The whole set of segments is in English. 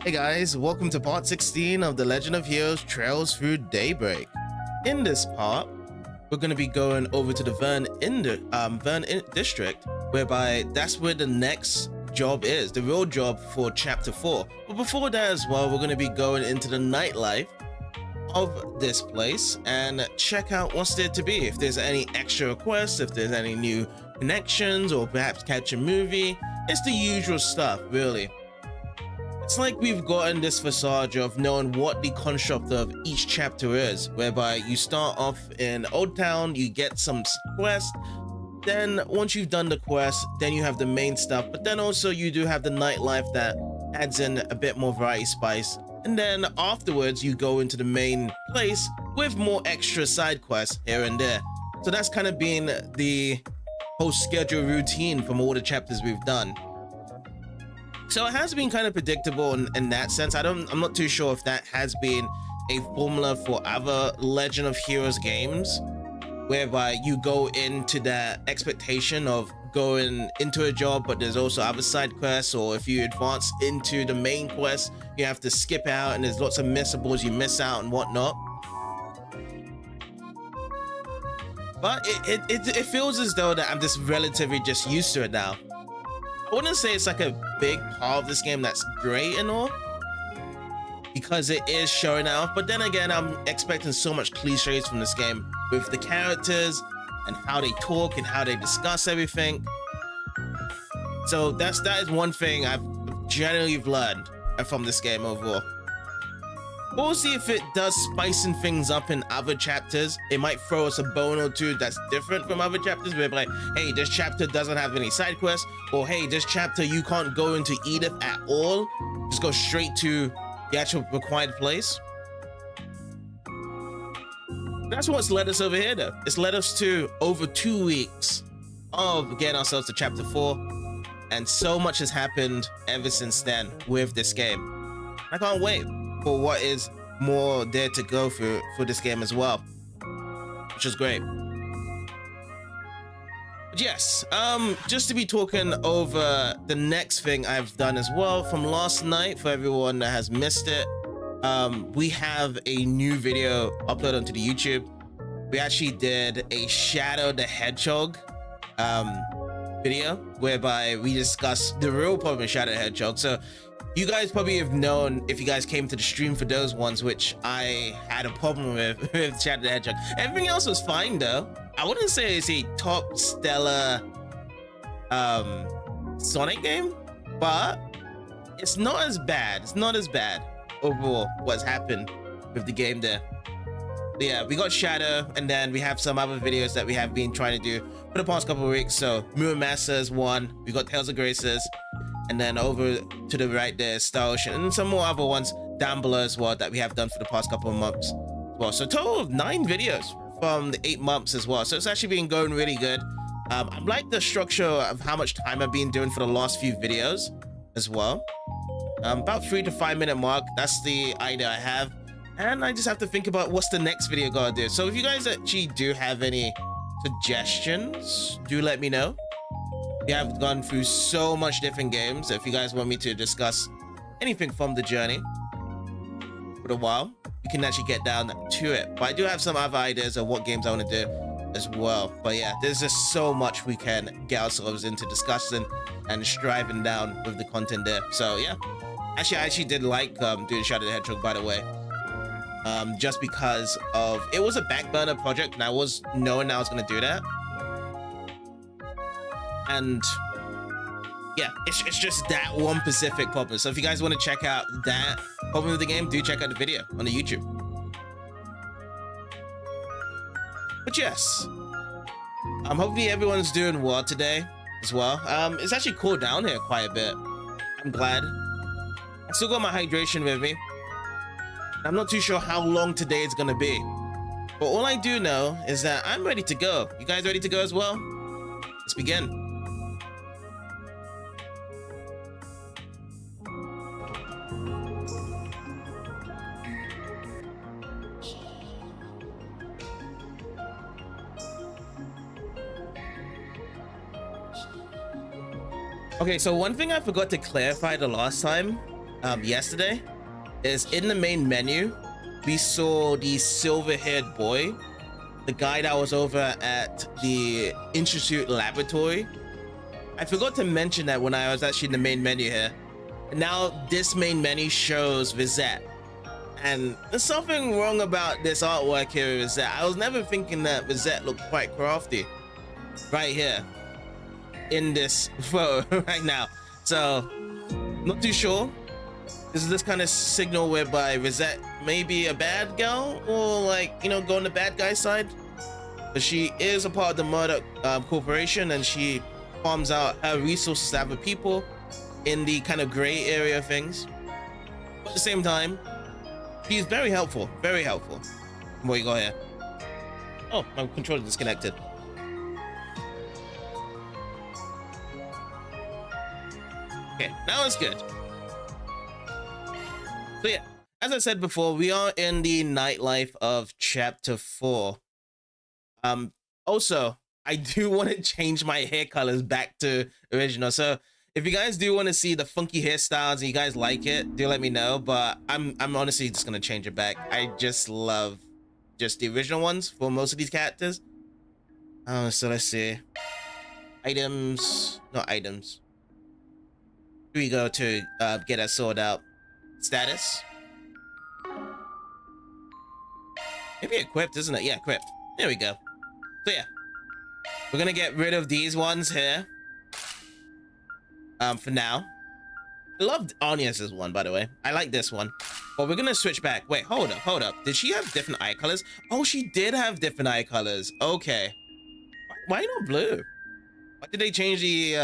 Hey guys, welcome to part 16 of The Legend of Heroes Trails Through Daybreak. In this part, we're going to be going over to the Verne District, whereby that's where the next job is, the real job for chapter 4. But before that as well, we're going to be going into the nightlife of this place and check out what's there to be. If there's any extra requests, if there's any new connections, or perhaps catch a movie. It's the usual stuff, really. It's like we've gotten this facade of knowing what the construct of each chapter is, whereby you start off in Old Town, you get some quest, then once you've done the quest, then you have the main stuff, but then also you do have the nightlife that adds in a bit more variety spice, and then afterwards you go into the main place with more extra side quests here and there. So that's kind of been the whole schedule routine from all the chapters we've done. So it has been kind of predictable in that sense. I'm not too sure if that has been a formula for other Legend of Heroes games, whereby you go into that expectation of going into a job, but there's also other side quests, or if you advance into the main quest, you have to skip out and there's lots of missables you miss out and whatnot. But it feels as though that I'm just relatively just used to it now. I wouldn't say it's like a big part of this game that's great and all, because it is showing off, but then again, I'm expecting so much cliches from this game with the characters and how they talk and how they discuss everything. So that is one thing I've generally learned from this game overall. We'll see if it does spicing things up in other chapters. It might throw us a bone or two that's different from other chapters. We're like, hey, this chapter doesn't have any side quests, or hey, this chapter you can't go into Edith at all. Just go straight to the actual required place. That's what's led us over here, though. It's led us to over 2 weeks of getting ourselves to chapter 4, and so much has happened ever since then with this game. I can't wait for what is more there to go for this game as well, which is great. But yes, just to be talking over the next thing I've done as well from last night, for everyone that has missed it, we have a new video uploaded onto the YouTube. We actually did a Shadow the Hedgehog video, whereby we discussed the real problem with Shadow the Hedgehog. So you guys probably have known, if you guys came to the stream for those ones, which I had a problem with Shadow the Hedgehog. Everything else was fine though. I wouldn't say it's a top stellar Sonic game, but it's not as bad. It's not as bad overall what's happened with the game there. But yeah, we got Shadow, and then we have some other videos that we have been trying to do for the past couple of weeks. So Moon Masters 1, we got Tales of Graces, and then over to the right there is Star Ocean, and some more other ones down below as well that we have done for the past couple of months as well. So a total of 9 videos from the 8 months as well. So it's actually been going really good. I like the structure of how much time I've been doing for the last few videos as well. About 3 to 5 minute mark, that's the idea I have. And I just have to think about what's the next video gotta do. So if you guys actually do have any suggestions, do let me know. We have gone through so much different games. If you guys want me to discuss anything from the journey for a while, we can actually get down to it. But I do have some other ideas of what games I want to do as well. But yeah, there's just so much we can get ourselves into discussing and striving down with the content there. So yeah, actually I actually did like doing Shadow the Hedgehog, by the way. Just because of it was a back burner project, and I was knowing I was going to do that. And yeah, it's just that one specific problem. So if you guys want to check out that problem of the game, do check out the video on the YouTube. But yes, hopefully everyone's doing well today as well. It's actually cooled down here quite a bit. I'm glad. I still got my hydration with me. I'm not too sure how long today is gonna be, but all I do know is that I'm ready to go. You guys ready to go as well? Let's begin. Okay, so one thing I forgot to clarify the last time yesterday is in the main menu. We saw the silver-haired boy, the guy that was over at the Institute Laboratory. I forgot to mention that when I was actually in the main menu here. Now this main menu shows Rosette. And there's something wrong about this artwork here with Rosette. I was never thinking that Rosette looked quite crafty. Right here. In this photo right now. So, not too sure. This is this kind of signal whereby Rosette may be a bad girl, or like, you know, go on the bad guy side. But she is a part of the Murdoch Corporation, and she farms out her resources to other people in the kind of gray area of things. But at the same time, she's very helpful, very helpful. What you got here? Oh, my controller disconnected. Okay, now it's good. So yeah, as I said before, we are in the nightlife of chapter 4. Also, I do want to change my hair colors back to original. So if you guys do want to see the funky hairstyles and you guys like it, do let me know. But I'm honestly just gonna change it back. I just love just the original ones for most of these characters. So let's see. Items, not items. Here we go to get our sword out. Status. Maybe equipped, isn't it? Yeah, equipped. There we go. So yeah, we're gonna get rid of these ones here. For now. I loved Anya's one, by the way. I like this one. But we're gonna switch back. Wait, hold up. Did she have different eye colors? Oh, she did have different eye colors. Okay. Why not blue? Why did they change the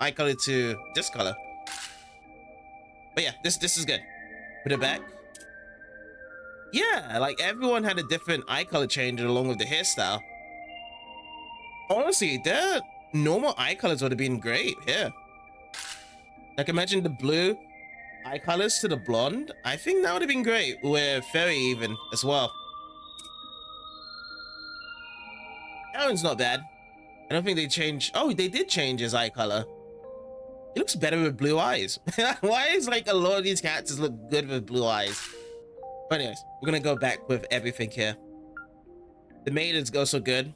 eye color to this color? But yeah, this is good. Put it back. Yeah, like everyone had a different eye color change along with the hairstyle. Honestly, their normal eye colors would have been great here. Like imagine the blue eye colors to the blonde. I think that would have been great with Fairy even as well. That one's not bad. I don't think they changed. Oh, they did change his eye color. He looks better with blue eyes. Why is like a lot of these characters look good with blue eyes? But anyways, we're gonna go back with everything here. The maidens go so good.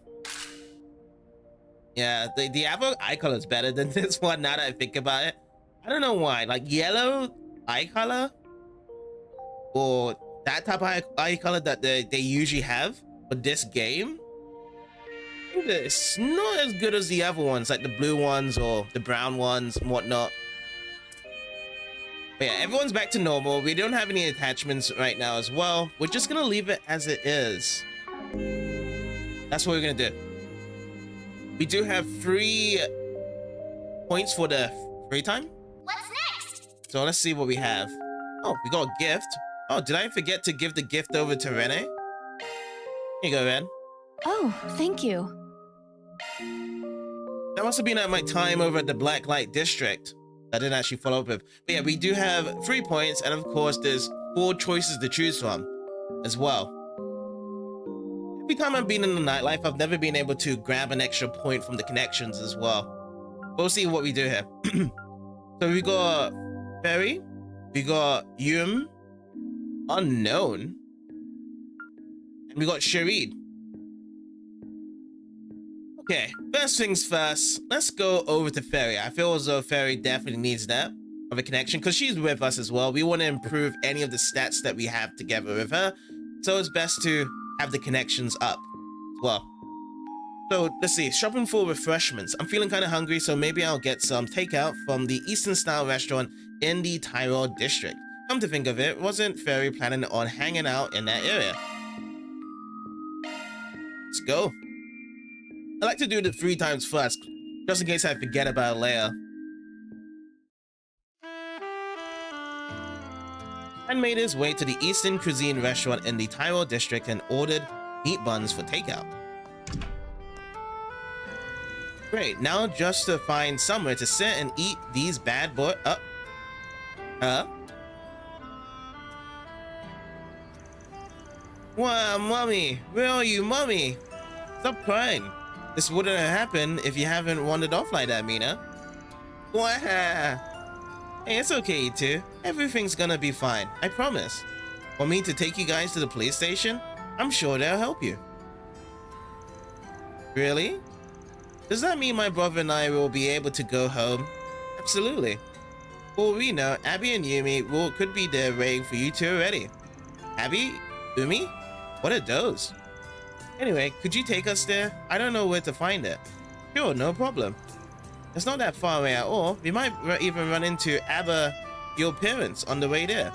Yeah, the other eye color is better than this one now that I think about it. I don't know why. Like yellow eye color or that type of eye color that they usually have for this game. It's not as good as the other ones, like the blue ones or the brown ones and whatnot. But yeah, everyone's back to normal. We don't have any attachments right now as well. We're just gonna leave it as it is. That's what we're gonna do. We do have 3 points for the free time. What's next? So let's see what we have. Oh, we got a gift. Oh, did I forget to give the gift over to Rene? Here you go, Ren. Oh, thank you. That must have been at my time over at the Blacklight District. I didn't actually follow up with. But yeah, we do have 3 points, and of course, there's 4 choices to choose from as well. Every time I've been in the nightlife, I've never been able to grab an extra point from the connections as well. We'll see what we do here. So we got Fairy, we got Unknown, and we got Sharid. Okay, first things first, let's go over to Fairy. I feel as though Fairy definitely needs that of a connection because she's with us as well. We want to improve any of the stats that we have together with her, so it's best to have the connections up as well. So let's see, shopping for refreshments. I'm feeling kind of hungry, so maybe I'll get some takeout from the Eastern style restaurant in the Through District. Come to think of it, wasn't Fairy planning on hanging out in that area? Let's go. I like to do the 3 times first, just in case I forget about it later. And made his way to the Eastern cuisine restaurant in the Through District and ordered meat buns for takeout. Great, now just to find somewhere to sit and eat these bad boy. Wow, mommy, where are you, mommy? Stop crying. This wouldn't have happened if you haven't wandered off like that, Mina. Wow. Hey, it's okay, you two. Everything's gonna be fine, I promise. Want me to take you guys to the police station? I'm sure they'll help you. Really? Does that mean my brother and I will be able to go home? Absolutely. For all we know, Abby and Yumi could be there waiting for you two already. Abby? Umi? What are those? Anyway, could you take us there? I don't know where to find it. Sure, no problem. It's not that far away at all. We might even run into Abba, your parents, on the way there.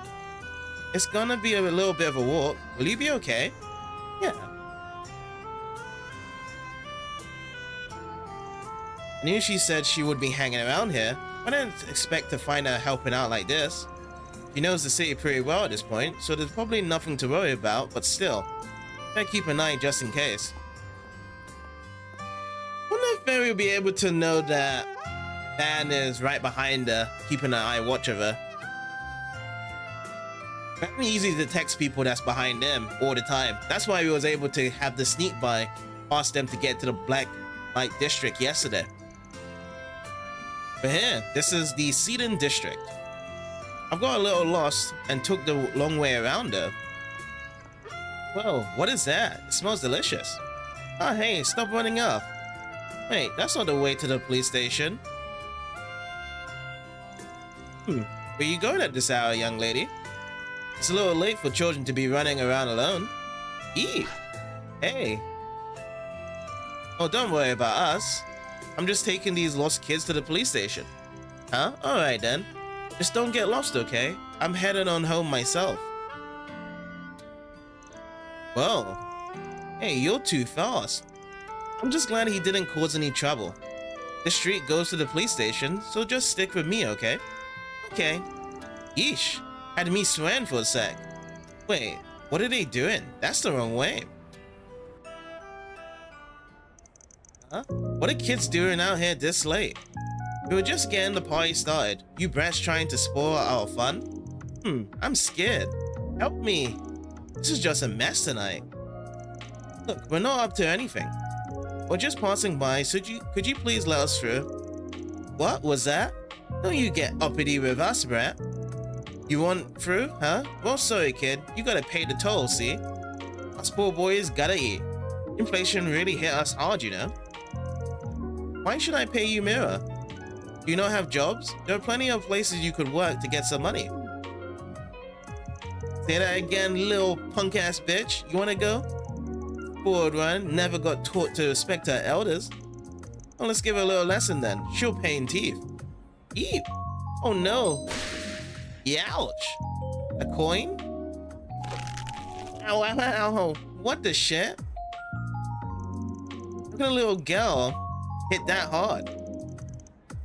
It's gonna be a little bit of a walk. Will you be okay? Yeah. I knew she said she would be hanging around here. I didn't expect to find her helping out like this. She knows the city pretty well at this point, so there's probably nothing to worry about, but still. Gotta keep an eye just in case. Wonder if Mary will be able to know that Van is right behind her, keeping an eye watch of her. Very easy to text people that's behind them all the time. That's why we was able to have the sneak by past them to get to the Blacklight District yesterday. But here, this is the Sixteenth District. I've got a little lost and took the long way around though. Whoa, what is that? It smells delicious. Oh hey, stop running off. Wait, that's not the way to the police station. Where you going at this hour, young lady? It's a little late for children to be running around alone. Eve! Hey! Oh, don't worry about us. I'm just taking these lost kids to the police station. Huh? Alright then. Just don't get lost, okay? I'm heading on home myself. Whoa. Hey, you're too fast. I'm just glad he didn't cause any trouble. This street goes to the police station, so just stick with me, okay? Okay. Yeesh. Had me swearing for a sec. Wait, what are they doing? That's the wrong way. Huh? What are kids doing out here this late? We were just getting the party started. You brats trying to spoil our fun? I'm scared. Help me. This is just a mess tonight. Look, we're not up to anything. We're just passing by, so could you please let us through? What was that? Don't you get uppity with us, brat. You want through, huh? Well, sorry, kid. You gotta pay the toll, see? Us poor boys gotta eat. Inflation really hit us hard, you know. Why should I pay you, Mira? Do you not have jobs? There are plenty of places you could work to get some money. Say that again, little punk-ass bitch. You wanna go? Forward one never got taught to respect her elders. Well, let's give her a little lesson then. She'll pay in teeth. Eep! Oh no! Ouch! A coin? Ow, ow, ow, what the shit? Look at a little girl hit that hard.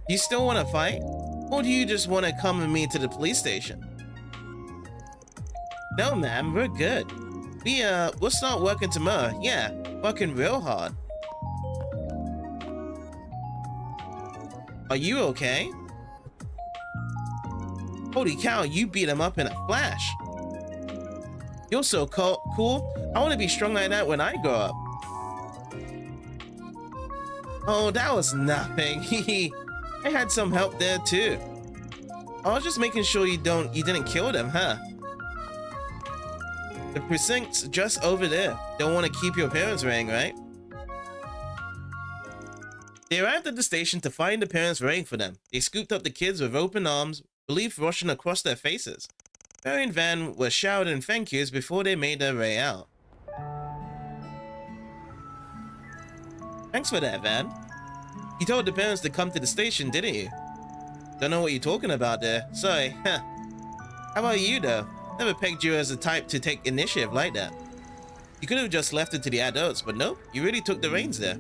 You still want to fight? Or do you just want to come with me to the police station? No, ma'am, we're good. We'll start working tomorrow. Yeah, working real hard. Are you okay? Holy cow, you beat him up in a flash. You're so cool. I want to be strong like that when I grow up. Oh, that was nothing. I had some help there too. I was just making sure you didn't kill them, huh? The precinct's just over there. Don't want to keep your parents waiting, right? They arrived at the station to find the parents waiting for them. They scooped up the kids with open arms, relief rushing across their faces. Barry and Van were shouting thank yous before they made their way out. Thanks for that, Van. You told the parents to come to the station, didn't you? Don't know what you're talking about there. Sorry. Huh. How about you, though? Never pegged you as the type to take initiative like that. You could have just left it to the adults, but nope, you really took the reins there.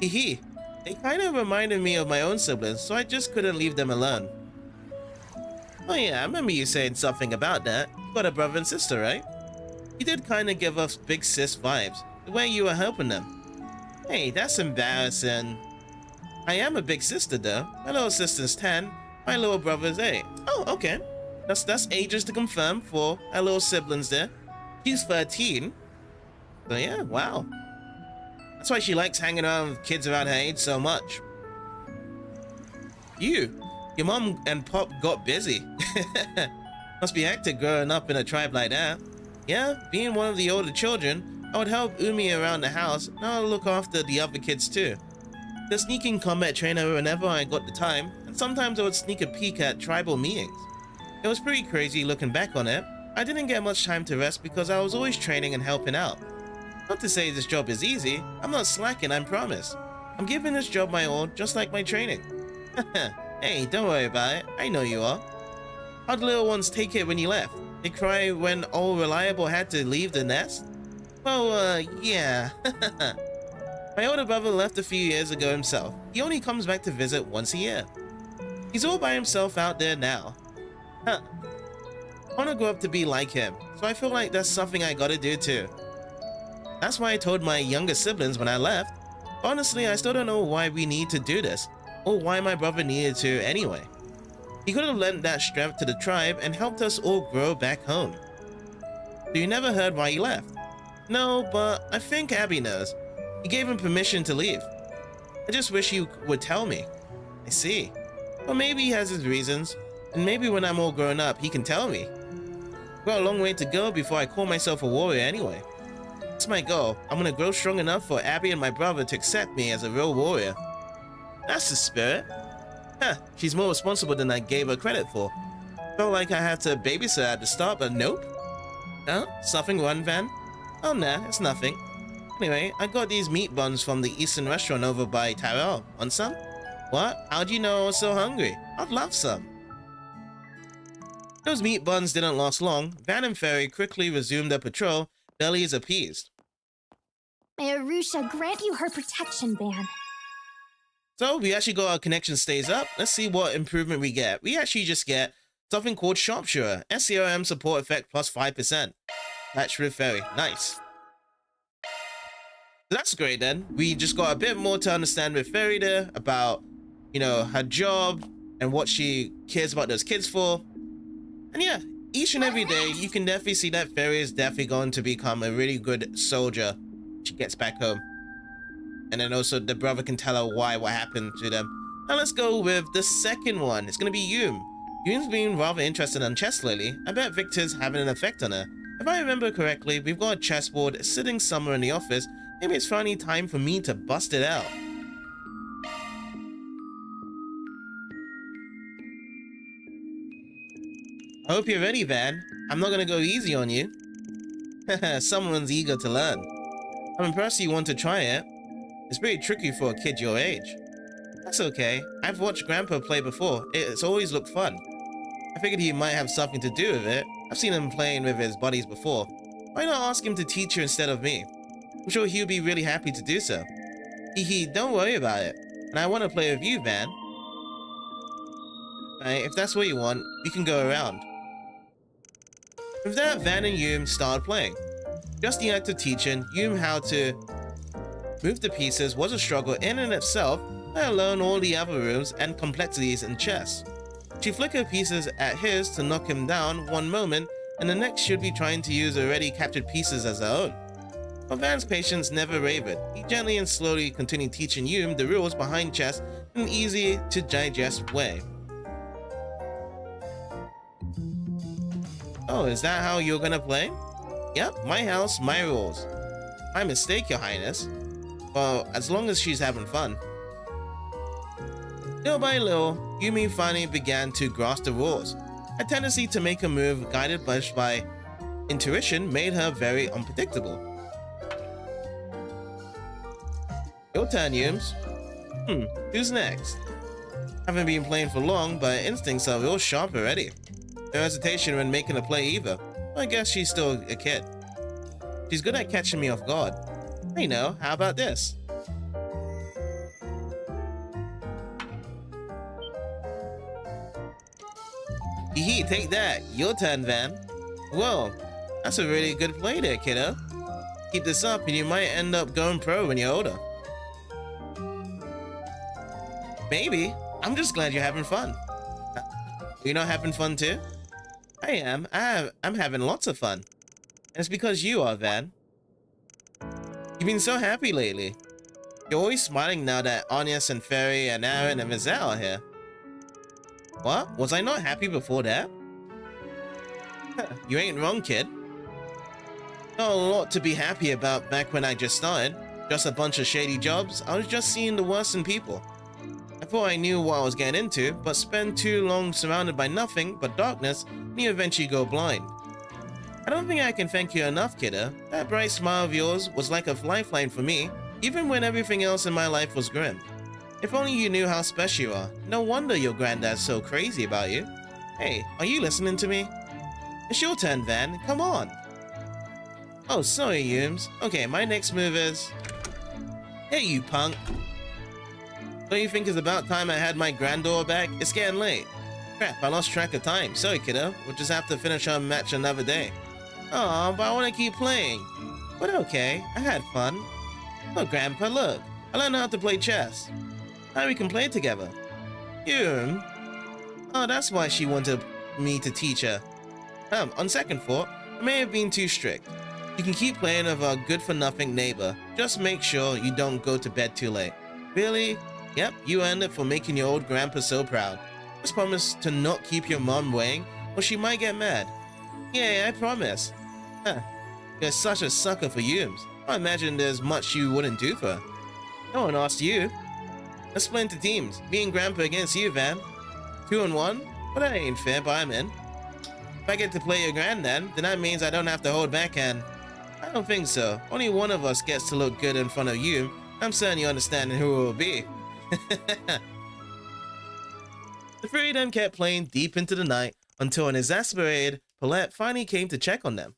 Hee. They kind of reminded me of my own siblings, so I just couldn't leave them alone. Oh yeah, I remember you saying something about that. You got a brother and sister, right? You did kind of give us big sis vibes, the way you were helping them. Hey, that's embarrassing. I am a big sister though. My little sister's 10, my little brother's 8. Oh, okay. That's ages to confirm for our little siblings there. She's 13. So yeah, wow. That's why she likes hanging around with kids around her age so much. You Your mom and pop got busy. Must be hectic growing up in a tribe like that. Yeah, being one of the older children, I would help Umi around the house, and I would look after the other kids too. The sneaking combat trainer whenever I got the time, and sometimes I would sneak a peek at tribal meetings. It was pretty crazy looking back on it. I didn't get much time to rest because I was always training and helping out. Not to say this job is easy, I'm not slacking, I promise. I'm giving this job my all, just like my training. Hey, don't worry about it, I know you are. How'd the little ones take it when you left? They cry when old Reliable had to leave the nest? Well, yeah. My older brother left a few years ago himself. He only comes back to visit once a year. He's all by himself out there now. I wanna grow up to be like him, so I feel like that's something I gotta do too. That's why I told my younger siblings when I left. Honestly, I still don't know why we need to do this, or why my brother needed to anyway. He could have lent that strength to the tribe and helped us all grow back home. So you never heard why he left? No, but I think Abby knows. He gave him permission to leave. I just wish he would tell me. I see. Well, maybe he has his reasons, and maybe when I'm all grown up, he can tell me. I've got a long way to go before I call myself a warrior anyway. That's my goal. I'm gonna grow strong enough for Abby and my brother to accept me as a real warrior. That's the spirit. She's more responsible than I gave her credit for. Felt like I had to babysit her at the start, but nope. Huh? Something wrong, Van? Oh, nah, it's nothing. Anyway, I got these meat buns from the Eastern restaurant over by Tyrell. Want some? What? How'd you know I was so hungry? I'd love some. Those meat buns didn't last long. Van and Fairy quickly resumed their patrol, bellies appeased. May Arusha grant you her protection, Van. So we actually got our connection stays up. Let's see what improvement we get. We actually just get something called Sharpshooter. SCRM support effect plus 5%. Match with Fairy. Nice. That's great then. We just got a bit more to understand with Fairy there about, you know, her job and what she cares about those kids for. And yeah, each and every day you can definitely see that Fairy is definitely going to become a really good soldier when she gets back home. And then also the brother can tell her what happened to them. Now let's go with the second one. It's gonna be Yum. Yum's been rather interested in chess lately. I bet Victor's having an effect on her. If I remember correctly, we've got a chessboard sitting somewhere in the office. Maybe it's finally time for me to bust it out. I hope you're ready, Van. I'm not gonna go easy on you. Someone's eager to learn. I'm impressed you want to try it. It's pretty tricky for a kid your age. That's okay. I've watched Grandpa play before. It's always looked fun. I figured he might have something to do with it. I've seen him playing with his buddies before. Why not ask him to teach you instead of me? I'm sure he'll be really happy to do so. Hee, don't worry about it. And I want to play with you, Van. Alright, if that's what you want, we can go around. With that, Van and Yum started playing. Just the act of teaching Yum how to move the pieces was a struggle in and itself, let alone all the other rooms and complexities in chess. She flickered pieces at his to knock him down one moment, and the next she'd be trying to use already captured pieces as her own. But Van's patience never wavered. He gently and slowly continued teaching Yum the rules behind chess in an easy to digest way. Oh, is that how you're gonna play? Yep, my house, my rules. My mistake, Your Highness. Well, as long as she's having fun. Little by little, Yumi finally began to grasp the rules. A tendency to make a move guided by intuition made her very unpredictable. Your turn, Yums. Who's next? Haven't been playing for long, but instincts are real sharp already. No hesitation when making a play either. I guess she's still a kid. She's good at catching me off guard. I know, how about this? Hee, take that. Your turn, Van. Whoa, that's a really good play there, kiddo. Keep this up and you might end up going pro when you're older. Maybe. I'm just glad you're having fun. You're not having fun too? I am. I'm having lots of fun. And it's because you are, Van. You've been so happy lately. You're always smiling now that Agnes and Fairy and Aaron and Mazel are here. What? Was I not happy before that? You ain't wrong, kid. Not a lot to be happy about back when I just started. Just a bunch of shady jobs. I was just seeing the worst in people. I thought I knew what I was getting into, but spend too long surrounded by nothing but darkness, and you eventually go blind. I don't think I can thank you enough, kiddo. That bright smile of yours was like a lifeline for me, even when everything else in my life was grim. If only you knew how special you are. No wonder your granddad's so crazy about you. Hey, are you listening to me? It's your turn, Van. Come on. Oh, sorry, Yums. Okay, my next move is... Hey, you punk. Don't you think it's about time I had my granddaughter back? It's getting late. Crap, I lost track of time. Sorry, kiddo. We'll just have to finish our match another day. Aw, but I want to keep playing. But okay, I had fun. Oh, Grandpa, look. I learned how to play chess. Now we can play together. Yum. Oh, that's why she wanted me to teach her. On second thought, I may have been too strict. You can keep playing with our good-for-nothing neighbor. Just make sure you don't go to bed too late. Really? Yep, you earned it for making your old grandpa so proud. Just promise to not keep your mom waiting, or she might get mad. Yeah, I promise. Huh. You're such a sucker for Yums. I imagine there's much you wouldn't do for her. No one asked you. Let's split into teams. Me and Grandpa against you, Van. 2 on 1? But that ain't fair, but I'm in. If I get to play your granddad, then that means I don't have to hold back and... I don't think so. Only one of us gets to look good in front of you. I'm certain you understand who it will be. The three of them kept playing deep into the night until an exasperated Paulette finally came to check on them.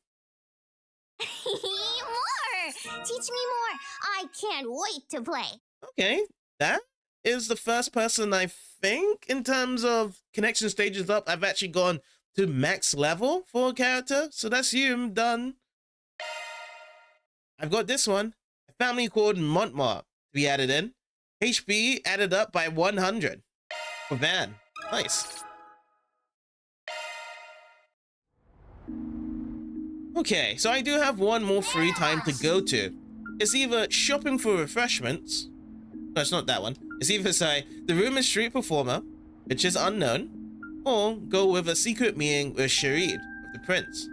More! Teach me more. I can't wait to play. Okay, that is the first person I think in terms of connection stages up I've actually gone to max level for a character. So that's you, I'm done. I've got this one. A family called Montmartre to be added in. HP added up by 100 for Van. Nice. Okay, so I do have one more free time to go to. It's either shopping for refreshments. No, it's not that one. It's either say the rumored street performer, which is unknown, or go with a secret meeting with Sharid, with the prince.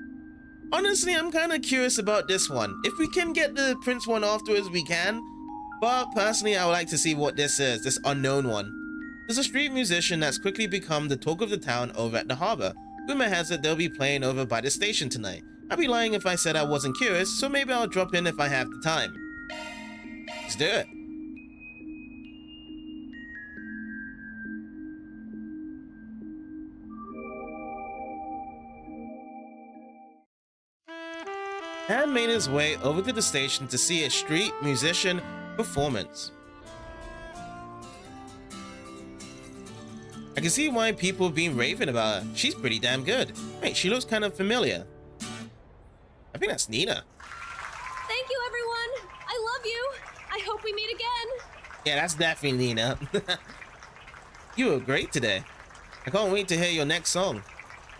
Honestly, I'm kind of curious about this one. If we can get the prince one afterwards, we can. But personally, I would like to see what this is, this unknown one. There's a street musician that's quickly become the talk of the town over at the harbor. Rumor has it they'll be playing over by the station tonight. I'd be lying if I said I wasn't curious, so maybe I'll drop in if I have the time. Let's do it. Han made his way over to the station to see a street musician performance. I can see why people have been raving about her. She's pretty damn good. Wait, she looks kind of familiar. I think that's Nina. Thank you, everyone. I love you. I hope we meet again. Yeah, that's definitely Nina. You were great today. I can't wait to hear your next song.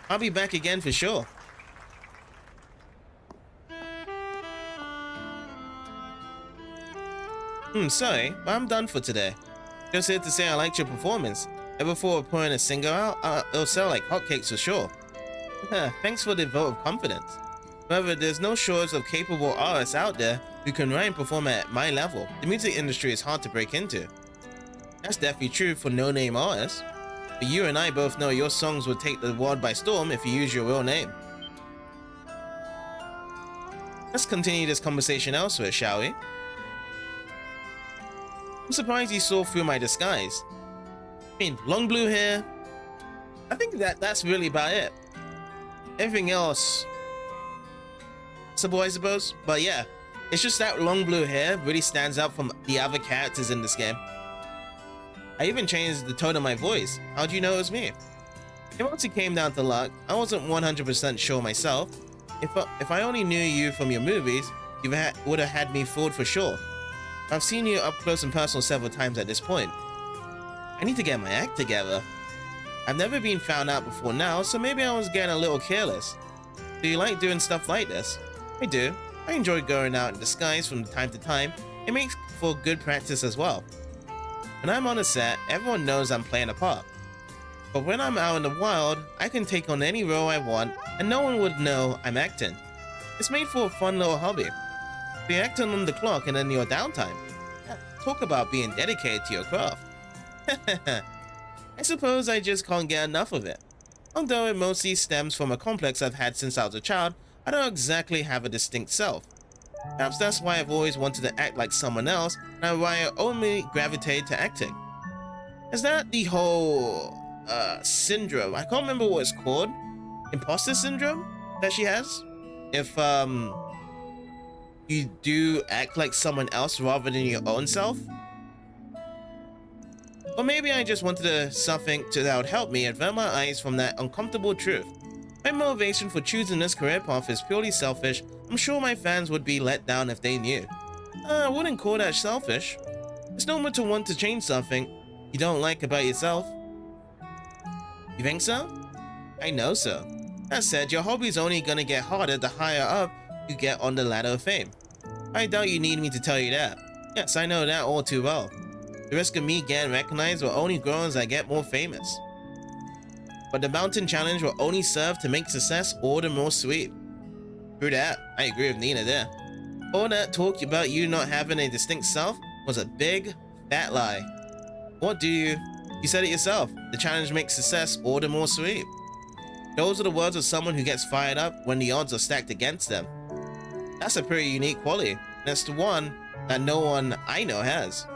I'll be back again for sure. Sorry, but I'm done for today. Just here to say I liked your performance. And before putting a singer out, it'll sell like hotcakes for sure. Thanks for the vote of confidence. However, there's no shortage of capable artists out there who can write and perform at my level. The music industry is hard to break into. That's definitely true for no-name artists. But you and I both know your songs would take the world by storm if you use your real name. Let's continue this conversation elsewhere, shall we? I'm surprised you saw through my disguise. I mean, long blue hair. I think that's really about it. Everything else, I suppose. But yeah, it's just that long blue hair really stands out from the other characters in this game. I even changed the tone of my voice. How'd you know it was me? It mostly came down to luck. I wasn't 100% sure myself. If I only knew you from your movies, you would have had me fooled for sure. I've seen you up close and personal several times at this point. I need to get my act together. I've never been found out before now, so maybe I was getting a little careless. Do you like doing stuff like this? I do. I enjoy going out in disguise from time to time. It makes for good practice as well. When I'm on a set, everyone knows I'm playing a part. But when I'm out in the wild, I can take on any role I want and no one would know I'm acting. It's made for a fun little hobby. Be acting on the clock and in your downtime. Talk about being dedicated to your craft. I suppose I just can't get enough of it. Although it mostly stems from a complex I've had since I was a child, I don't exactly have a distinct self. Perhaps that's why I've always wanted to act like someone else, and why I only gravitate to acting. Is that the whole syndrome? I can't remember what it's called. Imposter syndrome that she has? If you do act like someone else rather than your own self? Or maybe I just wanted something that would help me avert my eyes from that uncomfortable truth. My motivation for choosing this career path is purely selfish. I'm sure my fans would be let down if they knew. I wouldn't call that selfish. It's normal to want to change something you don't like about yourself. You think so? I know so. That said, your hobby's only gonna get harder the higher up you get on the ladder of fame. I doubt you need me to tell you that. Yes, I know that all too well. The risk of me getting recognized will only grow as I get more famous. But the mountain challenge will only serve to make success all the more sweet. True that, I agree with Nina there. All that talk about you not having a distinct self was a big, fat lie. What do you... You said it yourself, the challenge makes success all the more sweet. Those are the words of someone who gets fired up when the odds are stacked against them. That's a pretty unique quality, and it's the one that no one I know has.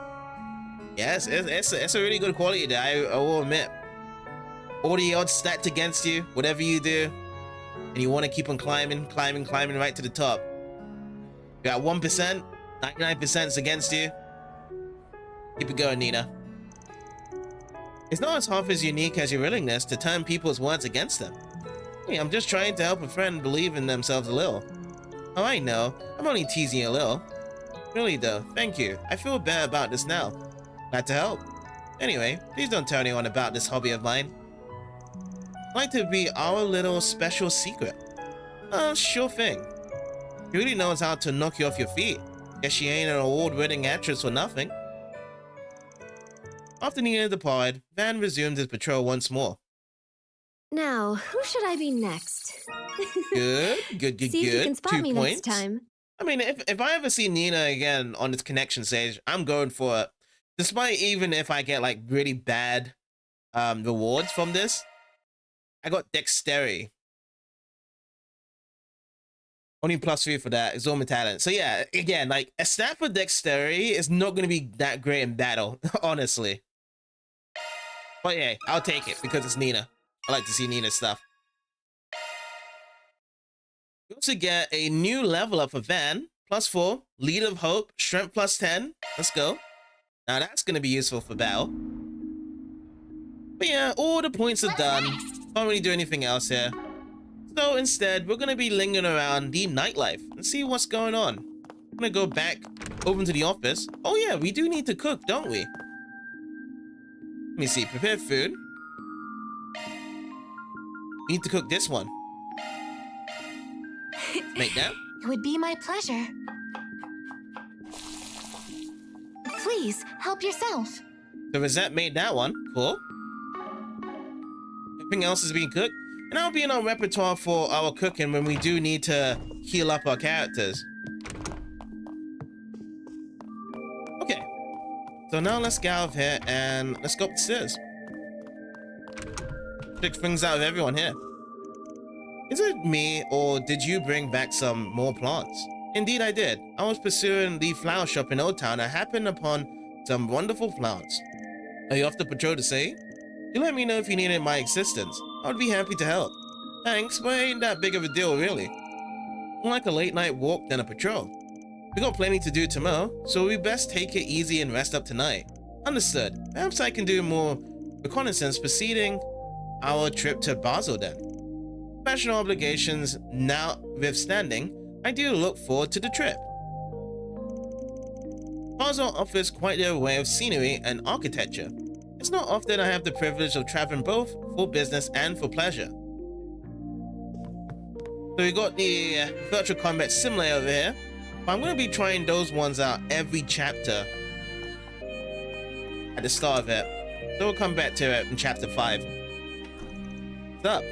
Yes, it's a really good quality that I will admit. All the odds stacked against you, whatever you do, and you want to keep on climbing right to the top. You got 1%, 99% is against you. Keep it going, Nina. It's not as half as unique as your willingness to turn people's words against them. Hey, I'm just trying to help a friend believe in themselves a little. Oh, I know. I'm only teasing you a little. Really though, thank you. I feel better about this now. Glad to help. Anyway, please don't tell anyone about this hobby of mine. I'd like to be our little special secret. Sure thing. She really knows how to knock you off your feet. Guess she ain't an award-winning actress for nothing. After Nina departed, Van resumed his patrol once more. Now, who should I be next? Good. See if you can spot 2 me points. next time. I mean, if I ever see Nina again on this connection stage, I'm going for it. Despite even if I get like really bad rewards from this, I got dexterity. Only +3 for that. Exorbitant talent. So yeah, again, like a stat for dexterity is not going to be that great in battle, honestly. But yeah, I'll take it because it's Nina. I like to see Nina's stuff. We also get a new level up for Van. +4. Lead of Hope. Strength +10. Let's go. Now that's going to be useful for battle. But yeah, all the points are done. Can't really do anything else here. So instead, we're going to be lingering around the nightlife and see what's going on. I'm going to go back over to the office. Oh yeah, we do need to cook, don't we? Let me see. Prepare food. We need to cook this one. Make that. It would be my pleasure. Please, help yourself. So Rosette made that one. Cool. Everything else is being cooked. And that'll be in our repertoire for our cooking when we do need to heal up our characters. Okay. So now let's get out of here and let's go upstairs. Check things out of everyone here. Is it me, or did you bring back some more plants? Indeed I did. I was pursuing the flower shop in Old Town and I happened upon some wonderful plants. Are you off the patrol to say? You let me know if you needed my assistance. I would be happy to help. Thanks, but ain't that big of a deal really. More like a late night walk than a patrol. We got plenty to do tomorrow, so we best take it easy and rest up tonight. Understood. Perhaps I can do more reconnaissance preceding our trip to Basel then. Professional obligations notwithstanding, I do look forward to the trip. Basel offers quite the array of scenery and architecture. It's not often I have the privilege of traveling both for business and for pleasure. So we got the virtual combat simulator over here. But I'm going to be trying those ones out every chapter at the start of it. So we'll come back to it in chapter 5. Sup?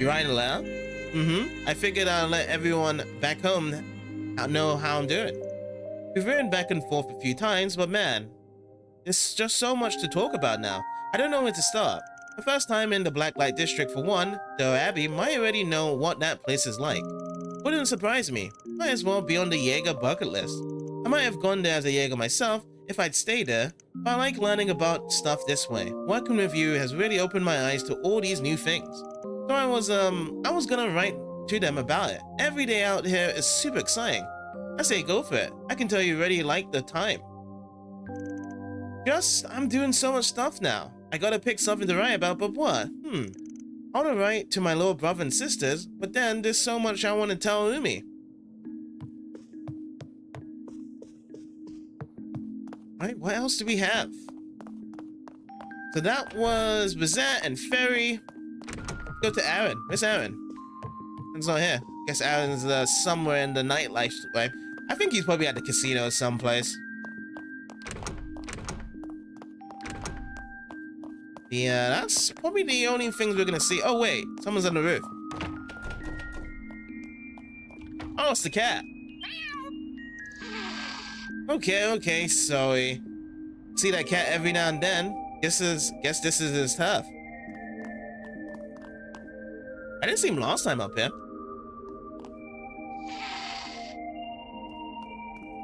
You riding around? Mm-hmm. I figured I'll let everyone back home know how I'm doing. We've ridden back and forth a few times, but man, there's just so much to talk about now. I don't know where to start. The first time in the Blacklight District for one, though Abby might already know what that place is like. Wouldn't surprise me. Might as well be on the Jaeger bucket list. I might have gone there as a Jaeger myself if I'd stayed there, but I like learning about stuff this way. Working with you has really opened my eyes to all these new things. So I was gonna write to them about it. Every day out here is super exciting. I say go for it. I can tell you already like the time. I'm doing so much stuff now. I gotta pick something to write about, but what? I wanna write to my little brother and sisters, but then there's so much I wanna tell Umi. Right, what else do we have? So that was Bizette and Ferry. Go to Aaron. Where's Aaron? Aaron's not here. Guess Aaron's somewhere in the nightlife. Right? I think he's probably at the casino someplace. Yeah, that's probably the only things we're gonna see. Oh wait, someone's on the roof. Oh, it's the cat. Okay, sorry. See that cat every now and then. Guess this is his turf. I didn't see him last time up here.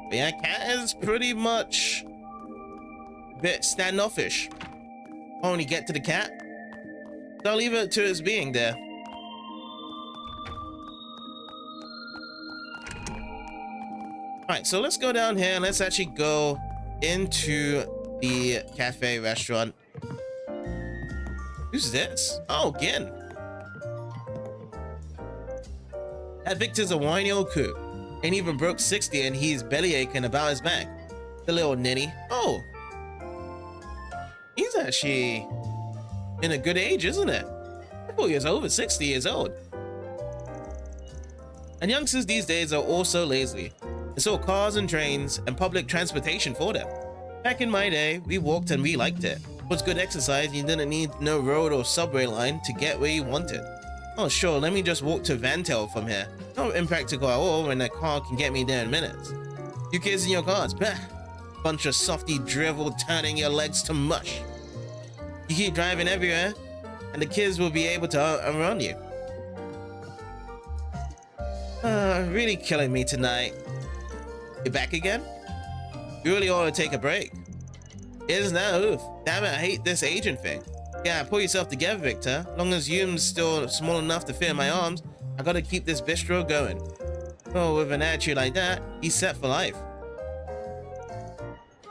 But yeah, cat is pretty much a bit standoffish. Only get to the cat. So I'll leave it to its being there. Alright, so let's go down here and let's actually go into the cafe restaurant. Who's this? Oh, again. That Victor's a whiny old coot. Ain't even broke 60 and he's belly aching about his back. The little ninny. Oh. He's actually in a good age, isn't it? I thought he was over 60 years old. And youngsters these days are also lazy. It's all cars and trains and public transportation for them. Back in my day, we walked and we liked it. It was good exercise, you didn't need no road or subway line to get where you wanted. Oh sure, let me just walk to Vantel from here. Not impractical at all when a car can get me there in minutes. You kids in your cars, bah! Bunch of softy drivel turning your legs to mush. You keep driving everywhere, and the kids will be able to outrun you. Really killing me tonight. You're back again? You really ought to take a break. Isn't that oof? Damn it, I hate this agent thing. Yeah, pull yourself together, Victor. Long as Hume's still small enough to fit in my arms, I gotta keep this bistro going. Oh, with an attitude like that, he's set for life.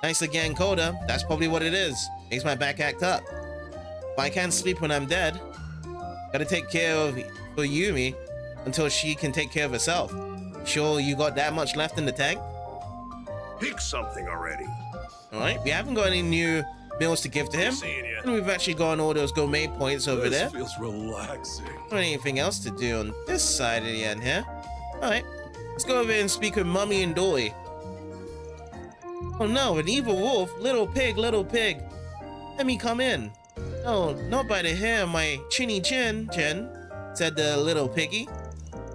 Nights are getting colder, that's probably what it is. Makes my back act up. But I can't sleep when I'm dead. Gotta take care of for Yumi until she can take care of herself. Sure you got that much left in the tank? Pick something already. Alright, we haven't got any new meals to give to him. And we've actually gotten all those gourmet points over there. This feels relaxing. Not anything else to do on this side of the end here. Alright, let's go over and speak with Mummy and Dolly. Oh no, an evil wolf. Little pig, little pig. Let me come in. Oh, not by the hair of my chinny chin, said the little piggy.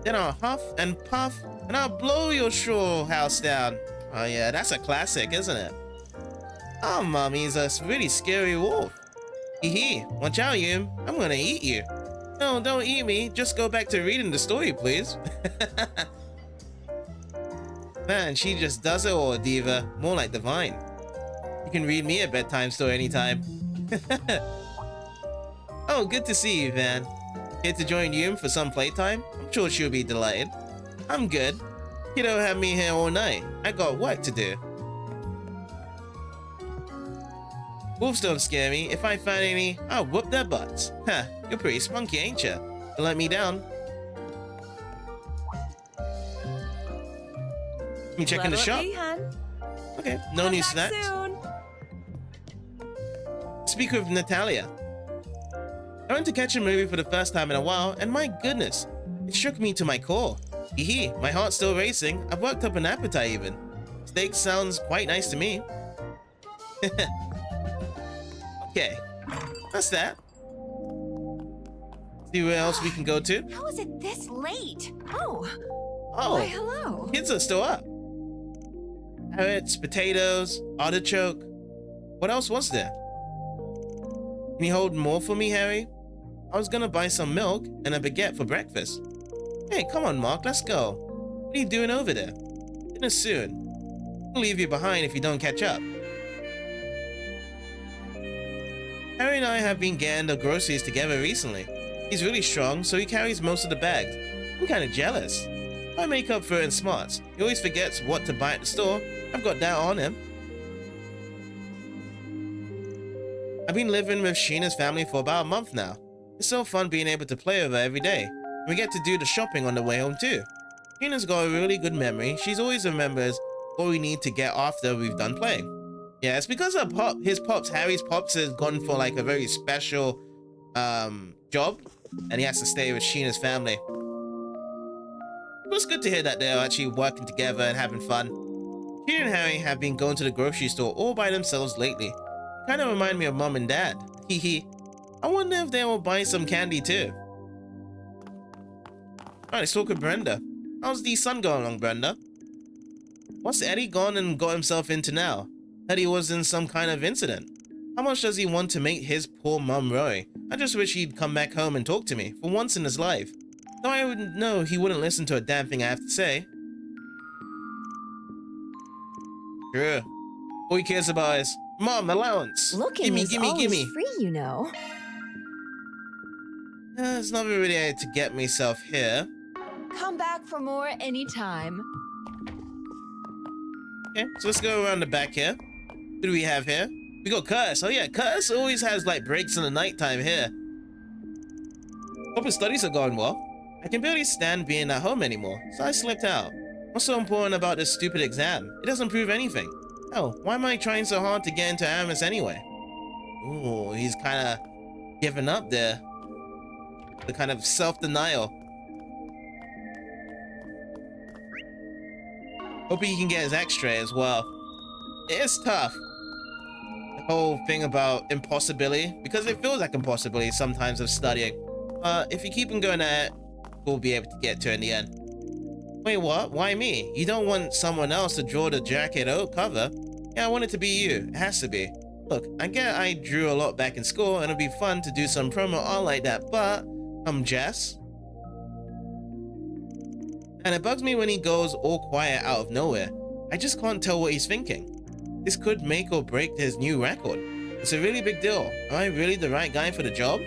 Then I'll huff and puff and I'll blow your straw house down. Oh yeah, that's a classic, isn't it? Oh, Mommy's a really scary wolf. Hee, watch out, you. I'm gonna eat you. No, don't eat me. Just go back to reading the story, please. Man, she just does it all, Diva. More like Divine. You can read me a bedtime story anytime. Oh, good to see you, Van. Here to join you for some playtime? I'm sure she'll be delighted. I'm good. You don't have me here all night. I got work to do. Wolves don't scare me. If I find any, I'll whoop their butts. Ha, you're pretty spunky, ain't ya? Don't let me down. Let me check in the shop. Okay, no new snacks. Speak with Natalia. I went to catch a movie for the first time in a while, and my goodness, it shook me to my core. Hee, my heart's still racing. I've worked up an appetite even. Steak sounds quite nice to me. Okay, that's that. See where else we can go to? How is it this late? Oh, Oh, why, hello. kids are still up. Carrots, potatoes, artichoke. What else was there? Can you hold more for me, Harry? I was gonna buy some milk and a baguette for breakfast. Hey, come on, Mark, let's go. What are you doing over there? Dinner soon. I'll leave you behind if you don't catch up. Harry and I have been getting the groceries together recently. He's really strong, so he carries most of the bags. I'm kinda jealous. I make up for it in smarts. He always forgets what to buy at the store. I've got that on him. I've been living with Sheena's family for about a month now. It's so fun being able to play with her every day. We get to do the shopping on the way home too. Sheena's got a really good memory. She's always remembers what we need to get after we've done playing. Yeah, it's because of his pops, Harry's pops, has gone for like a very special job, and he has to stay with Sheena's family. It was good to hear that they're actually working together and having fun. Sheena and Harry have been going to the grocery store all by themselves lately. Kind of remind me of Mom and Dad. Hehe. I wonder if they will buy some candy too. Alright, let's talk with Brenda. How's the sun going along, Brenda? What's Eddie gone and got himself into now? Heard he was in some kind of incident. How much does he want to make his poor mum worry? I just wish he'd come back home and talk to me, for once in his life. Though I would know he wouldn't listen to a damn thing I have to say. Sure. All he cares about is, Mom, allowance! Looking is always free, you know. There's nothing really to get myself here. Come back for more anytime. Okay, so let's go around the back here. Who do we have here? We got Curtis. Oh yeah, Curtis always has like breaks in the nighttime here. Hope his studies are going well. I can barely stand being at home anymore, so I slipped out. What's so important about this stupid exam? It doesn't prove anything. Hell, why am I trying so hard to get into Aramis anyway? Ooh, he's kind of giving up there. The kind of self-denial. Hope he can get his X-ray as well. It's tough. The whole thing about impossibility, because it feels like impossibility sometimes of studying. If you keep on going at it, we'll be able to get to it in the end. Wait, what? Why me? You don't want someone else to draw the jacket cover? Yeah, I want it to be you. It has to be. Look, I get I drew a lot back in school, and it'll be fun to do some promo art like that, but Jess. And it bugs me when he goes all quiet out of nowhere. I just can't tell what he's thinking. This could make or break his new record. It's a really big deal. Am I really the right guy for the job?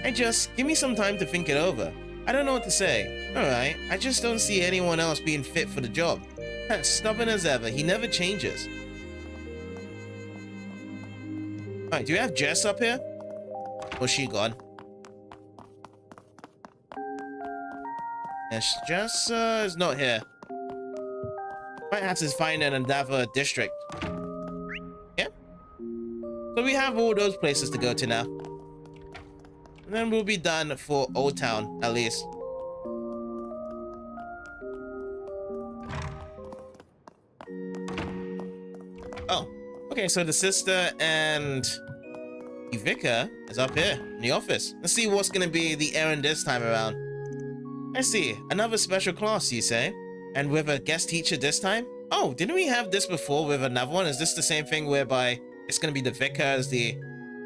Give me some time to think it over. I don't know what to say. Alright, I just don't see anyone else being fit for the job. That's stubborn as ever, he never changes. Alright, do you have Jess up here? Or is she gone? Yes, Jess is not here. Might have to find an another district. Yeah. So we have all those places to go to now. And then we'll be done for Old Town, at least. Oh, okay, so the sister and the vicar is up here in the office. Let's see what's gonna be the errand this time around. I see, another special class, you say? And with a guest teacher this time? Oh, didn't we have this before with another one? Is this the same thing whereby it's gonna be the vicar as the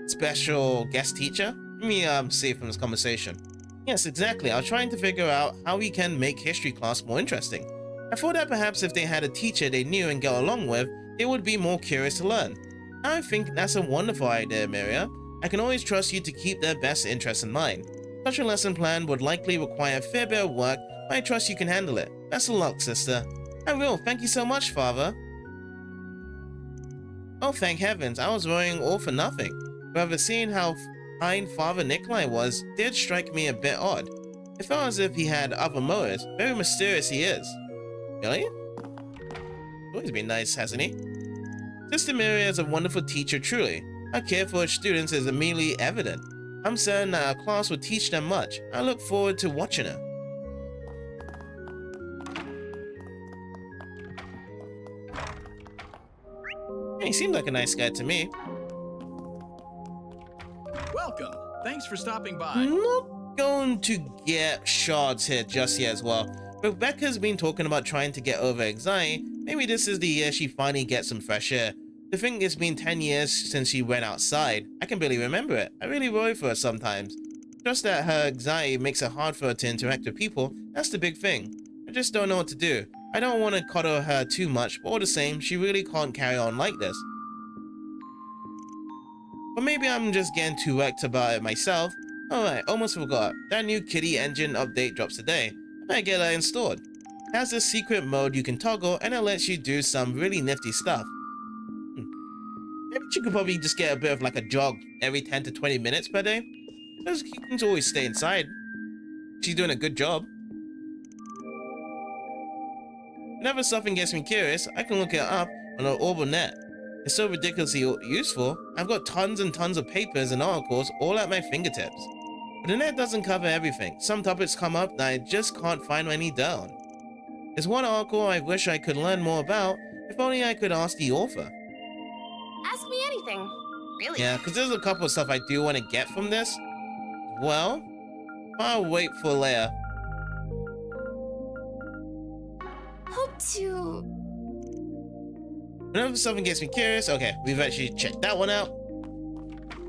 special guest teacher? Let me see from this conversation. Yes, exactly. I was trying to figure out how we can make history class more interesting. I thought that perhaps if they had a teacher they knew and got along with, they would be more curious to learn. I think that's a wonderful idea, Miria. I can always trust you to keep their best interests in mind. Such a lesson plan would likely require a fair bit of work, but I trust you can handle it. Best of luck, sister. I will. Thank you so much, Father. Oh, thank heavens. I was worrying all for nothing. However, seeing how kind Father Nikolai was did strike me a bit odd. It felt as if he had other motives. Very mysterious he is. Really? Always been nice, hasn't he? Sister Miria is a wonderful teacher, truly. Her care for her students is immediately evident. I'm certain that our class will teach them much. I look forward to watching her. Yeah, he seemed like a nice guy to me. Welcome. Thanks for stopping by. Not going to get shards here just yet as well. Rebecca's been talking about trying to get over anxiety. Maybe this is the year she finally gets some fresh air. To think it's been 10 years since she went outside. I can barely remember it. I really worry for her sometimes. Just that her anxiety makes it hard for her to interact with people. That's the big thing. I just don't know what to do. I don't want to coddle her too much, but all the same, she really can't carry on like this. But maybe I'm just getting too worked about it myself. Alright, almost forgot. That new Kitty engine update drops today. I might get that installed. It has this secret mode you can toggle and it lets you do some really nifty stuff. Maybe she could probably just get a bit of like a jog every 10 to 20 minutes per day. Because he can always stay inside. She's doing a good job. Whenever something gets me curious, I can look it up on an Orbital net. It's so ridiculously useful. I've got tons and tons of papers and articles all at my fingertips. But the net doesn't cover everything. Some topics come up that I just can't find any down. There's one article I wish I could learn more about. If only I could ask the author. Ask me anything. Really? Yeah, because there's a couple of stuff I do want to get from this. Well, I'll wait for later. Hope to... Whenever something gets me curious, okay, we've actually checked that one out.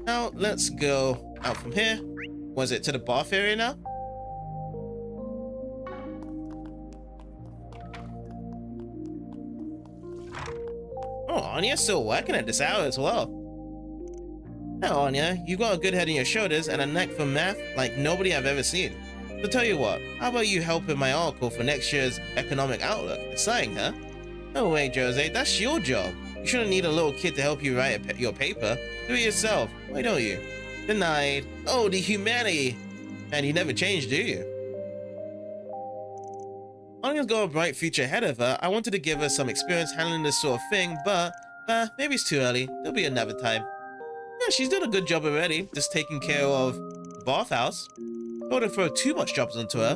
Now, let's go out from here. Was it to the bath area now? Oh, Anya's still working at this hour as well. Now, Anya, you've got a good head on your shoulders and a knack for math like nobody I've ever seen. So tell you what, how about you help in my article for next year's economic outlook? Exciting, huh? No way, Jose, that's your job. You shouldn't need a little kid to help you write your paper. Do it yourself. Why don't you? Denied. Oh, the humanity. Man, you never change, do you? Anya's got a bright future ahead of her. I wanted to give her some experience handling this sort of thing, but maybe it's too early. There'll be another time. Yeah, she's done a good job already, just taking care of the bathhouse. Don't want to throw too much jobs onto her.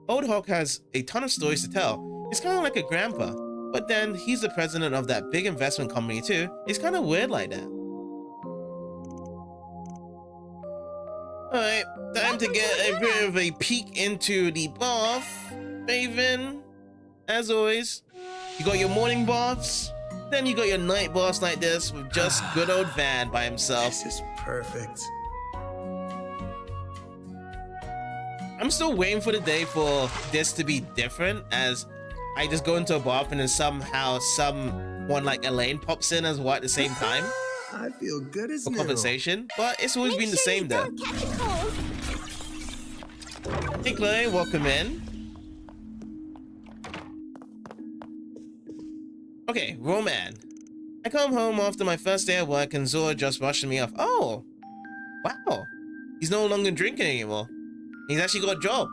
Old Hawk has a ton of stories to tell. He's kind of like a grandpa, but then he's the president of that big investment company too. He's kind of weird like that. Alright, time to get a bit of a peek into the bath. Raven, as always, you got your morning baths, then you got your night baths like this with just good old Van by himself. This is perfect. I'm still waiting for the day for this to be different, as I just go into a bath and then somehow someone like Elaine pops in as well at the same time. I feel good as For new. compensation, but it's always been the same though. Don't catch a cold. Hey Chloe, welcome in. Okay, Roman. I come home after my first day at work and Zora just rushing me off. Oh, wow. He's no longer drinking anymore. He's actually got a job.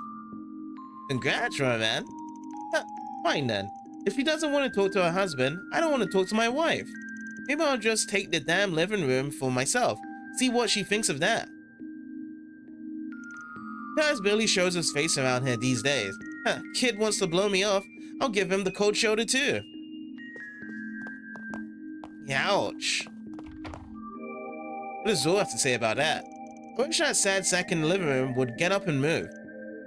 Congrats, Roman. Fine then. If she doesn't want to talk to her husband, I don't want to talk to my wife. Maybe I'll just take the damn living room for myself. See what she thinks of that. Kaz barely shows his face around here these days. Kid wants to blow me off. I'll give him the cold shoulder too. Ouch. What does Zor have to say about that? I wish that sad sack in the living room would get up and move.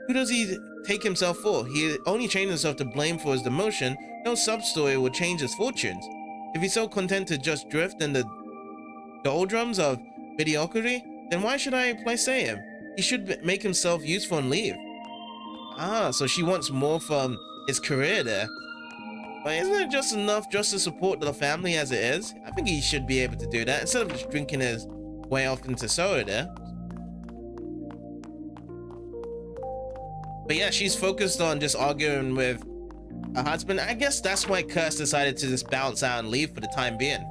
Who does he take himself for? He only changed himself to blame for his demotion. No sub-story will change his fortunes. If he's so content to just drift in the doldrums of mediocrity, then why should I play him? He should make himself useful and leave. Ah, so she wants more from his career there. But isn't it just enough just to support the family as it is? I think he should be able to do that instead of just drinking his way off into soda there. But yeah, she's focused on just arguing with her husband. I guess that's why Kurtz decided to just bounce out and leave for the time being.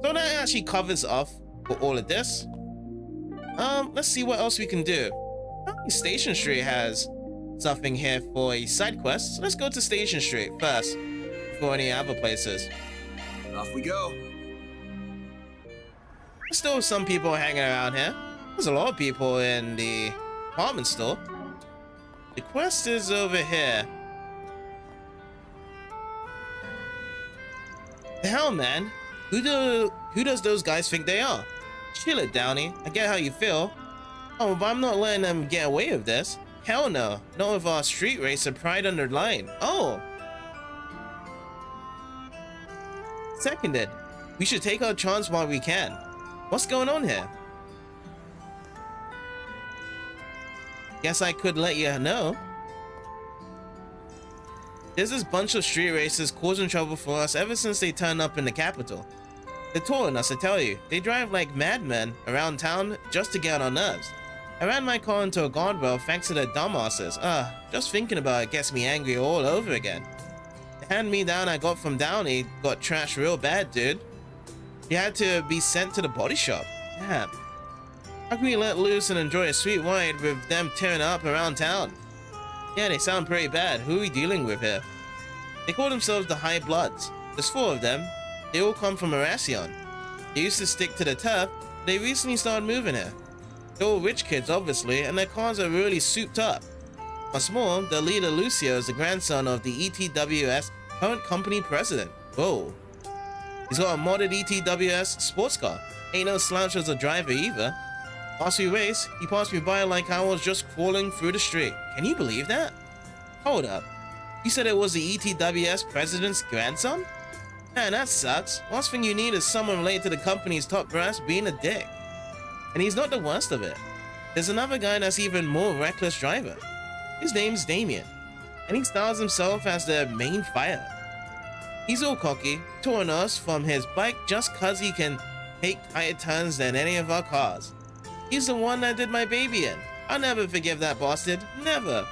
So that actually covers off for all of this. Let's see what else we can do. Station Street has something here for a side quest. So let's go to Station Street first before any other places. Off we go. There's still some people hanging around here. There's a lot of people in the apartment store. The quest is over here. The hell, man? Who does those guys think they are? Chill it, Downey. I get how you feel. Oh, but I'm not letting them get away with this. Hell no. Not with our street racer pride underlined. Oh. Seconded. We should take our chance while we can. What's going on here? Guess I could let you know. There's this bunch of street racers causing trouble for us ever since they turned up in the capital. They're tolling us, I tell you. They drive like madmen around town just to get on our nerves. I ran my car into a guardrail thanks to their dumbasses. Just thinking about it gets me angry all over again. The hand-me-down I got from Downey got trashed real bad, dude. He had to be sent to the body shop. Damn. How can we let loose and enjoy a sweet ride with them tearing up around town? Yeah, they sound pretty bad. Who are we dealing with here? They call themselves the High Bloods. There's 4 of them. They all come from Arasion. They used to stick to the turf, but they recently started moving here. They're all rich kids, obviously, and their cars are really souped up. What's more, their leader Lucio is the grandson of the ETWS current company president. Whoa. He's got a modded ETWS sports car. Ain't no slouch as a driver either. Last we race, he passed me by like I was just crawling through the street. Can you believe that? Hold up. You said it was the ETWS president's grandson? Man, that sucks. Last thing you need is someone related to the company's top brass being a dick. And he's not the worst of it. There's another guy that's even more reckless driver. His name's Damien, and he styles himself as the main fighter. He's all cocky, towing us from his bike just cause he can take higher turns than any of our cars. He's the one that did my baby in. I'll never forgive that bastard. Never.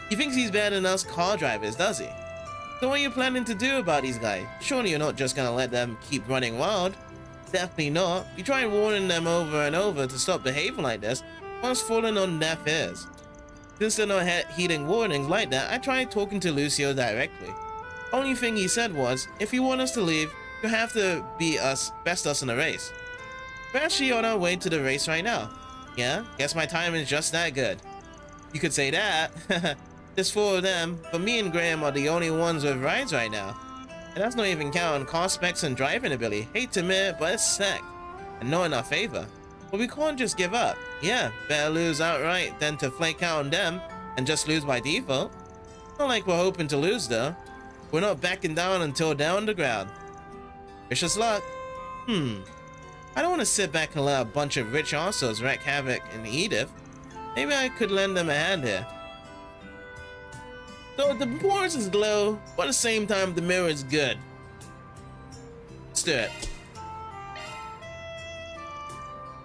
He thinks he's better than us car drivers, does he? So what are you planning to do about these guys? Surely you're not just gonna let them keep running wild. Definitely not. You tried warning them over and over to stop behaving like this, but it's falling on deaf ears. Since they're not heeding warnings like that, I tried talking to Lucio directly. Only thing he said was, if you want us to leave, you have to be best us in the race. We're actually on our way to the race right now. Yeah, guess my timing is just that good. You could say that. There's 4 of them, but me and Graham are the only ones with rides right now. And that's not even counting car specs and driving ability. Hate to admit it, but it's stacked. And not in our favor. But we can't just give up. Yeah, better lose outright than to flake out on them and just lose by default. Not like we're hoping to lose though. We're not backing down until they're on the ground. Wish us luck. I don't want to sit back and let a bunch of rich arseholes wreak havoc in Edith. Maybe I could lend them a hand here. So the pores is glow, but at the same time the mirror is good. Let's do it.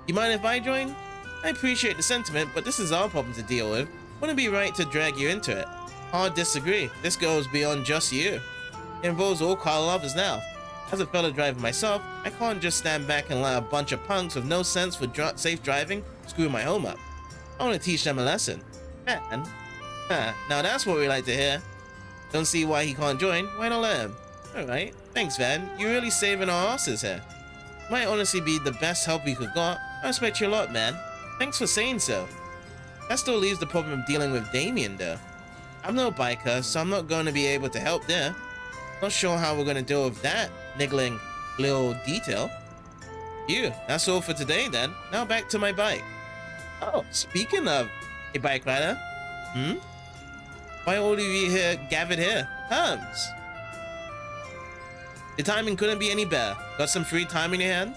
You mind if I join? I appreciate the sentiment, but this is our problem to deal with. Wouldn't it be right to drag you into it? Hard disagree. This goes beyond just you. It involves all car lovers now. As a fellow driver myself, I can't just stand back and let a bunch of punks with no sense for safe driving screw my home up. I want to teach them a lesson. Man. Now that's what we like to hear. Don't see why he can't join. Why not let him? Alright. Thanks, Van. You're really saving our asses here. Might honestly be the best help we could got. I respect you a lot, man. Thanks for saying so. That still leaves the problem of dealing with Damien, though. I'm no biker, so I'm not going to be able to help there. Not sure how we're going to deal with that niggling little detail. That's all for today then. Now back to my bike. Oh, speaking of a bike rider. Why all of you here gathered here? Terms. The timing couldn't be any better. Got some free time in your hands?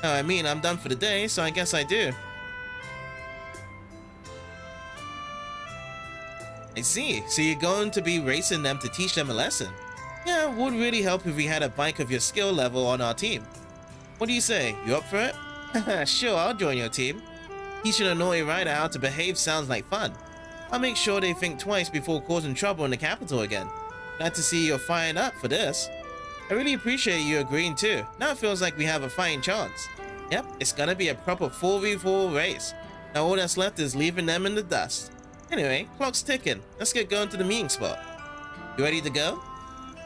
Oh, I mean, I'm done for the day, so I guess I do. I see. So you're going to be racing them to teach them a lesson? Yeah, it would really help if we had a bike of your skill level on our team. What do you say? You up for it? Sure, I'll join your team. Teaching a naughty rider how to behave sounds like fun. I'll make sure they think twice before causing trouble in the capital again. Glad to see you're fired up for this. I really appreciate you agreeing too. Now it feels like we have a fighting chance. Yep, it's gonna be a proper 4v4 race. Now all that's left is leaving them in the dust. Anyway, clock's ticking. Let's get going to the meeting spot. You ready to go?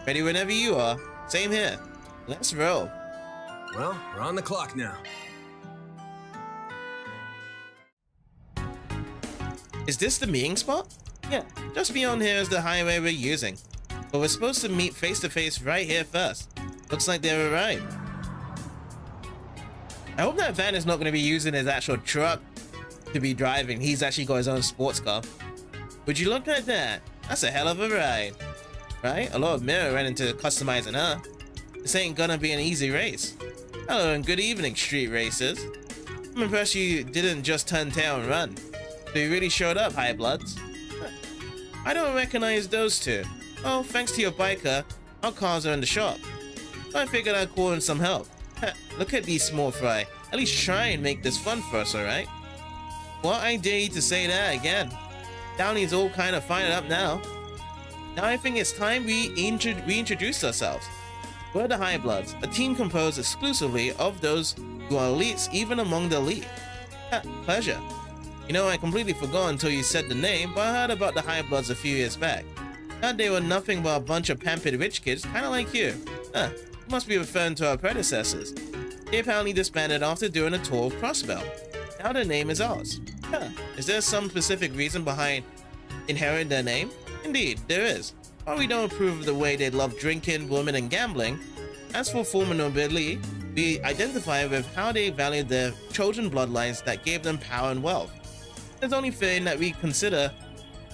Ready whenever you are. Same here. Let's roll. Well, we're on the clock now. Is this the meeting spot? Yeah, just beyond here is the highway we're using. But we're supposed to meet face to face right here first. Looks like they've arrived. I hope that Van is not going to be using his actual truck to be driving. He's actually got his own sports car. Would you look at that? That's a hell of a ride. Right? A lot of mirror ran into customizing her. This ain't gonna be an easy race. Hello and good evening, street racers. I'm impressed you didn't just turn tail and run. So you really showed up, High Bloods. I don't recognize those two. Oh, thanks to your biker, our cars are in the shop. So I figured I'd call in some help. Look at these small fry. At least try and make this fun for us, alright? Well, I dare you to say that again. Downey's all kind of fired up now. Now I think it's time we reintroduce ourselves. We're the High Bloods, a team composed exclusively of those who are elites even among the elite. Pleasure. You know, I completely forgot until you said the name, but I heard about the High Bloods a few years back. Thought they were nothing but a bunch of pampered rich kids, kinda like you. You must be referring to our predecessors. They apparently disbanded after doing a tour of Crossbell. Now their name is ours. Is there some specific reason behind inheriting their name? Indeed, there is. While we don't approve of the way they love drinking, women, and gambling, as for former nobility, we identify with how they valued their chosen bloodlines that gave them power and wealth. It's only fair that we consider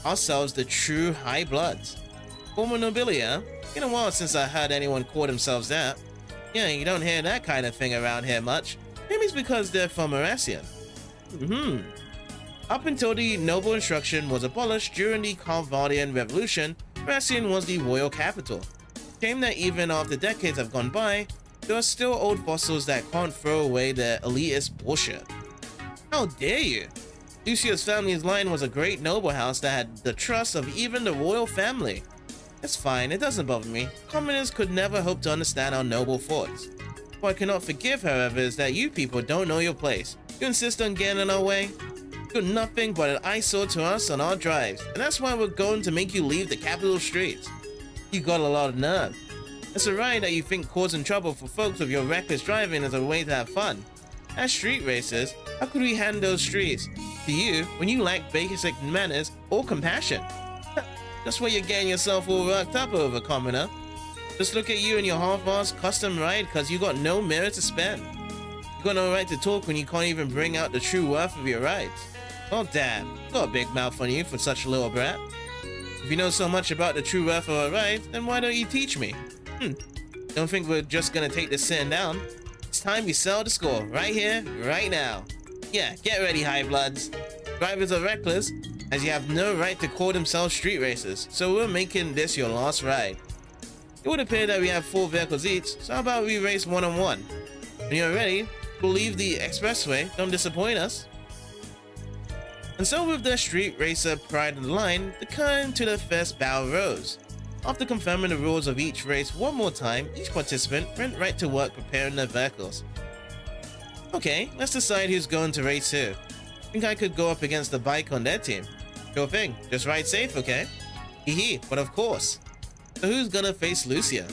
ourselves the true High Bloods. Former nobility, huh? Been a while since I heard anyone call themselves that. Yeah, you don't hear that kind of thing around here much. Maybe it's because they're from Arassian. Up until the noble instruction was abolished during the Calvardian Revolution, Arassian was the royal capital. Shame that even after decades have gone by, there are still old fossils that can't throw away their elitist bullshit. How dare you! Lucia's family's line was a great noble house that had the trust of even the royal family. It's fine, it doesn't bother me. Commoners could never hope to understand our noble thoughts. What I cannot forgive, however, is that you people don't know your place. You insist on getting in our way. You're nothing but an eyesore to us on our drives, and that's why we're going to make you leave the capital streets. You got a lot of nerve. It's alright that you think causing trouble for folks with your reckless driving is a way to have fun. As street racers, how could we hand those streets to you when you lack basic manners or compassion? That's what you're getting yourself all worked up over, commoner. Just look at you and your half-assed custom ride because you got no merit to spend. You got no right to talk when you can't even bring out the true worth of your rides. Oh damn, got a big mouth on you for such a little brat. If you know so much about the true worth of our rides, then why don't you teach me? Don't think we're just gonna take this sitting down. It's time we settle the score, right here, right now. Yeah, get ready, High Bloods. Drivers are reckless, as you have no right to call themselves street racers, so we're making this your last ride. It would appear that we have 4 vehicles each, so how about we race one-on-one? When you're ready, we'll leave the expressway, don't disappoint us. And so with the street racer pride in the line, the curtain to the first bout rose. After confirming the rules of each race one more time, each participant went right to work preparing their vehicles. Okay, let's decide who's going to race who. Think I could go up against the bike on their team? Sure thing, just ride safe, okay? Hee, but of course. So who's gonna face Lucia?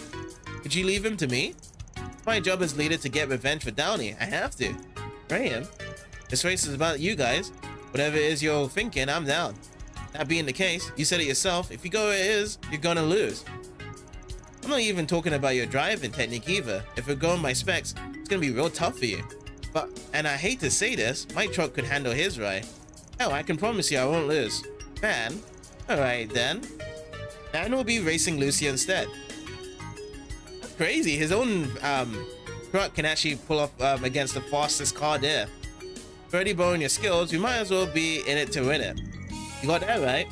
Could you leave him to me? It's my job as leader to get revenge for Downey, I have to. Graham, this race is about you guys. Whatever it is you're thinking, I'm down. That being the case, you said it yourself, if you go where it is, you're gonna lose. I'm not even talking about your driving technique either. If we're going by specs, it's gonna be real tough for you. But, and I hate to say this, my truck could handle his ride. Hell, I can promise you I won't lose. Man, alright then. Dan will be racing Lucia instead. That's crazy, his own truck can actually pull off against the fastest car there. Already borrowing your skills, you might as well be in it to win it. You got that right?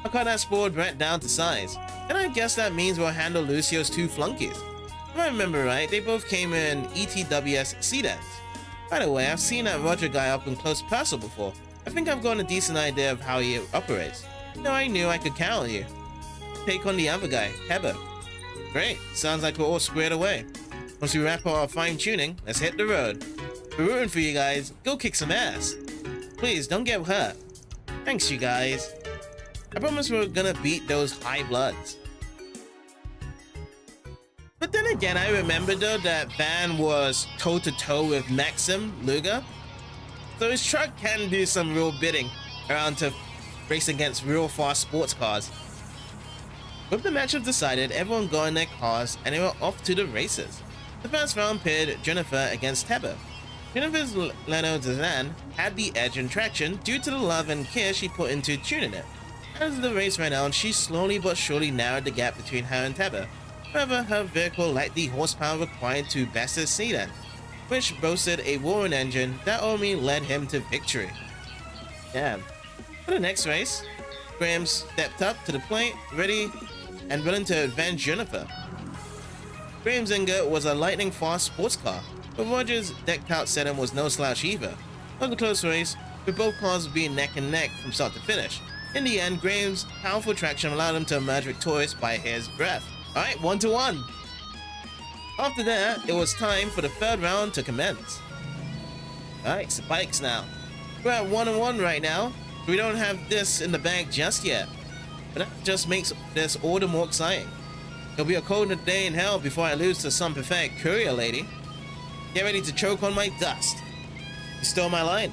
I cut that spoiled brat down to size. And I guess that means we'll handle Lucio's 2 flunkies. If I remember right, they both came in ETWS sedans. By the way, I've seen that Roger guy up in close person before. I think I've got a decent idea of how he operates. No, I knew I could count on you. Take on the other guy, Heber. Great, sounds like we're all squared away. Once we wrap up our fine tuning, let's hit the road. We're rooting for you guys, go kick some ass. Please, don't get hurt. Thanks you guys. I promise we're gonna beat those High Bloods. But then again, I remember though that Van was toe-to-toe with Maxim Luger. So his truck can do some real bidding around to race against real fast sports cars. With the matchup decided, everyone got in their cars and they were off to the races. The first round pitted Jennifer against Heber. Jennifer's Leno Dazan had the edge in traction due to the love and care she put into tuning it. As the race ran on, she slowly but surely narrowed the gap between her and Teba. However, her vehicle lacked the horsepower required to best his sedan, which boasted a roaring engine that only led him to victory. Damn. For the next race, Graham stepped up to the plate, ready and willing to avenge Jennifer. Graham's Inga was a lightning-fast sports car, but Roger's decked-out sedan was no slouch either. It was a close race, with both cars being neck and neck from start to finish. In the end, Graham's powerful traction allowed him to emerge victorious by his breath. Alright, 1-1. After that, it was time for the third round to commence. Alright, it's the bikes now. We're at 1-1 right now. We don't have this in the bag just yet, but that just makes this all the more exciting. It'll be a cold day in hell before I lose to some pathetic courier lady. Get ready to choke on my dust. You stole my line.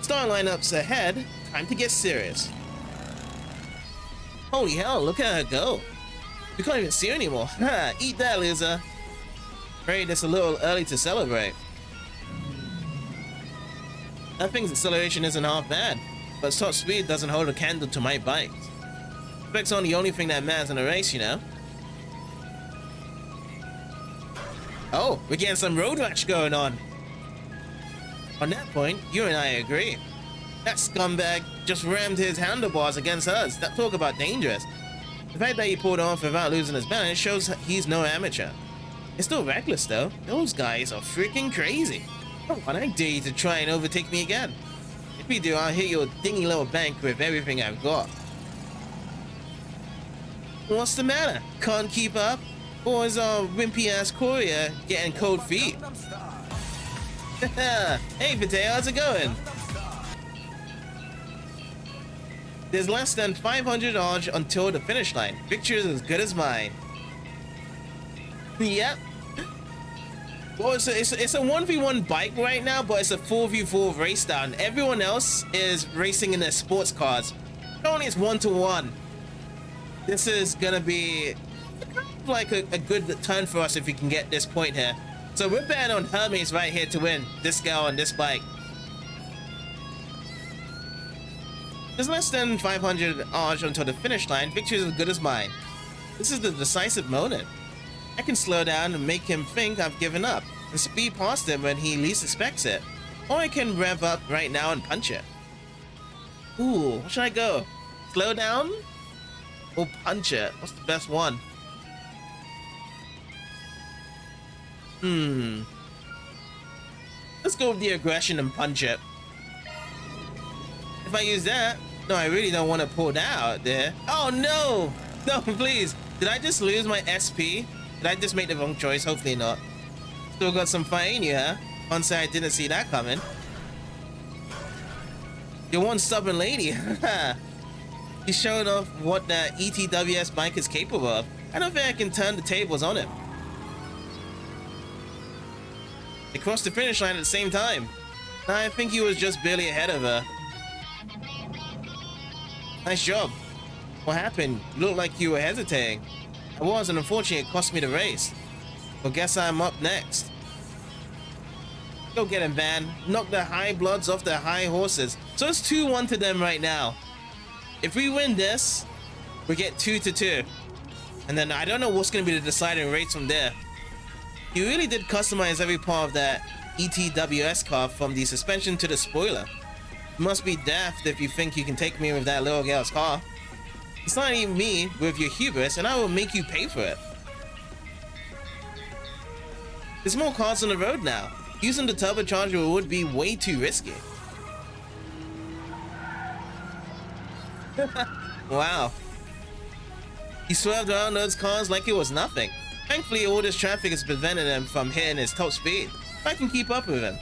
Star lineups ahead. Time to get serious. Holy hell, look at her go. We can't even see her anymore. Ha, eat that, loser. Afraid it's a little early to celebrate. That thing's acceleration isn't half bad, but its top speed doesn't hold a candle to my bike. Specs on the only thing that matters in a race, you know. Oh, we're getting some road rash going on. On that point, you and I agree. That scumbag just rammed his handlebars against hers. That talk about dangerous. The fact that he pulled off without losing his balance shows he's no amateur. It's still reckless though. Those guys are freaking crazy. Come on, I dare you to try and overtake me again. If you do, I'll hit your dingy little bank with everything I've got. What's the matter? Can't keep up? Or is our wimpy-ass courier getting cold feet? Hey, Potato, how's it going? There's less than 500 odds until the finish line. Victory is as good as mine. Yep. Well, it's a 1v1 bike right now, but it's a 4v4 race down. Everyone else is racing in their sports cars. Only it's 1-1. This is gonna be like a good turn for us if we can get this point here. So we're betting on Hermes right here to win. This girl on this bike. There's less than 500 odds until the finish line. Victory is as good as mine. This is the decisive moment. I can slow down and make him think I've given up and speed past him when he least expects it. Or I can rev up right now and punch it. Ooh, where should I go? Slow down? Or punch it? What's the best one? Let's go with the aggression and punch it. If I use that, no, I really don't want to pull that out there. Oh no! No, please. Did I just lose my SP? Did I just make the wrong choice? Hopefully not. Still got some fire in you, huh? Can't say I didn't see that coming. You're one stubborn lady. He's showing off what the ETWS bike is capable of. I don't think I can turn the tables on him. They crossed the finish line at the same time. I think he was just barely ahead of her. Nice job. What happened? You looked like you were hesitating. I was, and unfortunately it cost me the race. Well, guess I'm up next. Go get him, Van. Knock the high bloods off their high horses. So it's 2-1 to them right now. If we win this, we get 2-2. And then I don't know what's going to be the deciding race from there. You really did customize every part of that ETWS car from the suspension to the spoiler. You must be daft if you think you can take me with that little girl's car. It's not even me with your hubris, and I will make you pay for it. There's more cars on the road now. Using the turbocharger would be way too risky. Wow. He swerved around those cars like it was nothing. Thankfully, all this traffic has prevented him from hitting his top speed. I can keep up with him.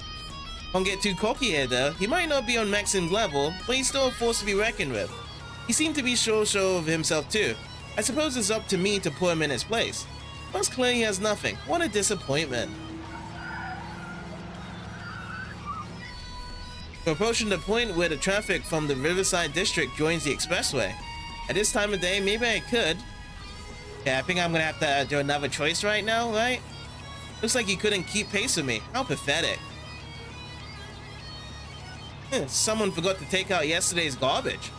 Don't get too cocky here though. He might not be on Maxim's level, but he's still a force to be reckoned with. He seemed to be sure of himself too. I suppose it's up to me to put him in his place. Most clearly he has nothing. What a disappointment. We're approaching the point where the traffic from the Riverside District joins the expressway. At this time of day, maybe I could. Yeah, I think I'm gonna have to do another choice right now, right? Looks like he couldn't keep pace with me. How pathetic. Someone forgot to take out yesterday's garbage.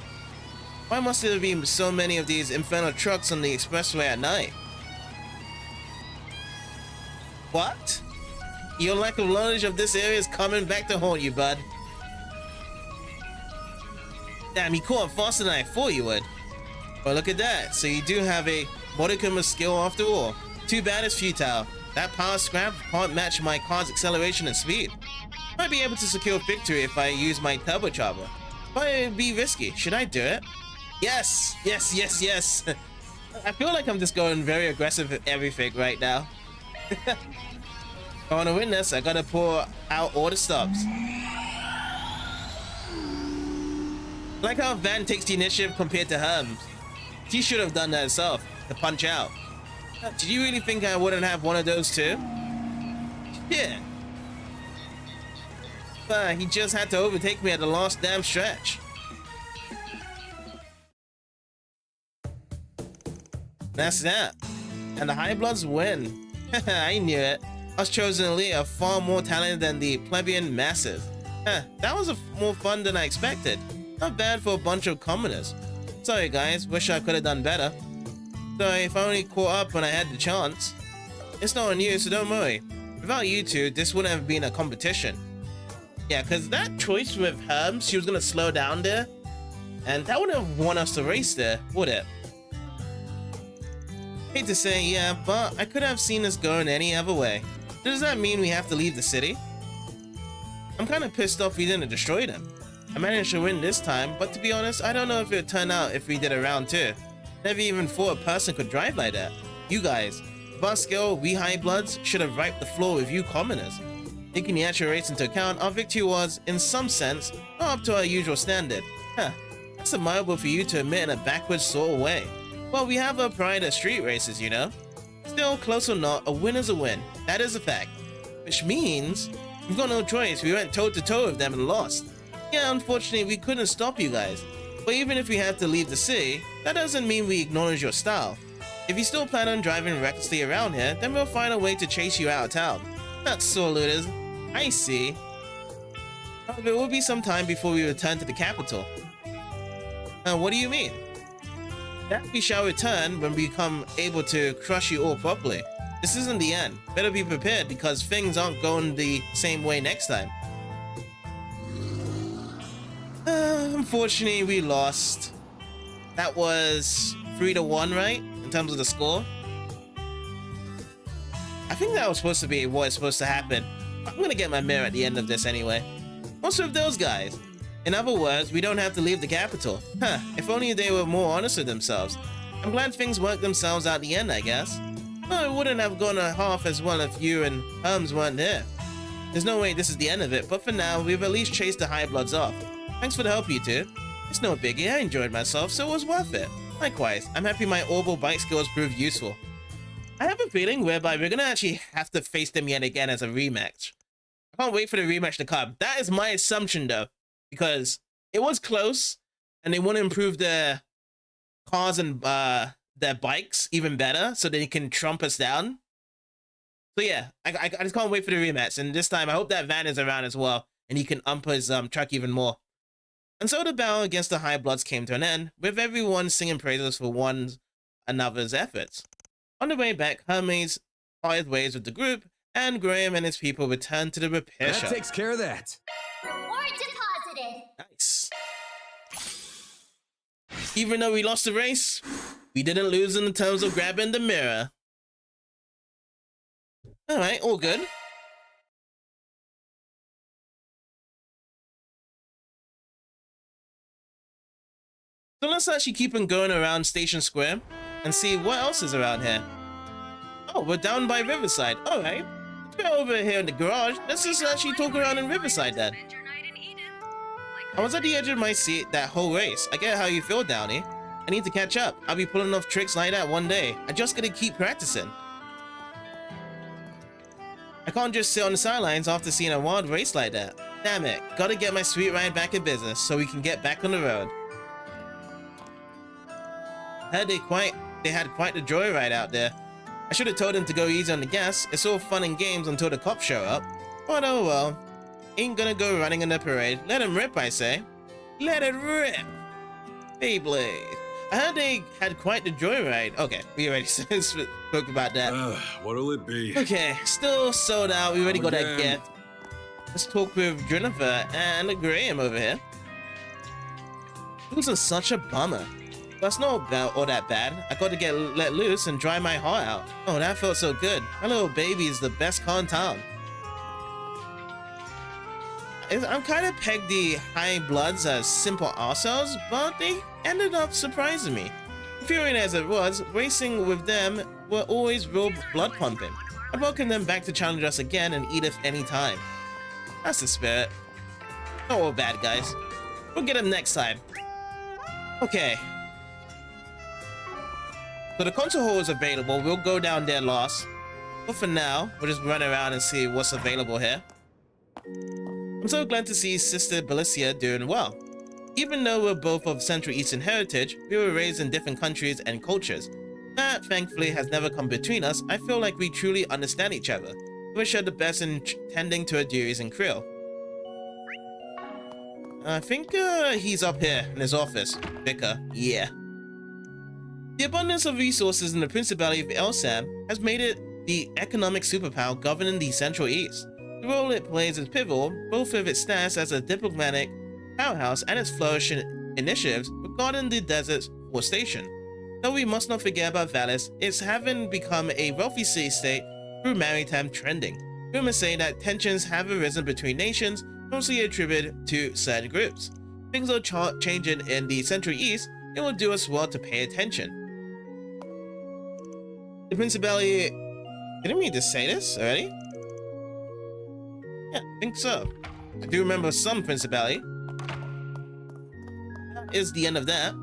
Why must there be so many of these infernal trucks on the expressway at night? What? Your lack of knowledge of this area is coming back to haunt you, bud. Damn, you caught faster than I thought you would. Well, look at that. So you do have a modicum of skill after all. Too bad it's futile. That power scrap can't match my car's acceleration and speed. Might be able to secure victory if I use my turbocharger, but it'd be risky. Should I do it? Yes, yes, yes, yes. I feel like I'm just going very aggressive with everything right now. I want to win this. I gotta pour out all the stops. Like how Van takes the initiative compared to Herms. She should have done that herself to punch out. Did you really think I wouldn't have one of those too? Yeah. But he just had to overtake me at the last damn stretch. That's that. And the High Bloods win. I knew it. Us chosen elite are far more talented than the plebeian masses. That was more fun than I expected. Not bad for a bunch of commoners. Sorry guys, wish I could have done better. Sorry if I only caught up when I had the chance. It's not on you, so don't worry. Without you two, this wouldn't have been a competition. Yeah, because that choice with Herms, she was going to slow down there. And that wouldn't have won us the race there, would it? Hate to say, yeah, but I could have seen this going any other way. Does that mean we have to leave the city? I'm kind of pissed off we didn't destroy them. I managed to win this time, but to be honest, I don't know if it would turn out if we did a round 2. Never even thought a person could drive like that. You guys, with our skill, we High Bloods should have wiped the floor with you commoners. Taking the actual race into account, our victory was, in some sense, not up to our usual standard. That's admirable for you to admit in a backwards sort of way. Well, we have our pride at street races, you know? Still, close or not, a win is a win. That is a fact. Which means, we've got no choice. We went toe-to-toe with them and lost. Yeah, unfortunately, we couldn't stop you guys. But even if we have to leave the city, that doesn't mean we acknowledge your style. If you still plan on driving recklessly around here, then we'll find a way to chase you out of town. That's sore looters. I see. However, it will be some time before we return to the capital. What do you mean? That we shall return when we become able to crush you all properly. This isn't the end. Better be prepared because things aren't going the same way next time. Unfortunately, we lost. That was 3-1, right? In terms of the score. I think that was supposed to be what is supposed to happen. I'm gonna get my mirror at the end of this anyway. What's with those guys? In other words, we don't have to leave the capital. If only they were more honest with themselves. I'm glad things worked themselves out the end, I guess. Well, it wouldn't have gone a half as well if you and Herms weren't there. There's no way this is the end of it, but for now, we've at least chased the High Bloods off. Thanks for the help, you two. It's no biggie, I enjoyed myself, so it was worth it. Likewise, I'm happy my orbital bike skills proved useful. I have a feeling whereby we're gonna actually have to face them yet again as a rematch. I can't wait for the rematch to come. That is my assumption though, because it was close, and they want to improve their cars and their bikes even better, so they can trump us down. So yeah, I just can't wait for the rematch, and this time I hope that Van is around as well, and he can ump his truck even more. And so the battle against the High Bloods came to an end, with everyone singing praises for one another's efforts. On the way back, Hermes parted ways with the group, and Graham and his people returned to the repair shop. That takes care of that. Reward deposited. Nice. Even though we lost the race, we didn't lose in terms of grabbing the mirror. Alright, all good. So let's actually keep on going around Station Square and see what else is around here. Oh, we're down by Riverside. Alright. We're over here in the garage. Let's just actually talk around in Riverside then. I was at the edge of my seat that whole race. I get how you feel, Downey. I need to catch up. I'll be pulling off tricks like that one day. I just gotta keep practicing. I can't just sit on the sidelines after seeing a wild race like that. Damn it. Gotta get my sweet ride back in business so we can get back on the road. Heard they had quite the joyride out there. I should have told them to go easy on the gas. It's all fun and games until the cops show up. But oh well. ain't gonna go running in the parade. Let him rip, I say. Let it rip. Beyblade. I heard they had quite the joyride. Okay, we already spoke about that. What'll it be? Okay, still sold out. We already got that Again. gift. Let's talk with Jennifer and Graham over here. This was such a bummer. That's not all that bad. I got to get let loose and dry my heart out. Oh, that felt so good. My little baby is the best car in town. I'm kind of pegged the high bloods as simple assholes, but they ended up surprising me. Fearing as it was, racing with them were always real blood pumping. I welcome them back to challenge us again and Edith anytime. That's the spirit. Not all bad guys. We'll get them next time. Okay. So the concert hall is available. We'll go down there last. But for now, we'll just run around and see what's available here. I'm so glad to see Sister Belicia doing well. Even though we're both of Central Eastern heritage, we were raised in different countries and cultures. That, thankfully, has never come between us. I feel like we truly understand each other. We wish her the best in tending to her duties in Krill. I think he's up here in his office. Vicar, yeah. The abundance of resources in the Principality of Elsam has made it the economic superpower governing the Central East. The role it plays is pivotal, both with its status as a diplomatic powerhouse and its flourishing initiatives regarding the desert's forestation. Though we must not forget about Valis, it's having become a wealthy city-state through maritime trending. Rumors say that tensions have arisen between nations, mostly attributed to certain groups. Things are changing in the Central East. It will do us well to pay attention. The Principality... Didn't we just say this already? Yeah, I think so. I do remember some Principality. That is the end of that.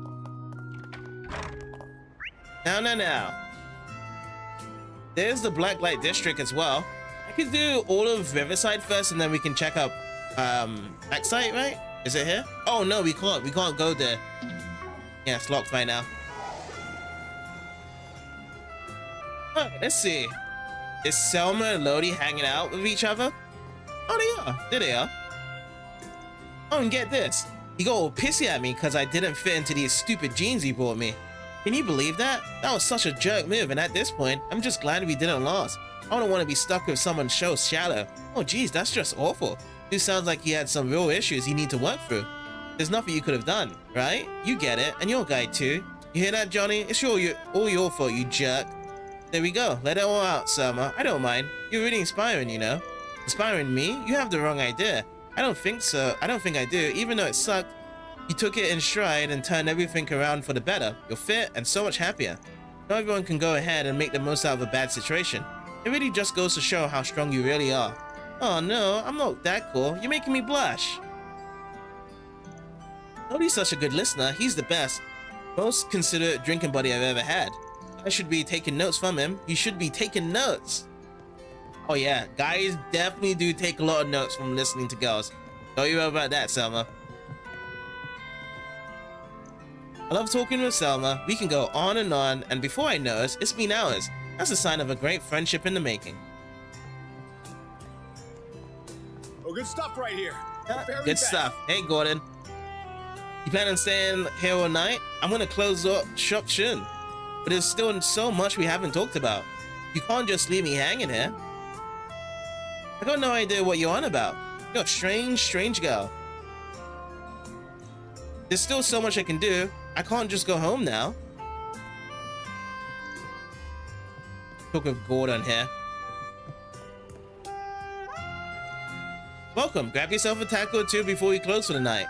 Now. There's the Blacklight District as well. I could do all of Riverside first and then we can check out Backside, right? Is it here? Oh no, we can't. We can't go there. Yeah, it's locked right now. Alright, let's see. Is Selma and Lodi hanging out with each other? Oh, they are. There they are. Oh, and get this. He got all pissy at me because I didn't fit into these stupid jeans he brought me. Can you believe that? That was such a jerk move, and at this point, I'm just glad we didn't last. I don't want to be stuck with someone so shallow. Oh geez, that's just awful. Dude sounds like he had some real issues you need to work through. There's nothing you could have done, right? You get it, and your guy too. You hear that, Johnny? It's all your fault, you jerk. There we go. Let it all out, Selma. I don't mind. You're really inspiring, you know. Inspiring me? You have the wrong idea. I don't think so. I don't think I do. Even though it sucked, you took it in stride and turned everything around for the better. You're fit and so much happier. Not everyone can go ahead and make the most out of a bad situation. It really just goes to show how strong you really are. Oh no, I'm not that cool. You're making me blush. Nobody's such a good listener. He's the best. Most considerate drinking buddy I've ever had. I should be taking notes from him. You should be taking notes. Oh yeah, guys definitely do take a lot of notes from listening to girls. Don't you worry about that, Selma. I love talking with Selma. We can go on, and before I notice, it's been hours. That's a sign of a great friendship in the making. Oh, good stuff right here. Good stuff. Hey, Gordon. You plan on staying here all night? I'm gonna close up shop soon. But there's still so much we haven't talked about. You can't just leave me hanging here. I got no idea what you're on about. You're a strange girl. There's still so much I can do. I can't just go home now. Talk with Gordon here. Welcome. Grab yourself a taco or two before we close for the night.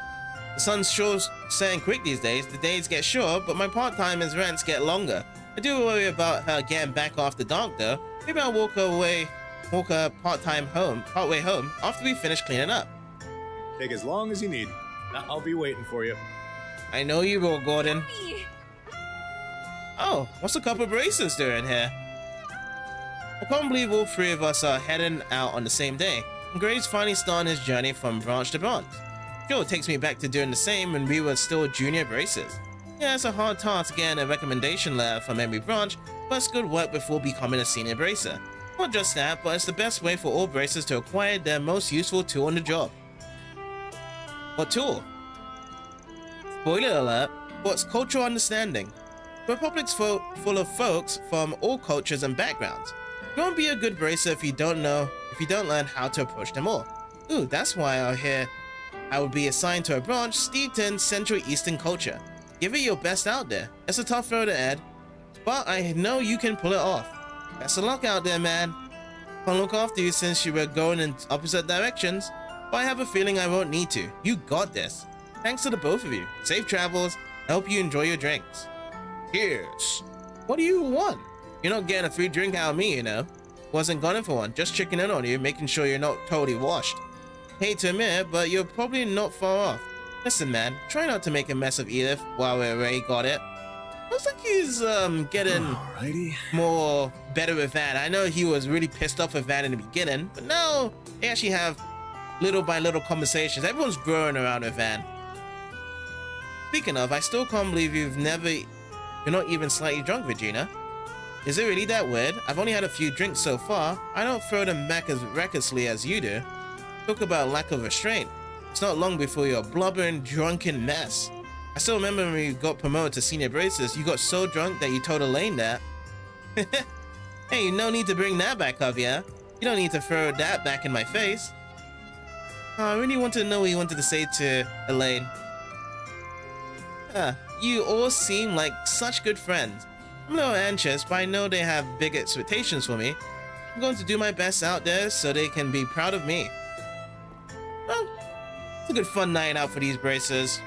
The sun's sure setting quick these days. The days get short, but my part-time as rents get longer. I do worry about her getting back after dark though. Maybe I'll walk her partway home after we finish cleaning up. Take as long as you need. I'll be waiting for you. I know you will, Gordon. Hey. Oh, what's a couple bracelets doing here? I can't believe all three of us are heading out on the same day. And Graves finally starting his journey from branch to branch. Sure, it takes me back to doing the same when we were still junior bracers. Yeah, it's a hard task getting a recommendation letter from every branch, but it's good work before becoming a senior bracer. Not just that, but it's the best way for all bracers to acquire their most useful tool on the job. What tool? Spoiler alert, what's cultural understanding? The Republic's full of folks from all cultures and backgrounds. You won't be a good bracer if you don't learn how to approach them all. Ooh, that's why I would be assigned to a branch steeped in Central Eastern culture. Give it your best out there. It's a tough road to Ed, but I know you can pull it off. Best of luck out there, man. I'll look after you since you were going in opposite directions, but I have a feeling I won't need to. You got this. Thanks to the both of you. Safe travels. I hope you enjoy your drinks. Cheers. What do you want? You're not getting a free drink out of me, you know. Wasn't gunning for one, just checking in on you, making sure you're not totally washed. Hate to admit it, but you're probably not far off. Listen, man, try not to make a mess of Edith while we already got it. Looks like he's getting more better with Van. I know he was really pissed off with Van in the beginning, but now they actually have little by little conversations. Everyone's growing around with Van. Speaking of, I still can't believe you're not even slightly drunk, Regina. Is it really that weird? I've only had a few drinks so far. I don't throw them back as recklessly as you do. Talk about lack of restraint. It's not long before you're a blubbering, drunken mess. I still remember when we got promoted to senior bracers, you got so drunk that you told Elaine that. Hey, no need to bring that back up, yeah? You don't need to throw that back in my face. Oh, I really wanted to know what you wanted to say to Elaine. You all seem like such good friends. I'm a little anxious, but I know they have big expectations for me. I'm going to do my best out there so they can be proud of me. Well, it's a good fun night out for these bracers.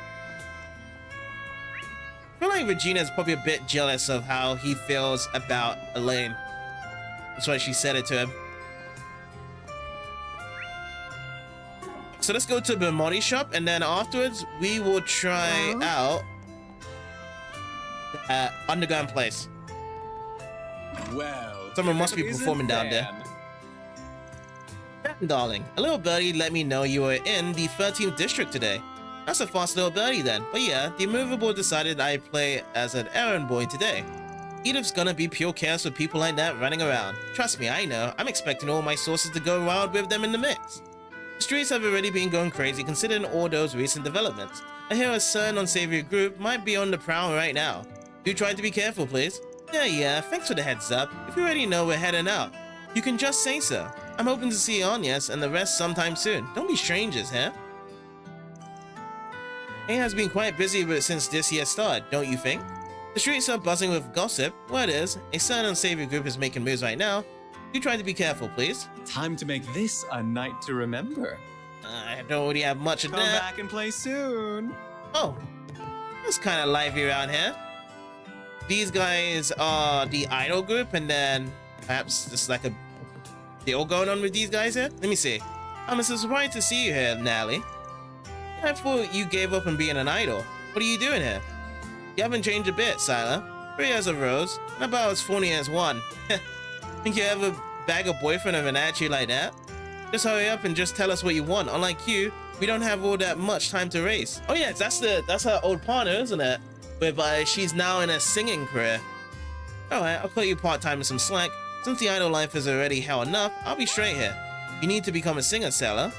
I feel like Regina's probably a bit jealous of how he feels about Elaine. That's why she said it to him. So let's go to the Mori shop, and then afterwards we will try out the underground place. Well, someone must be performing down there. Darling, a little birdie let me know you were in the 13th district today. That's a fast little birdie then. But yeah, the immovable decided I'd play as an errand boy today. Edith's gonna be pure chaos with people like that running around. Trust me, I know. I'm expecting all my sources to go wild with them in the mix. The streets have already been going crazy considering all those recent developments. I hear a certain unsavory group might be on the prowl right now. Do try to be careful, please. Yeah, thanks for the heads up. If you already know we're heading out, you can just say so. I'm hoping to see Anyas and the rest sometime soon. Don't be strangers, huh? He has been quite busy since this year started, don't you think? The streets are buzzing with gossip. Word is, a certain unsavory group is making moves right now. Do try to be careful, please. Time to make this a night to remember. I don't really have much of that. Come back and play soon. Oh, it's kind of lively around here. These guys are the idol group, and then perhaps just like a deal going on with these guys here. Let me see. I'm surprised to see you here, Nally. I thought you gave up on being an idol. What are you doing here? You haven't changed a bit, Sila. Pretty as a rose, and about as phony as one. Think you ever bag a boyfriend of an attitude like that? Just hurry up and just tell us what you want. Unlike you, we don't have all that much time to race. Oh yeah, that's her old partner, isn't it? Whereby she's now in a singing career. Alright, I'll cut you part-time with some slack. Since the idol life is already hell enough, I'll be straight here. You need to become a singer, Sela.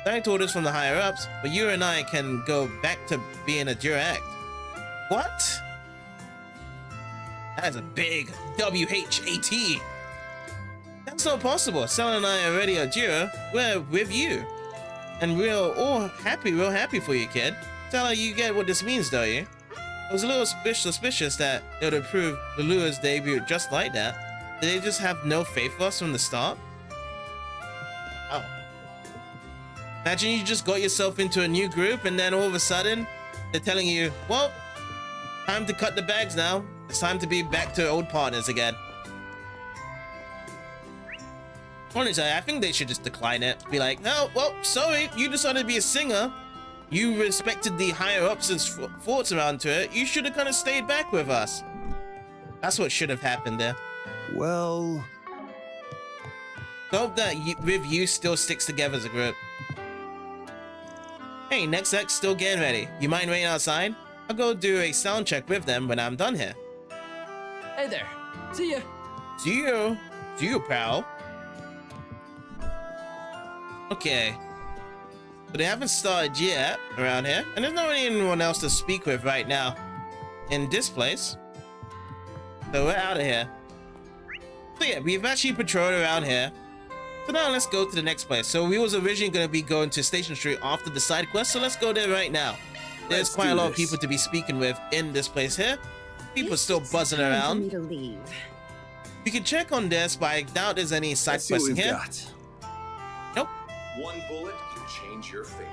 Direct orders from the higher-ups, but you and I can go back to being a duo act. What? That is a big W-H-A-T. That's not possible. Sela and I are already a duo. We're with you. And we're all happy, real happy for you, kid. Sela, you get what this means, don't you? I was a little suspicious that they would approve Lulua's debut just like that. Did they just have no faith for us from the start? Oh. Imagine you just got yourself into a new group and then all of a sudden they're telling you, well, time to cut the bags now. It's time to be back to old partners again. Honestly, I think they should just decline it. Be like, no, well, sorry, you decided to be a singer. You respected the higher-ups' thoughts around to it. You should have kind of stayed back with us. That's what should have happened there. Well... Hope that with you still sticks together as a group. Hey, next act still getting ready. You mind waiting outside? I'll go do a sound check with them when I'm done here. Hey there. See ya. See you. to you, pal. Okay. So they haven't started yet around here. And there's not really anyone else to speak with right now in this place. So we're out of here. So yeah, we've actually patrolled around here. So now let's go to the next place. So we was originally going to be going to Station Street after the side quest. So let's go there right now. There's quite a lot of people to be speaking with in this place here. People still buzzing around. For me to leave. You can check on this, but I doubt there's any side quests in here. Nope. One bullet can change your fate.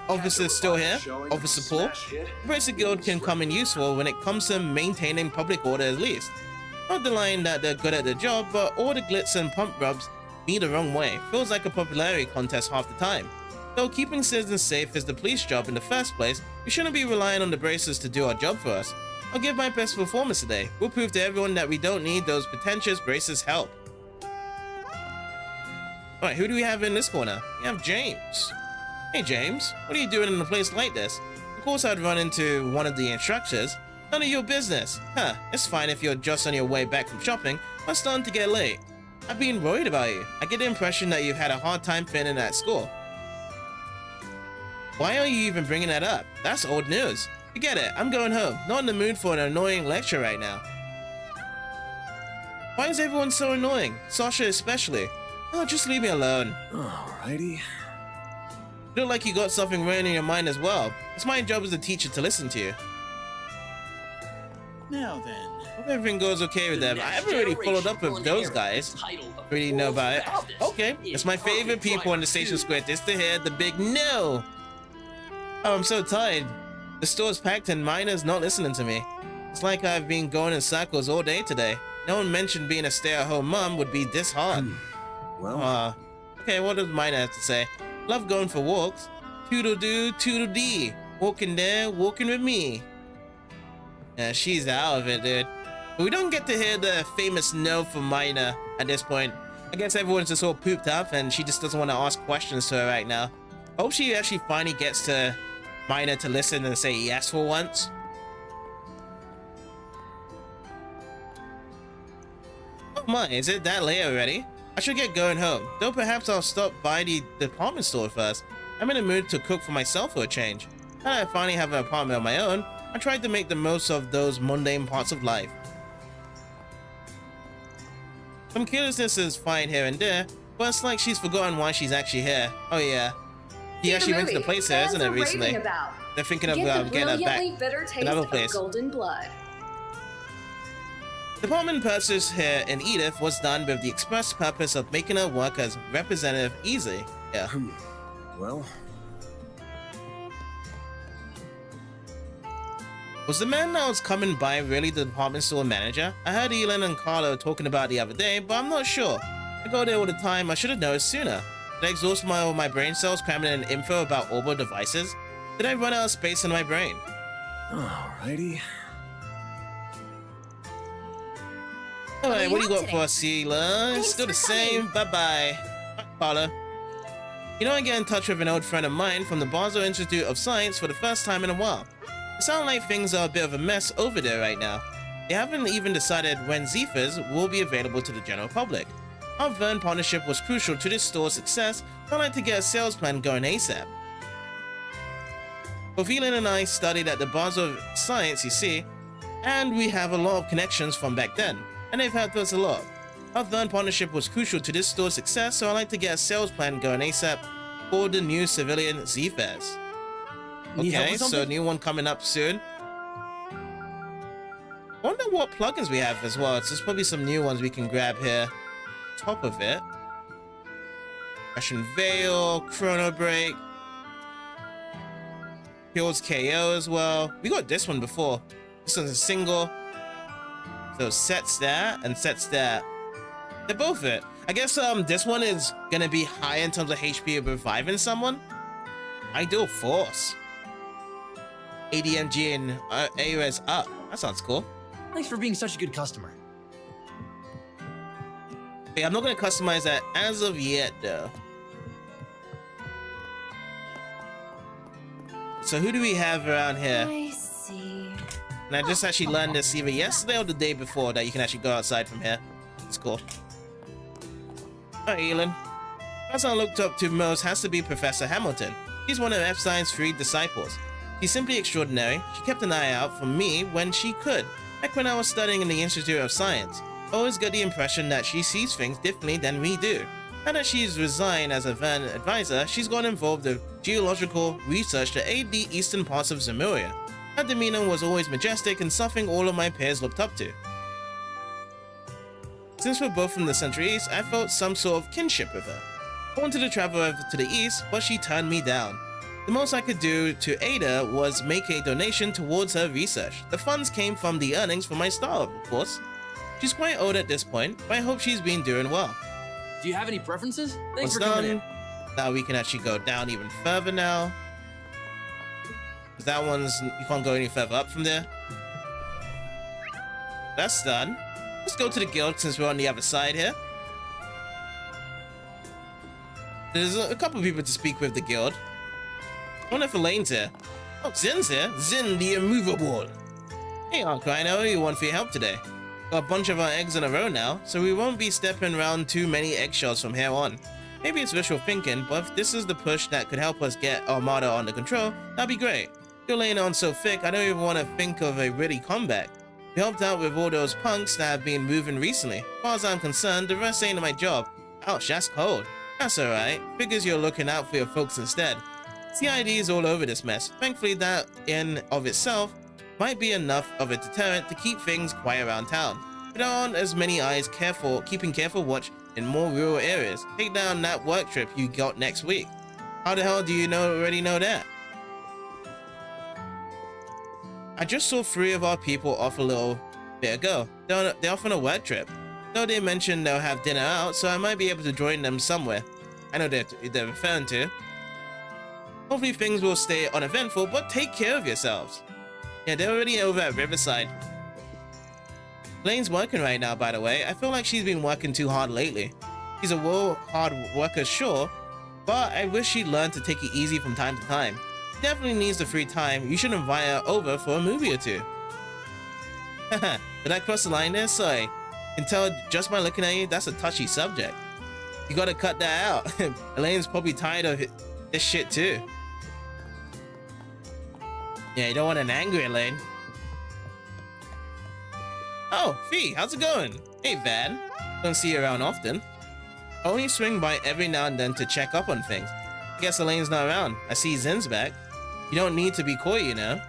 Officer's still here. Officer Paul. Bracer Guild can come in useful when it comes to maintaining public order at least. Not denying that they're good at their job, but all the glitz and pump rubs me the wrong way. Feels like a popularity contest half the time. Though keeping citizens safe is the police job in the first place, we shouldn't be relying on the bracers to do our job for us. I'll give my best performance today. We'll prove to everyone that we don't need those pretentious bracers' help. Alright, who do we have in this corner? We have James. Hey James, what are you doing in a place like this? Of course I'd run into one of the instructors. None of your business. Huh, it's fine if you're just on your way back from shopping, but it's starting to get late. I've been worried about you. I get the impression that you've had a hard time fitting in at school. Why are you even bringing that up? That's old news. Forget it, I'm going home. Not in the mood for an annoying lecture right now. Why is everyone so annoying? Sasha especially. Oh, just leave me alone. Alrighty. You look like you got something running in your mind as well. It's my job as a teacher to listen to you. Now then. Hope everything goes okay with them. I haven't really followed up with those guys. Really know about it. Oh, okay. It's my favorite people in the station square just to hear the big no. Oh, I'm so tired. The store's packed and Mina's not listening to me. It's like I've been going in circles all day today. No one mentioned being a stay-at-home mom would be this hard. Well, okay, what does Mina have to say? Love going for walks. Toodle-doo, toodle-dee. Walking there, walking with me. Yeah, she's out of it, dude. But we don't get to hear the famous no from Mina at this point. I guess everyone's just all pooped up and she just doesn't want to ask questions to her right now. Hope she actually finally gets to Mina to listen and say yes for once. Oh my, is it that late already? I should get going home, though perhaps I'll stop by the department store first. I'm in a mood to cook for myself for a change. Now that I finally have an apartment of my own, I tried to make the most of those mundane parts of life. Some carelessness is fine here and there, but it's like she's forgotten why she's actually here. Oh yeah. He actually went to the place here, isn't it, recently? They're thinking of getting her back to another place. Golden blood. Department purchase here in Edith was done with the express purpose of making her work as representative easy. Yeah. well, Was the man that was coming by really the department store manager? I heard Elin and Carlo talking about it the other day, but I'm not sure. I go there all the time, I should have noticed sooner. Did I exhaust my brain cells cramming in info about orbital devices? Did I run out of space in my brain? alrighty. Alright, what do you got for us, Sheila? It's still the same. Bye-bye. Bye, Carlo. You know, I get in touch with an old friend of mine from the Basel Institute of Science for the first time in a while. It sounds like things are a bit of a mess over there right now. They haven't even decided when Zephyrs will be available to the general public. Our Verne partnership was crucial to this store's success, so I'd like to get a sales plan going ASAP. Both Elin and I studied at the Basel of Science, you see, and we have a lot of connections from back then, and they've helped us a lot. Our Verne partnership was crucial to this store's success, so I'd like to get a sales plan going ASAP for the new civilian Zephyrs. Okay, so new one coming up soon. I wonder what plugins we have as well. So there's probably some new ones we can grab here. Top of it. Russian Veil, Chrono Break. Hills KO as well. We got this one before. This one's a single. So sets that and sets that. They're both it. I guess this one is gonna be high in terms of HP of reviving someone. Ideal Force. ADMG and AOS up. That sounds cool. Thanks for being such a good customer. Okay, I'm not going to customize that as of yet, though. So who do we have around here? I see. And I just actually learned this either yesterday or the day before that you can actually go outside from here. It's cool. Hi, Elin. The person I looked up to most has to be Professor Hamilton. She's one of Epstein's 3 disciples. She's simply extraordinary. She kept an eye out for me when she could, like when I was studying in the Institute of Science. I always get the impression that she sees things differently than we do. Now that she's resigned as a Verne advisor, she's got involved with geological research to aid the eastern parts of Zemuria. Her demeanor was always majestic and something all of my peers looked up to. Since we're both from the Central East, I felt some sort of kinship with her. I wanted to travel over to the east, but she turned me down. The most I could do to aid her was make a donation towards her research. The funds came from the earnings from my startup, of course. She's quite old at this point, but I hope she's been doing well. Do you have any preferences? Thanks What's for coming in. Now we can actually go down even further now. 'Cause that one's, you can't go any further up from there. That's done. Let's go to the guild since we're on the other side here. There's a couple of people to speak with the guild. I wonder if Elaine's here. Oh, Zin's here. Zin the immovable. Hey, Uncle, I owe you one for your help today. Got a bunch of our eggs in a row now, so we won't be stepping around too many eggshells from here on. Maybe it's wishful thinking, but if this is the push that could help us get Almata under control, that'd be great. You're laying on so thick, I don't even want to think of a ready comeback. You helped out with all those punks that have been moving recently. As far as I'm concerned, the rest ain't my job. Ouch, that's cold. That's alright. Figures you're looking out for your folks instead. CID's all over this mess. Thankfully, that in of itself might be enough of a deterrent to keep things quiet around town. There aren't as many eyes keeping careful watch in more rural areas. Take down that work trip you got next week. How the hell do you already know that? I just saw 3 of our people off a little bit ago. They're off on a work trip. Though they mentioned they'll have dinner out, so I might be able to join them somewhere. I know they're referring to. Hopefully things will stay uneventful, but take care of yourselves. Yeah, they're already over at Riverside. Lane's working right now, by the way. I feel like she's been working too hard lately. She's a hard worker, sure, but I wish she'd learn to take it easy from time to time. She definitely needs the free time. You should invite her over for a movie or 2. Haha, did I cross the line there? Sorry. Can tell just by looking at you, that's a touchy subject. You gotta cut that out. Elaine's probably tired of this shit too. Yeah, you don't want an angry Elaine. Oh, Fee, how's it going? Hey, Van. Don't see you around often. I only swing by every now and then to check up on things. Guess Elaine's not around. I see Zin's back. You don't need to be coy, you know.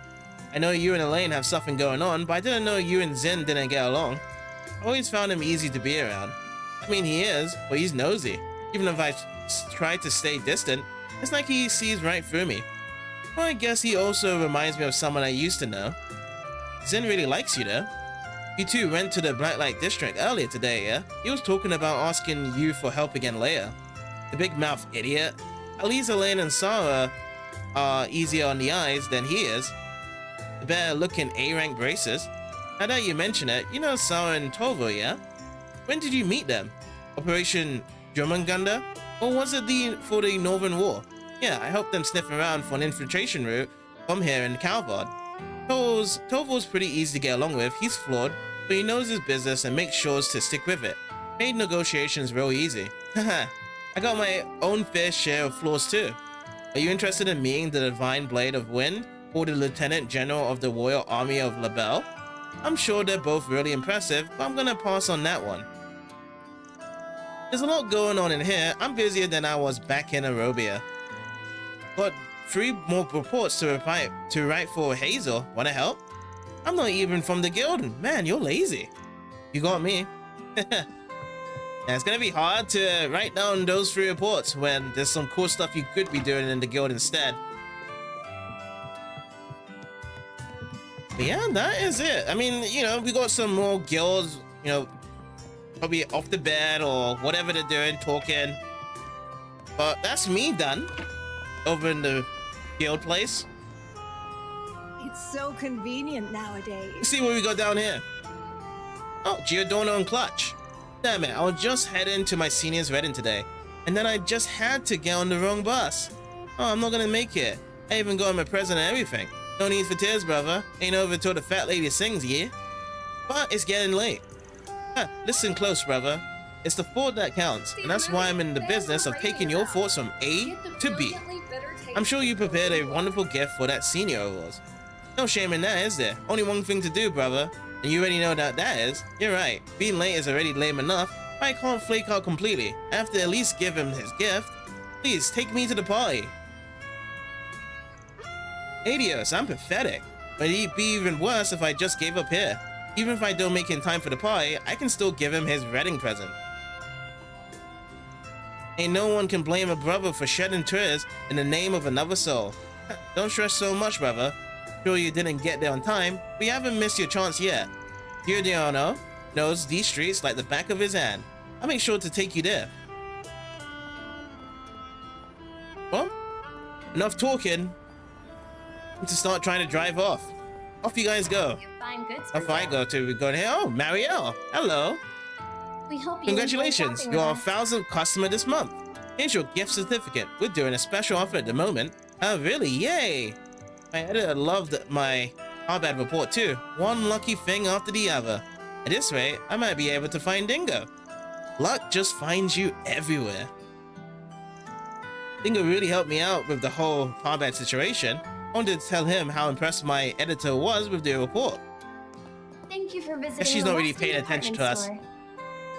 I know you and Elaine have something going on, but I didn't know you and Zin didn't get along. I always found him easy to be around. I mean, he is, but he's nosy. Even if I try to stay distant, it's like he sees right through me. Well, I guess he also reminds me of someone I used to know. Zin really likes you, though. You two went to the Blacklight District earlier today, yeah? He was talking about asking you for help again later. The big mouth idiot. At least Elaine and Sarah are easier on the eyes than he is. The better looking A-rank braces. Now that you mention it, you know Sarah and Tovo, yeah? When did you meet them? Operation Jomanganda? Or was it for the Northern War? Yeah, I helped them sniff around for an infiltration route from here in Calvard. Tovo's pretty easy to get along with. He's flawed, but he knows his business and makes sure to stick with it. Made negotiations real easy. Haha, I got my own fair share of flaws too. Are you interested in meeting the Divine Blade of Wind or the Lieutenant General of the Royal Army of Labelle? I'm sure they're both really impressive, but I'm gonna pass on that one. There's a lot going on in here. I'm busier than I was back in Arabia. Got 3 more reports to write for Hazel. Wanna help? I'm not even from the guild. Man, you're lazy. You got me. Yeah, it's gonna be hard to write down those 3 reports when there's some cool stuff you could be doing in the guild instead. But yeah, that is it. I mean, you know, we got some more guilds, you know, probably off the bed or whatever they're doing, talking. But that's me done over in the guild place. It's so convenient nowadays. Let's see what we got down here. Oh, Giordano and Clutch. Damn it, I was just heading to my senior's wedding today, and then I just had to get on the wrong bus. Oh, I'm not gonna make it. I even got him a present and everything. No need for tears, brother. Ain't over till the fat lady sings, yeah? But it's getting late. Huh, listen close, brother. It's the thought that counts, and that's why I'm in the business of taking your thoughts from A to B. I'm sure you prepared a wonderful gift for that senior of yours. No shame in that, is there? Only one thing to do, brother. And you already know that is. You're right. Being late is already lame enough. I can't flake out completely. I have to at least give him his gift. Please, take me to the party. Adios, I'm pathetic. But it'd be even worse if I just gave up here. Even if I don't make it in time for the party, I can still give him his wedding present. Ain't no one can blame a brother for shedding tears in the name of another soul. Don't stress so much, brother. Sure you didn't get there on time, but you haven't missed your chance yet. Giordano knows these streets like the back of his hand. I'll make sure to take you there. Well, enough talking. I need to start trying to drive off. Off you guys go. Off I go to go here. Oh, Marielle. Hello. We hope you Congratulations, you're our 1,000th customer this month. Here's your gift certificate. We're doing a special offer at the moment. Oh, really? Yay! My editor loved my Harbad report too. One lucky thing after the other. At this rate, I might be able to find Dingo. Luck just finds you everywhere. Dingo really helped me out with the whole Harbad situation. I wanted to tell him how impressed my editor was with the report. Thank you for visiting. Guess she's not really paying attention to us.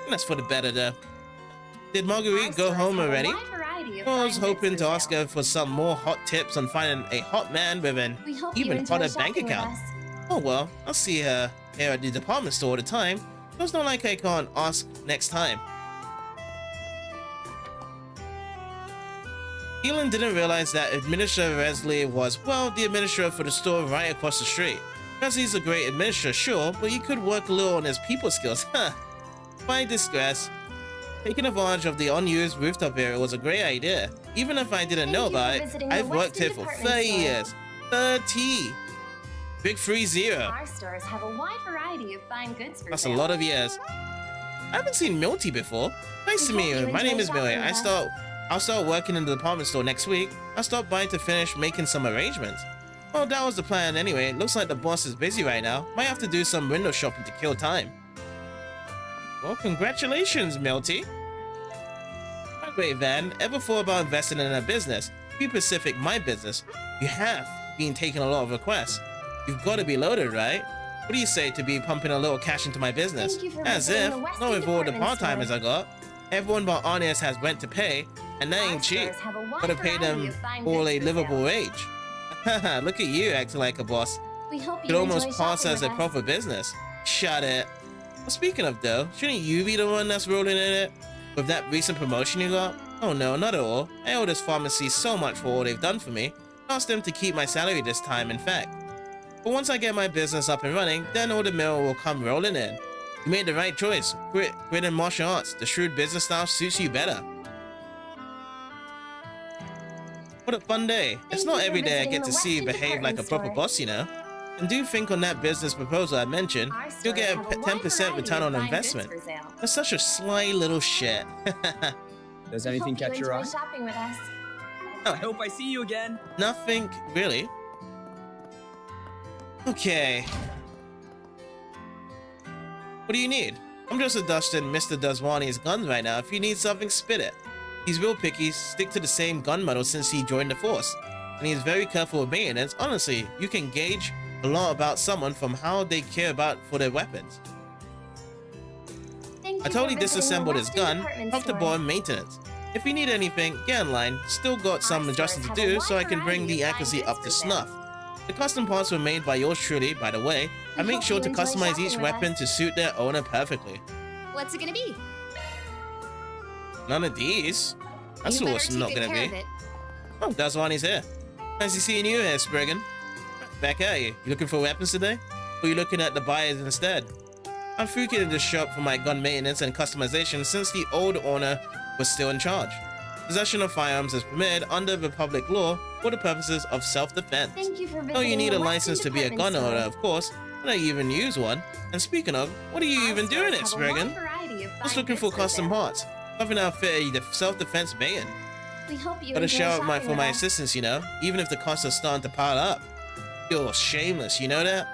That's for the better though. Did Marguerite go home already? I was hoping to ask her for some more hot tips on finding a hot man with an even hotter bank account. Oh well, I'll see her here at the department store all the time. So it's not like I can't ask next time. Elin didn't realize that Administrator Resley was, well, the administrator for the store right across the street. Resley's a great administrator, sure, but he could work a little on his people skills, huh? My distress. Taking advantage of the unused rooftop area was a great idea. Even if I didn't know about it, I've worked here for 30 years. 30! Big 30. Our stores have a wide variety of fine goods for That's sale. a lot of years. I haven't seen Milty before. Nice to meet you. My name is Milty. I'll start working in the department store next week. I'll stop by to finish making some arrangements. Well, that was the plan anyway. Looks like the boss is busy right now. Might have to do some window shopping to kill time. Well, congratulations, Milty. By the way, Van, ever thought about investing in a business? Be Pacific, my business. You have been taking a lot of requests. You've got to be loaded, right? What do you say to be pumping a little cash into my business? As if, not with all the part-timers I got. Everyone but Honest has rent to pay, and that ain't cheap. Gotta pay them all a livable wage. Haha, look at you acting like a boss. Could almost pass as a proper business. Shut it. Well, speaking of though, shouldn't you be the one that's rolling in it? With that recent promotion you got? Oh no, not at all. I owe this pharmacy so much for all they've done for me. Asked them to keep my salary this time, in fact. But once I get my business up and running, then all the mail will come rolling in. You made the right choice. Grit and martial arts. The shrewd business style suits you better. What a fun day. It's not every day I get to see you behave like a proper boss, you know. And do think on that business proposal I mentioned, you'll get a 10% return on investment. That's such a sly little shit. Does anything catch your eye? Shopping with us. I hope I see you again. Nothing, really. Okay. What do you need? I'm just adjusting Mr. Dazwani's guns right now. If you need something, spit it. He's real picky, stick to the same gun model since he joined the force. And he's very careful with maintenance. Honestly, you can gauge a lot about someone from how they care about for their weapons. I totally disassembled his gun, comfortable on maintenance. If you need anything, get in line. Still got some adjusting to do so I can bring the accuracy up to snuff. The custom parts were made by yours truly, by the way. I make sure to customize each weapon to suit their owner perfectly. What's it gonna be? None of these. That's what's not gonna be. Oh, Dazwani's here. Nice to seeing you here, Spriggan. Back at you. You looking for weapons today? Or are you looking at the buyers instead? I'm freaking in the shop for my gun maintenance and customization since the old owner was still in charge. Possession of firearms is permitted under Republic law for the purposes of self-defense. Oh, you need a license to be a gun owner, of course, but I even use one. And speaking of, what are you even doing it, Spriggan? Just looking for custom parts. Something that'll fit a self-defense main. Gotta shout out for my assistance, you know, even if the costs are starting to pile up. You're shameless, you know that?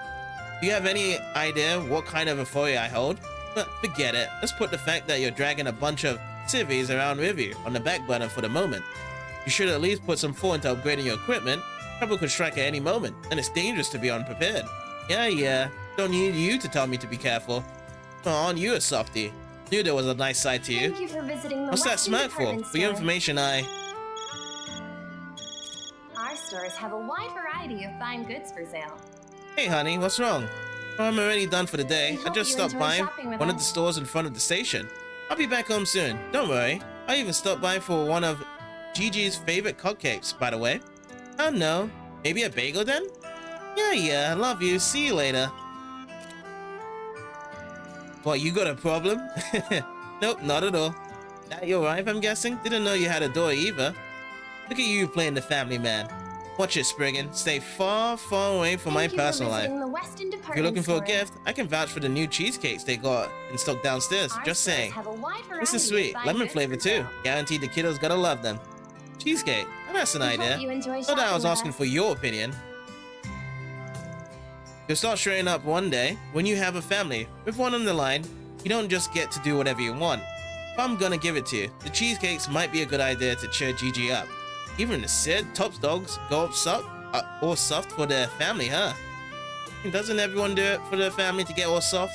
Do you have any idea what kind of authority I hold? But forget it. Let's put the fact that you're dragging a bunch of civvies around with you on the back burner for the moment. You should at least put some thought into upgrading your equipment. Trouble could strike at any moment, and it's dangerous to be unprepared. Yeah. Don't need you to tell me to be careful. Oh, aren't you a softie? Knew there was a nice side to you. Thank you for visiting the What's that Western smirk for? department For your store. information, Our stores have a wide variety of fine goods for sale. Hey, honey, what's wrong? Oh, I'm already done for the day. We I hope just you stopped enjoy by shopping with one of us. the stores in front of the station. I'll be back home soon. Don't worry. I even stopped by for one of Gigi's favorite cupcakes, by the way. Oh, no. Maybe a bagel then? Yeah, love you. See you later. What, you got a problem? Nope, not at all. That your wife, I'm guessing? Didn't know you had a door either. Look at you playing the family man. Watch it, Spriggan. Stay far, far away from my personal life. If you're looking for a gift, I can vouch for the new cheesecakes they got in stock downstairs. Just saying. This is sweet. Lemon flavor too. Guaranteed the kiddos gotta love them. Cheesecake. Oh, that's an idea. Not that I was asking for your opinion. You'll start showing up one day when you have a family. With one on the line, you don't just get to do whatever you want. But I'm gonna give it to you. The cheesecakes might be a good idea to cheer Gigi up. Even the Sid, Tops dogs, go up all soft for their family, huh? Doesn't everyone do it for their family to get all soft?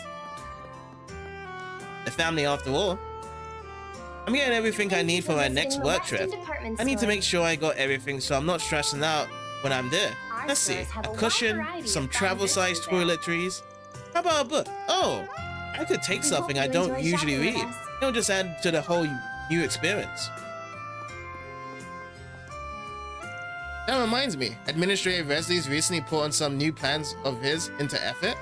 The family after all. I'm getting everything I need for my next work trip. I need to make sure I got everything so I'm not stressing out when I'm there. Let's see, a cushion, some travel-sized toiletries. How about a book? Oh, I could take something I don't usually read. It'll just add to the whole new experience. That reminds me, Administrator Wesley's recently put on some new plans of his into effort.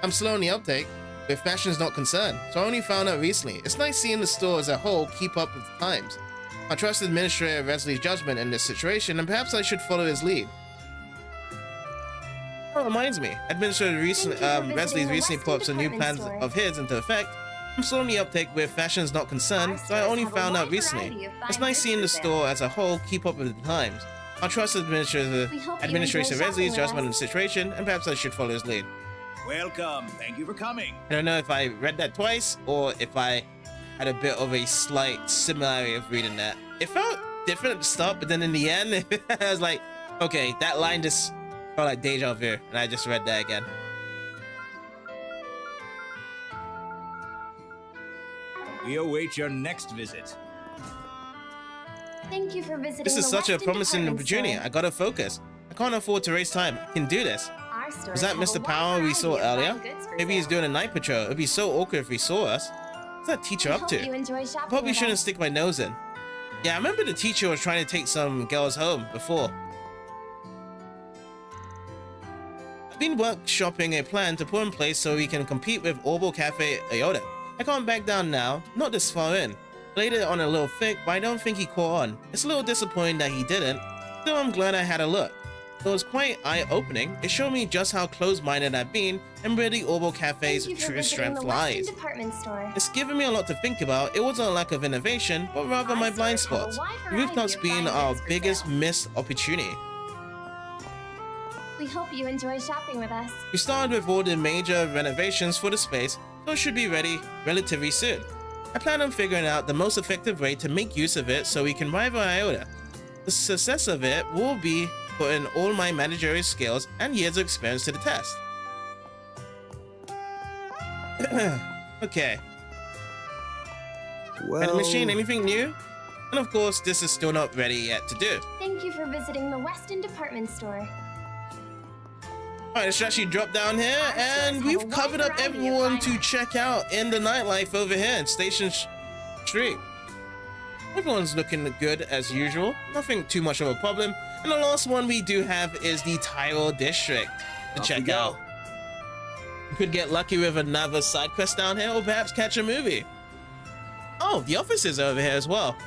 I'm slow on the uptake, with fashion's not concerned, so I only found out recently. It's nice seeing the store as a whole keep up with the times. I trust Administrator Wesley's judgment in this situation, and perhaps I should follow his lead. That reminds me, Administrator Wesley's recently put up some new plans of his into effect. I'm slow on the uptake with fashion's not concerned, so I only found out recently. It's nice seeing the store as a whole keep up with the times. I trust Administrator Wesley's judgment in the situation, and perhaps I should follow his lead. Welcome. Thank you for coming. I don't know if I read that twice, or if I had a bit of a slight similarity of reading that. It felt different at the start, but then in the end, I was like, okay, that line just felt like deja vu, and I just read that again. We await your next visit. Thank you for visiting. This is such a Western promising department opportunity. store. I gotta focus. I can't afford to waste time. I can do this. Our stores Was that have a Mr. wide Power we saw variety of earlier? fine goods for Maybe he's sale. doing a night patrol. It'd be so awkward if he saw us. What's that teacher We up hope to? you enjoy I shopping probably with shouldn't us. stick my nose in. Yeah, I remember the teacher was trying to take some girls home before. I've been workshopping a plan to put in place so we can compete with Orbital Cafe Iota. I can't back down now, not this far in. Played it on a little thick, but I don't think he caught on. It's a little disappointing that he didn't, though I'm glad I had a look. It was quite eye-opening. It showed me just how close-minded I've been and where the Orbital Cafe's Thank you for true visiting strength the Western lies. department store. It's given me a lot to think about. It wasn't a lack of innovation, but rather Our my blind stores have a spots. wide The variety rooftops of being fine our goods for biggest sale. missed opportunity. We hope you enjoy shopping with us. We started with all the major renovations for the space, so it should be ready relatively soon. I plan on figuring out the most effective way to make use of it so we can rival Iota. The success of it will be putting all my managerial skills and years of experience to the test. Okay. Vending machine, anything new? And of course, this is still not ready yet to do. Thank you for visiting the Western department store. Alright, let's actually drop down here, and we've covered up everyone to check out in the nightlife over here in Station Street. Everyone's looking good as usual, nothing too much of a problem. And the last one we do have is the Through District to check out. We could get lucky with another side quest down here, or perhaps catch a movie. Oh, the office is over here as well.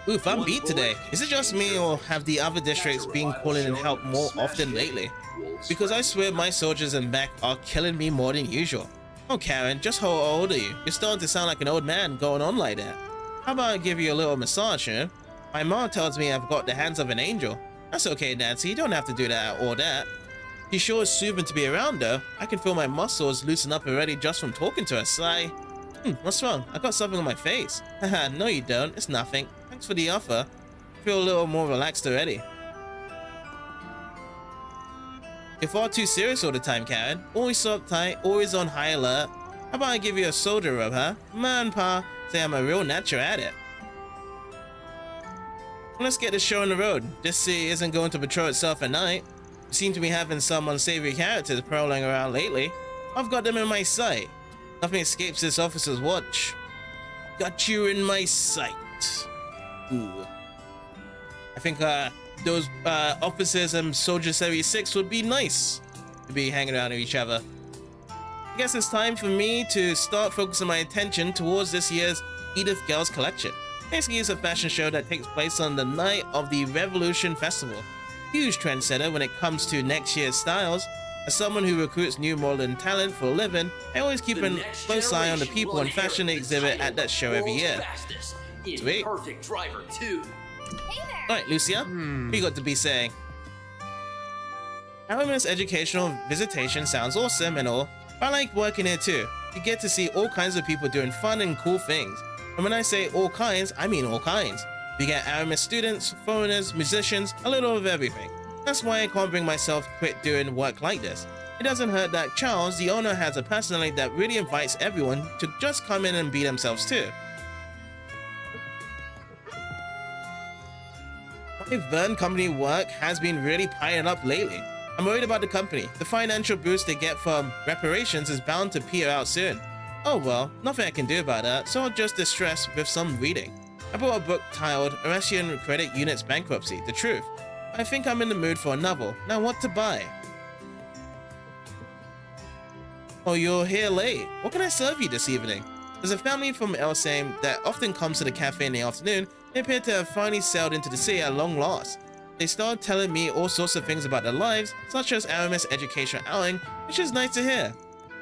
Oof, I'm beat today. Is it just me, or have the other districts been calling in help more often lately? Because I swear my soldiers and back are killing me more than usual. Oh, Karen, just how old are you? You're starting to sound like an old man going on like that. How about I give you a little massage, huh? My mom tells me I've got the hands of an angel. That's okay, Nancy. You don't have to do that or that. She sure is soothing to be around though. I can feel my muscles loosen up already just from talking to her. Sigh. What's wrong? I got something on my face. Haha, no you don't. It's nothing. Thanks for the offer. I feel a little more relaxed already. You're far too serious all the time, Karen. Always so uptight, always on high alert. How about I give you a soda rub, huh? Man, Pa, say I'm a real natural at it. Well, let's get this show on the road. This city isn't going to patrol itself at night. You seem to be having some unsavory characters prowling around lately. I've got them in my sight. Nothing escapes this officer's watch. Got you in my sight. Ooh. I think those officers and Soldier 76 would be nice to be hanging around with each other. I guess it's time for me to start focusing my attention towards this year's Edith Girls Collection. Basically, it's a fashion show that takes place on the night of the Revolution Festival. Huge trendsetter when it comes to next year's styles. As someone who recruits new modern talent for a living, I always keep a close eye on the people and fashion they exhibit at that show every year. Sweet. Perfect driver too. Hey there. Alright, Lucia, what you got to be saying? Aramis educational visitation sounds awesome and all, but I like working here too. You get to see all kinds of people doing fun and cool things. And when I say all kinds, I mean all kinds. We get Aramis students, foreigners, musicians, a little of everything. That's why I can't bring myself to quit doing work like this. It doesn't hurt that Charles, the owner, has a personality that really invites everyone to just come in and be themselves too. My Verne company work has been really piling up lately. I'm worried about the company. The financial boost they get from reparations is bound to peter out soon. Oh well, nothing I can do about that, so I'll just distress with some reading. I bought a book titled Russian Credit Unit's Bankruptcy, The Truth. I think I'm in the mood for a novel. Now what to buy? Oh, you're here late. What can I serve you this evening? There's a family from Elsame that often comes to the cafe in the afternoon. They appear to have finally sailed into the sea at long last. They started telling me all sorts of things about their lives, such as Aramis' education outing, which is nice to hear.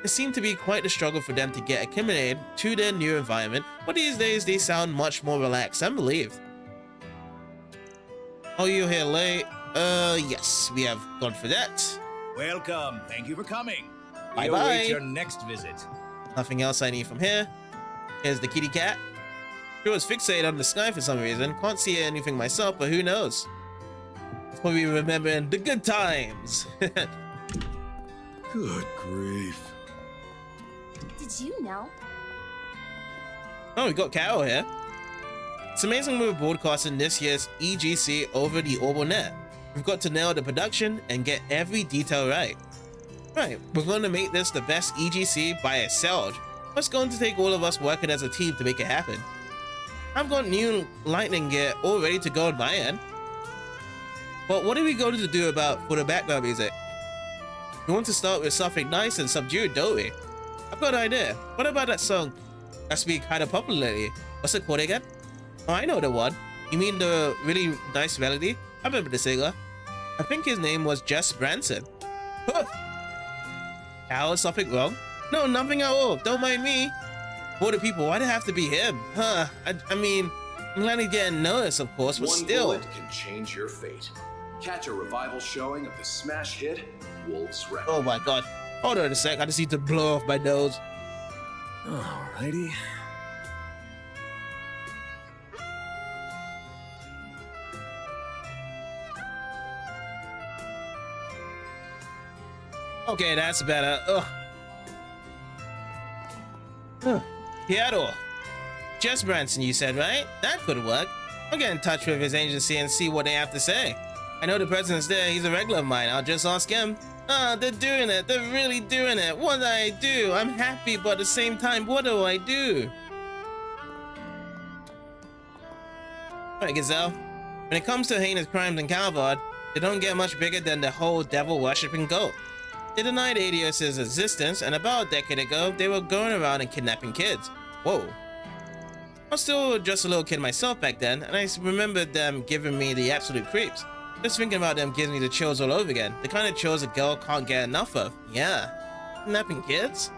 It seemed to be quite a struggle for them to get acclimated to their new environment, but these days they sound much more relaxed and relieved. Oh, you're here late? Yes, we have gone for that. Welcome. Thank you for coming. Bye-bye. We await your next visit. Nothing else I need from here. Here's the kitty cat. She was fixated on the sky for some reason. Can't see anything myself, but who knows? Probably remembering the good times. Good grief. Did you know? Oh, we got Carol here. It's amazing we're broadcasting this year's EGC over the Orbital Net. We've got to nail the production and get every detail right. Right, we're going to make this the best EGC by itself. It's going to take all of us working as a team to make it happen. I've got new lightning gear all ready to go on my end. But what are we going to do for the background music? We want to start with something nice and subdued, don't we? I've got an idea. What about that song that's been kind of popular lately? What's it called again? Oh, I know the one. You mean the really nice melody? I remember the singer. I think his name was Jess Branson. Huh. How is something wrong? No, nothing at all. Don't mind me. For the people, why'd it have to be him? Huh? I mean, I'm glad he's getting noticed, of course, but still. One bullet can change your fate. Catch a revival showing of the smash hit Wolf's Record. Oh my god. Hold on a sec. I just need to blow off my nose. Alrighty. Okay, that's better. Ugh. Seattle. Jess Branson, you said, right? That could work. I'll get in touch with his agency and see what they have to say. I know the president's there. He's a regular of mine. I'll just ask him. Ah, they're doing it. They're really doing it. What do I do? I'm happy, but at the same time, what do I do? Alright, Gazelle. When it comes to heinous crimes in Calvard, they don't get much bigger than the whole devil-worshipping cult. They denied Adios' existence, and about a decade ago, they were going around and kidnapping kids. Whoa. I was still just a little kid myself back then, and I remembered them giving me the absolute creeps. Just thinking about them gives me the chills all over again. The kind of chills a girl can't get enough of. Yeah. Kidnapping kids?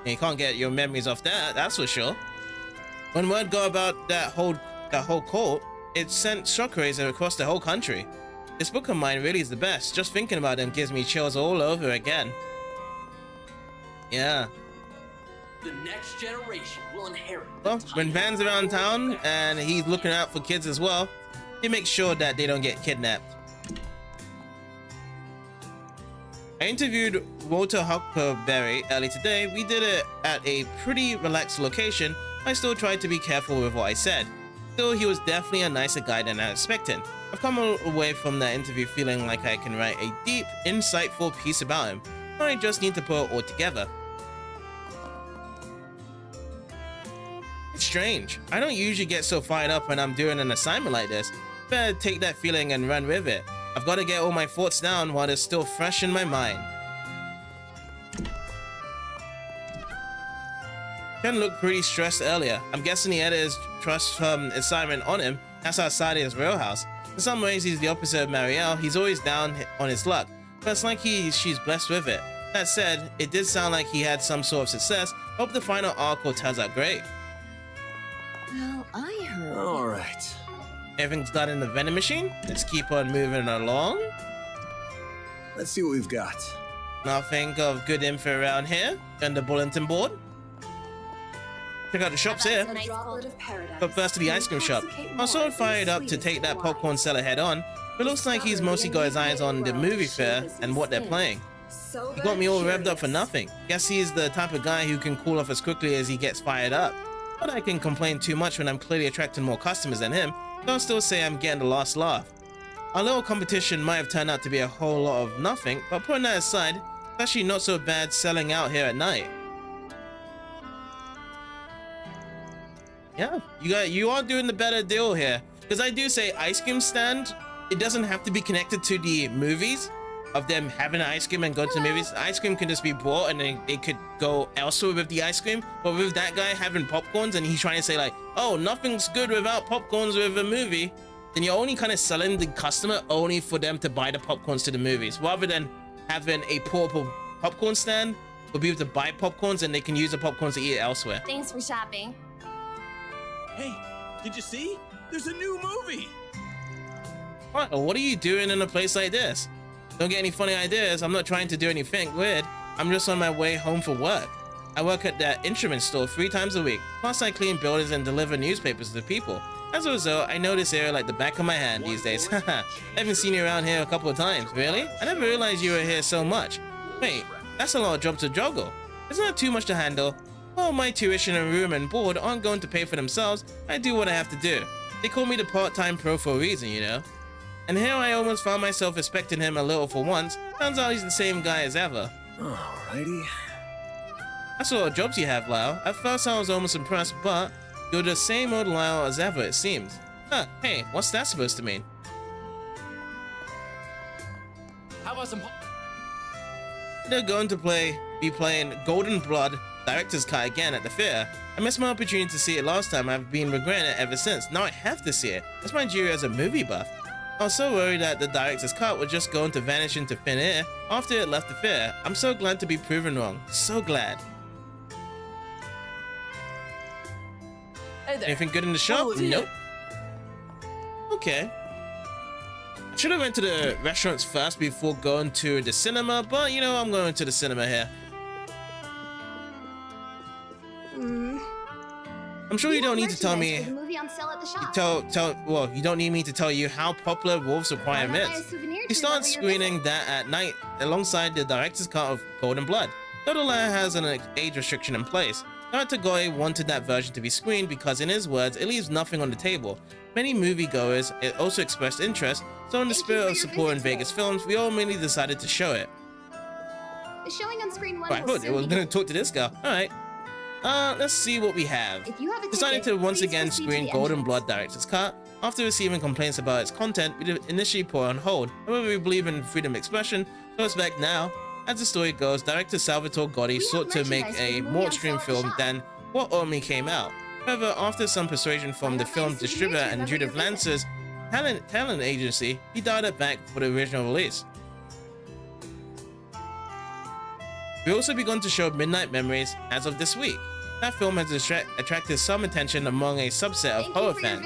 You can't get your memories off that, that's for sure. When word got about that whole cult, it sent shockwaves across the whole country. This book of mine really is the best. Just thinking about them gives me chills all over again. Yeah. The next generation will inherit. Well, when Van's around town and he's looking out for kids as well, he makes sure that they don't get kidnapped. I interviewed Walter Huckleberry early today. We did it at a pretty relaxed location. I still tried to be careful with what I said. Still, he was definitely a nicer guy than I expected. I've come away from that interview feeling like I can write a deep, insightful piece about him. I just need to put it all together. It's strange. I don't usually get so fired up when I'm doing an assignment like this. Better take that feeling and run with it. I've got to get all my thoughts down while they're still fresh in my mind. Ken looked pretty stressed earlier. I'm guessing he had his trust assignment on him. That's outside his real house. In some ways, he's the opposite of Marielle. He's always down on his luck, but it's like she's blessed with it. That said, it did sound like he had some sort of success. Hope the final arc will turn out great. Well, I heard. All right. Everything's done in the vending machine. Let's keep on moving along. Let's see what we've got. Nothing of good info around here. And the bulletin board. Check out the shops here. But first to the ice cream shop. I'm so fired up to take that popcorn seller head on, but it looks like he's mostly got his eyes on the movie fair and what they're playing. He got me all revved up for nothing. Guess he's the type of guy who can cool off as quickly as he gets fired up. But I can complain too much when I'm clearly attracting more customers than him. I'll still say I'm getting the last laugh. Our little competition might have turned out to be a whole lot of nothing, but putting that aside, it's actually not so bad selling out here at night. Yeah, you are doing the better deal here. Because I do say ice cream stand, it doesn't have to be connected to the movies of them having ice cream and going to the movies. The ice cream can just be bought and then they could go elsewhere with the ice cream. But with that guy having popcorns and he's trying to say like, oh, nothing's good without popcorns with a movie, then you're only kind of selling the customer only for them to buy the popcorns to the movies, rather than having a portable popcorn stand for people to buy popcorns and they can use the popcorns to eat it elsewhere. Thanks for shopping. Hey, did you see? There's a new movie. What are you doing in a place like this? Don't get any funny ideas. I'm not trying to do anything weird. I'm just on my way home for work. I work at that instrument store 3 times a week. Plus I clean buildings and deliver newspapers to people. As a result, I know this area like the back of my hand these days. I haven't seen you around here a couple of times. Really? I never realized you were here so much. Wait, that's a lot of jobs to juggle. Isn't that too much to handle? Well, my tuition and room and board aren't going to pay for themselves. I do what I have to do. They call me the part-time pro for a reason, you know. And here I almost found myself respecting him a little for once. Turns out he's the same guy as ever. Alrighty. That's a lot of jobs you have, Lyle. At first I was almost impressed, but you're the same old Lyle as ever, it seems. Huh, hey, what's that supposed to mean? How about some... They're going to be playing Golden Blood Director's Cut again at the fair. I missed my opportunity to see it last time. I've been regretting it ever since. Now I have to see it. That's my duty as a movie buff. I was so worried that the director's cut was just going to vanish into thin air after it left the fair. I'm so glad to be proven wrong. So glad. Hey there. Anything good in the shop? Nope. Okay. I should have went to the restaurants first before going to the cinema, but you know, I'm going to the cinema here. I'm sure you don't need to tell me. Well, you don't need me to tell you how popular Wolves Aquarium is. You start screening that at night alongside the director's cut of Golden Blood. Though the latter has an age restriction in place. Director Goy wanted that version to be screened because, in his words, it leaves nothing on the table. Many moviegoers also expressed interest, so in the spirit of supporting Vegas films, we all mainly decided to show it. The showing on screen 1 Right, good. We're gonna talk to this guy. All right. Let's see what we have. Decided to once again screen Golden Blood Director's Cut. After receiving complaints about its content, we initially put it on hold. However, we believe in freedom of expression, so it's back now. As the story goes, director Salvatore Gotti sought to make a more extreme film than what only came out. However, after some persuasion from the film distributor and Judith Lancer's talent agency, he dialed it back for the original release. We also begun to show Midnight Memories as of this week. that film has attracted some attention among a subset of horror fans.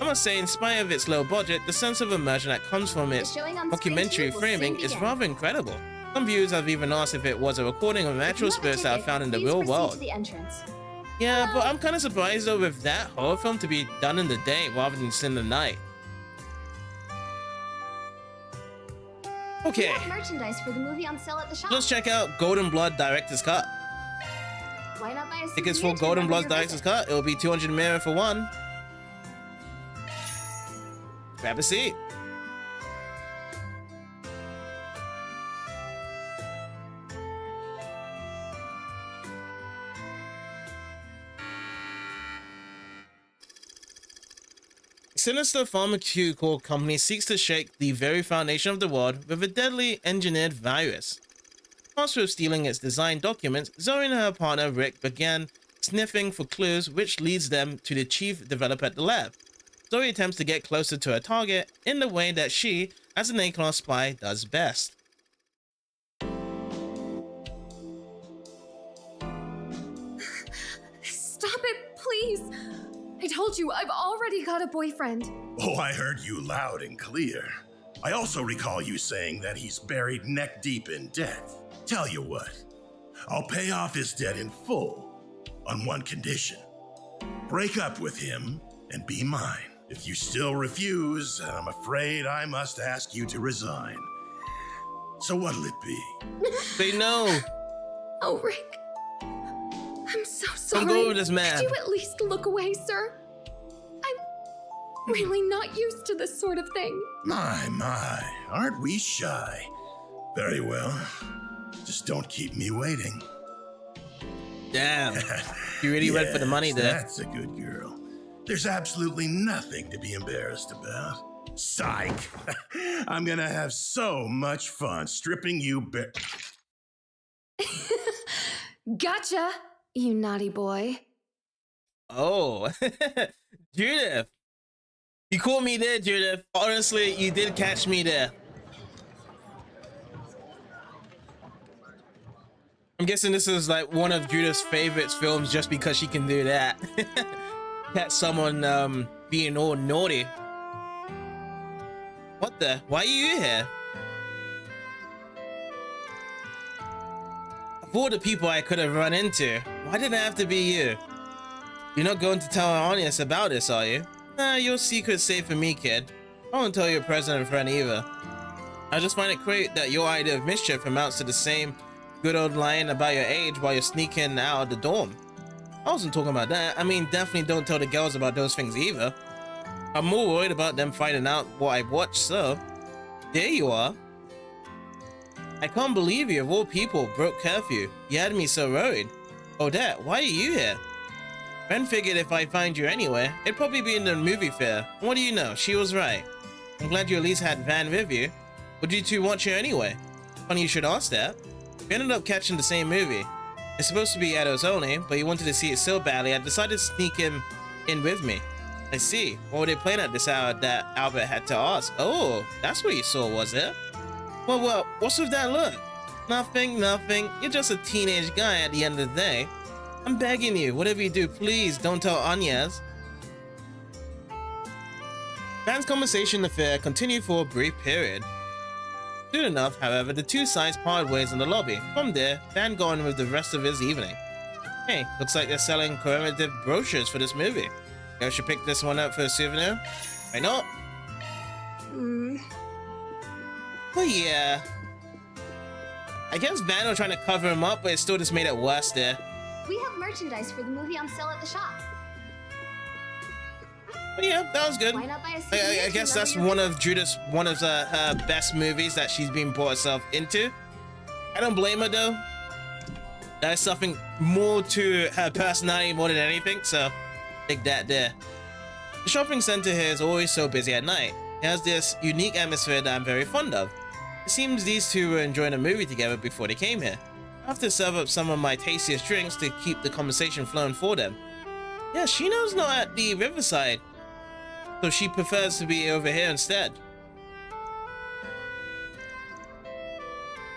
I must say, in spite of its low budget, the sense of immersion that comes from its documentary framing is rather incredible. Some viewers have even asked if it was a recording of actual spirits that are found in the real world. Yeah, but I'm kind of surprised though with that horror film to be done in the day rather than in the night. Okay. Merchandise for the movie on sale at the shop. Let's check out Golden Blood Director's Cut. Why not buy a Tickets for Golden Blood Director's Cut. It'll be 200 mirror for one. Grab a seat. A sinister pharmaceutical company seeks to shake the very foundation of the world with a deadly engineered virus. Tasked with stealing its design documents, Zoe and her partner Rick began sniffing for clues, which leads them to the chief developer at the lab. Zoe attempts to get closer to her target in the way that she, as an A-class spy, does best. Stop it, please. I told you, I've already got a boyfriend. Oh, I heard you loud and clear. I also recall you saying that he's buried neck deep in debt. Tell you what, I'll pay off his debt in full on one condition. Break up with him and be mine. If you still refuse, I'm afraid I must ask you to resign. So what'll it be? Say no. Oh, Rick. I'm so sorry. Don't go over this man. Could you at least look away, sir? I'm really not used to this sort of thing. My, aren't we shy? Very well. Just don't keep me waiting. Damn. You really went for the money there. That's a good girl. There's absolutely nothing to be embarrassed about. Psych! I'm gonna have so much fun stripping you bare. Gotcha, you naughty boy. Oh, Judith. You caught me there, Judith. Honestly, you did catch me there. I'm guessing this is like one of Judith's favorite films just because she can do that. Catch someone being all naughty. What the? Why are you here? Of all the people I could have run into, why did it have to be you? You're not going to tell Agnes about this, are you? Nah, your secret's safe for me, kid. I won't tell your president friend either. I just find it great that your idea of mischief amounts to the same good old lying about your age while you're sneaking out of the dorm. I wasn't talking about that. I mean, definitely don't tell the girls about those things either. I'm more worried about them finding out what I watched, so... There you are. I can't believe you, of all people, broke curfew. You had me so worried. Odette, why are you here? Ben figured if I find you anywhere, it'd probably be in the movie fair. What do you know? She was right. I'm glad you at least had Van with you. Would you two watch her anyway? Funny you should ask that. We ended up catching the same movie. It's supposed to be adults only, but he wanted to see it so badly I decided to sneak him in with me. I see. What were they playing at this hour that Albert had to ask? Oh, that's what you saw, was it? Well, what's with that look? Nothing. You're just a teenage guy at the end of the day. I'm begging you, whatever you do, please don't tell Agnes. Van's conversation affair continued for a brief period. Soon enough, however, the two sides parted ways in the lobby. From there, Van got on with the rest of his evening. Hey, looks like they're selling commemorative brochures for this movie. I should pick this one up for a souvenir. Why not? But yeah. I guess Van was trying to cover him up, but it still just made it worse there. We have merchandise for the movie on sale at the shop. But yeah, that was good. Why not buy a souvenir I guess that's one of her best movies that she's been brought herself into. I don't blame her though. There's something more to her personality more than anything, so take that there. The shopping center here is always so busy at night. It has this unique atmosphere that I'm very fond of. It seems these two were enjoying a movie together before they came here. I have to serve up some of my tastiest drinks to keep the conversation flowing for them. Yeah, Shino's not at the riverside, so she prefers to be over here instead.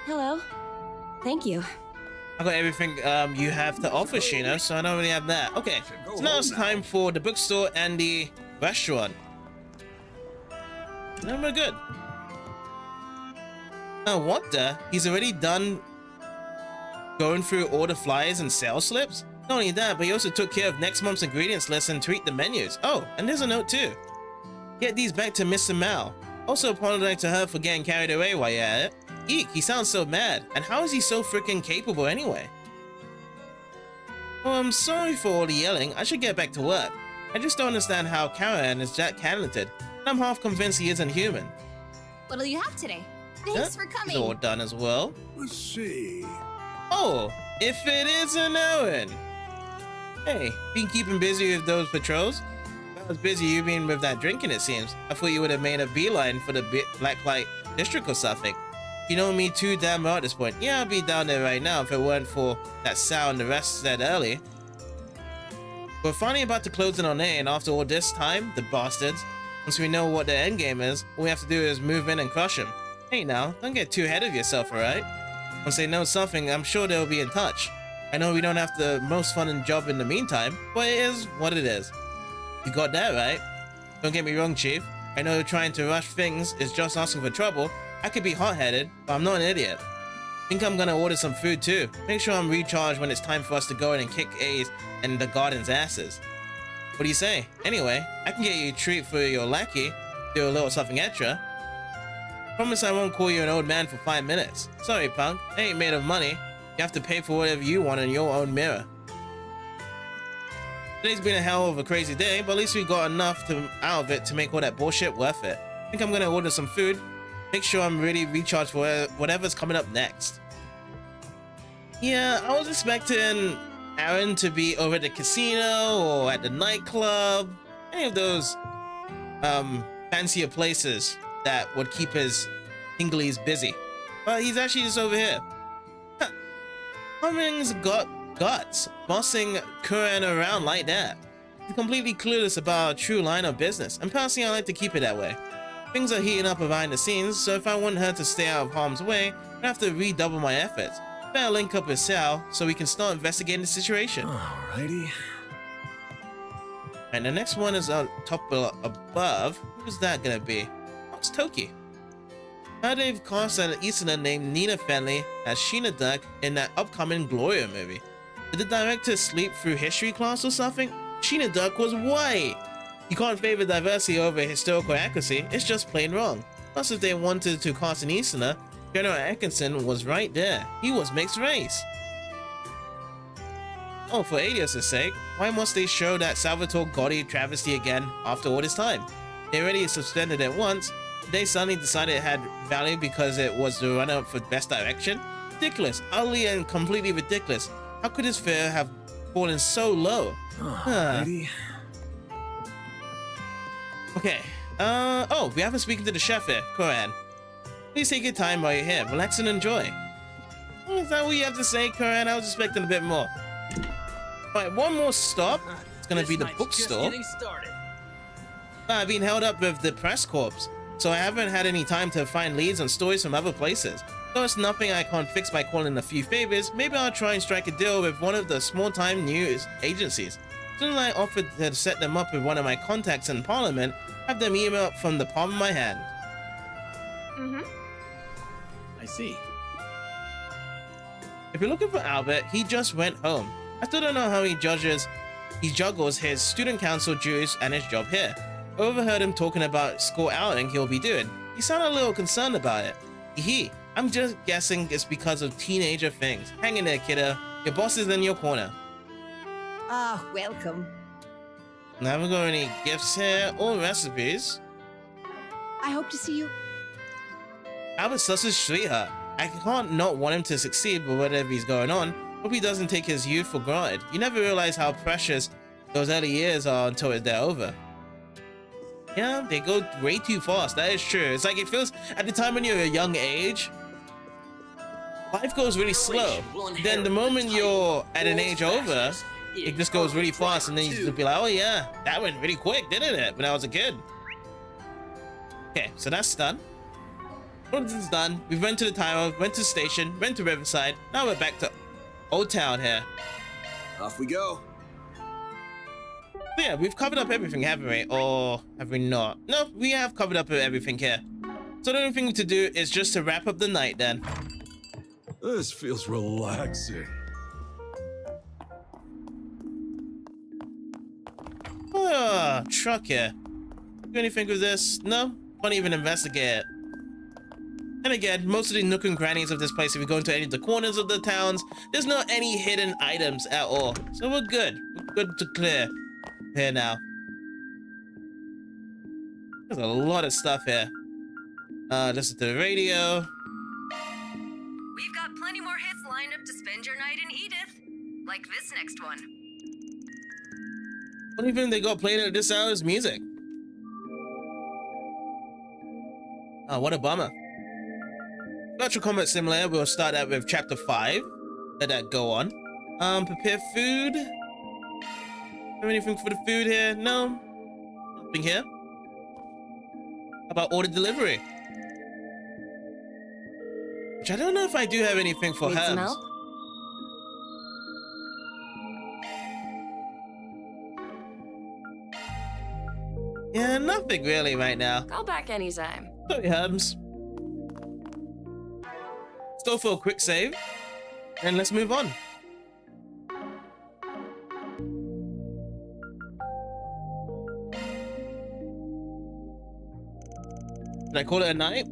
Hello. Thank you. I got everything you have to offer, Sheena, so I don't really have that. Okay, so now it's time for the bookstore and the restaurant. No, we're good. Now, what the? He's already done going through all the flyers and sales slips? Not only that, but he also took care of next month's ingredients list and tweaked the menus. Oh, and there's a note too. Get these back to Mr. Mao. Also apologize to her for getting carried away while you're at it. Eek, he sounds so mad. And how is he so freaking capable anyway? Oh, I'm sorry for all the yelling. I should get back to work. I just don't understand how Karen is that talented. And I'm half convinced he isn't human. What'll you have today? Thanks for coming. It's all done as well. Let's see. Oh, if it isn't Owen. Hey, been keeping busy with those patrols? Not as busy you been with that drinking, it seems. I thought you would have made a beeline for the Blacklight District or something. You know me too damn well at this point. Yeah, I'd be down there right now if it weren't for that sound the rest said early. We're finally about to close in on A, and after all this time, the bastards, once we know what their endgame is, all we have to do is move in and crush them. Hey now, don't get too ahead of yourself, alright? Once they know something, I'm sure they'll be in touch. I know we don't have the most fun job in the meantime, but it is what it is. You got that right? Don't get me wrong, Chief. I know trying to rush things is just asking for trouble. I could be hot-headed, but I'm not an idiot. Think I'm gonna order some food too. Make sure I'm recharged when it's time for us to go in and kick A's and the garden's asses. What do you say? Anyway, I can get you a treat for your lackey. Do a little something extra. Promise I won't call you an old man for 5 minutes. Sorry, punk. I ain't made of money. You have to pay for whatever you want in your own mirror. Today's been a hell of a crazy day, but at least we got enough out of it to make all that bullshit worth it. I think I'm gonna order some food. Make sure I'm really recharged for whatever's coming up next. Yeah, I was expecting Aaron to be over at the casino or at the nightclub. Any of those fancier places that would keep his Hinglies busy. But he's actually just over here. Humming's got guts, bossing Kuran around like that. He's completely clueless about our true line of business, and personally I like to keep it that way. Things are heating up behind the scenes, so if I want her to stay out of harm's way, I have to redouble my efforts. Better link up with Sal so we can start investigating the situation. Alrighty. And the next one is on top above. Who's that gonna be? Oh, it's Toki. Now they've cast an Easterner named Nina Fenley as Sheena Duck in that upcoming Gloria movie. Did the director sleep through history class or something? Sheena Duck was white! You can't favor diversity over historical accuracy, it's just plain wrong. Plus, if they wanted to cast an Easterner, General Atkinson was right there. He was mixed race. Oh, for Adios' sake, why must they show that Salvatore Gotti travesty again after all this time? They already suspended it once. They suddenly decided it had value because it was the runner-up for Best Direction? Ridiculous, utterly and completely ridiculous. How could his fare have fallen so low? Okay, oh, we haven't spoken to the chef here, Koran. Please take your time while you're here, relax and enjoy. Is that what you have to say, Koran? I was expecting a bit more. Alright, one more stop. It's gonna be the bookstore. I've been held up with the press corps, so I haven't had any time to find leads on stories from other places. Though it's nothing I can't fix by calling a few favors, maybe I'll try and strike a deal with one of the small-time news agencies. Soon as I offered to set them up with one of my contacts in Parliament, have them email from the palm of my hand. I see. If you're looking for Albert, he just went home. I still don't know how he juggles his student council duties and his job here. I overheard him talking about school outing he'll be doing. He sounded a little concerned about it. I'm just guessing it's because of teenager things. Hang in there, kiddo. Your boss is in your corner. Ah, welcome. I haven't got any gifts here or recipes. I hope to see you. Albert's such a sweetheart. I can't not want him to succeed with whatever he's going on. Hope he doesn't take his youth for granted. You never realize how precious those early years are until they're over. Yeah, they go way too fast. That is true. It's like it feels at the time when you're a young age, life goes really slow. Then the moment you're at an age over, it just goes really fast, and then you just be like, oh yeah, that went really quick, didn't it, when I was a kid? Okay, so that's done. All this is done. We went to the tower, went to the station, went to Riverside. Now we're back to Old Town here. Off we go. So yeah, we've covered up everything, haven't we? Or have we not? No, we have covered up everything here. So the only thing to do is just to wrap up the night then. This feels relaxing. Truck here. Do anything with this? No? Can't even investigate it. And again, most of the nook and crannies of this place, if we go into any of the corners of the towns, there's not any hidden items at all. So we're good. We're good to clear here now. There's a lot of stuff here. Listen to the radio. We've got plenty more hits lined up to spend your night in Edith. Like this next one. Only thing they got playing at this hour is music. Oh, what a bummer. Virtual Combat Simulator, we'll start out with Chapter 5. Let that go on. Prepare food. Have anything for the food here? No? Nothing here? How about order delivery? Which I don't know if I do have anything for Need some herbs. help? Yeah, nothing really right now. Call back anytime. Sorry, Herbs. Let's go for a quick save, and let's move on. Did I call it a night?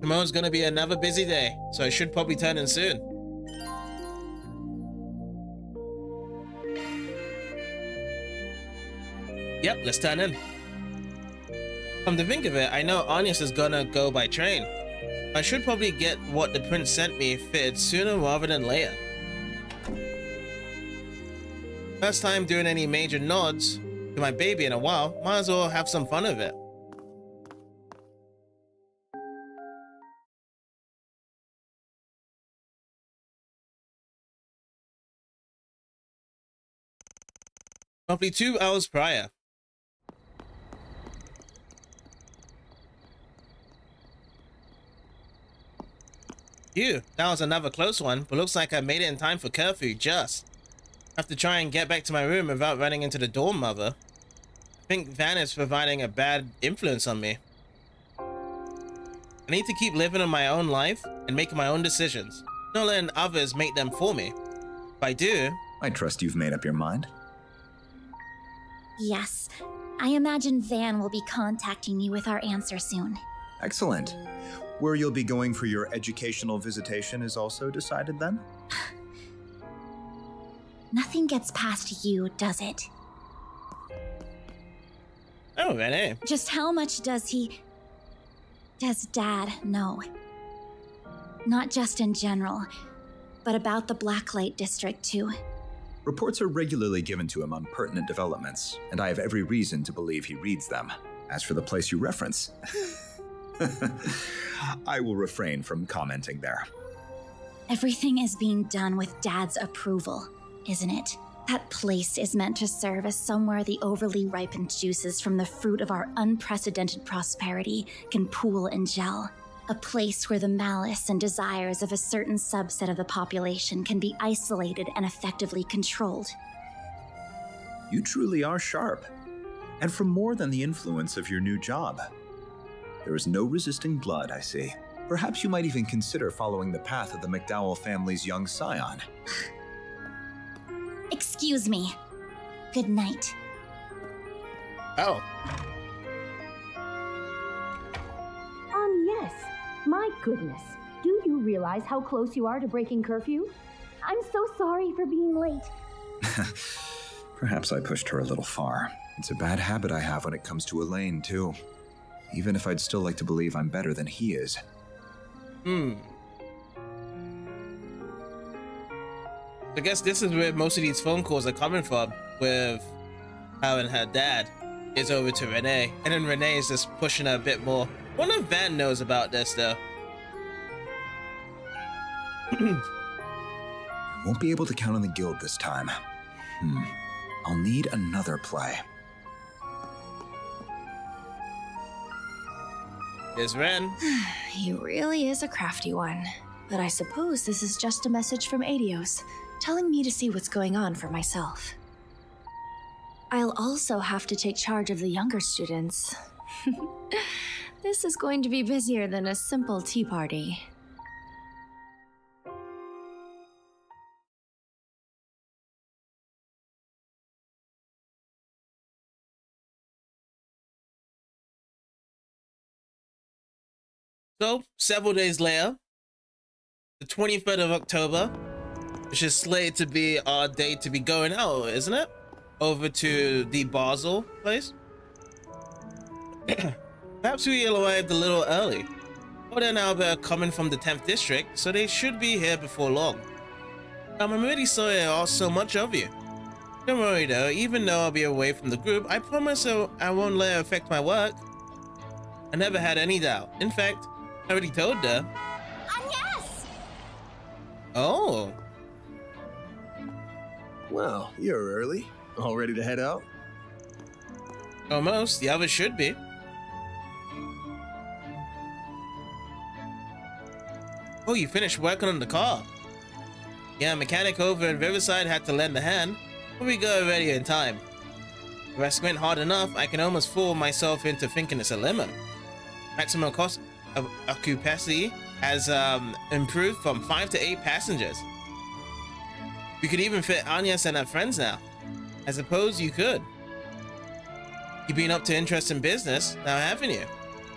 Tomorrow's gonna be another busy day, so I should probably turn in soon. Yep, let's turn in. Come to think of it, I know Agnes is gonna go by train. I should probably get what the prince sent me fitted sooner rather than later. First time doing any major nods to my baby in a while, might as well have some fun with it. Roughly 2 hours prior. Phew, that was another close one, but looks like I made it in time for curfew, just. I have to try and get back to my room without running into the dorm mother. I think Verne is providing a bad influence on me. I need to keep living in my own life and making my own decisions, not letting others make them for me. If I do... I trust you've made up your mind. Yes. I imagine Van will be contacting you with our answer soon. Excellent. Where you'll be going for your educational visitation is also decided then? Nothing gets past you, does it? Oh, Rene. Just how much does Dad know? Not just in general, but about the Blacklight District too. Reports are regularly given to him on pertinent developments, and I have every reason to believe he reads them. As for the place you reference, I will refrain from commenting there. Everything is being done with Dad's approval, isn't it? That place is meant to serve as somewhere the overly ripened juices from the fruit of our unprecedented prosperity can pool and gel. A place where the malice and desires of a certain subset of the population can be isolated and effectively controlled. You truly are sharp, and for more than the influence of your new job. There is no resisting blood, I see. Perhaps you might even consider following the path of the McDowell family's young scion. Excuse me. Good night. Oh. Yes. My goodness. Do you realize how close you are to breaking curfew? I'm so sorry for being late. Perhaps I pushed her a little far. It's a bad habit I have when it comes to Elaine, too. Even if I'd still like to believe I'm better than he is. I guess this is where most of these phone calls are coming from, with how and her dad is over to Rene, and then Rene is just pushing her a bit more. I wonder if Van knows about this, though. Won't be able to count on the guild this time. I'll need another play. There's Ren. He really is a crafty one. But I suppose this is just a message from Adios. telling me to see what's going on for myself. I'll also have to take charge of the younger students. This is going to be busier than a simple tea party. So, several days later, the 23rd of October, which is slated to be our day to be going out, isn't it? Over to the Basel place. Perhaps we arrived a little early. Oda and Albert are coming from the 10th district, so they should be here before long. I'm really sorry I asked so much of you. Don't worry though, even though I'll be away from the group, I promise I won't let it affect my work. I never had any doubt. In fact, I already told her. Yes! Oh. Well, you're early. All ready to head out? Almost. The others should be. Oh, you finished working on the car. Yeah, mechanic over in Riverside had to lend a hand, but we got it ready in time. If I squint hard enough, I can almost fool myself into thinking it's a limo. Maximum cost of occupancy has improved from 5 to 8 passengers. You could even fit Agnes and her friends now. I suppose you could. You've been up to interesting business, now haven't you?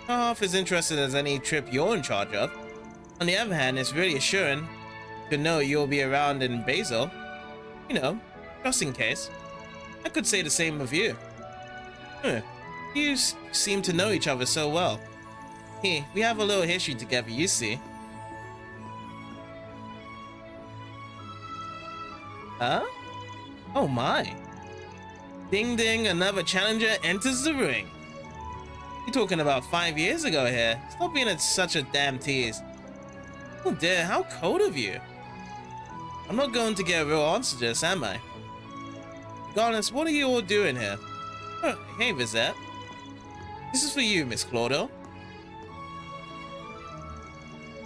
Not half as interested as any trip you're in charge of. On the other hand, it's really assuring to know you'll be around in Basel. You know, just in case. I could say the same of you. You seem to know each other so well. Here, we have a little history together, you see. Huh? Oh my. Ding ding, another challenger enters the ring. You're talking about 5 years ago here. Stop being such a damn tease. Oh dear, how cold of you. I'm not going to get a real answer to this, am I? Regardless, what are you all doing here? Oh, hey, Vizette. This is for you, Miss Claudio.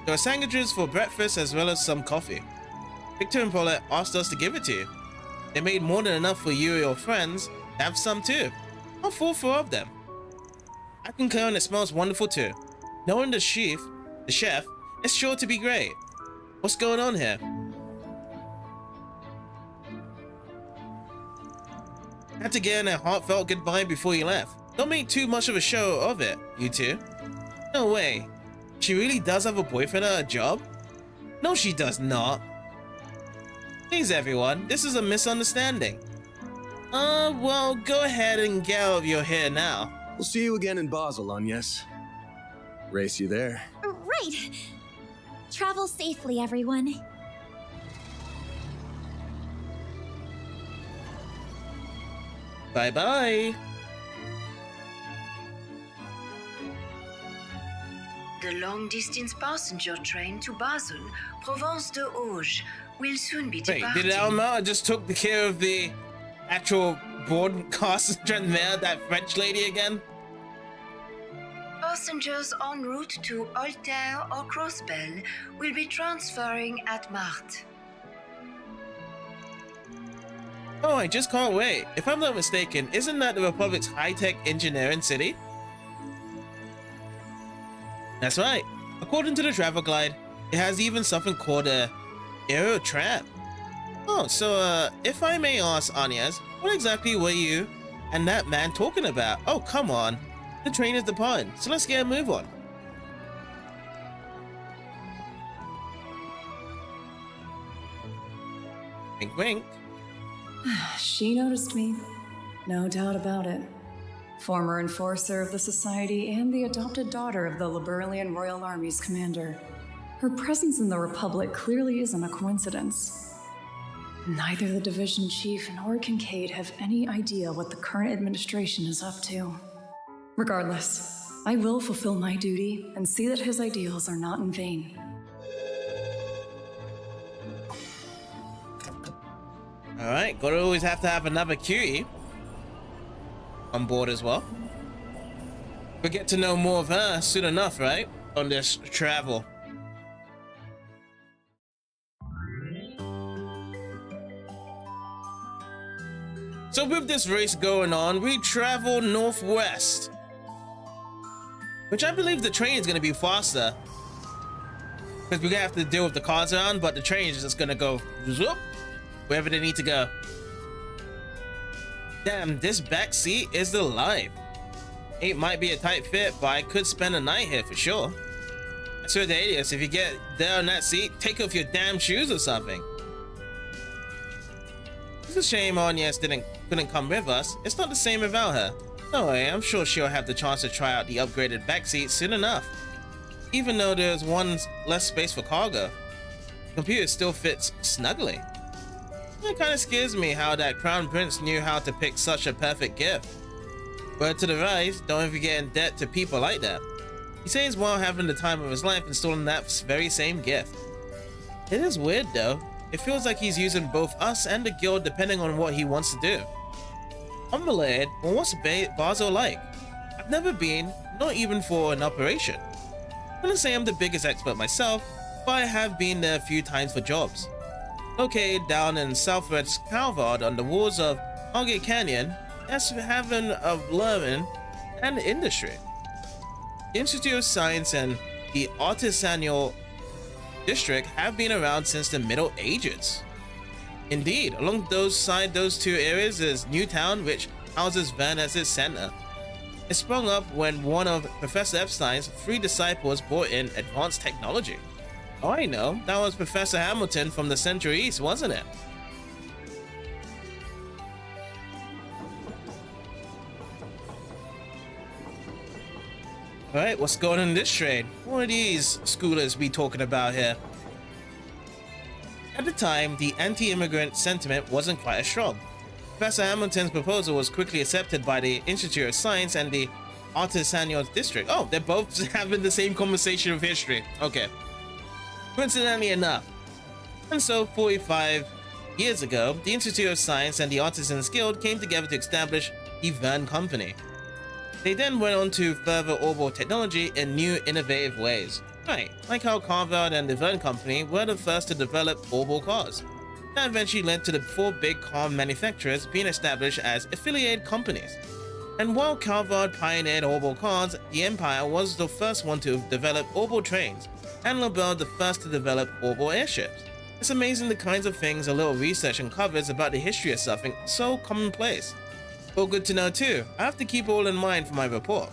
There are sandwiches for breakfast as well as some coffee. Victor and Paulette asked us to give it to you. They made more than enough for you or your friends. Have some too. I'll full 4 of them. I concur, and it smells wonderful too. Knowing the chef, it's sure to be great. What's going on here? Had to get in a heartfelt goodbye before you left. Don't make too much of a show of it, you two. No way. She really does have a boyfriend at her job? No, she does not. Please, everyone, this is a misunderstanding. Well, go ahead and get out of your hair now. We'll see you again in Basel, Agnes. Race you there. Right. Travel safely, everyone. Bye-bye. The long-distance passenger train to Basel, Provence de Auge, will soon be departing. Wait, did Almata just took the care of the actual broadcast transmitter, that French lady again? Passengers en route to Altair or Crossbell will be transferring at Marthe. Oh, I just can't wait. If I'm not mistaken, isn't that the Republic's high-tech engineering city? That's right. According to the travel guide, it has even something called a aero tram. Oh, so if I may ask, Agnes, what exactly were you and that man talking about? Oh, come on. The train is departing, so let's get a move on. Wink, wink. She noticed me. No doubt about it. Former enforcer of the Society and the adopted daughter of the Liberalian Royal Army's commander. Her presence in the Republic clearly isn't a coincidence. Neither the division chief nor Kincaid have any idea what the current administration is up to. Regardless, I will fulfill my duty and see that his ideals are not in vain. Alright, gotta always have to have another cutie on board as well. We'll get to know more of her soon enough, right? On this travel. So with this race going on, we travel northwest, which I believe the train is going to be faster because we're going to have to deal with the cars around, but the train is just going to go zoop, wherever they need to go. Damn, this back seat is the life. It might be a tight fit, but I could spend a night here for sure. I swear to Edith, if you get there on that seat, take off your damn shoes or something. It's a shame Agnes couldn't come with us. It's not the same without her. No way, I'm sure she'll have the chance to try out the upgraded backseat soon enough. Even though there's one less space for cargo, the computer still fits snugly. It kind of scares me how that Crown Prince knew how to pick such a perfect gift. Word to the rise, don't ever get in debt to people like that. He says while having the time of his life installing that very same gift. It is weird though. It feels like he's using both us and the guild depending on what he wants to do. Unrelated, well, what's Basel like? I've never been, not even for an operation. I'm gonna say I'm the biggest expert myself, but I have been there a few times for jobs. Located down in southwest Calvard on the walls of Argate Canyon, that's heaven of learning and industry. The Institute of Science and the Artisanal District have been around since the Middle Ages. Indeed, alongside those two areas is Newtown, which houses Verne as its center. It sprung up when one of Professor Epstein's 3 disciples brought in advanced technology. Oh, I know, that was Professor Hamilton from the Century East, wasn't it? Alright, what's going on in this trade? What are these schoolers we talking about here? At the time, the anti-immigrant sentiment wasn't quite as strong. Professor Hamilton's proposal was quickly accepted by the Institute of Science and the Artisanal District. Oh, they're both having the same conversation of history. Okay. Coincidentally enough. And so, 45 years ago, the Institute of Science and the Artisans Guild came together to establish the Verne Company. They then went on to further orbital technology in new, innovative ways. Right, like how Carvard and the Verne Company were the first to develop orbital cars. That eventually led to the 4 big car manufacturers being established as affiliated companies. And while Carvard pioneered orbital cars, the Empire was the first one to develop orbital trains, and LaBelle the first to develop orbital airships. It's amazing the kinds of things a little research uncovers about the history of something so commonplace. But good to know too, I have to keep all in mind for my report.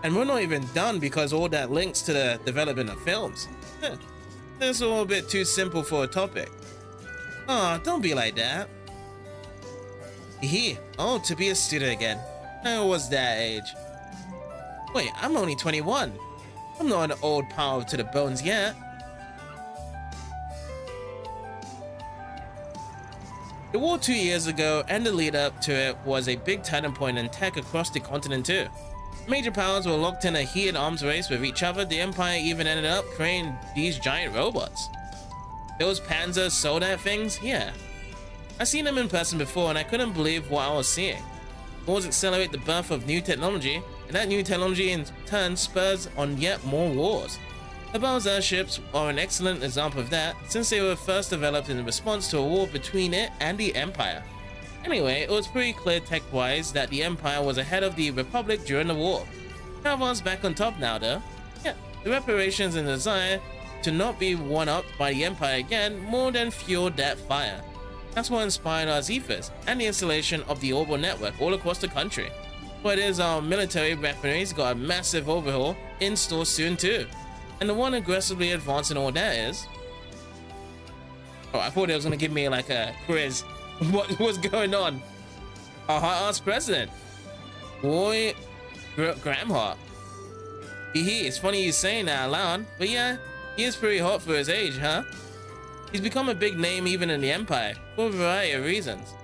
And we're not even done because all that links to the development of films. That's a little bit too simple for a topic. Aw, don't be like that. Oh, to be a student again. I was that age. Wait, I'm only 21. I'm not an old power to the bones yet. The war 2 years ago and the lead up to it was a big turning point in tech across the continent too. Major powers were locked in a heated arms race with each other. The Empire even ended up creating these giant robots. Those Panzer Soldat things? Yeah. I've seen them in person before and I couldn't believe what I was seeing. Wars accelerate the birth of new technology, and that new technology in turn spurs on yet more wars. The Bell's airships are an excellent example of that, since they were first developed in response to a war between it and the Empire. Anyway, it was pretty clear tech-wise that the Empire was ahead of the Republic during the war. Calvar's back on top now though. Yeah, the reparations and desire to not be one-upped by the Empire again more than fueled that fire. That's what inspired our Zephyrs and the installation of the orbital network all across the country. But it is our military weaponry's got a massive overhaul in store soon too. And the one aggressively advancing all that is... Oh, I thought it was gonna give me like a quiz. What's going on? Our hot-ass president. Boy, Gramhart. It's funny you saying that out loud, but yeah, he is pretty hot for his age, huh? He's become a big name even in the Empire, for a variety of reasons,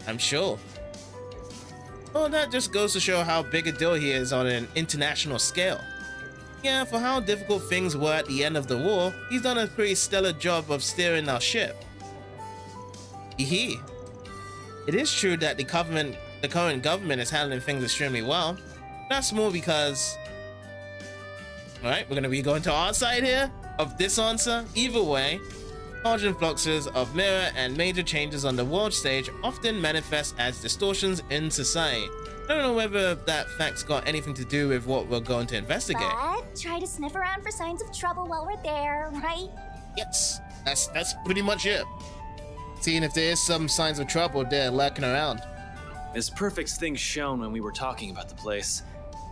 I'm sure. Well, that just goes to show how big a deal he is on an international scale. Yeah, for how difficult things were at the end of the war, he's done a pretty stellar job of steering our ship. It is true that the current government is handling things extremely well. That's more because... Alright, we're gonna be going to our side here of this answer. Either way, large influxes of mirror and major changes on the world stage often manifest as distortions in society. I don't know whether that fact's got anything to do with what we're going to investigate. But try to sniff around for signs of trouble while we're there, right? Yes, that's pretty much it. Seeing if there is some signs of trouble there lurking around. As Perfect's things shown when we were talking about the place,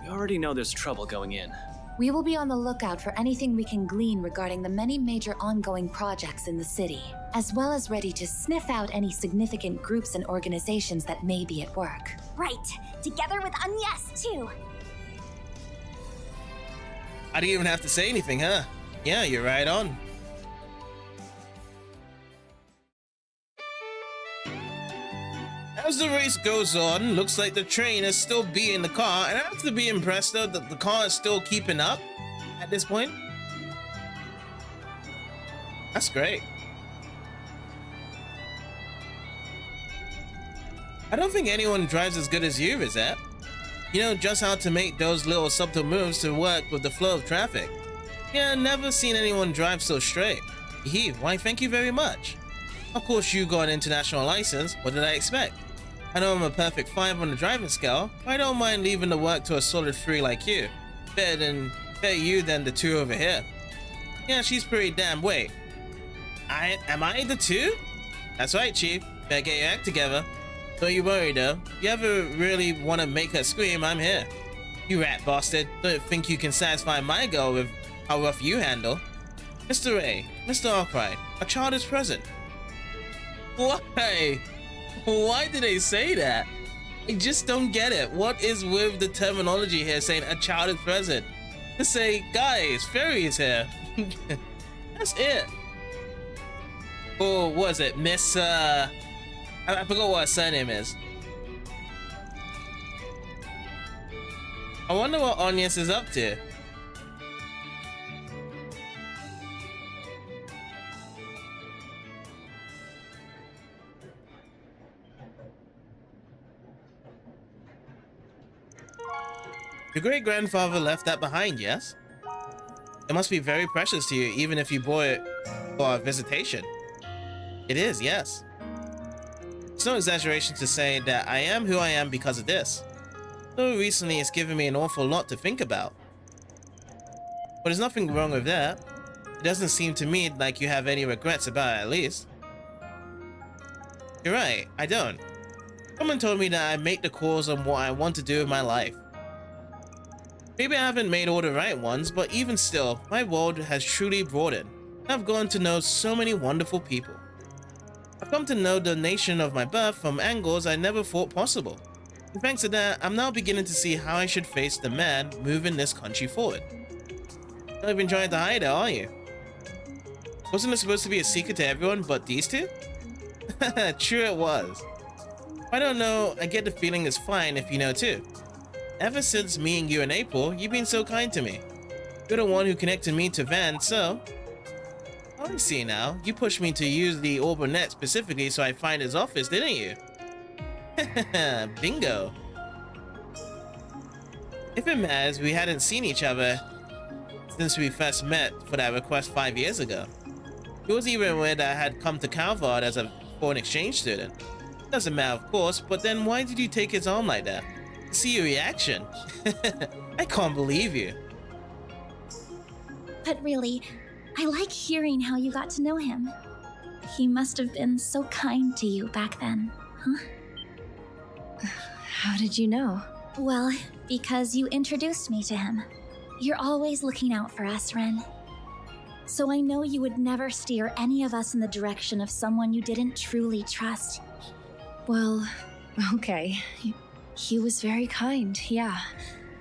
we already know there's trouble going in. We will be on the lookout for anything we can glean regarding the many major ongoing projects in the city, as well as ready to sniff out any significant groups and organizations that may be at work. Right, together with Agnes, too. I didn't even have to say anything, huh? Yeah, you're right on. As the race goes on, looks like the train is still beating the car, and I have to be impressed though that the car is still keeping up at this point. That's great. I don't think anyone drives as good as you, Rizette. You know just how to make those little subtle moves to work with the flow of traffic. Yeah, never seen anyone drive so straight. Why thank you very much. Of course you got an international license, what did I expect? I know I'm a perfect 5 on the driving scale, but I don't mind leaving the work to a solid 3 like you. Better you than the 2 over here. Yeah, she's pretty damn. Wait. Am I the 2? That's right, Chief. Better get your act together. Don't you worry though. If you ever really want to make her scream, I'm here. You rat bastard. Don't think you can satisfy my girl with how rough you handle. Mr. A, Mr. Arkwright, a child is present. Why? Why do they say that? I just don't get it. What is with the terminology here saying a child is present? To say, guys, Fairy is here. That's it. Or was it Miss, I forgot what her surname is. I wonder what Agnes is up to. Your great-grandfather left that behind, yes? It must be very precious to you, even if you bought it for a visitation. It is, yes. It's no exaggeration to say that I am who I am because of this. Though recently it's given me an awful lot to think about. But there's nothing wrong with that. It doesn't seem to me like you have any regrets about it, at least. You're right, I don't. Someone told me that I make the calls on what I want to do with my life. Maybe I haven't made all the right ones, but even still, my world has truly broadened. I've gotten to know so many wonderful people. I've come to know the nation of my birth from angles I never thought possible. And thanks to that, I'm now beginning to see how I should face the man moving this country forward. Not even trying to hide it, are you? Wasn't it supposed to be a secret to everyone but these two? True it was. I don't know, I get the feeling it's fine if you know too. Ever since meeting you in April, you've been so kind to me. You're the one who connected me to Verne, so... I see now. You pushed me to use the Orbinet specifically so I find his office, didn't you? Bingo. If it matters, we hadn't seen each other since we first met for that request 5 years ago. It was even when I had come to Calvard as a foreign exchange student. Doesn't matter, of course, but then why did you take his arm like that? See your reaction. I can't believe you. But really, I like hearing how you got to know him. He must have been so kind to you back then, huh? How did you know? Well, because you introduced me to him. You're always looking out for us, Ren. So I know you would never steer any of us in the direction of someone you didn't truly trust. Well, okay. He was very kind, yeah.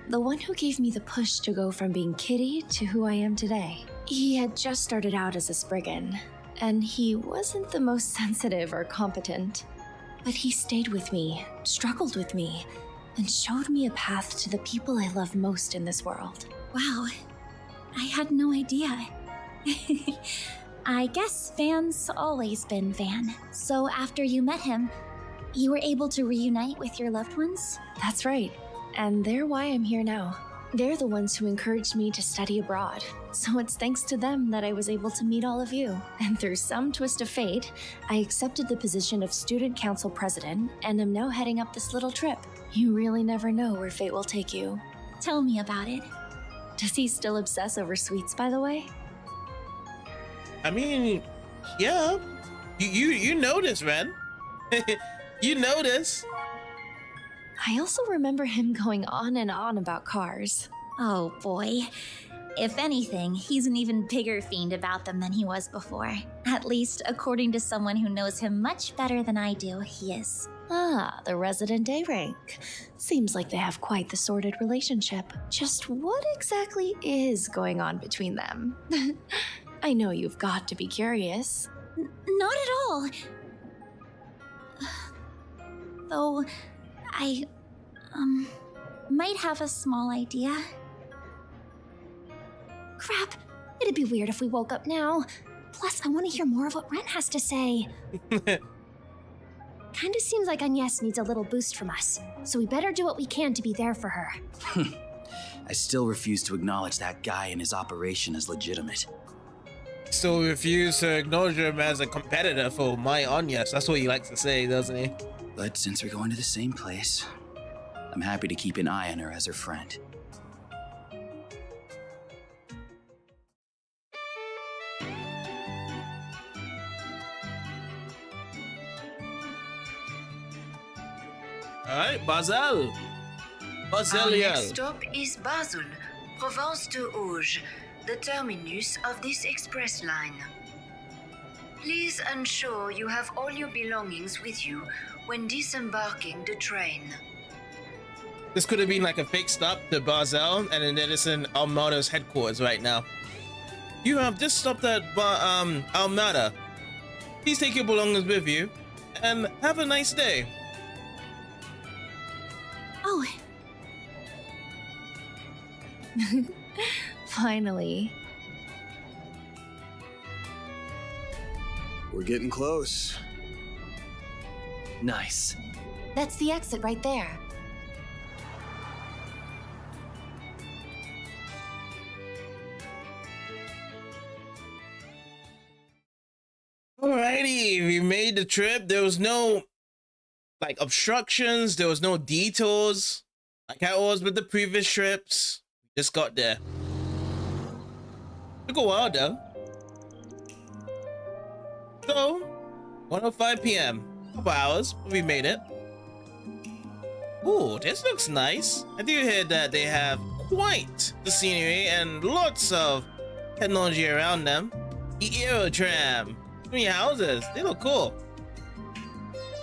The one who gave me the push to go from being Kitty to who I am today. He had just started out as a Spriggan, and he wasn't the most sensitive or competent. But he stayed with me, struggled with me, and showed me a path to the people I love most in this world. Wow, I had no idea. I guess Van's always been Van. So after you met him, you were able to reunite with your loved ones? That's right, and they're why I'm here now. They're the ones who encouraged me to study abroad. So it's thanks to them that I was able to meet all of you. And through some twist of fate, I accepted the position of student council president and am now heading up this little trip. You really never know where fate will take you. Tell me about it. Does he still obsess over sweets, by the way? I mean, yeah. You notice, Ren. You notice. I also remember him going on and on about cars. Oh boy. If anything, he's an even bigger fiend about them than he was before. At least, according to someone who knows him much better than I do, he is. Ah, the resident A rank. Seems like they have quite the sordid relationship. Just what exactly is going on between them? I know you've got to be curious. Not at all. Though, I, might have a small idea. Crap, it'd be weird if we woke up now. Plus, I want to hear more of what Ren has to say. Kinda seems like Agnes needs a little boost from us, so we better do what we can to be there for her. I still refuse to acknowledge that guy and his operation as legitimate. Still refuse to acknowledge him as a competitor for my Agnes. That's what he likes to say, doesn't he? But since we're going to the same place, I'm happy to keep an eye on her as her friend. Alright, Basel. Our Baseliel. next stop is Basel, Provence de Auge, the terminus of this express line. Please ensure you have all your belongings with you when disembarking the train. This could have been like a fake stop to Basel, and then it's in Almata's headquarters right now. You have just stopped at Almata. Please take your belongings with you, and have a nice day. Oh. Finally. We're getting close. Nice. That's the exit right there. Alrighty, we made the trip. There was no like obstructions, there was no detours like I was with the previous trips. Just got there. Took a while though. So 1:05 p.m. Couple hours, but we made it. Ooh, this looks nice. I do hear that they have quite the scenery and lots of technology around them. The Aerotram. Three houses, they look cool.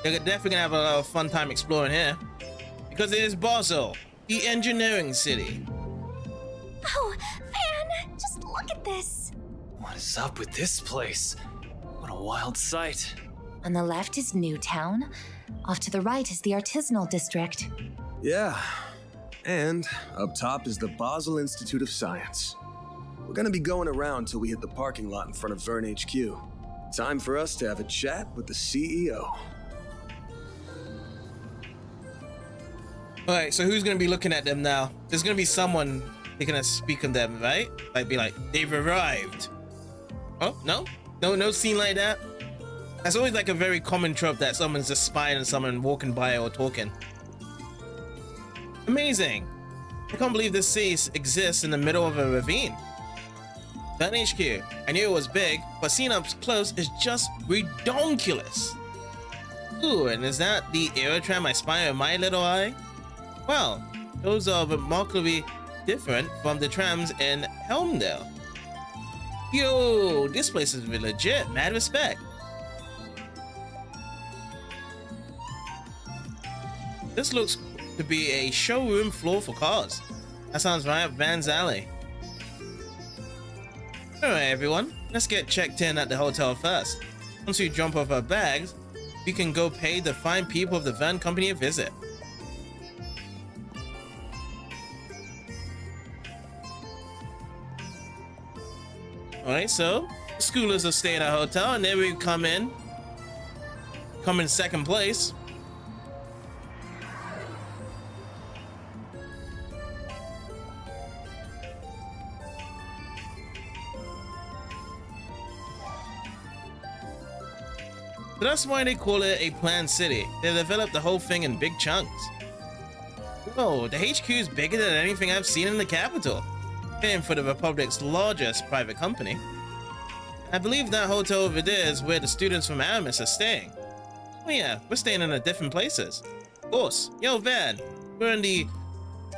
They're definitely gonna have a lot of fun time exploring here. Because it is Basel, the engineering city. Oh, Van, just look at this. What is up with this place? What a wild sight. On the left is Newtown. Off to the right is the artisanal district. Yeah, and up top is the Basel Institute of Science. We're gonna be going around till we hit the parking lot in front of Verne HQ. Time for us to have a chat with the CEO. Alright, so who's gonna be looking at them now? There's gonna be someone who's gonna speak on them, right? Like be like, they've arrived. Oh, no? No scene like that? That's always like a very common trope that someone's just spying on someone walking by or talking. Amazing. I can't believe this city exists in the middle of a ravine. Verne HQ. I knew it was big, but seen up close is just redonkulous. Ooh, and is that the Aerotram I spy on my little eye? Well, those are remarkably different from the trams in Helmdale. Yo, this place is legit, mad respect. This looks to be a showroom floor for cars. That sounds right up Van's alley. Alright everyone, let's get checked in at the hotel first. Once we jump off our bags, we can go pay the fine people of the Verne Company a visit. Alright, so schoolers will stay at our hotel and then we come in second place. So that's why they call it a planned city. They developed the whole thing in big chunks. Whoa, the HQ is bigger than anything I've seen in the capital. Paying for the Republic's largest private company. I believe that hotel over there is where the students from Aramis are staying. Oh yeah, we're staying in different places. Of course. Yo, Van, we're in the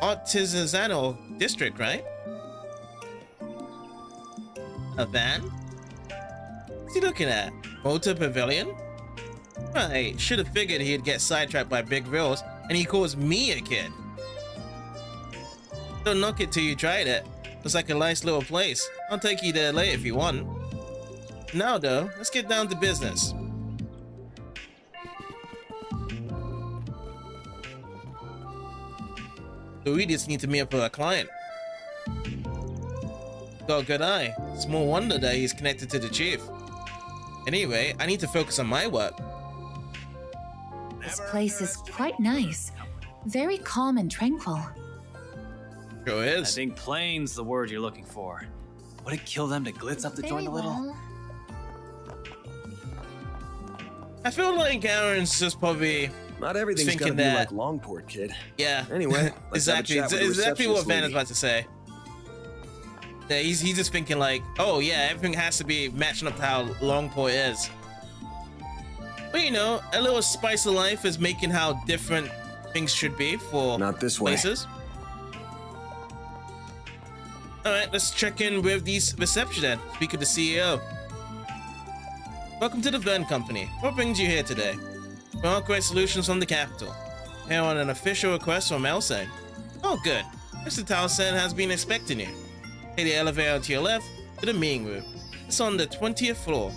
artisanal district, right? A van? What's he looking at? Motor Pavilion? Right, should have figured he'd get sidetracked by big wheels, and he calls me a kid. Don't knock it till you tried it. Looks like a nice little place. I'll take you there later if you want. Now though, let's get down to business. So we just need to meet up with a client. Got a good eye. Small wonder that he's connected to the chief. Anyway, I need to focus on my work. This place is quite nice. Very calm and tranquil. Sure is. I think plain's the word you're looking for. Would it kill them to glitz up the joint a little? I feel like Aaron's just probably not everything's thinking gonna be that, like Longport, kid. Yeah. Anyway, exactly. Exactly what Van is about to say. Yeah, he's just thinking like, oh yeah, everything has to be matching up to how Longport is. But you know, a little spice of life is making how different things should be for not this places. All right, let's check in with the reception then. Speak of the CEO. Welcome to the Verne Company. What brings you here today? Arkwright Solutions from the capital. Here on an official request from Elsang. Oh, good. Mr. Townsend has been expecting you. Take the elevator to your left to the meeting room. It's on the 20th floor.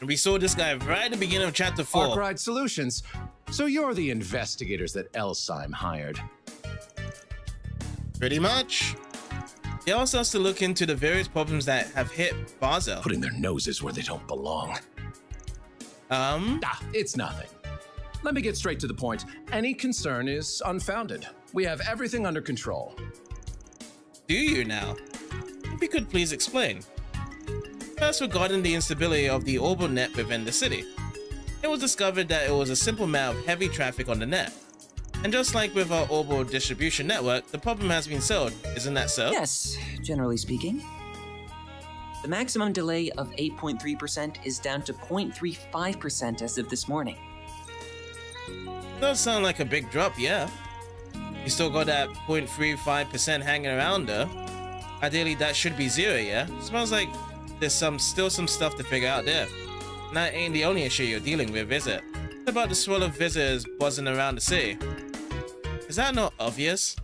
We saw this guy right at the beginning of chapter 4. Arkwright Solutions. So you're the investigators that Elsheim hired. Pretty much. He also has to look into the various problems that have hit Basel. Putting their noses where they don't belong. It's nothing. Let me get straight to the point. Any concern is unfounded. We have everything under control. Do you now? If you could please explain. First, regarding the instability of the orbital net within the city. It was discovered that it was a simple matter of heavy traffic on the net. And just like with our orbital distribution network, the problem has been solved. Isn't that so? Yes, generally speaking. The maximum delay of 8.3% is down to 0.35% as of this morning. Does sound like a big drop, yeah. You still got that 0.35% hanging around though. Ideally, that should be zero, yeah? Smells like there's still some stuff to figure out there. And that ain't the only issue you're dealing with, is it? What about the swirl of visitors buzzing around the city? Is that not obvious?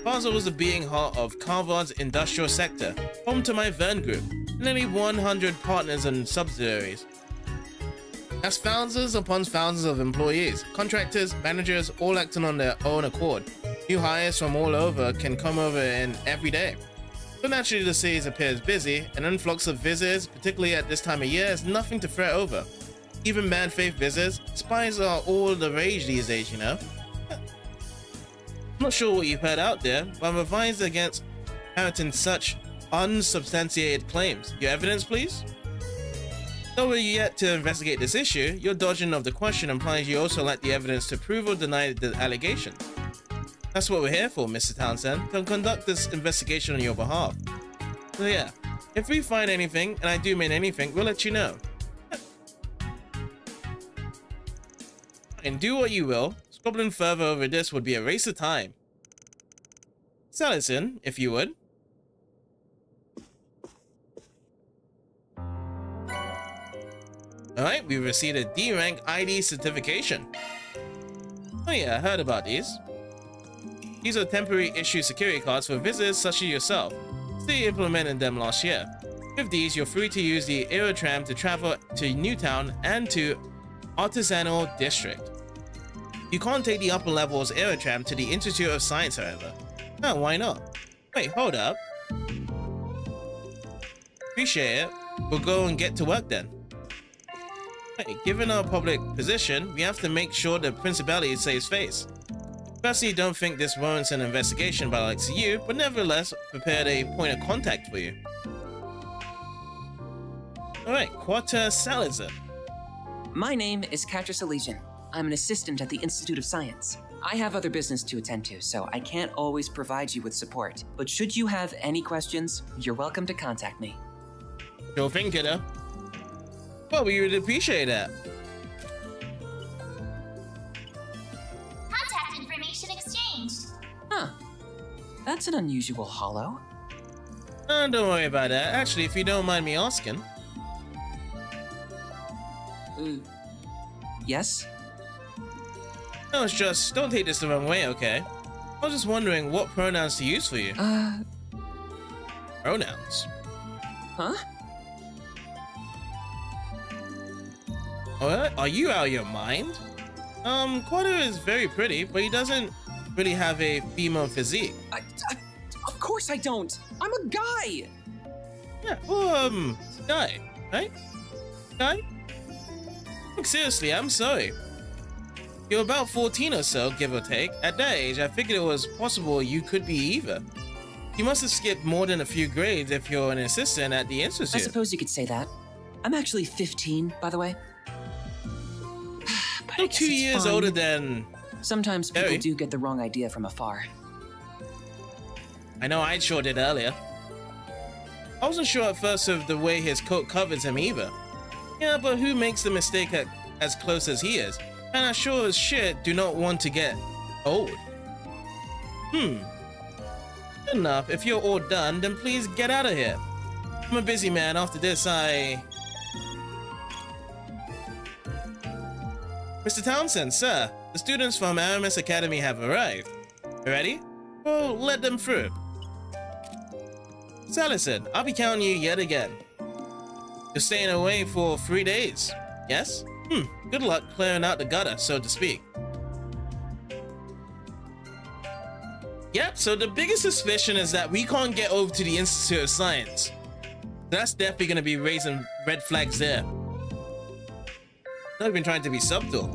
Basel was the beating heart of Carvard's industrial sector, home to my Verne group, and nearly 100 partners and subsidiaries. That's thousands upon thousands of employees, contractors, managers, all acting on their own accord. New hires from all over can come over in every day. So naturally the city appears busy, and an influx of visitors, particularly at this time of year, is nothing to fret over. Even bad-faith visitors, spies are all the rage these days, you know? I'm not sure what you've heard out there, but I'm advised against parroting such unsubstantiated claims. Your evidence, please? Though we're yet to investigate this issue, your dodging of the question implies you also lack the evidence to prove or deny the allegations. That's what we're here for, Mr. Townsend, to conduct this investigation on your behalf. So yeah, if we find anything, and I do mean anything, we'll let you know. And do what you will, squabbling further over this would be a waste of time. Salison, if you would. Alright, we received a D-rank ID certification. Oh yeah, I heard about these. These are temporary issue security cards for visitors such as yourself. City implemented them last year. With these, you're free to use the Aerotram to travel to Newtown and to Artisanal District. You can't take the upper levels Aerotram to the Institute of Science, however. Oh, why not? Wait, hold up. Appreciate it. We'll go and get to work then. Hey, given our public position, we have to make sure the principality saves face. Personally, don't think this warrants an investigation by the likes of you, but nevertheless, prepared a point of contact for you. Alright, Quarter Salazar. My name is Catrice Elysian. I'm an assistant at the Institute of Science. I have other business to attend to, so I can't always provide you with support. But should you have any questions, you're welcome to contact me. Sure thing, kiddo. Well, we would appreciate that. Contact information exchanged. Huh. That's an unusual hollow. Don't worry about that. Actually, if you don't mind me asking. Yes? No, it's just, don't take this the wrong way, okay? I was just wondering what pronouns to use for you. Pronouns? Huh? Are you out of your mind? Quarter is very pretty, but he doesn't really have a female physique. Of course I don't! I'm a guy! Yeah, well, guy, right? Guy? Look, seriously, I'm sorry. You're about 14 or so, give or take. At that age, I figured it was possible you could be either. You must have skipped more than a few grades if you're an assistant at the institute. I suppose you could say that. I'm actually 15, by the way. But 2 years fine. older than... Sometimes people Harry. do get the wrong idea from afar. I know I sure did earlier. I wasn't sure at first of the way his coat covers him either. Yeah, but who makes the mistake as close as he is? And I sure as shit do not want to get old. Good enough. If you're all done, then please get out of here. I'm a busy man. After this, Mr. Townsend, sir, the students from Aramis Academy have arrived. Ready? Well, let them through. Salison, I'll be counting you yet again. You're staying away for 3 days, yes? Good luck clearing out the gutter, so to speak. Yep, so the biggest suspicion is that we can't get over to the Institute of Science. That's definitely going to be raising red flags there. Not even trying to be subtle.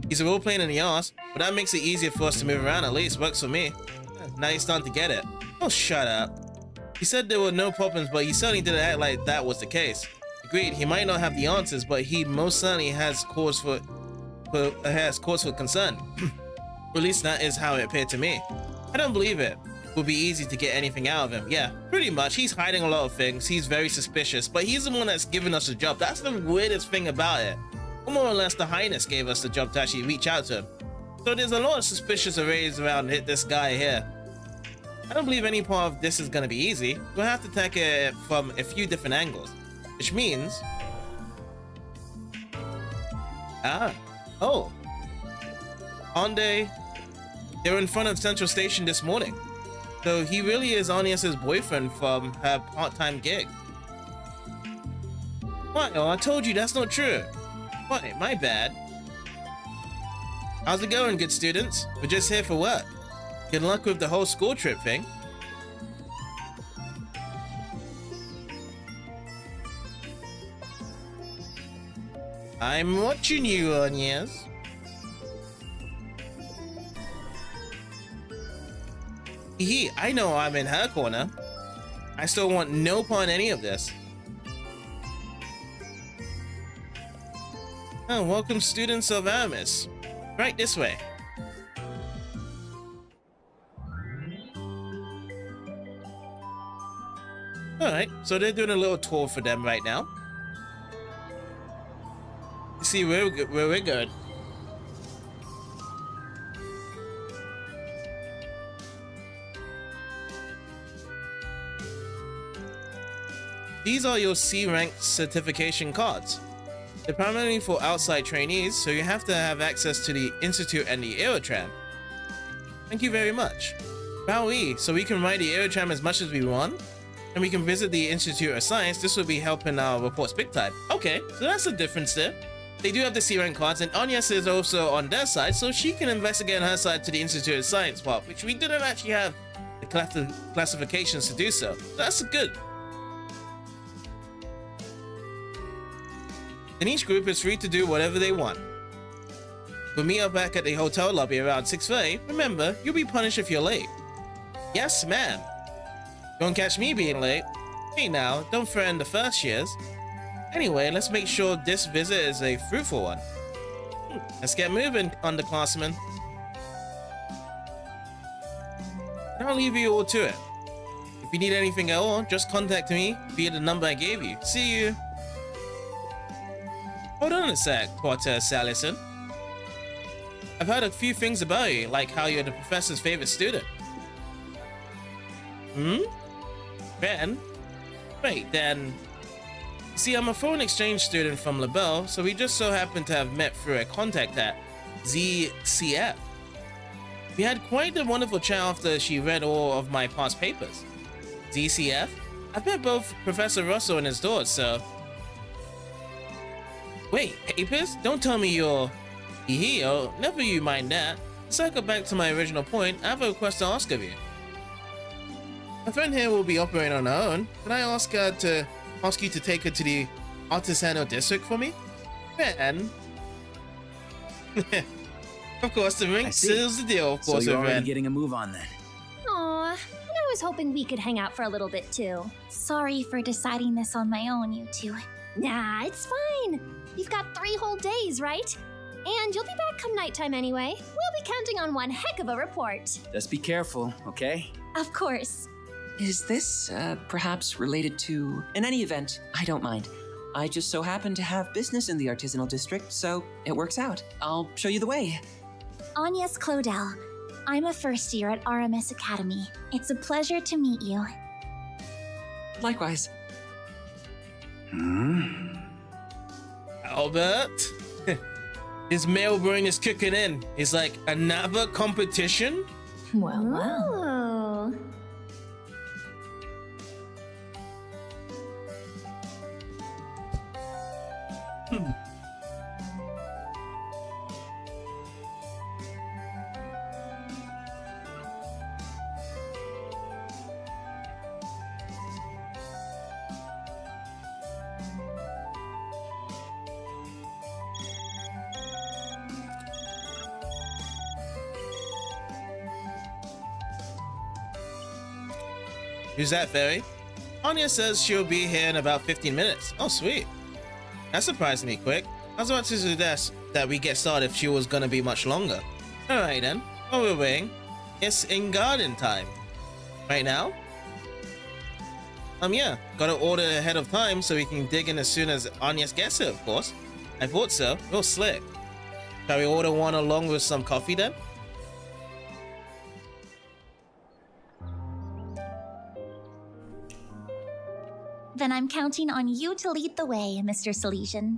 He's a role playing in the arse, but that makes it easier for us to move around, at least. Works for me. Now he's starting to get it. Oh, shut up. He said there were no problems, but he certainly didn't act like that was the case. Agreed, he might not have the answers, but he most certainly has cause for concern. Or at least that is how it appeared to me. I don't believe it would be easy to get anything out of him. Yeah, pretty much. He's hiding a lot of things. He's very suspicious, but he's the one that's giving us the job. That's the weirdest thing about it. Or more or less, the Highness gave us the job to actually reach out to him. So there's a lot of suspicious arrays around this guy here. I don't believe any part of this is going to be easy. We'll have to attack it from a few different angles. Which means... Aren't they were in front of Central Station this morning. So he really is Agnes's boyfriend from her part-time gig. What? Oh, I told you that's not true. What? My bad. How's it going, good students? We're just here for work. Good luck with the whole school trip thing. I'm watching you, Agnes. Hee, I know I'm in her corner. I still want no part in any of this. Oh, welcome students of Aramis. Right this way. Alright, so they're doing a little tour for them right now. You see where we're going. These are your C-rank certification cards. They're primarily for outside trainees, so you have to have access to the Institute and the Aerotram. Thank you very much. Wowee, so we can ride the Aerotram as much as we want? And we can visit the Institute of Science. This will be helping our reports big time. Okay, so that's the difference there. They do have the C-rank cards, and Agnes is also on their side, so she can investigate on her side to the Institute of Science part, which we didn't actually have the classifications to do so. That's good. then each group is free to do whatever they want. We'll meet up back at the hotel lobby around 6:30. Remember, you'll be punished if you're late. Yes, ma'am. Don't catch me being late. Hey now, don't threaten the first years. Anyway, let's make sure this visit is a fruitful one. Let's get moving, underclassmen. And I'll leave you all to it. If you need anything at all, just contact me via the number I gave you. See you. Hold on a sec, Porter Salison. I've heard a few things about you, like how you're the professor's favorite student. Ben? Wait, then... See, I'm a foreign exchange student from LaBelle, so we just so happened to have met through a contact at ZCF. We had quite a wonderful chat after she read all of my past papers. ZCF? I've met both Professor Russell and his daughter, so... Wait, papers? Don't tell me you're... Hee-hee-oh, never you mind that. To circle back to my original point, I have a request to ask of you. My friend here will be operating on her own. Can I ask you to take her to the Artisanal District for me? Ben? Of course, the ring seals the deal, of course. So you're already getting a move on then. Aw, and I was hoping we could hang out for a little bit too. Sorry for deciding this on my own, you two. Nah, it's fine. We've got 3 whole days, right? And you'll be back come nighttime anyway. We'll be counting on one heck of a report. Just be careful, okay? Of course. Is this, perhaps related to... In any event, I don't mind. I just so happen to have business in the Artisanal District, so it works out. I'll show you the way. Agnes Claudel. I'm a first year at RMS Academy. It's a pleasure to meet you. Likewise. Albert? His male brain is kicking in. He's like, another competition? Well, well. Who's that, Fairy? Anya says she'll be here in about 15 minutes. Oh, sweet. That surprised me quick. I was about to suggest that we get started if she was gonna be much longer. Alright then, while we're waiting, it's in garden time. Right now? Yeah, gotta order ahead of time so we can dig in as soon as Agnes gets here, of course. I thought so, real slick. Shall we order one along with some coffee then? Then I'm counting on you to lead the way, Mr. Salesian.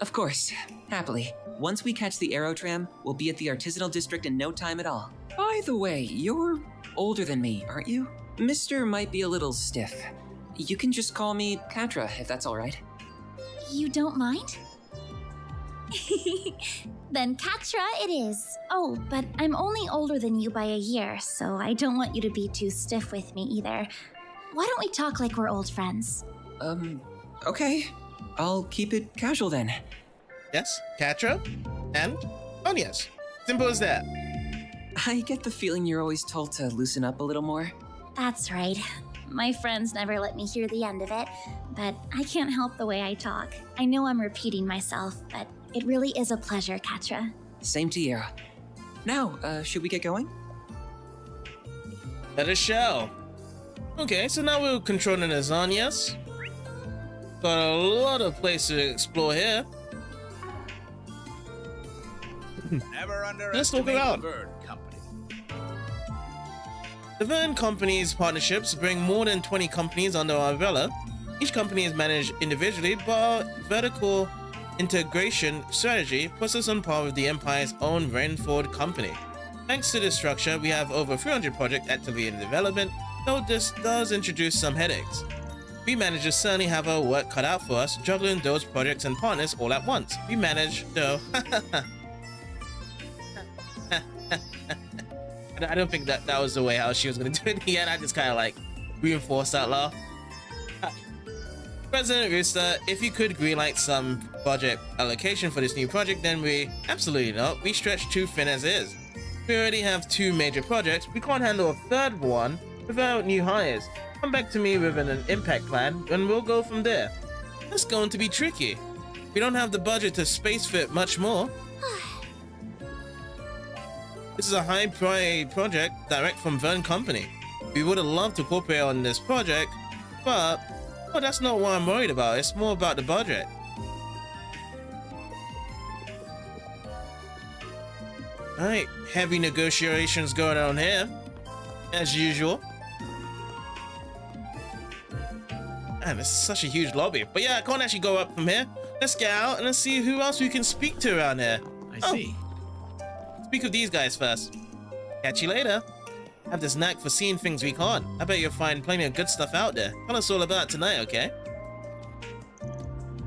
Of course, happily. Once we catch the Aerotram, we'll be at the Artisanal District in no time at all. By the way, you're older than me, aren't you? Mister might be a little stiff. You can just call me Katra, if that's all right. You don't mind? Then Katra it is. Oh, but I'm only older than you by a year, so I don't want you to be too stiff with me either. Why don't we talk like we're old friends? Okay. I'll keep it casual then. Yes, Katra, and Agnes. Simple as that. I get the feeling you're always told to loosen up a little more. That's right. My friends never let me hear the end of it, but I can't help the way I talk. I know I'm repeating myself, but it really is a pleasure, Katra. Same to you. Now, should we get going? Let us show. Okay, so now we're controlling as Agnes. Got a lot of places to explore here. Let's look around. The Verne Company's partnerships bring more than 20 companies under our umbrella. Each company is managed individually, but our vertical integration strategy puts us on par with the Empire's own Rainford Company. Thanks to this structure, we have over 300 projects actively in development, though this does introduce some headaches. We managers certainly have our work cut out for us, juggling those projects and partners all at once. We manage, though. I don't think that was the way how she was going to do it yet. I just kind of like reinforced that laugh. President Rooster, if you could greenlight some budget allocation for this new project, then we absolutely not. We stretch too thin as is. We already have 2 major projects. We can't handle a 3rd one without new hires. Come back to me with an impact plan, and we'll go from there. That's going to be tricky. We don't have the budget to space fit much more. This is a high priority project direct from Verne Company. We would have loved to cooperate on this project, but well, that's not what I'm worried about. It's more about the budget. Alright, heavy negotiations going on here, as usual. Man, this is such a huge lobby. But yeah, I can't actually go up from here. Let's get out and let's see who else we can speak to around here. I see. Speak of these guys first. Catch you later. I have this knack for seeing things we can't. I bet you'll find plenty of good stuff out there. Tell us all about it tonight, okay?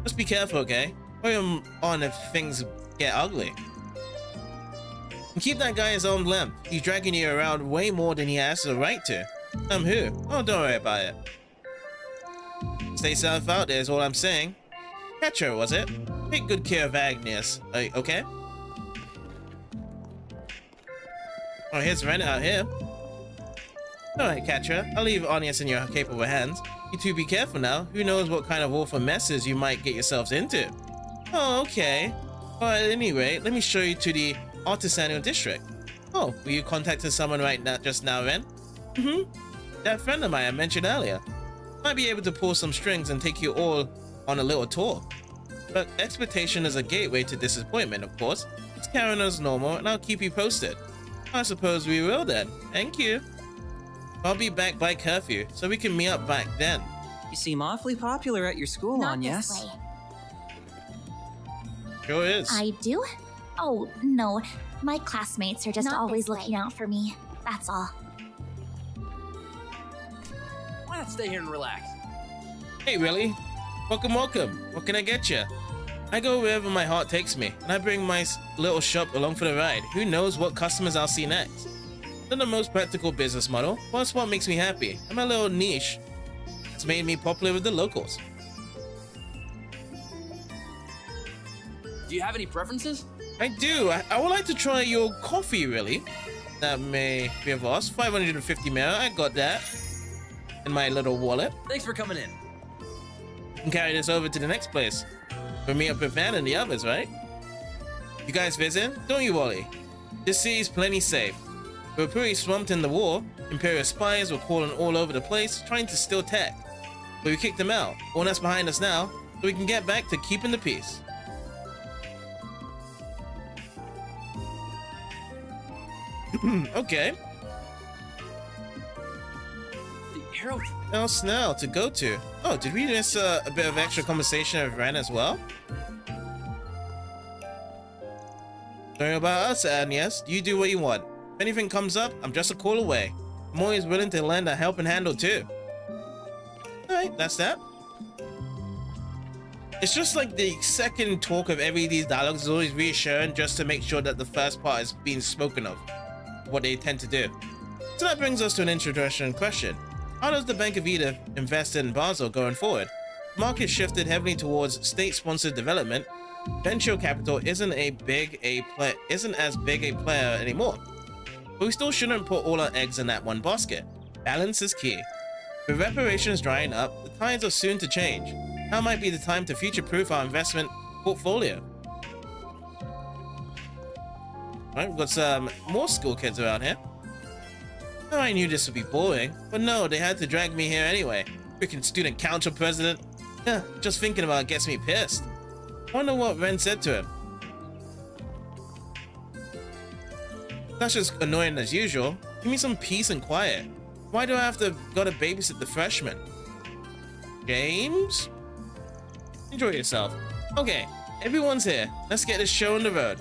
Just be careful, okay? Put him on if things get ugly. And keep that guy his own length. He's dragging you around way more than he has the right to. Who? Oh, don't worry about it. Stay safe out there is all I'm saying. Catch her, was it? Take good care of Agnes, okay? Oh, here's Rene out here. Alright, Catcher. I'll leave Agnes in your capable hands. You two be careful now. Who knows what kind of awful messes you might get yourselves into. Oh, okay. Alright, anyway, let me show you to the Artisanal District. Oh, were you contacting someone right now, just now, Ren? That friend of mine I mentioned earlier. Might be able to pull some strings and take you all on a little tour. But expectation is a gateway to disappointment, of course. It's carrying as normal, and I'll keep you posted. I suppose we will then. Thank you. I'll be back by curfew, so we can meet up back then. You seem awfully popular at your school, Not Agnes. this way. Sure is. I do? Oh, no. My classmates are just Not always this way. looking out for me. That's all. Why not stay here and relax? Hey, Willie. Welcome, welcome. What can I get you? I go wherever my heart takes me, and I bring my little shop along for the ride. Who knows what customers I'll see next? Not the most practical business model, but it's what makes me happy, and my little niche has made me popular with the locals. Do you have any preferences? I do. I would like to try your coffee, really. That may be of us. 550 mil. I got that in my little wallet. Thanks for coming in. You can carry this over to the next place. We'll meet up with Van and the others, right? You guys visit? Don't you, Wally? This city's plenty safe. We were pretty swamped in the war. Imperial spies were crawling all over the place, trying to steal tech. But we kicked them out. All that's behind us now, so we can get back to keeping the peace. Okay. The arrow. Now Snell to go to. Oh, did we miss a bit of extra conversation with Ren as well? Sorry about us, Agnes. You do what you want. If anything comes up, I'm just a call away. I'm always willing to lend a helping handle too. Alright, that's that. It's just like the second talk of every of these dialogues is always reassuring just to make sure that the first part is being spoken of. What they tend to do. So that brings us to an introduction question. How does the Bank of Edith invest in Basel going forward? The market shifted heavily towards state-sponsored development. Venture capital isn't as big a player anymore. But we still shouldn't put all our eggs in that one basket. Balance is key. With reparations drying up, the tides are soon to change. Now might be the time to future-proof our investment portfolio. Alright, we've got some more school kids around here. Oh, I knew this would be boring, but no, they had to drag me here anyway. Freaking student council president. Yeah, just thinking about it gets me pissed. Wonder what Ren said to him. That's just annoying as usual. Give me some peace and quiet. Why do I have to gotta babysit the freshmen? James? Enjoy yourself. Okay, everyone's here. Let's get this show on the road.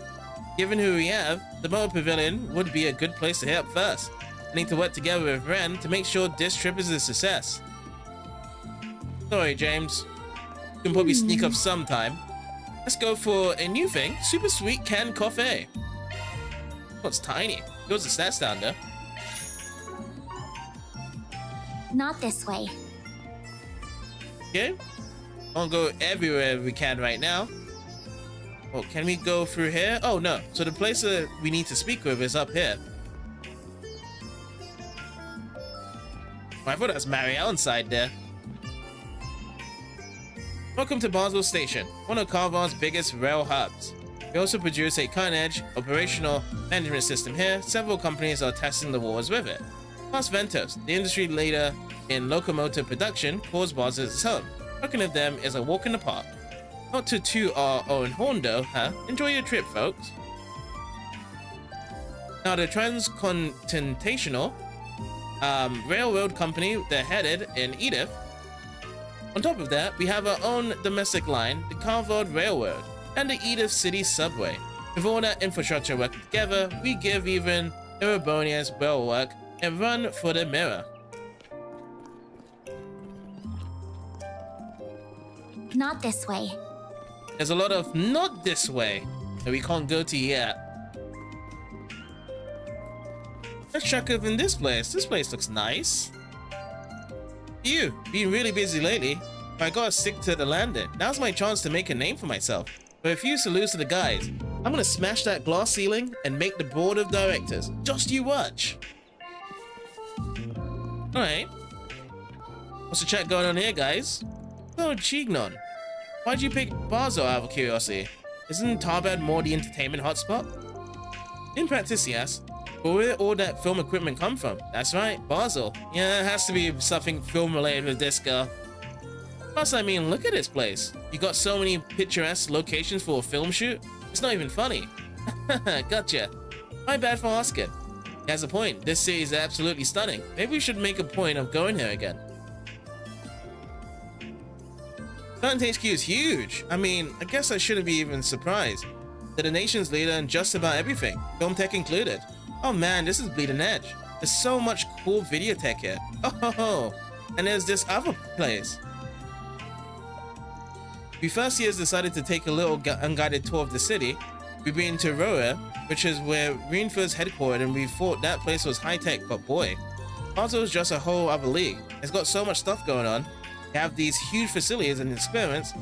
Given who we have, the Motor Pavilion would be a good place to hit up first. I need to work together with Ren to make sure this trip is a success. Sorry, James. You can probably sneak up sometime. Let's go for a new thing. Super sweet canned coffee. Oh, it's tiny. Goes the stats down there. Not this way. Okay. I'll go everywhere we can right now. Well, can we go through here? Oh, no. So the place that we need to speak with is up here. Oh, I thought that was Marielle inside there. Welcome to Basel Station, one of Carvar's biggest rail hubs. We also produce a cutting-edge operational management system here. Several companies are testing the waters with it. Plus Ventus, the industry leader in locomotive production, calls Basel its home. Working with them is a walk in the park. Not to toot our own horn though, huh? Enjoy your trip, folks. Now the Transcontinental Railroad Company, they're headed in Edith. On top of that, we have our own domestic line, the Carvard Railroad, and the Edith City Subway. With all that infrastructure working together, we give even Erebonia's rail work a run for the mirror. Not this way. There's a lot of not this way that we can't go to yet. Let's check up in this place. This place looks nice. You, been really busy lately, but I gotta stick to the landing. Now's my chance to make a name for myself. But if you salute to the guys, I'm gonna smash that glass ceiling and make the board of directors. Just you watch. Alright. What's the chat going on here, guys? Oh, Chignon. Why'd you pick Basel out of curiosity? Isn't Tarbad more the entertainment hotspot? In practice, yes. But where did all that film equipment come from? That's right, Basel. Yeah, it has to be something film related with this girl. Plus, I mean, look at this place. You got so many picturesque locations for a film shoot? It's not even funny. Gotcha. My bad for asking. He has a point. This city is absolutely stunning. Maybe we should make a point of going here again. Current HQ is huge. I mean, I guess I shouldn't be even surprised. They're the nation's leader in just about everything, film tech included. Oh man, this is bleeding edge. There's so much cool video tech here. Oh, and there's this other place. We first years decided to take a little unguided tour of the city. We've been to Roa, which is where Renfield's headquartered, and we thought that place was high-tech, but boy, Basel is just a whole other league. It's got so much stuff going on. They have these huge facilities and experiments,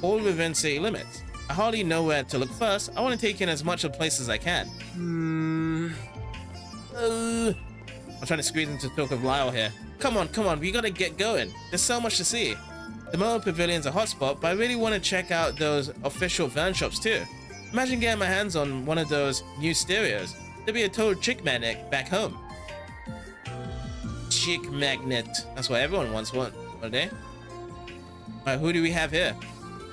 all within city limits. I hardly know where to look first. I want to take in as much of the place as I can. I'm trying to squeeze into talk of Lyle here. Come on, we gotta get going. There's so much to see. The Momo Pavilion's a hotspot, but I really want to check out those official Verne shops too. Imagine getting my hands on one of those new stereos. There'd be a total chick magnet back home. Chick magnet. That's what everyone wants one, are they? Alright, who do we have here?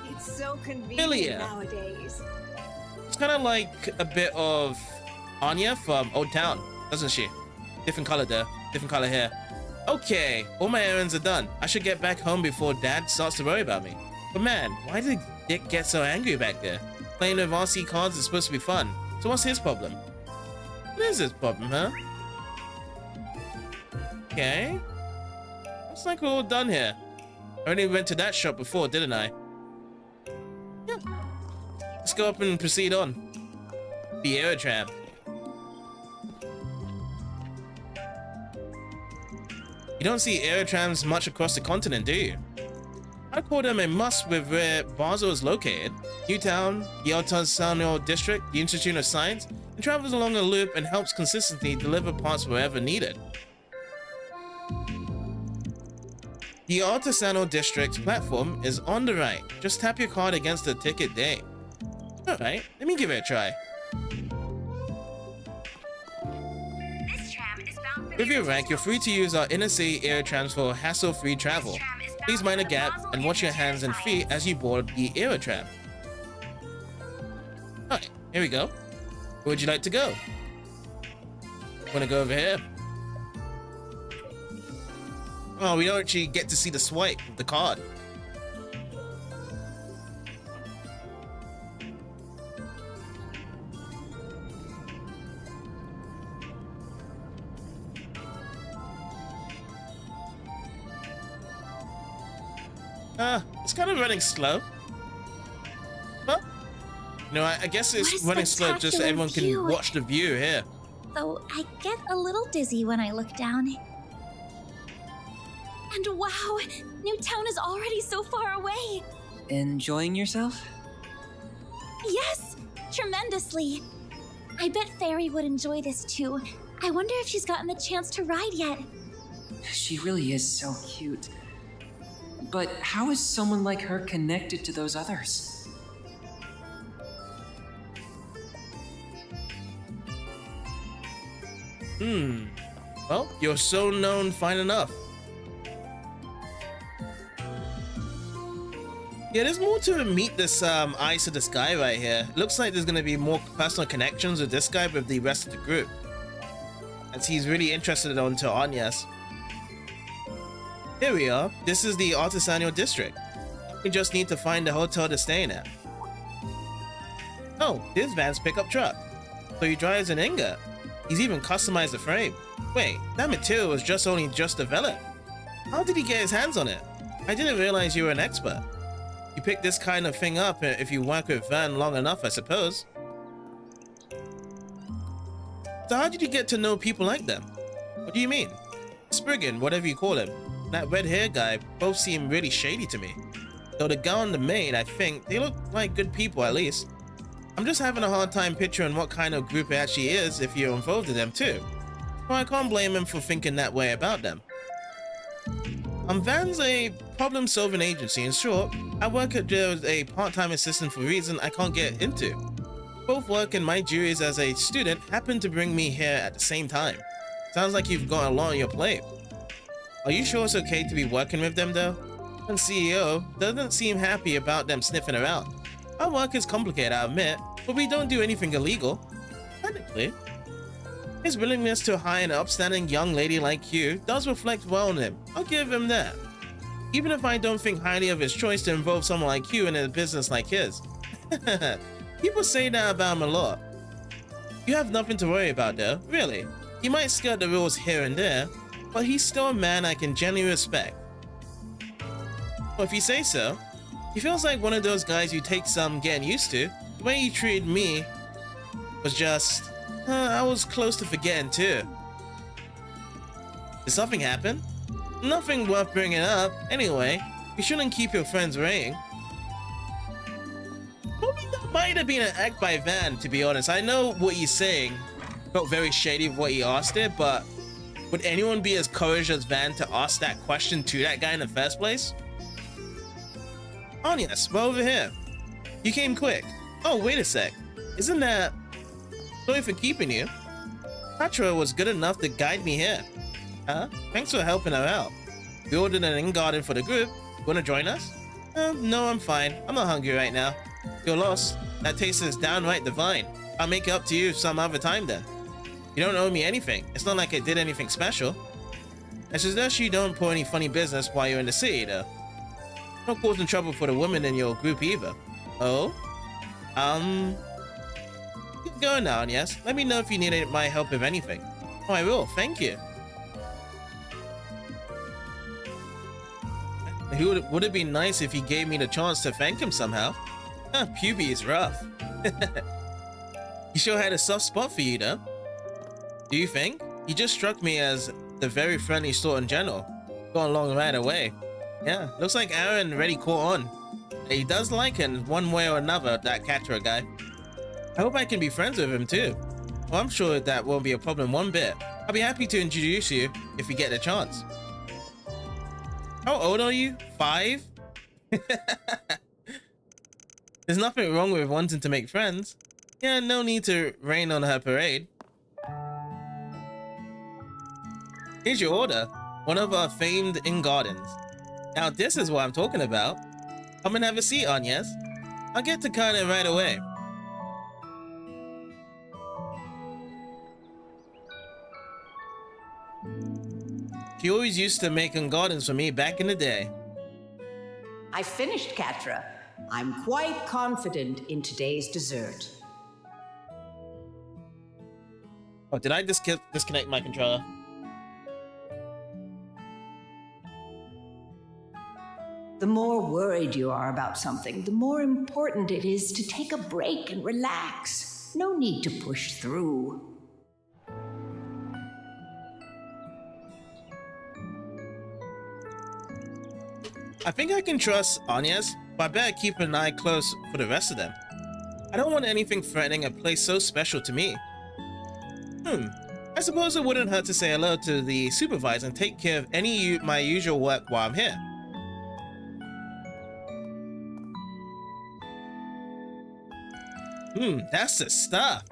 It's so convenient nowadays. It's kind of like a bit of Anya from Old Town, doesn't she? Different color though, different color hair. Okay, all my errands are done. I should get back home before Dad starts to worry about me. But man, why did Dick get so angry back there? Playing with RC cards is supposed to be fun. So what's his problem? What is his problem, huh? Okay. Looks like we're all done here. I already went to that shop before, didn't I? Yeah. Let's go up and proceed on. The Aerotram. You don't see Aerotrams much across the continent, do you? I call them a must with where Basel is located. Newtown, the Almata District, the Institute of Science. It travels along a loop and helps consistently deliver parts wherever needed. The Almata District's platform is on the right. Just tap your card against the ticket day. Alright, let me give it a try. With your rank, you're free to use our inner city Aerotrams for hassle-free travel. Please mind the gap and watch your hands and feet as you board the Aerotram. Alright, here we go. Where would you like to go? Wanna go over here? Oh, we don't actually get to see the swipe of the card. It's kind of running slow. But, you know, I guess it's running slow just so everyone can watch the view here. Though I get a little dizzy when I look down. And wow, Newtown is already so far away. Enjoying yourself? Yes! tremendously. I bet Fairy would enjoy this too. I wonder if she's gotten the chance to ride yet. She really is so cute. But how is someone like her connected to those others? Well, you're so known fine enough. Yeah, there's more to meet this eyes to this guy right here. Looks like there's gonna be more personal connections with this guy with the rest of the group, as he's really interested onto Agnes. Here we are. This is the Artisanal District. We just need to find a hotel to stay in at. Oh, this Van's pickup truck. So he drives an Inga. He's even customized the frame. Wait, that material was only just developed. How did he get his hands on it? I didn't realize you were an expert. You pick this kind of thing up if you work with Verne long enough, I suppose. So how did you get to know people like them? What do you mean? Spriggan, whatever you call him, and that red hair guy both seem really shady to me. Though the gal and the maid, I think, they look like good people at least. I'm just having a hard time picturing what kind of group it actually is if you're involved in them too. Well, I can't blame him for thinking that way about them. Van's a problem-solving agency. In short, I work as a part-time assistant for a reason I can't get into. Both work and my duties as a student happen to bring me here at the same time. Sounds like you've got a lot on your plate. Are you sure it's okay to be working with them though? And CEO doesn't seem happy about them sniffing around. Our work is complicated, I admit, but we don't do anything illegal. Technically. His willingness to hire an upstanding young lady like you does reflect well on him. I'll give him that. Even if I don't think highly of his choice to involve someone like you in a business like his. People say that about him a lot. You have nothing to worry about though, really. He might skirt the rules here and there, but he's still a man I can genuinely respect. Well, if you say so. He feels like one of those guys you take some getting used to. The way he treated me was just... I was close to forgetting too. Did something happen? Nothing worth bringing up. Anyway, you shouldn't keep your friends waiting. Probably that might have been an act by Van, to be honest. I know what he's saying. Felt very shady of what he asked it, but would anyone be as courage as Van to ask that question to that guy in the first place? Oh yes, we're over here. You came quick. Oh, wait a sec. Isn't that... Sorry for keeping you. Patra was good enough to guide me here. Huh? Thanks for helping her out. We ordered an inn garden for the group. Wanna join us? No, I'm fine. I'm not hungry right now. You're lost. That taste is downright divine. I'll make it up to you some other time then. You don't owe me anything. It's not like I did anything special. I suggest you don't pull any funny business while you're in the city, though. Not causing trouble for the women in your group either. Oh? Keep going now, yes? Let me know if you need my help with anything. Oh, I will. Thank you. Would it be nice if he gave me the chance to thank him somehow? Puby is rough. He sure had a soft spot for you, though. Do you think? He just struck me as the very friendly sort in general. Got along right away. Yeah, looks like Aaron already caught on. He does like him one way or another, that Catra guy. I hope I can be friends with him too. Well, I'm sure that won't be a problem one bit. I'll be happy to introduce you if we get the chance. How old are you? 5? There's nothing wrong with wanting to make friends. Yeah, no need to rain on her parade. Here's your order. One of our famed inn gardens. Now this is what I'm talking about. Come and have a seat, Agnes. I'll get to cutting it right away. She always used to make gardens for me back in the day. I finished, Catra. I'm quite confident in today's dessert. Oh, did I disconnect my controller? The more worried you are about something, the more important it is to take a break and relax. No need to push through. I think I can trust Agnes, but I better keep an eye close for the rest of them. I don't want anything threatening a place so special to me. I suppose it wouldn't hurt to say hello to the supervisor and take care of my usual work while I'm here. That's the stuff.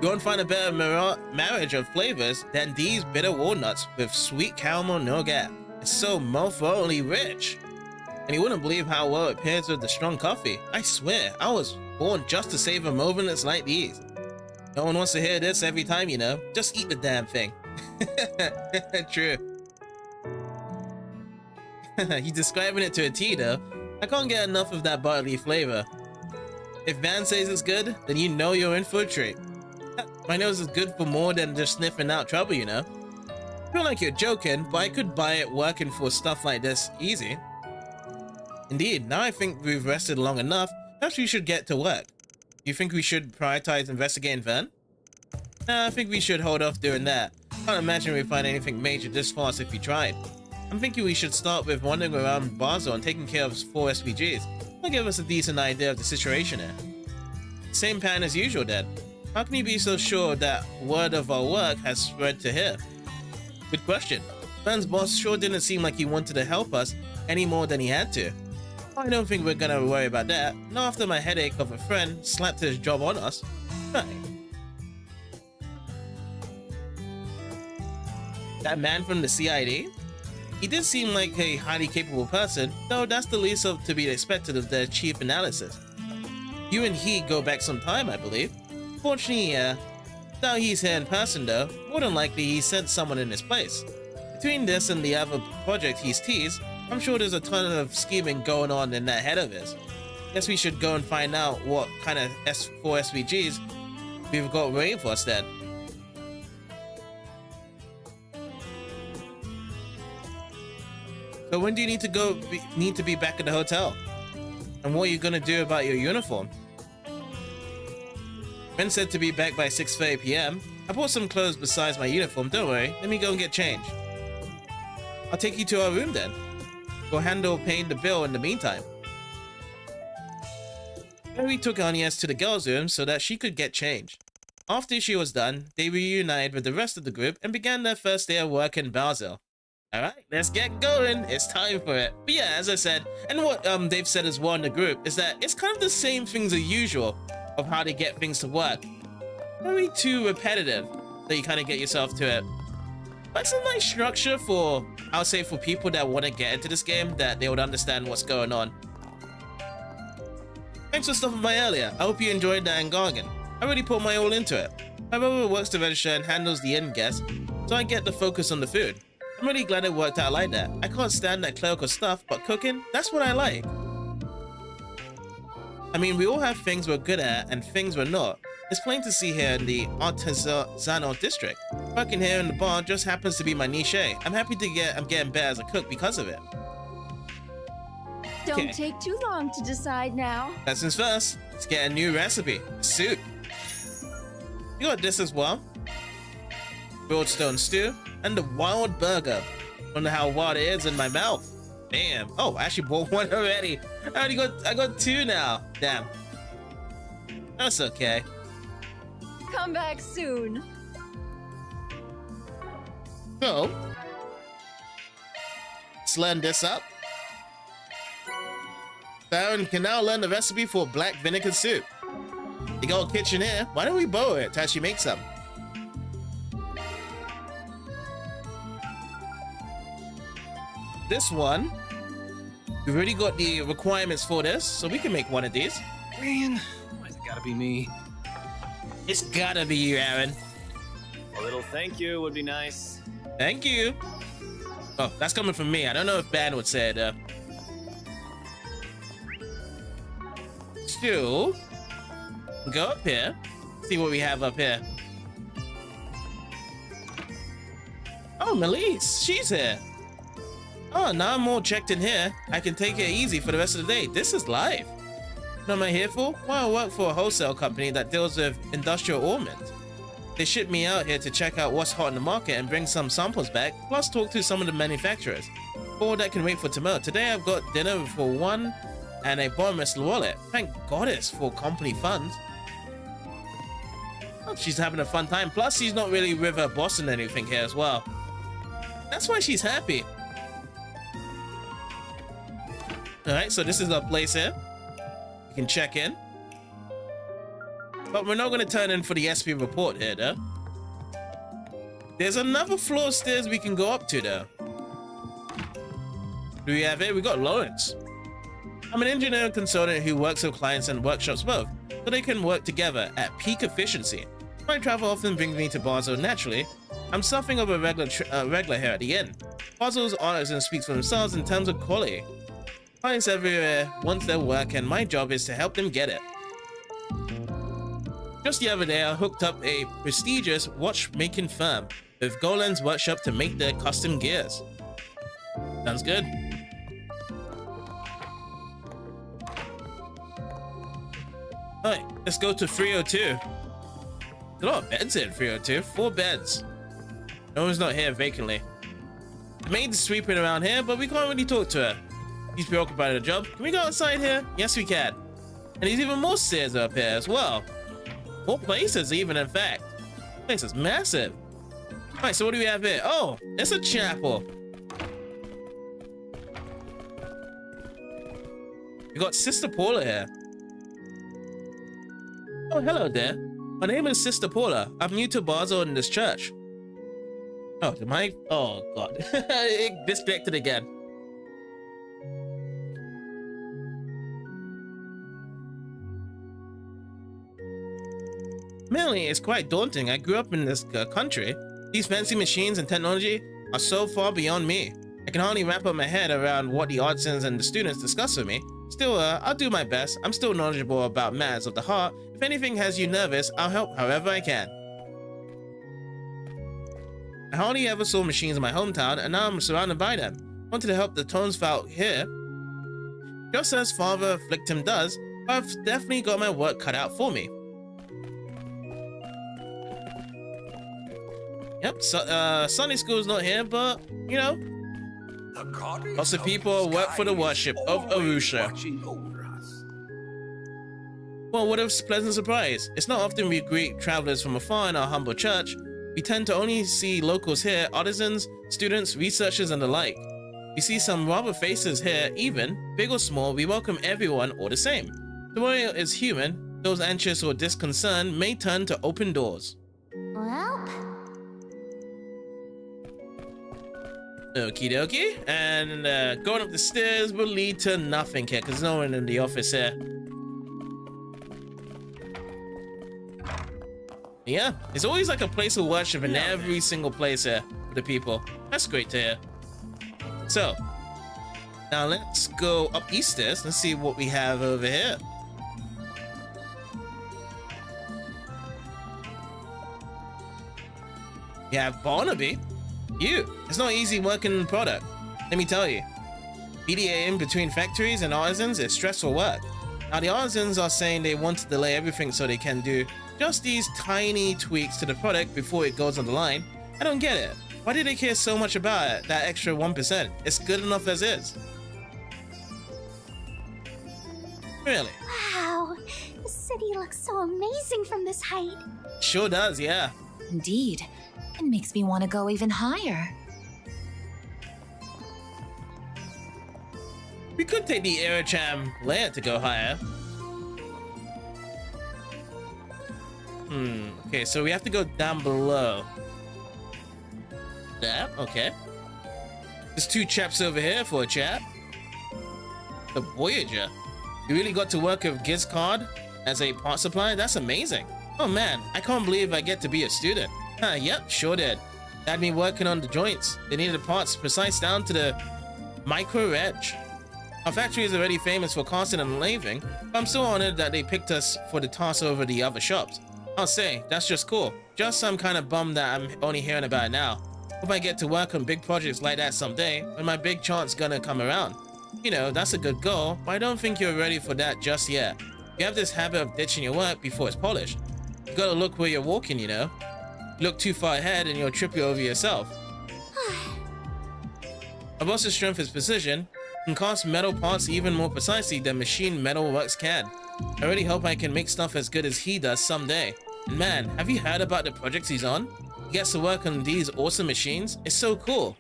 You won't find a better marriage of flavors than these bitter walnuts with sweet caramel nougat. It's so morphically rich. And you wouldn't believe how well it pairs with the strong coffee. I swear, I was born just to savor moments like these. No one wants to hear this every time, you know. Just eat the damn thing. True. He's describing it to a T though. I can't get enough of that buttery flavor. If Van says it's good, then you know you're in for a treat. My nose is good for more than just sniffing out trouble, you know. I feel like you're joking, but I could buy it working for stuff like this easy. Indeed, now I think we've rested long enough, perhaps we should get to work. You think we should prioritize investigating Verne? Nah, I think we should hold off doing that. Can't imagine we find anything major this fast if we tried. I'm thinking we should start with wandering around Basel and taking care of 4 SPGs. That'll give us a decent idea of the situation here. Same plan as usual then. How can you be so sure that word of our work has spread to here? Good question. Verne's boss sure didn't seem like he wanted to help us any more than he had to. I don't think we're gonna worry about that, not after my headache of a friend slapped his job on us. Right. That man from the CID? He did seem like a highly capable person, though that's the least of to be expected of their chief analysis. You and he go back some time, I believe. Fortunately, yeah. Now he's here in person though, more than likely he sent someone in his place. Between this and the other project he's teased, I'm sure there's a ton of scheming going on in that head of his. Guess we should go and find out what kind of 4 SVGs we've got waiting for us then. So when do you need to be back at the hotel? And what are you gonna do about your uniform? Ben said to be back by 6:30 PM. I bought some clothes besides my uniform, don't worry. Let me go and get changed. I'll take you to our room then. Go handle paying the bill in the meantime. Mary took Agnes to the girls' room so that she could get changed. After she was done, they reunited with the rest of the group and began their first day of work in Basel. Alright, let's get going. It's time for it. But yeah, as I said, and what they've said as well in the group, is that it's kind of the same things as usual of how to get things to work. Very too repetitive that you kind of get yourself to it. But it's a nice structure for, I'll say, for people that want to get into this game, that they would understand what's going on. Thanks for stopping by earlier. I hope you enjoyed that Engargan. I really put my all into it. My brother works the register and handles the end guests, so I get the focus on the food. I'm really glad it worked out like that. I can't stand that clerical stuff, but cooking, that's what I like. I mean, we all have things we're good at and things we're not. It's plain to see here in the artisanal district. Working here in the bar just happens to be my niche. I'm happy I'm getting better as a cook because of it. Don't take too long to decide now. First things first, let's get a new recipe. Soup. You got this as well. Grilled stone stew and the wild burger. Wonder how wild it is in my mouth. Damn. Oh, I actually bought one already. I got 2 now. Damn. That's okay. Come back soon. So, let's learn this up. Baron can now learn the recipe for black vinegar soup. You got a kitchen here. Why don't we borrow it to actually make some? This one, we've already got the requirements for this, so we can make one of these. Man, why's it gotta be me? It's gotta be you, Aaron. A little thank you would be nice. Thank you. Oh, that's coming from me. I don't know if Ben would say it though. So, go up here. See what we have up here. Oh, Melise, she's here. Oh, now I'm all checked in here. I can take it easy for the rest of the day. This is life. What am I here for? Well, I work for a wholesale company that deals with industrial ornaments. They ship me out here to check out what's hot in the market and bring some samples back, plus talk to some of the manufacturers. All that can wait for tomorrow. Today I've got dinner for 1 and a bottomless wallet. Thank goddess for company funds. Oh, she's having a fun time. Plus, she's not really with her boss and anything here as well. That's why she's happy. Alright, so this is our place here. You can check in. But we're not going to turn in for the SP report here, though. There's another floor of stairs we can go up to, though. Do we have it? We got Lawrence. I'm an engineering consultant who works with clients and workshops both, so they can work together at peak efficiency. My travel often brings me to Basel naturally. I'm something of a regular here at the inn. Basel's artisans speak for themselves in terms of quality. Clients everywhere want their work, and my job is to help them get it. Just the other day, I hooked up a prestigious watchmaking firm with Golan's workshop to make their custom gears. Sounds good. Alright, let's go to 302. There's a lot of beds in 302. 4 beds. No one's not here vacantly. The maid's sweeping around here, but we can't really talk to her. She's preoccupied with her job. Can we go outside here? Yes, we can. And there's even more stairs up here as well. More places even, in fact. This place is massive. Alright, so what do we have here? Oh, it's a chapel. We got Sister Paula here. Oh, hello there. My name is Sister Paula. I'm new to Basel in this church. Oh, am I? Oh, God. It disconnected again. Mainly, it's quite daunting. I grew up in this country. These fancy machines and technology are so far beyond me. I can hardly wrap up my head around what the artisans and the students discuss with me. Still, I'll do my best. I'm still knowledgeable about matters of the heart. If anything has you nervous, I'll help however I can. I hardly ever saw machines in my hometown, and now I'm surrounded by them. Wanted to help the Townsfolk here. Just as Father Flickton does, I've definitely got my work cut out for me. Yep, so, Sunday school's not here, but, you know, lots of people work for the worship of Arusha. Well, what a pleasant surprise. It's not often we greet travelers from afar in our humble church. We tend to only see locals here, artisans, students, researchers, and the like. We see some rather faces here, even, big or small, we welcome everyone all the same. The warrior is human. Those anxious or disconcerted may turn to open doors. Well... Okie dokie, and going up the stairs will lead to nothing here because no one in the office here. Yeah, it's always like a place of worship in every single place here for the people. That's great to hear. So, now let's go up these stairs and see what we have over here. We have Barnaby. It's not easy working in product, let me tell you. BDA in between factories and artisans is stressful work. Now the artisans are saying they want to delay everything so they can do just these tiny tweaks to the product before it goes on the line. I don't get it. Why do they care so much about it, that extra 1%? It's good enough as is. Really? Wow, the city looks so amazing from this height. Sure does, yeah. Indeed. It makes me want to go even higher. We could take the Aerocham layer to go higher. Okay, so we have to go down below. That, okay. There's 2 chaps over here for a chap. The Voyager. You really got to work with Gizcard as a part supplier? That's amazing. Oh man, I can't believe I get to be a student. Huh, yep, sure did. They had me working on the joints. They needed the parts precise down to the micro edge. Our factory is already famous for casting and laving, but I'm so honored that they picked us for the task over the other shops. I'll say, that's just cool. Just some kind of bum that I'm only hearing about it now. Hope I get to work on big projects like that someday, when my big chance gonna come around. You know, that's a good goal, but I don't think you're ready for that just yet. You have this habit of ditching your work before it's polished. You gotta look where you're walking, you know. You look too far ahead and you'll trip you over yourself. My boss's strength is precision, can cast metal parts even more precisely than machine metal works can. I really hope I can make stuff as good as he does someday. And man, have you heard about the projects he's on? He gets to work on these awesome machines. It's so cool.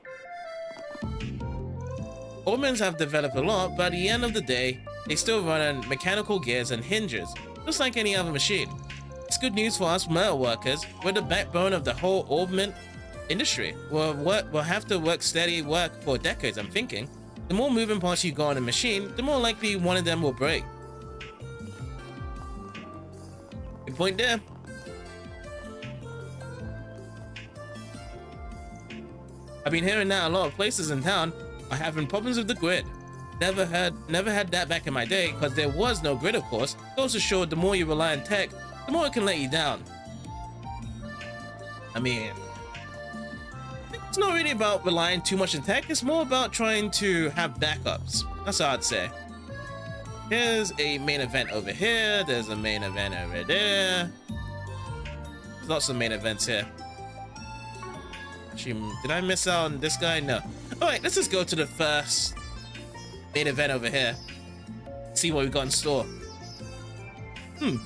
Ormans have developed a lot, but at the end of the day, they still run on mechanical gears and hinges, just like any other machine. It's good news for us metal workers. We're the backbone of the whole Orman industry. We'll have to work steady work for decades, I'm thinking. The more moving parts you got on a machine, the more likely one of them will break. Good point there. I've been hearing that a lot of places in town are having problems with the grid. Never had that back in my day, because there was no grid, of course. Goes to show the more you rely on tech, the more it can let you down. I mean, it's not really about relying too much on tech, it's more about trying to have backups. That's all I'd say. Here's a main event over here, there's a main event over there. There's lots of main events here. Did I miss out on this guy? No. Alright, let's just go to the first main event over here. See what we got in store.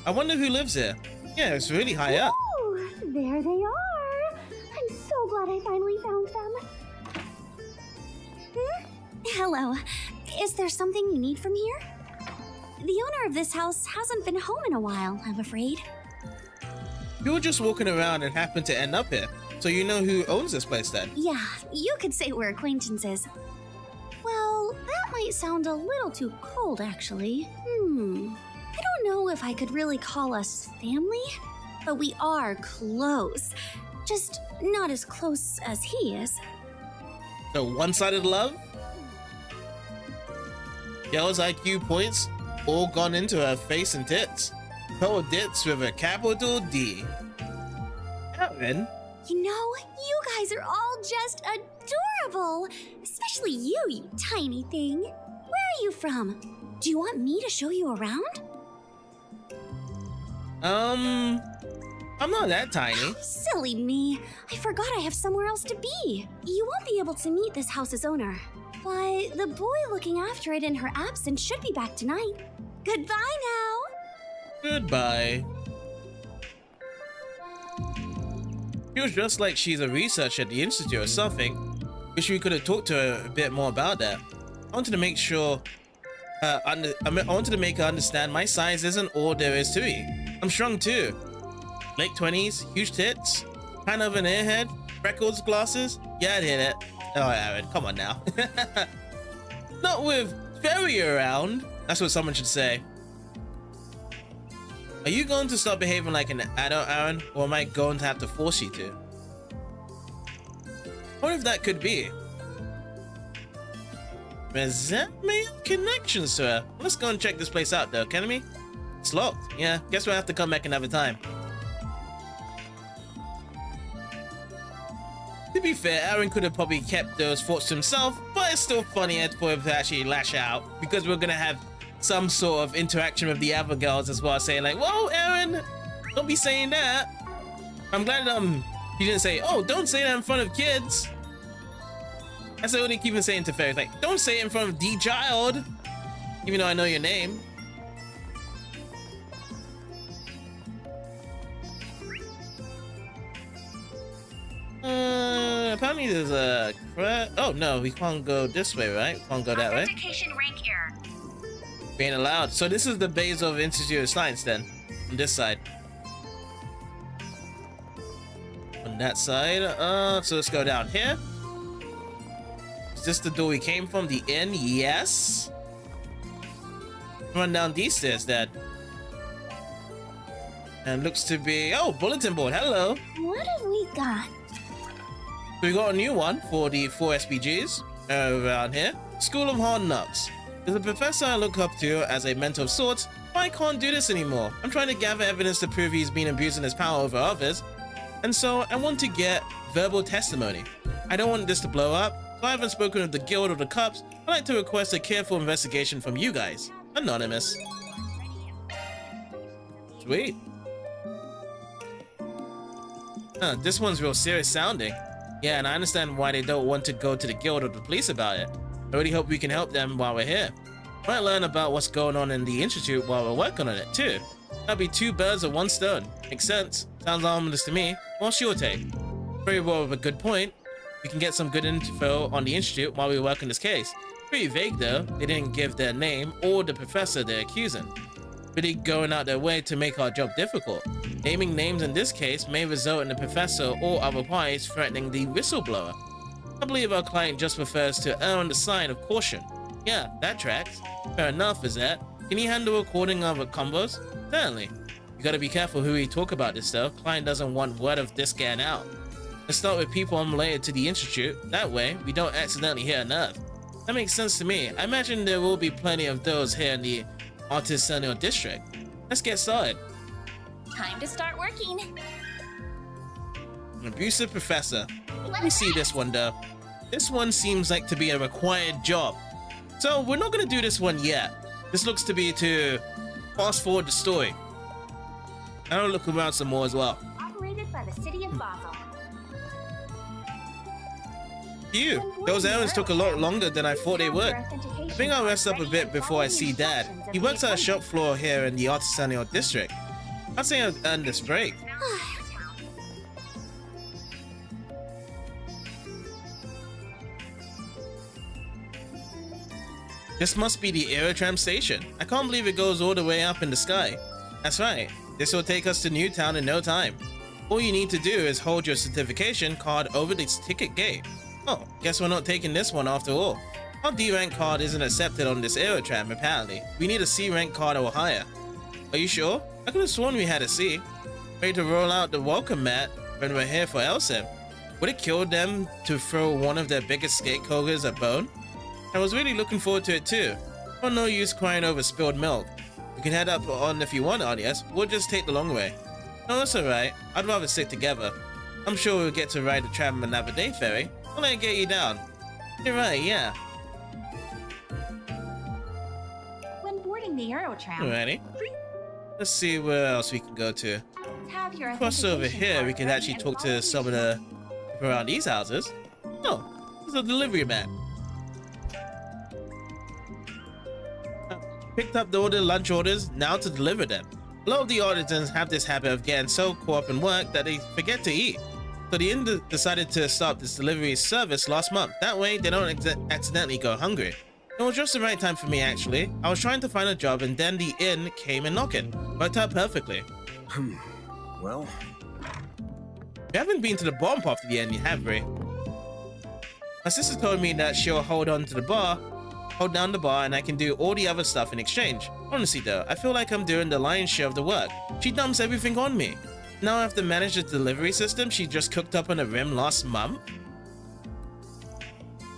I wonder who lives here. Yeah, it's really high up. Ooh, there they are. I'm so glad I finally found them. Hello. Is there something you need from here? The owner of this house hasn't been home in a while, I'm afraid. You were just walking around and happened to end up here. So you know who owns this place then? Yeah, you could say we're acquaintances. Well, that might sound a little too cold, actually. I don't know if I could really call us family, but we are close. Just not as close as he is. So one-sided love? Girl's IQ points all gone into her face and tits. Total dits with a capital D. Aaron? You know, you guys are all just adorable. Especially you, you tiny thing. Where are you from? Do you want me to show you around? I'm not that tiny. Silly me. I forgot I have somewhere else to be. You won't be able to meet this house's owner. But the boy looking after it in her absence should be back tonight. Goodbye now. Goodbye. Feels just like she's a researcher at the Institute or something. Wish we could have talked to her a bit more about that. I wanted to make sure, I wanted to make her understand my size isn't all there is to me. I'm strong too. Late 20s, huge tits, kind of an airhead, freckles, glasses. Yeah, I'd hit it. Oh, Aaron, come on now. Not with Ferry around. That's what someone should say. Are you going to start behaving like an adult, Aaron, or am I going to have to force you to? What if that could be? Does that may have connections to her? Let's go and check this place out though, can we? It's locked. Yeah, guess we'll have to come back another time. To be fair, Aaron could have probably kept those thoughts to himself, but it's still funnier for him to actually lash out, because we're gonna have some sort of interaction with the other girls as well, saying like, whoa, Aaron, don't be saying that. I'm glad he didn't say, oh, don't say that in front of kids. That's the only keep saying to Ferry, like, don't say it in front of the child, even though I know your name. Apparently there's a oh no, we can't go this way, right? We can't go that way. Authentication rank error. Being allowed. So this is the base of Institute of Science then, on this side. On that side, so let's go down here. Is this the door we came from? The inn? Yes. Run down these stairs then. And looks to be, oh, bulletin board, hello. What have we got? So we got a new one for the 4 SPGs around here. School of Hard Knocks. There's a professor I look up to as a mentor of sorts, but I can't do this anymore. I'm trying to gather evidence to prove he's been abusing his power over others, and so I want to get verbal testimony. I don't want this to blow up, so I haven't spoken with the Guild or the Cups. I'd like to request a careful investigation from you guys. Anonymous. Sweet. This one's real serious sounding. Yeah, and I understand why they don't want to go to the Guild or the police about it. I really hope we can help them while we're here. Might learn about what's going on in the Institute while we're working on it too. That'd be 2 birds with 1 stone. Makes sense. Sounds ominous to me. What's your take? Very well, a good point. We can get some good info on the Institute while we work on this case. Pretty vague though. They didn't give their name or the professor they're accusing. Really going out their way to make our job difficult. Naming names in this case may result in the professor or other parties threatening the whistleblower. I believe our client just prefers to err on the side of caution. Yeah, that tracks. Fair enough, is that? Can you handle recording of combos? Certainly. You gotta be careful who you talk about this though. Client doesn't want word of this getting out. Let's start with people unrelated to the Institute. That way, we don't accidentally hit a nerve. That makes sense to me. I imagine there will be plenty of those here in the Artisanal District. Let's get started. Time to start working. An abusive professor. Let me see this one though. This one seems like to be a required job. So we're not gonna do this one yet. This looks to be to fast forward the story. I'll look around some more as well. Operated by the city of Basel. Phew, those errands took a lot longer than I thought they would. I think I'll rest up a bit before I see Dad. He works at a shop floor here in the Artisanal District. I'd say I've earned this break. This must be the Aerotram station. I can't believe it goes all the way up in the sky. That's right. This will take us to Newtown in no time. All you need to do is hold your certification card over this ticket gate. Oh, guess we're not taking this one after all. Our D-rank card isn't accepted on this Aerotram apparently. We need a C-rank card or higher. Are you sure? I could have sworn we had a C. Ready to roll out the welcome mat when we're here for Elsim. Would it kill them to throw one of their biggest skatehoggers a bone? I was really looking forward to it too. But no use crying over spilled milk. You can head up on if you want, audience. We'll just take the long way. No, that's alright. I'd rather stick together. I'm sure we'll get to ride the tram and have a day ferry. I'll let it get you down. You're right, yeah. When boarding the Eurotram, Alrighty. Let's see where else we can go to. have your Plus over authentication here, card we can ready actually and talk follow to some of the people around these houses. Oh, there's a delivery man. Picked up all the lunch orders, now to deliver them. A lot of the artisans have this habit of getting so caught up in work that they forget to eat. So the inn decided to start this delivery service last month. That way, they don't accidentally go hungry. It was just the right time for me, actually. I was trying to find a job, and then the inn came and knocking. Worked out perfectly. Well, we haven't been to the bottom part of the inn, have we? My sister told me that she'll hold down the bar, and I can do all the other stuff in exchange. Honestly though, I feel like I'm doing the lion's share of the work. She dumps everything on me. Now I have to manage the delivery system she just cooked up on a rim last month.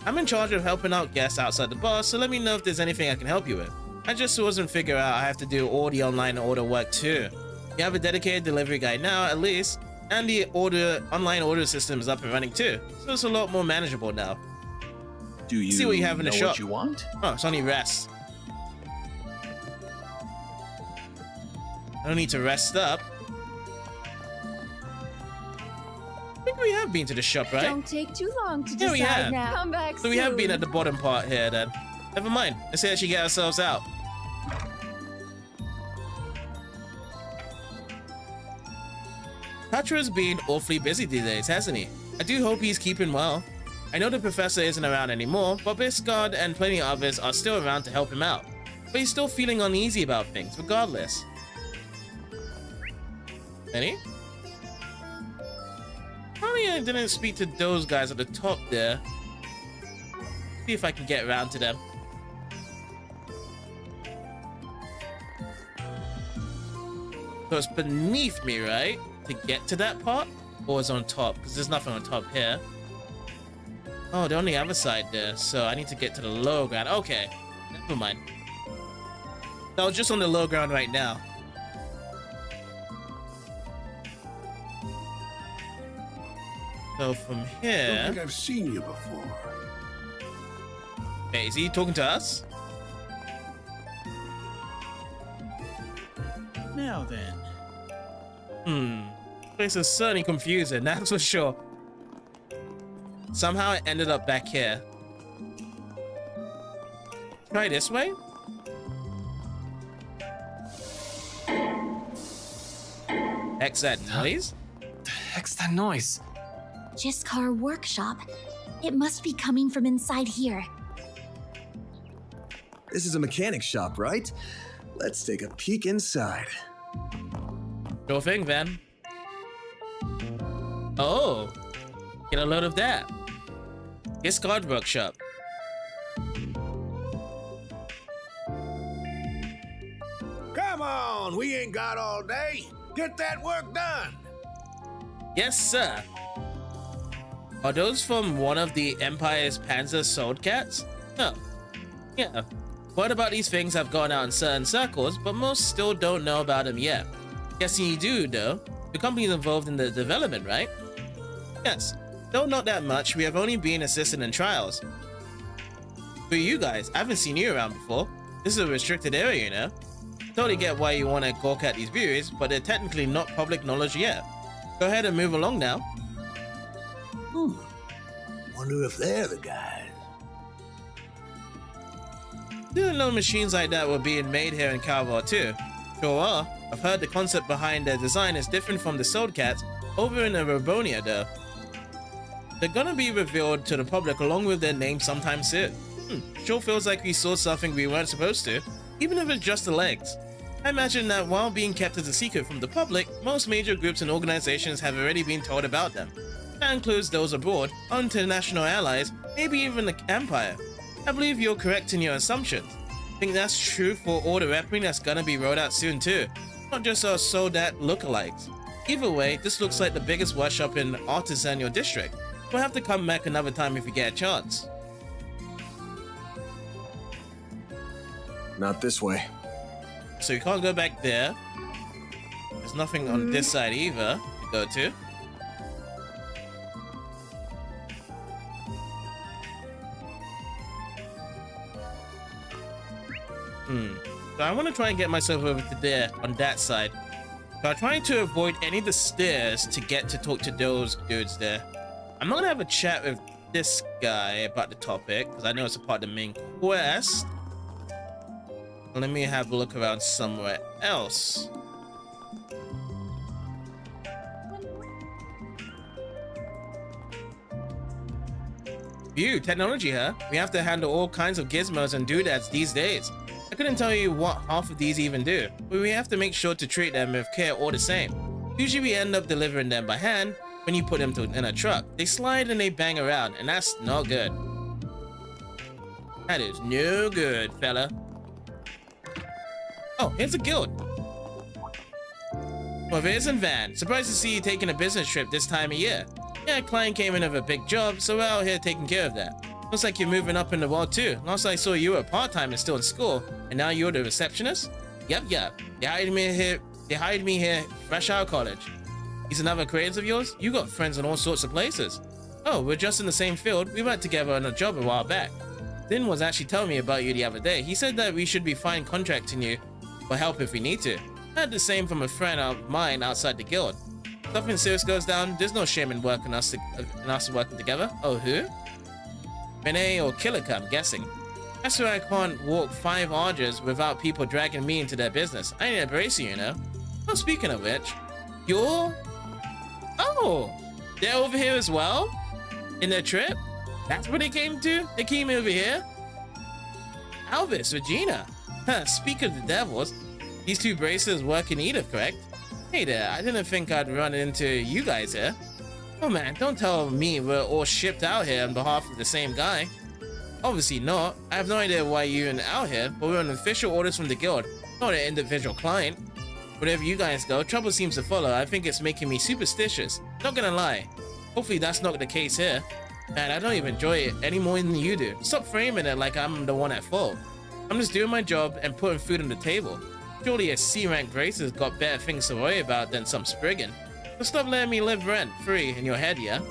I'm in charge of helping out guests outside the bar, so let me know if there's anything I can help you with. I just wasn't figure out I have to do all the online order work too. You have a dedicated delivery guy now, at least, and the online order system is up and running too, so it's a lot more manageable now. Do you see what you have in the know shop? What you want? Oh, it's only rest. I don't need to rest up. I think we have been to the shop, right? Don't take too long to Yeah, we decide have. now. Come back So we have been soon. at the bottom part here then. Never mind. Let's actually get ourselves out. Patra's been awfully busy these days, hasn't he? I do hope he's keeping well. I know the professor isn't around anymore, but Biscard and plenty of others are still around to help him out. But he's still feeling uneasy about things, regardless. Any? Probably I didn't speak to those guys at the top there. See if I can get around to them. So it's beneath me, right? To get to that part? Or it's on top? Because there's nothing on top here. Oh, they're on the other side there. So I need to get to the low ground. Okay. Never mind. I was just on the low ground right now. So from here... I don't think I've seen you before. Okay, is he talking to us? Now then. This is certainly confusing, that's for sure. Somehow it ended up back here. Try this way? heck's that noise? The heck's that noise? Jiskar Workshop. It must be coming from inside here. This is a mechanic shop, right? Let's take a peek inside. Sure thing, Van. Oh, get a load of that. Jiskar Workshop. Come on, we ain't got all day. Get that work done. Yes, sir. Are those from one of the Empire's Panzer Sword Cats? Oh, yeah. Word about these things have gone out in certain circles, but most still don't know about them yet. Guessing you do, though. The company's involved in the development, right? Yes. Though not that much, we have only been assisting in trials. For you guys, I haven't seen you around before. This is a restricted area, you know? Totally get why you want to gawk at these breweries, but they're technically not public knowledge yet. Go ahead and move along now. Wonder if they're the guys. Didn't know machines like that were being made here in Calvar too. Sure are. I've heard the concept behind their design is different from the Sword Cats over in Robonia though. They're gonna be revealed to the public along with their name sometime soon. Sure feels like we saw something we weren't supposed to, even if it's just the legs. I imagine that while being kept as a secret from the public, most major groups and organizations have already been told about them. That includes those abroad, our international allies, maybe even the Empire. I believe you're correct in your assumptions. I think that's true for all the weaponry that's gonna be rolled out soon too, not just our Soldat lookalikes. Either way, this looks like the biggest workshop in Artisanal District. We'll have to come back another time if we get a chance. Not this way. So you can't go back there. There's nothing on this side either to go to. So I want to try and get myself over to there on that side. So I'm trying to avoid any of the stairs to get to talk to those dudes there. I'm not gonna have a chat with this guy about the topic because I know it's a part of the main quest. Let me have a look around somewhere else. Phew, technology, huh? We have to handle all kinds of gizmos and doodads these days. I couldn't tell you what half of these even do, but we have to make sure to treat them with care all the same. Usually we end up delivering them by hand when you put them in a truck. They slide and they bang around, and that's not good. That is no good, fella. Oh, here's a guild. Well, Viz and Van, surprised to see you taking a business trip this time of year. Yeah, a client came in with a big job, so we're out here taking care of that. Looks like you're moving up in the world too. Last I saw you were part-time and still in school, and now you're the receptionist? Yep. They hired me here fresh out of college. He's another acquaintance of yours? You got friends in all sorts of places. Oh, we're just in the same field. We worked together on a job a while back. Din was actually telling me about you the other day. He said that we should be fine contracting you for help if we need to. I had the same from a friend of mine outside the guild. If something serious goes down, there's no shame in working us working together. Oh, who? Rene or Killica, I'm guessing. That's why I can't walk 5 arches without people dragging me into their business. I need to brace you, you know. Oh, speaking of which, you're... Oh, they're over here as well? In their trip? That's where they came to? They came over here? Alvis, Regina. Speak of the devils, these 2 braces work in Edith, correct? Hey there, I didn't think I'd run into you guys here. Oh man, don't tell me we're all shipped out here on behalf of the same guy. Obviously not. I have no idea why you're out here, but we're on official orders from the guild, not an individual client. Wherever you guys go, trouble seems to follow. I think it's making me superstitious. Not gonna lie. Hopefully that's not the case here. Man, I don't even enjoy it any more than you do. Stop framing it like I'm the one at fault. I'm just doing my job and putting food on the table. Surely a C-rank brace has got better things to worry about than some sprigging. So stop letting me live rent-free in your head, yeah?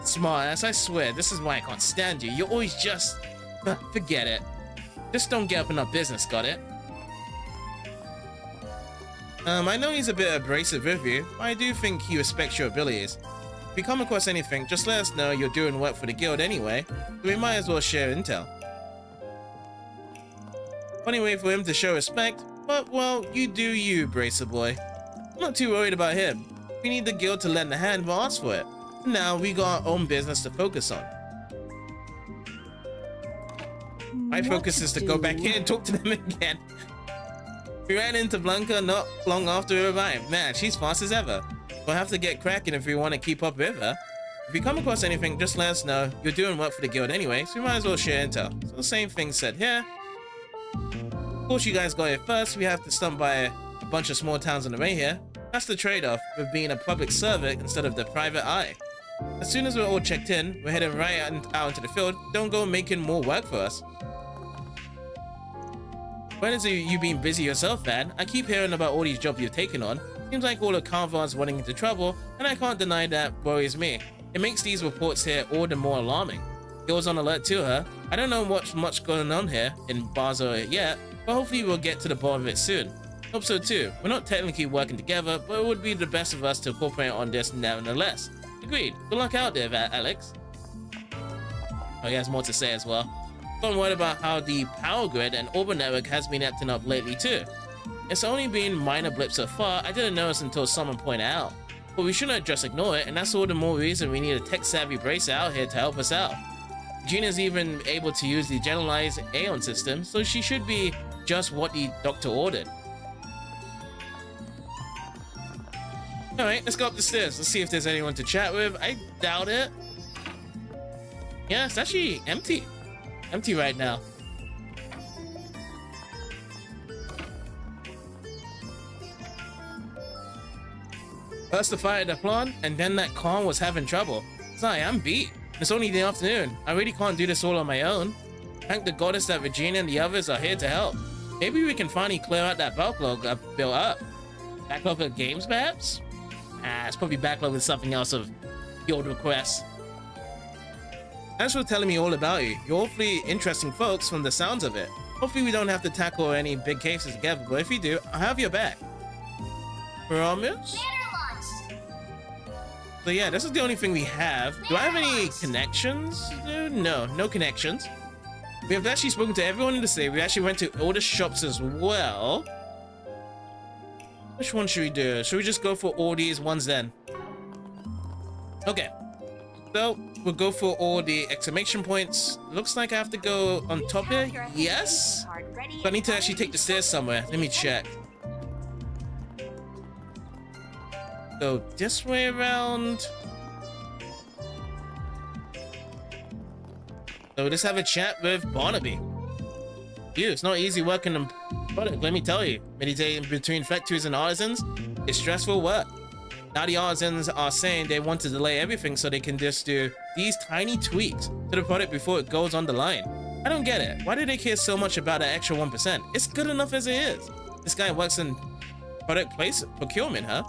Smart ass, I swear, this is why I can't stand you. You're always just... forget it. Just don't get up in our business, got it? I know he's a bit abrasive with you, but I do think he respects your abilities. If you come across anything, just let us know you're doing work for the guild anyway, so we might as well share intel. Funny way for him to show respect, but well, you do you, Bracer boy. I'm not too worried about him. We need the guild to lend a hand for us for it. Now we got our own business to focus on. My focus is to go back here and talk to them again. We ran into Blanca not long after we arrived. Man, she's fast as ever. We'll have to get cracking if we want to keep up with her. If you come across anything, just let us know. You're doing work for the guild anyway, so we might as well share intel. So the same thing said here. Of course, you guys got here first. We have to stump by a bunch of small towns on the way here. That's the trade-off with being a public servant instead of the private eye. As soon as we're all checked in, we're heading right out into the field. Don't go making more work for us. When is you being busy yourself, Van? I keep hearing about all these jobs you've taken on. Seems like all the Carvars running into trouble, and I can't deny that worries me. It makes these reports here all the more alarming. It was on alert to her. I don't know what's much going on here in Basel yet, but hopefully we'll get to the bottom of it soon. Hope so too. We're not technically working together, but it would be the best of us to cooperate on this nevertheless. Agreed. Good luck out there, Alex. Oh, he has more to say as well. Got word about how the power grid and orbit network has been acting up lately too. It's only been minor blips so far. I didn't notice until someone pointed out. But we shouldn't just ignore it, and that's all the more reason we need a tech-savvy bracer out here to help us out. Gina's even able to use the generalized Aeon system, so she should be just what the doctor ordered. Alright, let's go up the stairs. Let's see if there's anyone to chat with. I doubt it. Yeah, it's actually empty. Empty right now. First the fire at the plant, and then that Khan was having trouble. Sorry, I'm beat. It's only the afternoon. I really can't do this all on my own. Thank the goddess that Regina and the others are here to help. Maybe we can finally clear out that backlog I've built up. Backlog of games, perhaps? It's probably backlog with something else of guild requests. Thanks for telling me all about you. You're awfully interesting folks from the sounds of it. Hopefully we don't have to tackle any big cases together, but if we do, I'll have your back. Promise? So yeah, this is the only thing we have. Do I have any connections? No, no connections. We have actually spoken to everyone in the city. We actually went to all the shops as well. Which one should we do? Should we just go for all these ones then? Okay. So, we'll go for all the exclamation points. Looks like I have to go on top here. Yes? So I need to actually take the stairs somewhere. Let me check. Go this way around. So let's have a chat with Barnaby. Dude, it's not easy working on product, let me tell you. Meditating between factories and artisans is stressful work. Now the artisans are saying they want to delay everything so they can just do these tiny tweaks to the product before it goes on the line. I don't get it. Why do they care so much about that extra 1%? It's good enough as it is. This guy works in product procurement, huh?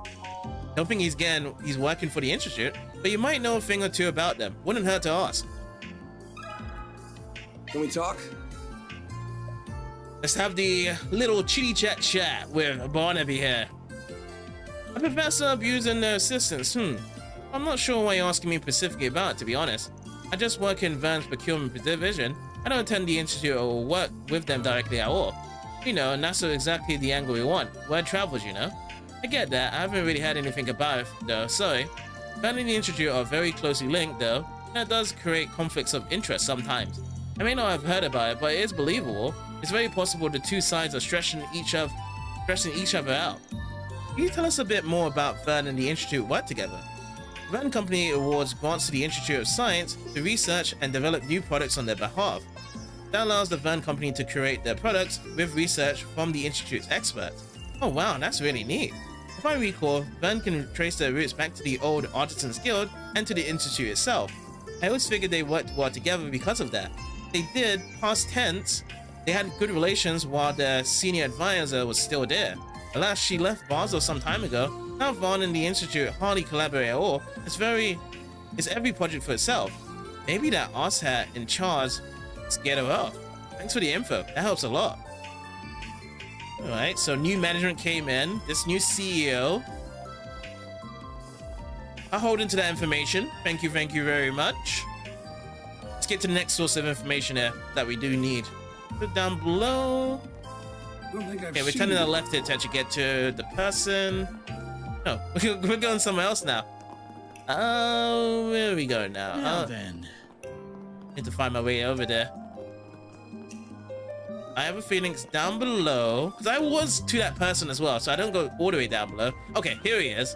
Don't think he's working for the Institute, but you might know a thing or two about them. Wouldn't hurt to ask. Can we talk? Let's have the little chitty chat with Barnaby here. A professor abusing their assistants. I'm not sure why you're asking me specifically about it, to be honest. I just work in Verne's procurement division. I don't attend the Institute or work with them directly at all. You know, and that's exactly the angle we want. Word travels, you know. I get that. I haven't really had anything about it, though, sorry. Verne and the Institute are very closely linked, though, and it does create conflicts of interest sometimes. I may not have heard about it, but it is believable. It's very possible the two sides are stressing each other out. Can you tell us a bit more about Verne and the Institute work together? Verne Company awards grants to the Institute of Science to research and develop new products on their behalf. That allows the Verne Company to create their products with research from the Institute's experts. Oh wow, that's really neat. If I recall, Verne can trace their roots back to the old Artisans Guild and to the Institute itself. I always figured they worked well together because of that. They did, past tense. They had good relations while their senior advisor was still there. Alas, she left Basel some time ago. Now Verne and the Institute hardly collaborate at all. It's every project for itself. Maybe that asshat in charge scared her off. Thanks for the info, that helps a lot. Alright, so new management came in. This new CEO. I'll hold into that information. Thank you very much. Let's get to the next source of information here that we do need. Put down below. Okay, we're turning to the left here to actually get to the person. Oh, we're going somewhere else now. Where are we going now? Now then. Need to find my way over there. I have a feeling it's down below, because I was to that person as well, so I don't go all the way down below. Okay, here he is.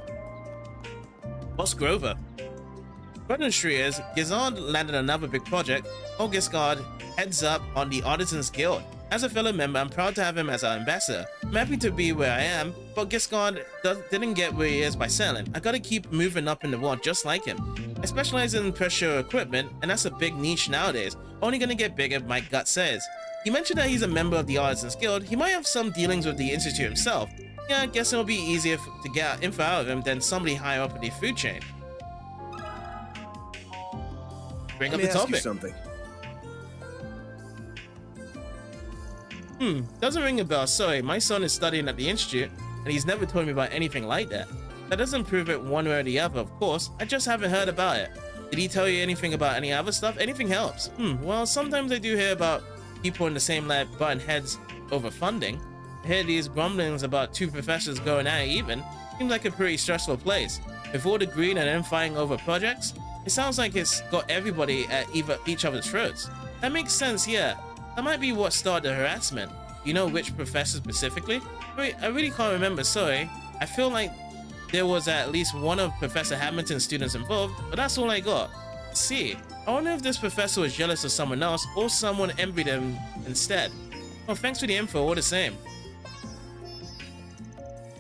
Boss Grover. Brother Street is, Gizard landed another big project. Old Giscard heads up on the Artisans Guild. As a fellow member, I'm proud to have him as our ambassador. I'm happy to be where I am, but Giscard didn't get where he is by selling. I gotta keep moving up in the world just like him. I specialize in pressure equipment, and that's a big niche nowadays. Only gonna get bigger, my gut says. He mentioned that he's a member of the Artisans Guild. He might have some dealings with the Institute himself. Yeah, I guess it'll be easier to get info out of him than somebody higher up in the food chain. Bring up the topic. Let me ask you something. Doesn't ring a bell. Sorry, my son is studying at the Institute, and he's never told me about anything like that. That doesn't prove it one way or the other, of course. I just haven't heard about it. Did he tell you anything about any other stuff? Anything helps. Well, sometimes I do hear about people in the same lab butting heads over funding. I hear these grumblings about two professors going at it even. Seems like a pretty stressful place. With all the greed and then fighting over projects, it sounds like it's got everybody at each other's throats. That makes sense, yeah. That might be what started the harassment. You know which professor specifically? Wait, I really can't remember, sorry. I feel like there was at least one of Professor Hamilton's students involved, but that's all I got. Let's see. I wonder if this professor was jealous of someone else or someone envied him instead. Well, thanks for the info all the same.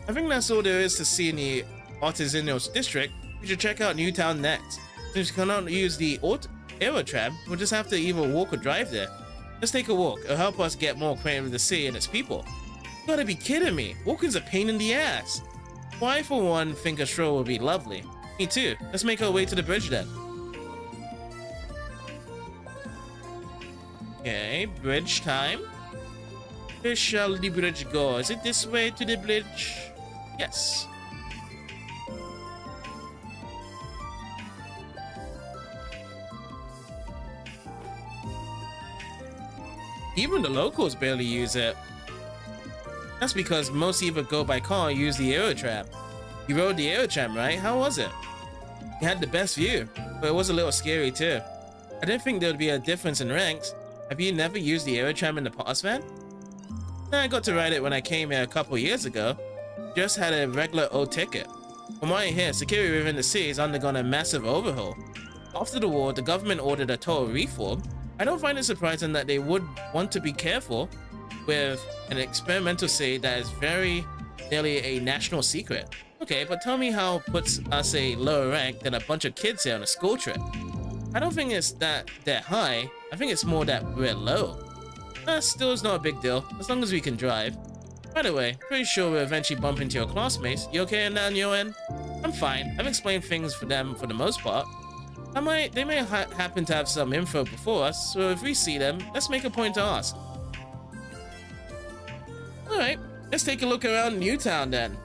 I think that's all there is to see in the Artisans District. We should check out Newtown next. Since we cannot use the Aerotram, we'll just have to either walk or drive there. Let's take a walk. It'll help us get more acquainted with the city and its people. You gotta be kidding me. Walking's a pain in the ass. Well, I, for one, think a stroll would be lovely. Me too. Let's make our way to the bridge then. Okay, bridge time. Where shall the bridge go? Is it this way to the bridge? Yes. Even the locals barely use it. That's because most either go by car or use the Aerotram. You rode the Aerotram, right? How was it? You had the best view, but it was a little scary too. I didn't think there would be a difference in ranks. Have you never used the Aerotram in the past, Van? I got to ride it when I came here a couple years ago. Just had a regular old ticket. From what I hear, security within the city has undergone a massive overhaul. After the war, the government ordered a total reform. I don't find it surprising that they would want to be careful with an experimental city that is very nearly a national secret. Okay, but tell me how it puts us a lower rank than a bunch of kids here on a school trip. I don't think it's that high. I think it's more that we're low. Still is not a big deal, as long as we can drive. By the way, pretty sure we'll eventually bump into your classmates. You okay on your end? I'm fine. I've explained things for them for the most part. They may happen to have some info before us, so if we see them, let's make a point to ask. Alright, let's take a look around Newtown then.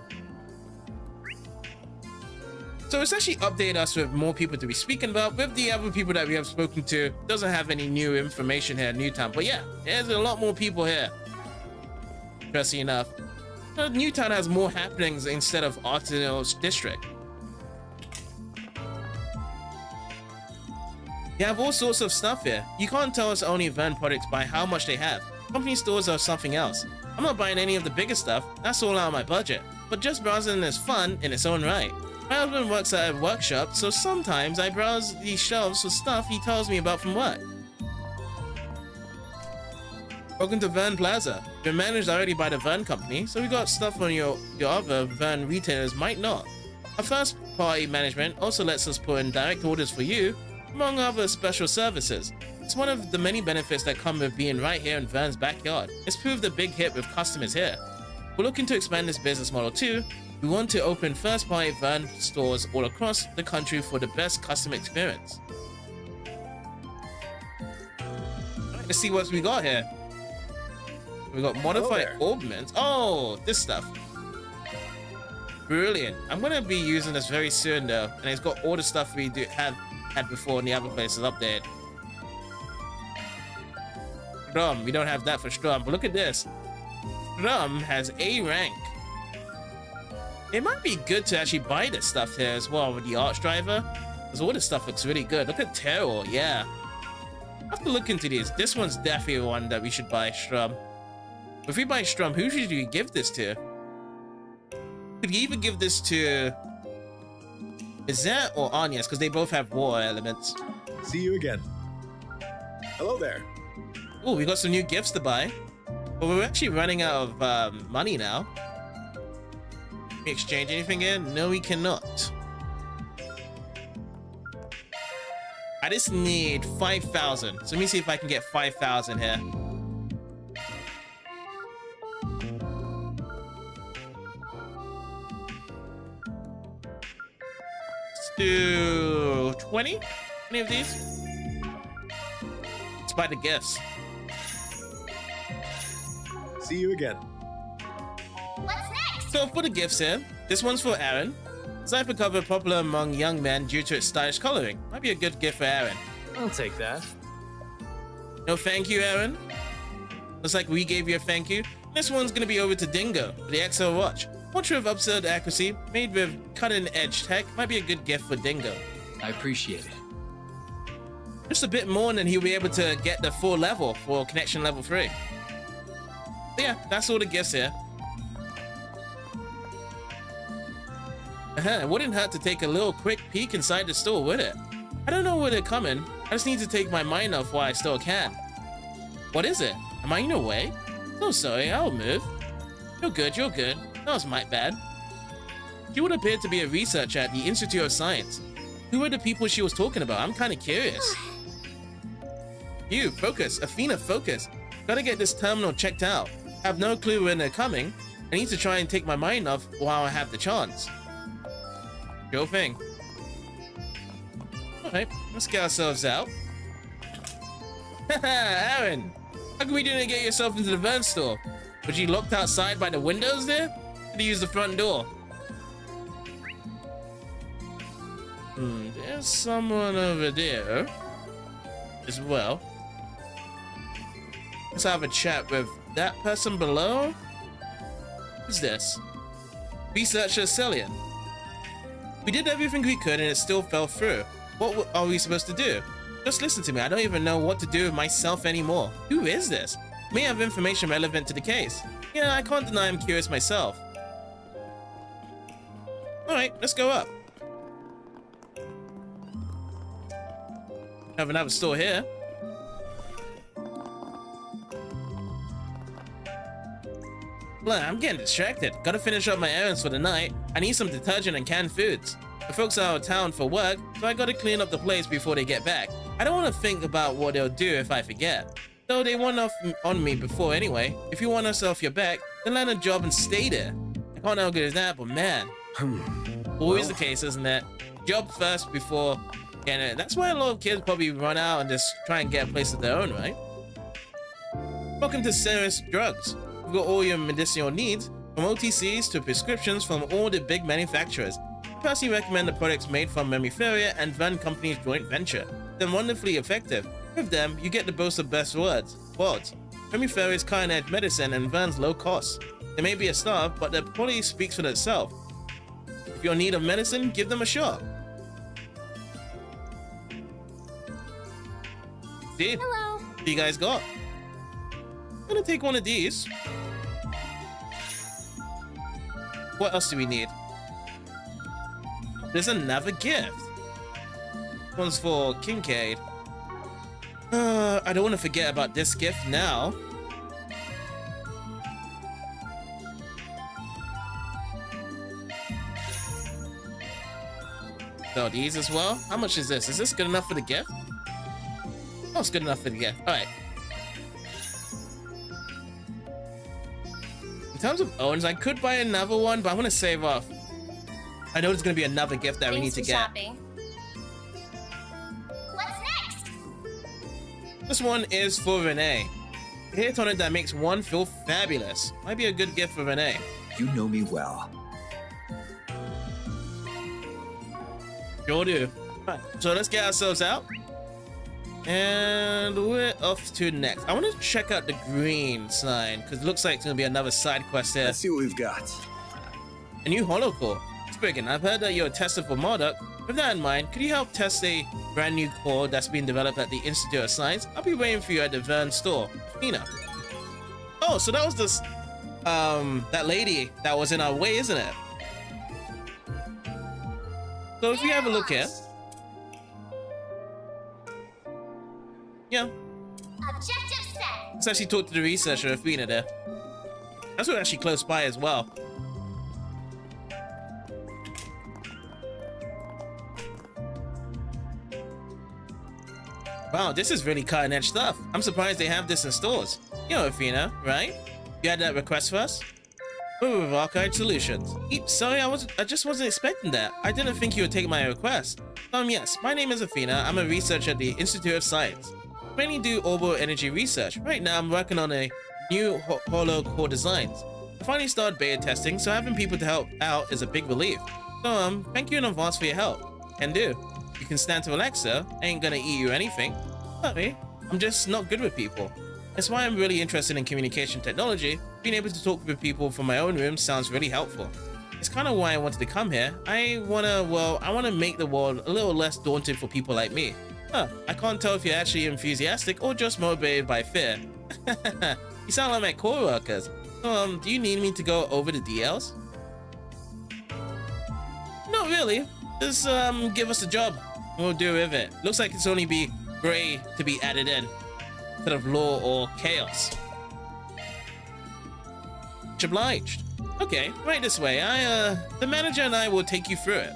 So it's actually updated us with more people to be speaking about. With the other people that we have spoken to, doesn't have any new information here in Newtown. But yeah, there's a lot more people here. Interesting enough. Newtown has more happenings instead of Artisans District. You have all sorts of stuff here. You can't tell us only Verne products by how much they have. Company stores are something else. I'm not buying any of the bigger stuff, that's all out of my budget. But just browsing is fun in its own right. My husband works at a workshop, so sometimes I browse these shelves for stuff he tells me about from work. Welcome to Verne Plaza. You're managed already by the Verne Company, so we got stuff on your other Verne retailers might not. Our first party management also lets us put in direct orders for you, among other special services. It's one of the many benefits that come with being right here in Verne's backyard. It's proved a big hit with customers here. We're looking to expand this business model too. We want to open first-party Verne stores all across the country for the best customer experience. Let's see what we got here. We got modified orbments. Oh, this stuff. Brilliant. I'm gonna be using this very soon though, and it's got all the stuff we had before in the other places up there. Strum, we don't have that for Strum, but look at this. Strum has A rank. It might be good to actually buy this stuff here as well with the arch driver, because all this stuff looks really good. Look at Terror, yeah. I have to look into these. This one's definitely one that we should buy, Strum. If we buy Strum, who should we give this to? Could you even give this to Izette or Agnes, because they both have war elements. See you again. Hello there. Oh, we got some new gifts to buy. But we're actually running out of money now. Can we exchange anything here? No, we cannot. I just need 5,000. So let me see if I can get 5,000 here. Let's do 20? Any of these? Let's buy the gifts. See you again. What's next? So for the gifts here, this one's for Aaron. Cypher cover popular among young men due to its stylish coloring. Might be a good gift for Aaron. I'll take that. No thank you, Aaron. Looks like we gave you a thank you. This one's gonna be over to Dingo for the XL watch. Watch with absurd accuracy, made with cutting-edge tech. Might be a good gift for Dingo. I appreciate it. Just a bit more, and then he'll be able to get the full level for connection level 3. But yeah, that's all the gifts here. It wouldn't hurt to take a little quick peek inside the store, would it? I don't know where they're coming. I just need to take my mind off while I still can. What is it? Am I in your way? Oh, sorry, I'll move. You're good, you're good. That was my bad. She would appear to be a researcher at the Institute of Science. Who were the people she was talking about? I'm kind of curious. You, focus. Athena, focus. Gotta get this terminal checked out. I have no clue when they're coming. I need to try and take my mind off while I have the chance. Sure thing. Alright, let's get ourselves out. Haha, Aaron! How come we didn't get yourself into the Verne store? Was you locked outside by the windows there? Or did you use the front door? There's someone over there as well. Let's have a chat with that person below. Who's this? Researcher Celian. We did everything we could and it still fell through. What are we supposed to do? Just listen to me. I don't even know what to do with myself anymore. Who is this? May have information relevant to the case. Yeah, I can't deny I'm curious myself. Alright, let's go up. Have another store here. Well, I'm getting distracted. Gotta finish up my errands for the night. I need some detergent and canned foods. The folks are out of town for work, so I gotta clean up the place before they get back. I don't want to think about what they'll do if I forget. Though they went off on me before anyway. If you want us off your back, then land a job and stay there. I can't know how good is that, but man. Always the case, isn't it? Job first before getting it. That's why a lot of kids probably run out and just try and get a place of their own, right? Welcome to Serious Drugs. We've got all your medicinal needs, from OTCs to prescriptions from all the big manufacturers. I personally recommend the products made from Mammiferia and Verne Company's joint venture. They're wonderfully effective. With them, you get the boast of best words. Mammiferia's cutting-edge medicine and Verne's low cost. They may be a starve, but their quality speaks for itself. If you're in need of medicine, give them a shot. See? Hello. What you guys got? I'm gonna take one of these. What else do we need? There's another gift. One's for Kincaid. I don't want to forget about this gift now. So these as well. How much is this? Is this good enough for the gift? Oh, it's good enough for the gift. All right. In terms of Owens, I could buy another one, but I'm gonna save off. I know there's gonna be another gift that we need to get. Shopping. What's next? This one is for Rene. A hair tonic that makes one feel fabulous. Might be a good gift for Rene. You know me well. Sure do. Right, so let's get ourselves out. And we're off to next. I want to check out the green sign, because it looks like it's going to be another side quest here. Let's see what we've got. A new holocore. Spriggan, I've heard that you're a tester for Marduk. With that in mind, could you help test a brand new core that's being developed at the Institute of Science? I'll be waiting for you at the Verne store. Athena. Oh, so that was this, that lady that was in our way, isn't it? So if you have a look here. Yeah. Objective set. Let's actually talk to the researcher, Athena, there. That's actually close by as well. Wow, this is really cutting edge stuff. I'm surprised they have this in stores. You know, Athena, right? You had that request for us? We're with Archive Solutions. Sorry, I just wasn't expecting that. I didn't think you would take my request. Yes, my name is Athena. I'm a researcher at the Institute of Science. I mainly do orbital energy research. Right now, I'm working on a new holo core designs. I finally started beta testing, so having people to help out is a big relief. So, thank you in advance for your help. Can do. You can stand to relax, sir. I ain't gonna eat you anything. Sorry, I'm just not good with people. That's why I'm really interested in communication technology. Being able to talk with people from my own room sounds really helpful. It's kind of why I wanted to come here. I wanna make the world a little less daunting for people like me. I can't tell if you're actually enthusiastic or just motivated by fear. You sound like my co-workers. So, do you need me to go over the DLs? Not really. Just give us a job. We'll do with it. Looks like it's only be gray to be added in, instead of law or chaos. Much obliged. Okay, right this way. The manager and I will take you through it.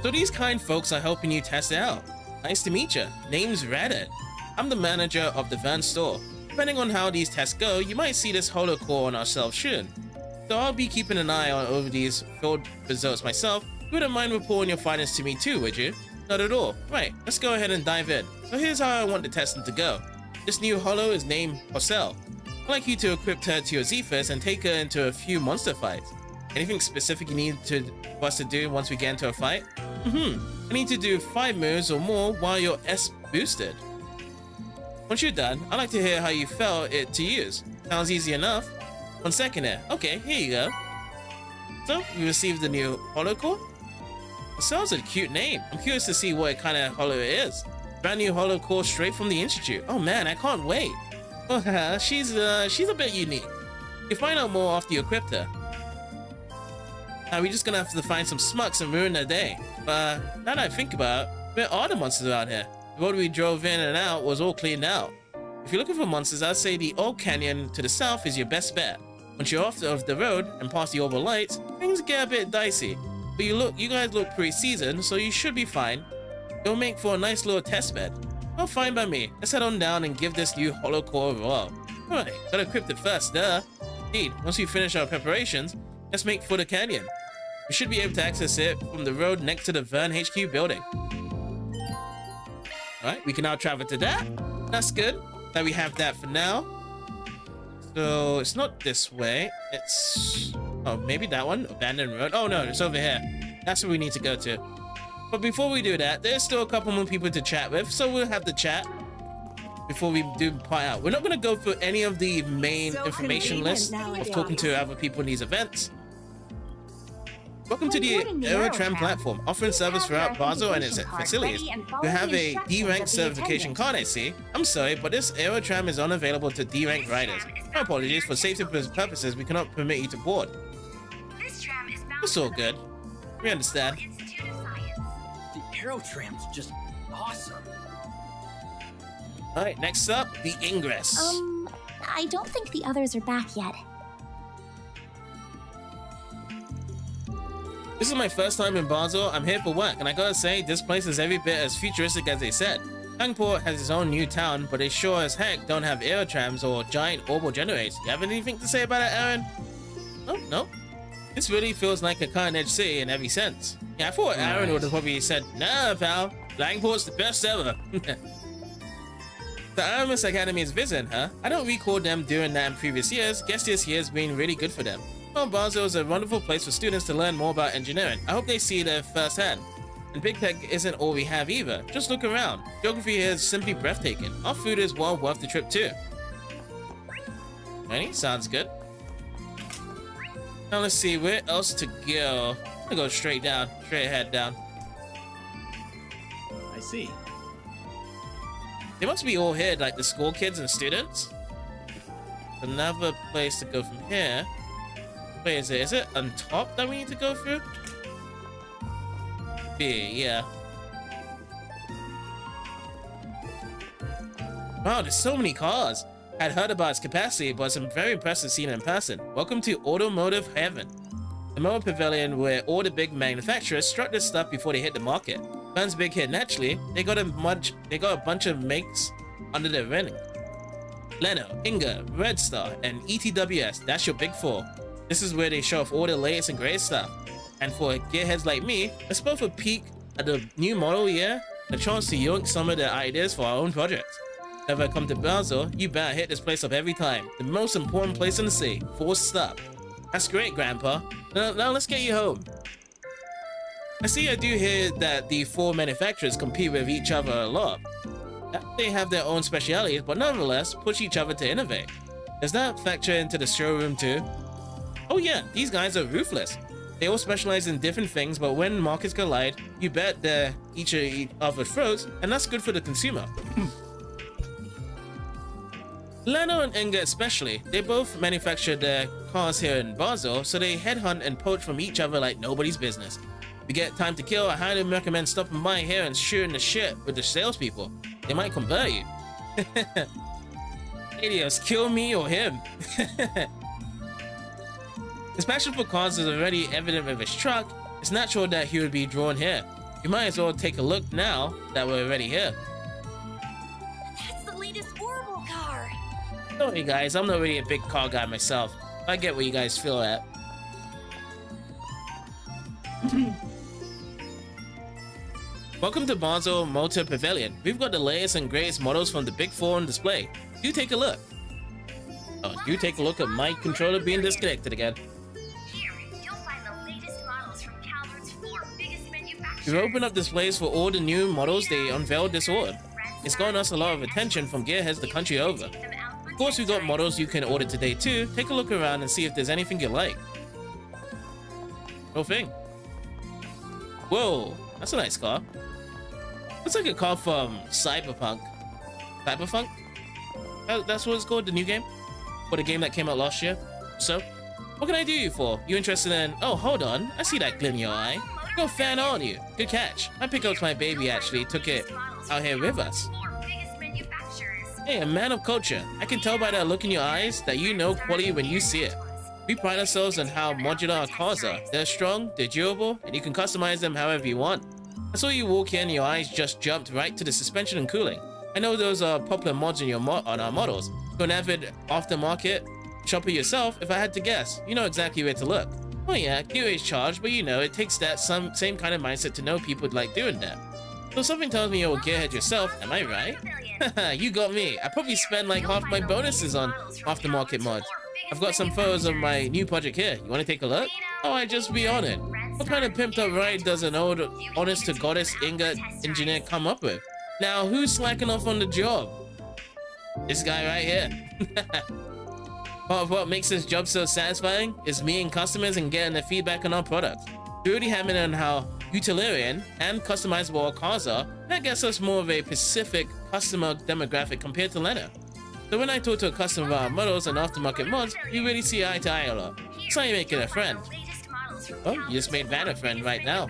So these kind folks are helping you test it out. Nice to meet you. Name's Rene. I'm the manager of the Verne store. Depending on how these tests go, you might see this holocore on our shelves soon. So I'll be keeping an eye on over these field results myself. You wouldn't mind reporting your findings to me too, would you? Not at all. Right, let's go ahead and dive in. So here's how I want the testing to go. This new holo is named Horsel. I'd like you to equip her to your Zephyrus and take her into a few monster fights. Anything specific you need for us to do once we get into a fight? I need to do 5 moves or more while you're S boosted. Once you're done, I'd like to hear how you felt it to use. Sounds easy enough. 1 second there. Okay, here you go. So, we received the new holocore. Sounds a cute name. I'm curious to see what kind of holo it is. Brand new holocore straight from the Institute. Oh man, I can't wait. She's a bit unique. You'll find out more after you equipped her. Now we're just gonna have to find some smucks and ruin their day. But now that I think about it, where are the monsters around here? The road we drove in and out was all cleaned out. If you're looking for monsters, I'd say the old canyon to the south is your best bet. Once you're off the road and past the orbital lights, things get a bit dicey. But you guys look pretty seasoned, so you should be fine. It'll make for a nice little test bed. Well, fine by me. Let's head on down and give this new holocore a whirl. Alright, gotta equip it first, duh. Indeed, once we finish our preparations, let's make for the canyon. We should be able to access it from the road next to the Verne HQ building. Alright, we can now travel to that. That's good that we have that for now. So, it's not this way. It's... oh, maybe that one? Abandoned road? Oh no, it's over here. That's where we need to go to. But before we do that, there's still a couple more people to chat with, so we'll have the chat before we do part out. We're not going to go through any of the main information lists of talking to other people in these events. Welcome to the Aerotram platform, offering service throughout Basel and its facilities. You have a D-rank certification card, I see. I'm sorry, but this Aerotram is unavailable to D-rank riders. My apologies, for safety purposes, we cannot permit you to board. It's all good. We understand. The Aerotram's just awesome. Alright, next up, the Ingress. I don't think the others are back yet. This is my first time in Basel. I'm here for work, and I gotta say, this place is every bit as futuristic as they said. Gangport has its own new town, but they sure as heck don't have aerotrams or giant orbital generators. You have anything to say about it, Aaron? Oh, no. This really feels like a cutting-edge city in every sense. Yeah, I thought Aaron would have probably said, nah, pal, Langport's the best ever. The Aramis Academy is visiting, huh? I don't recall them doing that in previous years. Guess this year's been really good for them. Well, Basel is a wonderful place for students to learn more about engineering. I hope they see it firsthand. And big tech isn't all we have either. Just look around. Geography here is simply breathtaking. Our food is well worth the trip too. Ready? Sounds good. Now let's see, where else to go? I'm gonna go straight down, straight ahead down. I see. They must be all here, like the school kids and students. Another place to go from here. Wait, is it? Is it on top that we need to go through? Yeah. Wow, there's so many cars. I'd heard about its capacity, but I'm very impressed to see it in person. Welcome to Automotive Heaven, the motor pavilion where all the big manufacturers struck their stuff before they hit the market. Van's big hit naturally. They got a bunch of makes under their wing. Leno, Inga, Red Star, and ETWS. That's your big four. This is where they show off all the latest and greatest stuff. And for gearheads like me, let's both a peek at the new model year, a chance to yoink some of their ideas for our own projects. If I come to Basel, you better hit this place up every time. The most important place in the city. Full stop. That's great, Grandpa. Now let's get you home. I see I do hear that the four manufacturers compete with each other a lot. They have their own specialities, but nonetheless push each other to innovate. Does that factor into the showroom too? Oh yeah, these guys are ruthless. They all specialize in different things, but when markets collide, you bet they're each other's throats, and that's good for the consumer. Leno and Inga especially, they both manufacture their cars here in Basel, so they headhunt and poach from each other like nobody's business. If you get time to kill, I highly recommend stopping by here and shooting the shit with the salespeople. They might convert you. Idiots, kill me or him. His passion for cars is already evident with his truck. It's natural that he would be drawn here. You might as well take a look now that we're already here. That's the latest Orbital car. Sorry guys, I'm not really a big car guy myself. I get what you guys feel at. Welcome to Basel Motor Pavilion. We've got the latest and greatest models from the Big Four on display. Do take a look. Oh, do take a look at my controller being disconnected again. Here, you'll find the latest models from Calvert's 4 biggest manufacturers. We've opened up displays for all the new models they unveiled this autumn. It's gotten us a lot of attention from gearheads the country over. Of course, we've got models you can order today too. Take a look around and see if there's anything you like. Real thing. Whoa, that's a nice car. Looks like a car from Cyberpunk. Cyberpunk? That's what it's called, the new game? Or the game that came out last year? So, what can I do you for? You interested in... Oh, hold on. I see that glint in your eye. You're a fan, aren't you? Good catch. I picked up my baby, actually. Took it out here with us. Hey, a man of culture. I can tell by that look in your eyes that you know quality when you see it. We pride ourselves on how modular our cars are. They're strong, they're durable, and you can customize them however you want. I saw you walk in, your eyes just jumped right to the suspension and cooling. I know those are popular mods in on our models. You're an avid aftermarket shopper yourself, if I had to guess. You know exactly where to look. Oh yeah, QA's charged, but you know, it takes that same kind of mindset to know people like doing that. So something tells me you're a gearhead yourself, am I right? You got me. I probably spend like half my bonuses on aftermarket mods. I've got some photos of my new project here. You want to take a look? Oh, I just be on it. What kind of pimped up ride does an old honest to goddess Inga engineer come up with? Now, who's slacking off on the job? This guy right here. Part of what makes this job so satisfying is meeting customers and getting their feedback on our products. We already hammered on how utilitarian and customizable our cars are. That gets us more of a specific customer demographic compared to Leno. So when I talk to a customer about our models and aftermarket mods, you really see eye to eye a lot. It's like making a friend. Oh, you just made Van a friend right now.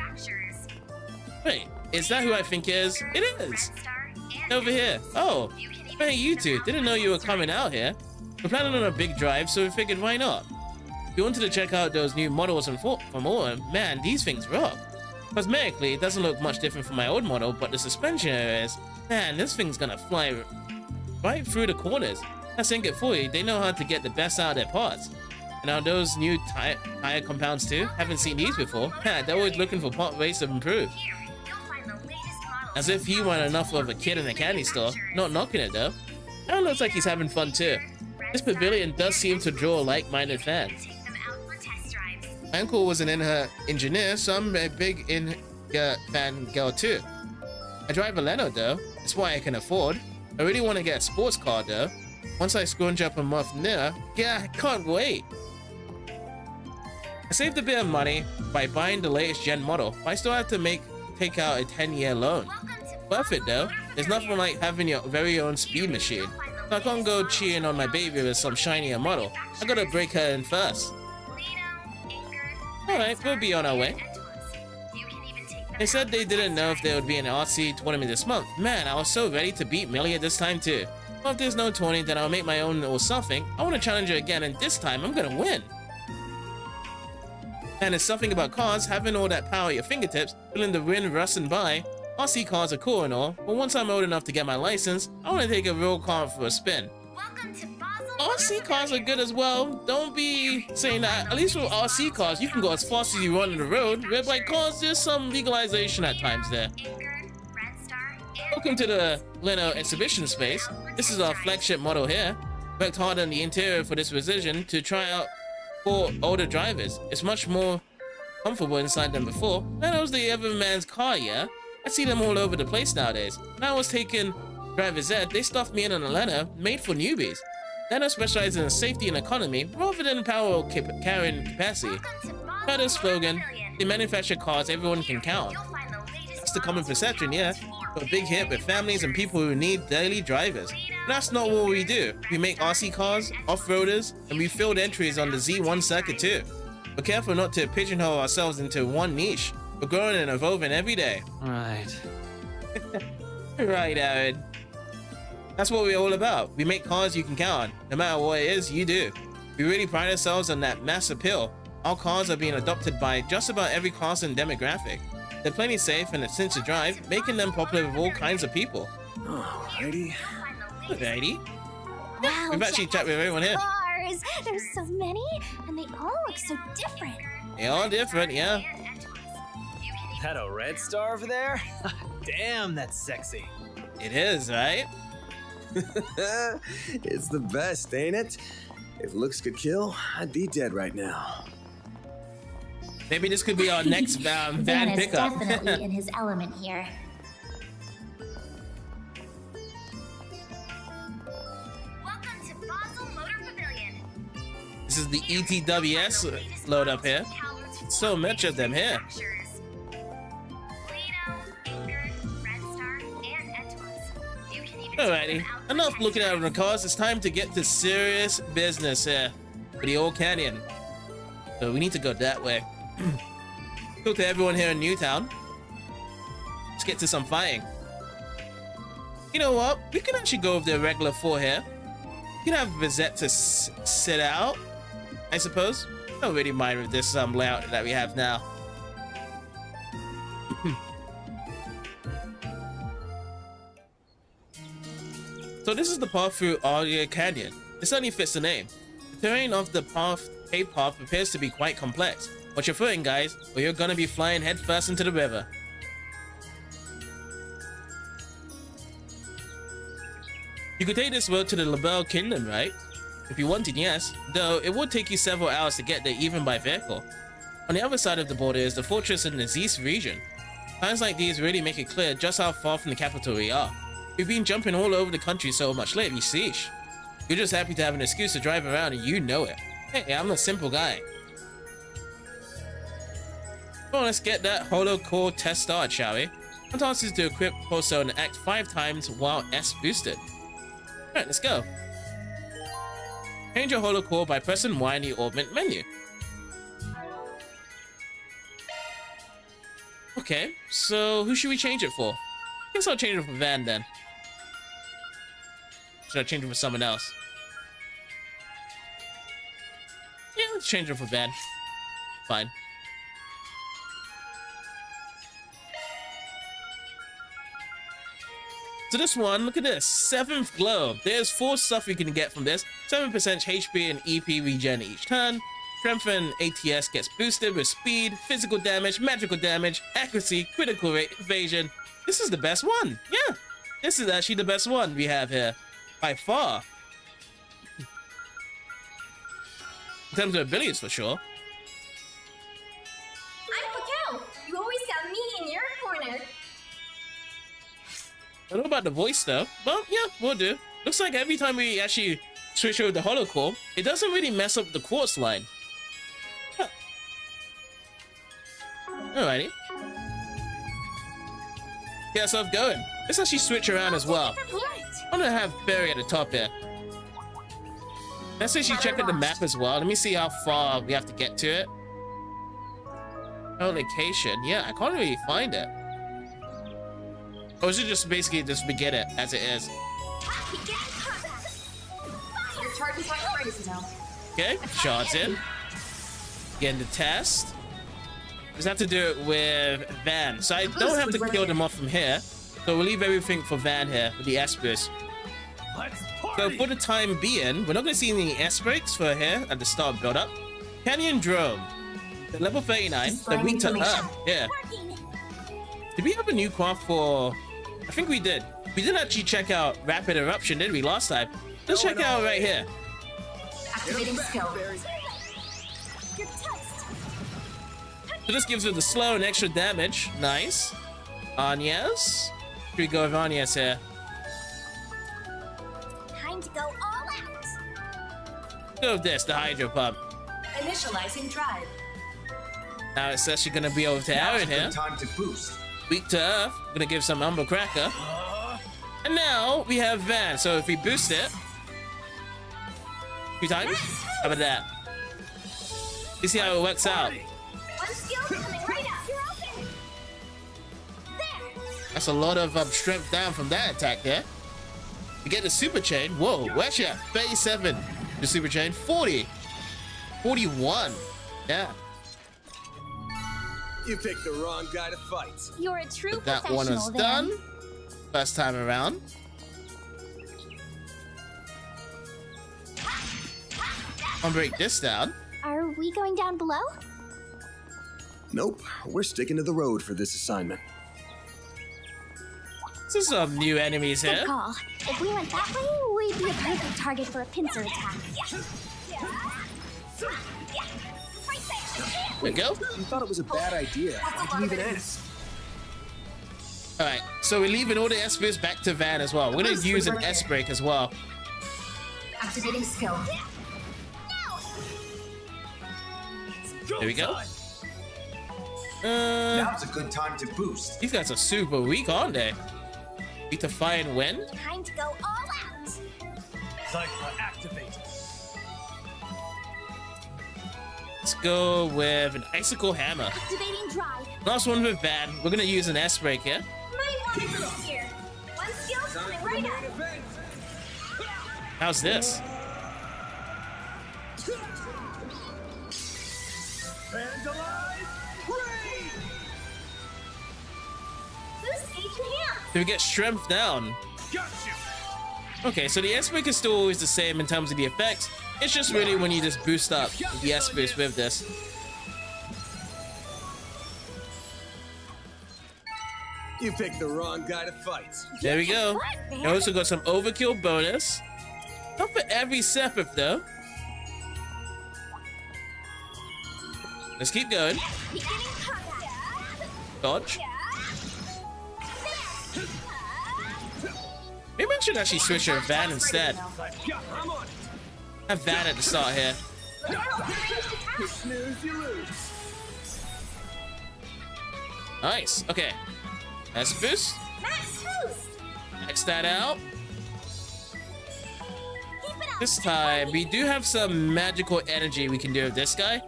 Wait, is that who I think is? It is! Over here. Oh, hey you two, didn't know you were coming out here. We're planning on a big drive, so we figured why not? If you wanted to check out those new models from Autumn, man, these things rock. Cosmetically, it doesn't look much different from my old model, but the suspension areas, man, this thing's gonna fly right through the corners. That's Ingot for you, they know how to get the best out of their parts. And now those new tire compounds too, haven't seen these before. They're always looking for part ways to improve. As if he weren't enough of a kid in a candy store. Not knocking it though. Aaron looks like he's having fun too. This pavilion does seem to draw like-minded fans. My uncle was an engineer, so I'm a big fan girl too. I drive a Leno though, that's why I can afford. I really want to get a sports car though. Once I scrounge up a month near, yeah, I can't wait. I saved a bit of money by buying the latest gen model, but I still have to take out a 10-year loan. Worth it though. There's nothing like having your very own speed machine. So I can't go cheating on my baby with some shinier model. I gotta break her in first. Alright, we'll be on our way. They said they didn't know if there would be an RC tournament this month. Man, I was so ready to beat Millie at this time too. Well, if there's no tournament, then I'll make my own or something. I want to challenge her again, and this time I'm gonna win. And it's something about cars, having all that power at your fingertips, feeling the wind rustling by. RC cars are cool and all, but once I'm old enough to get my license, I want to take a real car for a spin. RC cars are good as well. Don't be saying that. At least with RC cars, you can go as fast as you want on the road. Where by cars, there's some legalization at times there. Welcome to the Leno exhibition space. This is our flagship model here. Worked hard on the interior for this precision to try out for older drivers. It's much more comfortable inside than before. Leno's the every man's car, yeah? I see them all over the place nowadays. When I was taking driver's ed, they stuffed me in on a Leno made for newbies. Leno specializes in safety and economy rather than power or carrying capacity. By their slogan, they manufacture cars everyone can count on. That's the common perception, yeah, but a big hit with families and people who need daily drivers. But that's not what we do. We make RC cars, off-roaders, and we filled entries on the Z1 circuit too. We're careful not to pigeonhole ourselves into one niche. We're growing and evolving every day. Right. Right, Aaron. That's what we're all about. We make cars you can count on. No matter what it is, you do. We really pride ourselves on that mass appeal. Our cars are being adopted by just about every class and demographic. They're plenty safe and a sense to drive, making them popular with all kinds of people. Alrighty. Alrighty. Wow, We've actually chatted with everyone here. Cars! There's so many, and they all look so different. They're all different, yeah. That a red star over there? Damn, that's sexy. It is, right? It's the best, ain't it? If looks could kill, I'd be dead right now. Maybe this could be our next van Van is pickup. definitely in his element here. Welcome to Basel Motor Pavilion. This is the ETWS load up here. So much of them here. Alrighty, enough looking at the cars. It's time to get to serious business here for the old canyon. So we need to go that way. Talk to everyone here in Newtown. Let's get to some fighting. You know what? We can actually go with the regular 4 here. We can have Vizette to sit out, I suppose. I don't really mind with this layout that we have now. So this is the path through Aria Canyon. It certainly fits the name. The terrain of the paved path appears to be quite complex. Watch your footing, guys, or you're gonna be flying headfirst into the river. You could take this road to the Labelle Kingdom, right? If you wanted, yes. Though it would take you several hours to get there even by vehicle. On the other side of the border is the fortress in the Zeus region. Times like these really make it clear just how far from the capital we are. We've been jumping all over the country so much lately, sheesh. You're just happy to have an excuse to drive around and you know it. Hey, I'm a simple guy. Well, let's get that holo core test started, shall we? One task is to equip Pulso and act 5 times while S boosted. Alright, let's go. Change your holo core by pressing Y in the augment menu. Okay, so who should we change it for? I guess I'll change it for Van then. Should I change it for someone else? Yeah, let's change it for Van. Fine. So this one, look at this, 7th glow. There's 4 stuff you can get from this. 7% HP and EP regen each turn. Strength and ATS gets boosted with speed, physical damage, magical damage, accuracy, critical rate, evasion. This is the best one. Yeah, this is actually the best one we have here, by far. In terms of abilities, for sure. I'm Raquel. You always got me in your corner. I don't know about the voice though, but yeah, we'll do. Looks like every time we actually switch over the holocore, it doesn't really mess up the quartz line. Huh. Alrighty. Yeah, so I'm going. Let's actually switch around as well. I'm gonna have Barry at the top here. Let's actually check out the map as well. Let me see how far we have to get to it. Oh, location. Yeah, I can't really find it. Or is it just basically just begin it as it is? Okay, shots in. Getting the test. Just have to do it with Van. So I don't have to kill them off from here. So we'll leave everything for Van here with the S-Boost. So for the time being, we're not going to see any S-Breaks for here at the start build up. Canyon Drone. Level 39. The weak to Earth. Yeah. Did we have a new craft for... I think we did. We didn't actually check out Rapid Eruption, did we, last time? Let's check it out right here. Activating skill. So this gives her the slow and extra damage. Nice. Anyas. Here we go with Anyas here. Time to go all out. Go with this, the Hydro Pump. Initializing drive. Now it's actually going to be over to Aaron here. Time to boost. Weak to Earth. Going to give some Umber Cracker. And now we have Van. So if we boost it... 2 times? How about that? You see how it works out. That's a lot of strength down from that attack there. We get the super chain. Whoa, we're actually at 37. The super chain, 40. 41. Yeah. You picked the wrong guy to fight. You're a true But that professional, one is Van. done. First time around. I'll break this down. Are we going down below? Nope, we're sticking to the road for this assignment. There's some new enemies Good here. call. If we went that way, we'd be a perfect target for a pincer attack. There we go. You thought it was a bad idea. Why'd you even ask? Alright, so we're leaving all the S-Boosts back to Van as well. We're going to use an S-Break as well. Activating skill. There we go. Now's a good time to boost. These guys are super weak, aren't they? Weak to fire and wind. Time to go all out. Cypher activate. Let's go with an Icicle Hammer. Activating drive. Last one with Van. We're going to use an S-Break here. Might want to here. One skill coming right up. How's this? Do we get strength down? Okay, so the S-Break is still always the same in terms of the effects. It's just really when you just boost up the S-Boost with this. You picked the wrong guy to fight. There we go. You also got some overkill bonus. Not for every Sephiroth though. Let's keep going. Dodge. Maybe I should actually switch to Van instead. Have Van at the start here. Nice. Okay. That's a boost. Max that out. This time, we do have some magical energy we can do with this guy.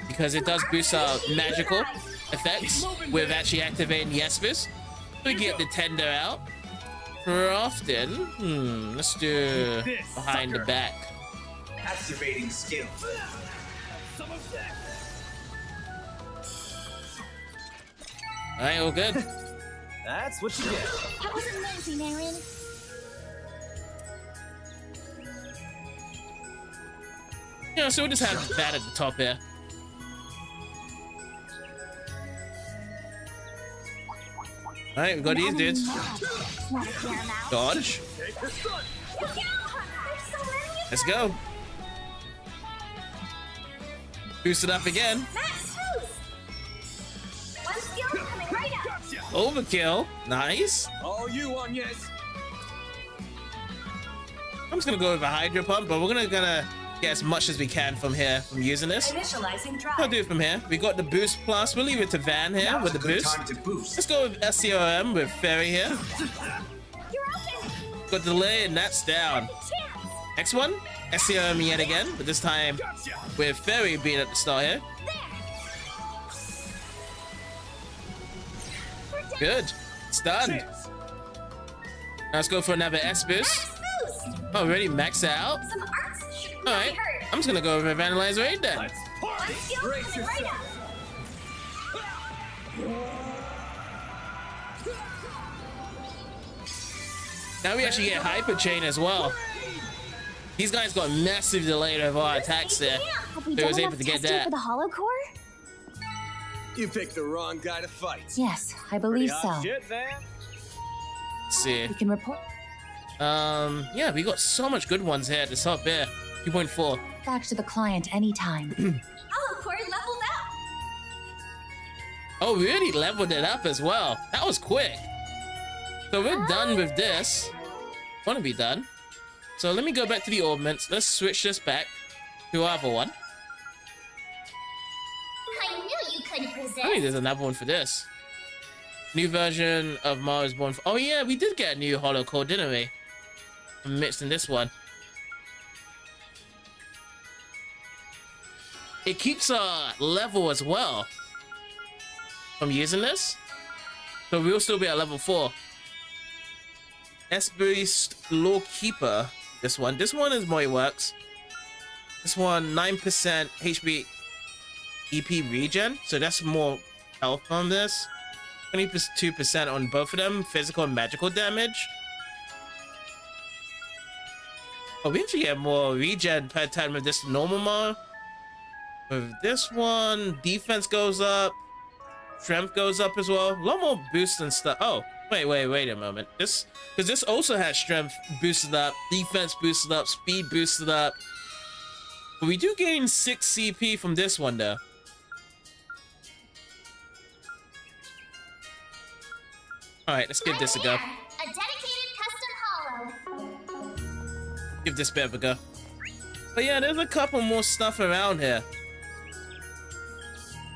Because it does boost our magical effects with actually activating the S-Boost. We get the tender out. Crafting. Let's do behind the back. Activating skill. Alright, all good. That's what you get. That was amazing, Aaron. Yeah, so we'll just have that at the top here. Alright, we got these dudes. Dodge. Let's go. Boost it up again. Overkill. Nice. All you on, yes. I'm just gonna go with a Hydro Pump, but we're gonna get as much as we can from here from using this. Initializing drive. I'll do it from here. We got the boost plus. We'll leave it to Van here Now's with the a good boost. time to boost. Let's go with SCOM with Fairy here. You're open. Got delay and that's down. Next one, SCOM yet again, but this time with Fairy being at the start here. Good. It's done. Now let's go for another S boost. Oh, already maxed out. All right. I'm just gonna go over Vandalize Raid then. Now we actually get Hyper Chain as well. These guys got massive delay of our attacks there. They was able to get that. For the hollow core? You picked the wrong guy to fight. Yes, I believe so. Shit, Van. Let's see. We can report Yeah, we got so much good ones here at the top there. 2.4. back to the client anytime. Hollow core leveled up. Oh, we already leveled it up as well. That was quick. So we're done with this. Want to be done. So let me go back to the ornaments. Let's switch this back to our other one. I knew you couldn't resist. I think there's another one for this. New version of Mars Born. Oh yeah, we did get a new holo core, didn't we? Mixed in this one. It keeps our level as well from using this. So we'll still be at level 4. S-Boost Lawkeeper. This one is more it works. This one, 9% HP EP regen. So that's more health on this. 22% on both of them. Physical and magical damage. Oh, we actually get more regen per time with this normal mode. With this one, defense goes up. Strength goes up as well. A lot more boosts and stuff. Oh, wait a moment. Because this also has strength boosted up, defense boosted up, speed boosted up. But we do gain 6 CP from this one though. Alright, let's give this a go. A dedicated custom hollow. Give this bit of a go. But yeah, there's a couple more stuff around here.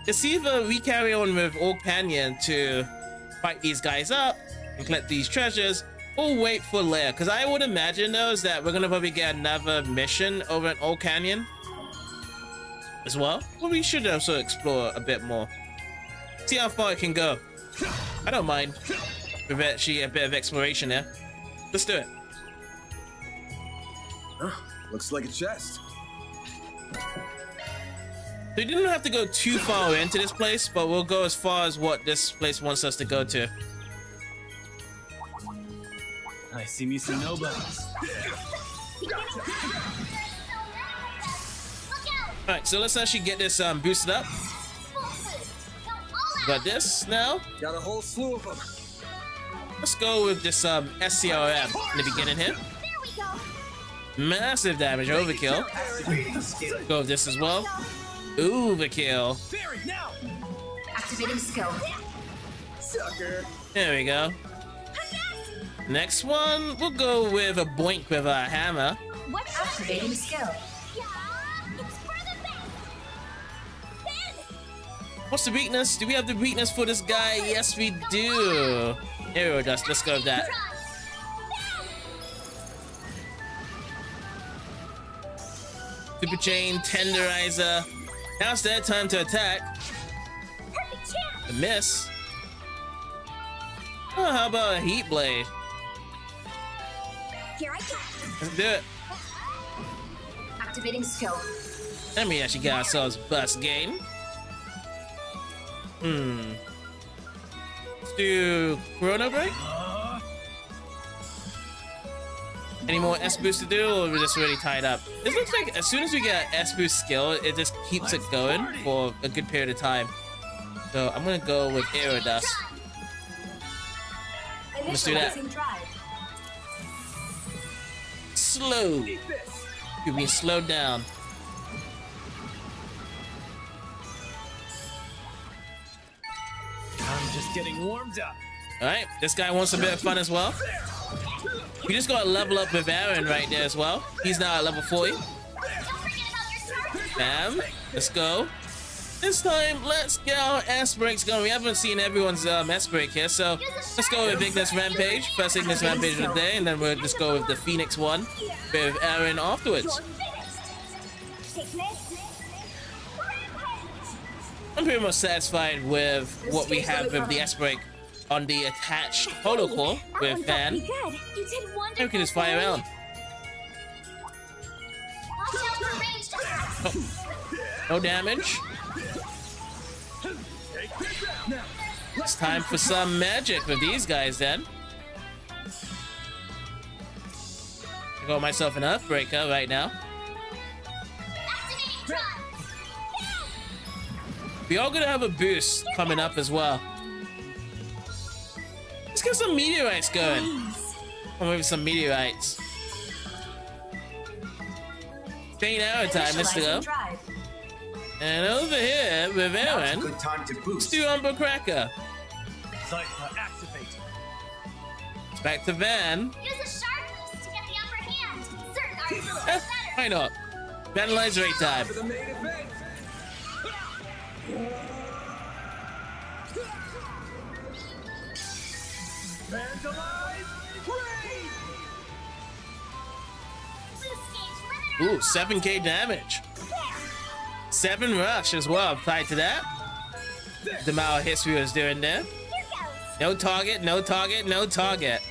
It's either we carry on with Old Canyon to fight these guys up and collect these treasures, or wait for Lair. Because I would imagine though is that we're gonna probably get another mission over at Old Canyon as well. But we should also explore a bit more. See how far it can go. I don't mind with actually a bit of exploration there. Let's do it. Looks like a chest. So we didn't have to go too far into this place, but we'll go as far as what this place wants us to go to. I see me some nobodies. Alright, so let's actually get this boosted up. Got this now. Got a whole slew of them. Let's go with this SCRM in the beginning here. Massive damage, overkill. Go with this as well. Overkill. Activating skill. Sucker. There we go. Next one, we'll go with a boink with a hammer. What's activating skill? What's the weakness? Do we have the weakness for this guy? Yes, we do. Here we go. Let's go with that. Super Chain, Tenderizer. Now it's their time to attack. A miss. Oh, how about a Heat Blade? Here I go. Let's do it. Activating skill. Let me actually get ourselves Bust Gain. Let's do Chrono Break. Any more S boost to do, or we're just really tied up? This looks like as soon as we get S boost skill, it just keeps it going for a good period of time. So I'm gonna go with Aerodust. Let's do that. Slow. You're being slowed down. I'm just getting warmed up. Alright, this guy wants a bit of fun as well. We just got to level up with Aaron right there as well. He's now at level 40. Bam. Let's go. This time, let's get our S breaks going. We haven't seen everyone's S break here, so let's go with Ignis Rampage. First Ignis Rampage of the day, and then we'll just go with the Phoenix one with Aaron afterwards. I'm pretty much satisfied with what we have with the S break on the attached holocore with Van. We can just fly around. Oh. No damage. It's time for some magic with these guys then. I got myself an Earthbreaker right now. We are gonna have a boost coming up as well. Let's get some meteorites going. Or maybe some meteorites. Staying hour time, let's go. And over here with Aaron, let's do Umber Cracker. It's back to Van. Use a sharp boost to get the upper hand. Certain arts will better. Why not? Vandalize rate time. Ooh, 7k damage. 7 rush as well applied to that. The amount of hits we was doing there. No target, no target, no target.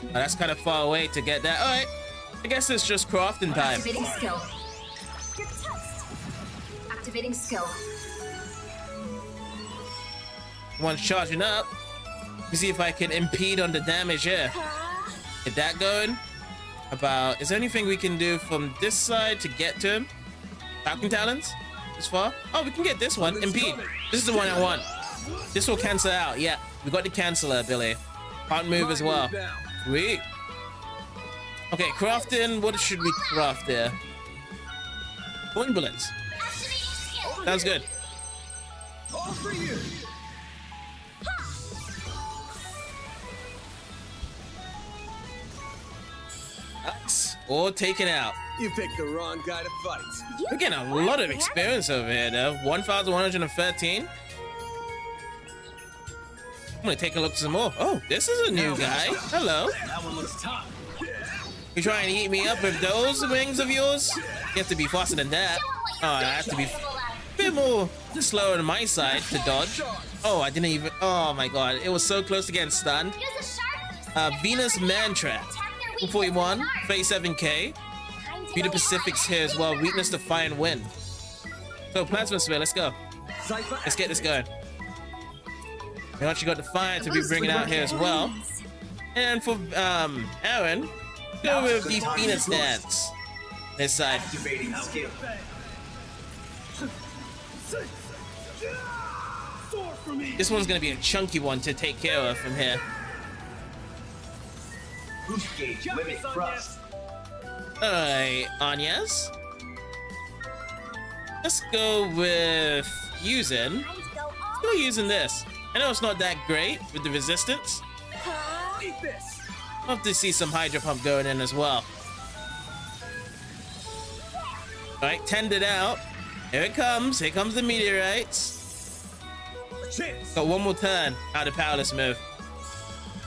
Oh, that's kind of far away to get that. Alright, I guess it's just crafting time. Activating skill. Activating skill. One's charging up. Let me see if I can impede on the damage here. Get that going. About, is there anything we can do from this side to get to him? Falcon Talons? This far? Oh, we can get this one. Impede. This is the one I want. This will cancel out. Yeah, we got the canceller ability. Can't move as well. Sweet. Okay, crafting. What should we craft there? Point bullets. Sounds good. All for you. Nice. Or taken out. You picked the wrong guy to fight. We're getting a lot of experience over here, though. 1,113. I'm gonna take a look at some more. Oh, this is a new guy. Hello. That one looks tough. You trying to eat me up with those wings of yours? You have to be faster than that. Oh, I have to be a bit more slower on my side to dodge. Oh, I didn't even. Oh my god, it was so close to getting stunned. Venus Mantrap. 241, 37k. Beauty Pacific's here as well. Weakness to fire and wind. So Plasma Sphere, let's go. Let's get this going. We actually got the fire to be bringing out here as well. And for Aaron, go with the Venus Dance. This side. Activating skill. This one's gonna be a chunky one to take care of from here. Boost gauge limit thrust. Alright, Anya's. Let's go with using. Let's go using this. I know it's not that great with the resistance. I'll have to see some Hydro Pump going in as well. Alright, tended out. Here it comes. Here comes the meteorites. Got one more turn out of Powerless Move.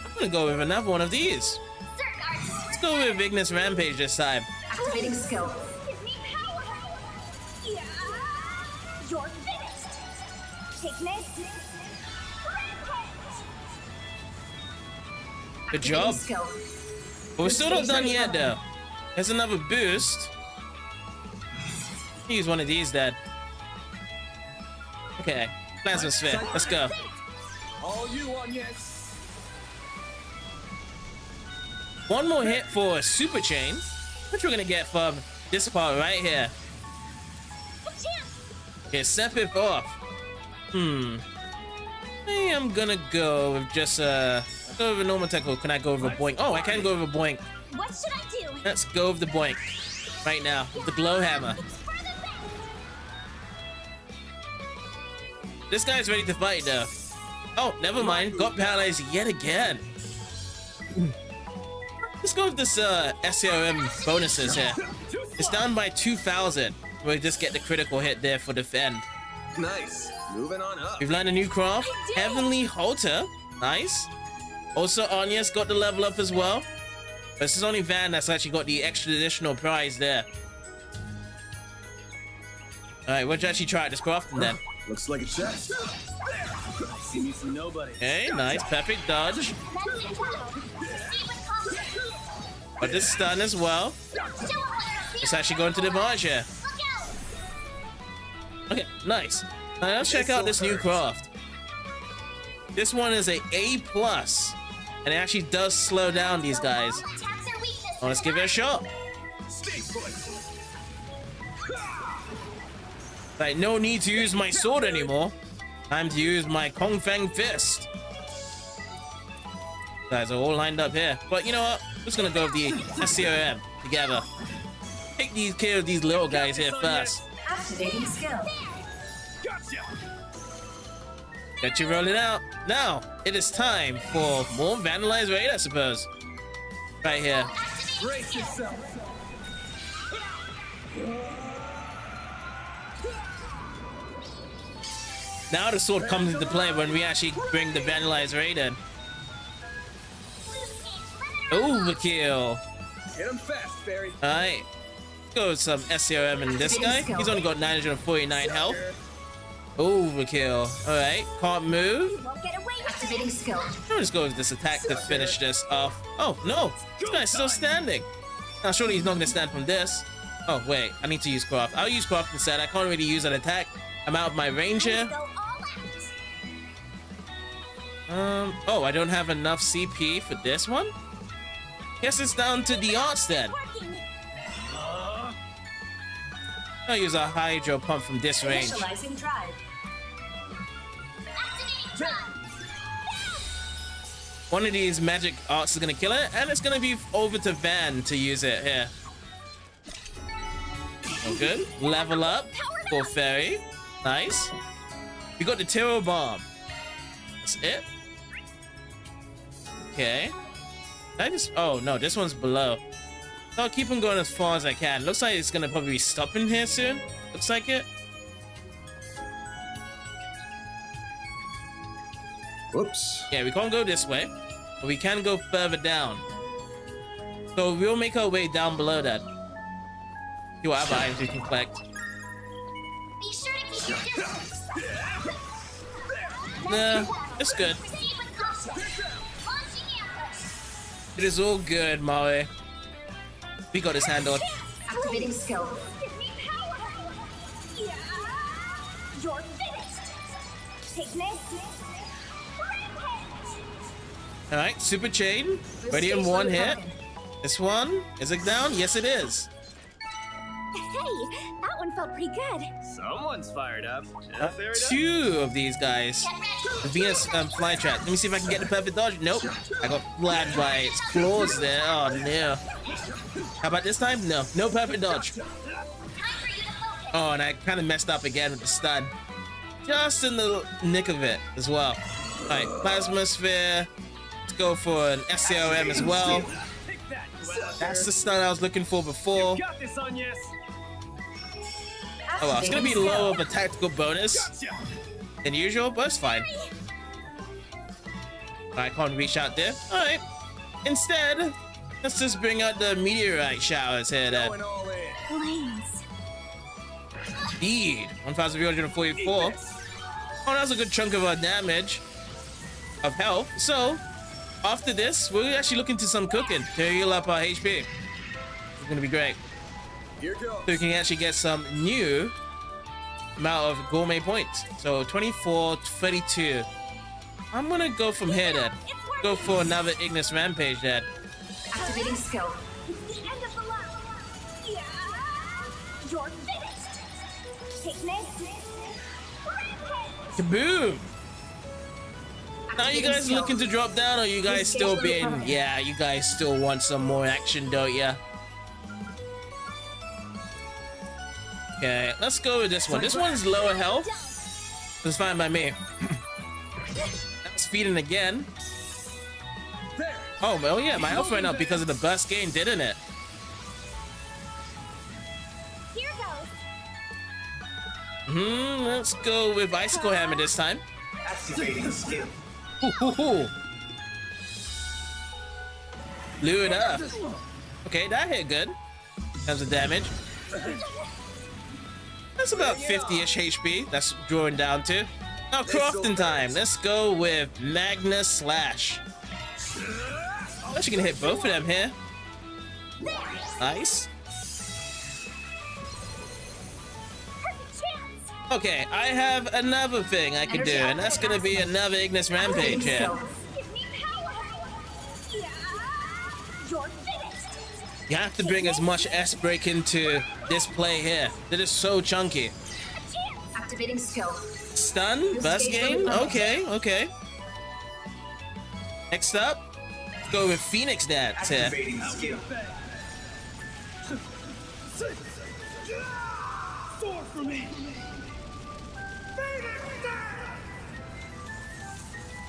I'm gonna go with another one of these. Let's go with Ignis Rampage this time. Activating skill. You're finished. Ignis. Good job. But we're still not done yet, though. There's another boost. Use one of these, Dad. Okay, Plasma Sphere. Let's go. All you on, yes. One more hit for Super Chain, which we're gonna get from this part right here. Okay, step it off. I am gonna go with just go with a normal tackle. Can I go with a boink? Oh, I can go with a boink. What should I do? Let's go with the boink right now with the glow hammer. This guy's ready to fight though. Oh, never mind. Got paralyzed yet again. Let's go with this SCRM bonuses here. It's down by 2,000. We'll just get the critical hit there for defend. Nice. Moving on up. We've learned a new craft. Heavenly Halter. Nice. Also, Anya's got the level up as well. This is only Van that's actually got the extra additional prize there. Alright, we'll actually try out this crafting then. Looks like a chest. See me some nobody. Okay, nice. Perfect dodge. But this stun as well. It's actually going to the barrage here. Okay, nice. Now let's check out this new craft. This one is a A+, and it actually does slow down these guys. Well, let's give it a shot. Right, no need to use my sword anymore. Time to use my Kong Fang Fist. Guys are all lined up here. But you know what? I'm just gonna go with the SCOM together. Take care of these little guys here first. Activating skill. Got you rolling out. Now, it is time for more Vandalized Raid, I suppose. Right here. Brace yourself. Now the sword comes into play when we actually bring the Vandalized Raid in. Overkill. Hit him fast, Fairy. Alright. Go with some SCOM in this guy. He's only got 949 health. Overkill. Alright. Can't move. Activating skill. I'll just go with this attack to finish this off. Oh, no. This guy's still standing. Now, surely he's not going to stand from this. Oh, wait. I need to use craft. I'll use craft instead. I can't really use an attack. I'm out of my range here. Oh, I don't have enough CP for this one? Guess it's down to the arts then. I'll use a hydro pump from this range. One of these magic arts is gonna kill it, and it's gonna be over to Van to use it here. Oh, good. Level up for Fairy. Nice. We got the Tiro Bomb. That's it. Okay. I just... Oh, no. This one's below. I'll keep on going as far as I can. Looks like it's gonna probably be stopping here soon. Looks like it. Whoops. Yeah, we can't go this way, but we can go further down. So we'll make our way down below that. See what other items we can collect. Be sure to keep your distance. Nah, it's good. It is all good, Maui. We got this handled. Activating skill. You're finished. Take this. Alright, super chain. Ready in one hit. This one, is it down? Yes, it is. Hey, that one felt pretty good. Someone's fired up. Two of these guys. The Venus flytrap. Let me see if I can get the perfect dodge. Nope. I got flagged by its claws there. Oh, no. How about this time? No. No perfect dodge. Oh, and I kind of messed up again with the stun. Just in the nick of it as well. Alright, Plasma Sphere. Let's go for an SCOM as well. That's the stun I was looking for before. Oh well, it's gonna be low of a tactical bonus than usual, but it's fine. I can't reach out there. Alright. Instead, let's just bring out the meteorite showers here then. Lanes. Indeed. 1,344. Oh, that's a good chunk of our damage of health. So, after this, we're actually looking to some cooking to heal up our HP. It's gonna be great. Here goes. So we can actually get some new amount of gourmet points. So 24, 32. I'm gonna go from here then. Go for another Ignis Rampage then. Activating skill. It's the end of the line. Yeah. You're finished. Take this. Kaboom! Now you guys looking to drop down, or you guys still being... Yeah, you guys still want some more action, don't ya? Okay, let's go with this one. This one's lower health. That's fine by me. That's feeding again. Oh, well, yeah, my health went up because of the burst gain, didn't it? Let's go with Icicle Hammer this time. Activating skill. Blew it up. Okay, that hit good. Tons of damage. That's about 50-ish HP. That's drawing down to. Now crafting time. Let's go with Magna Slash. Actually gonna hit both of them here. Nice. Okay, I have another thing I can do, and that's gonna be another Ignis Rampage here. You have to bring as much S-Break into this play here. That is so chunky. Activating skill. Stun? Burst game? Okay, okay. Next up, let's go with Phoenix Dance here. Activating skill. Sword for me.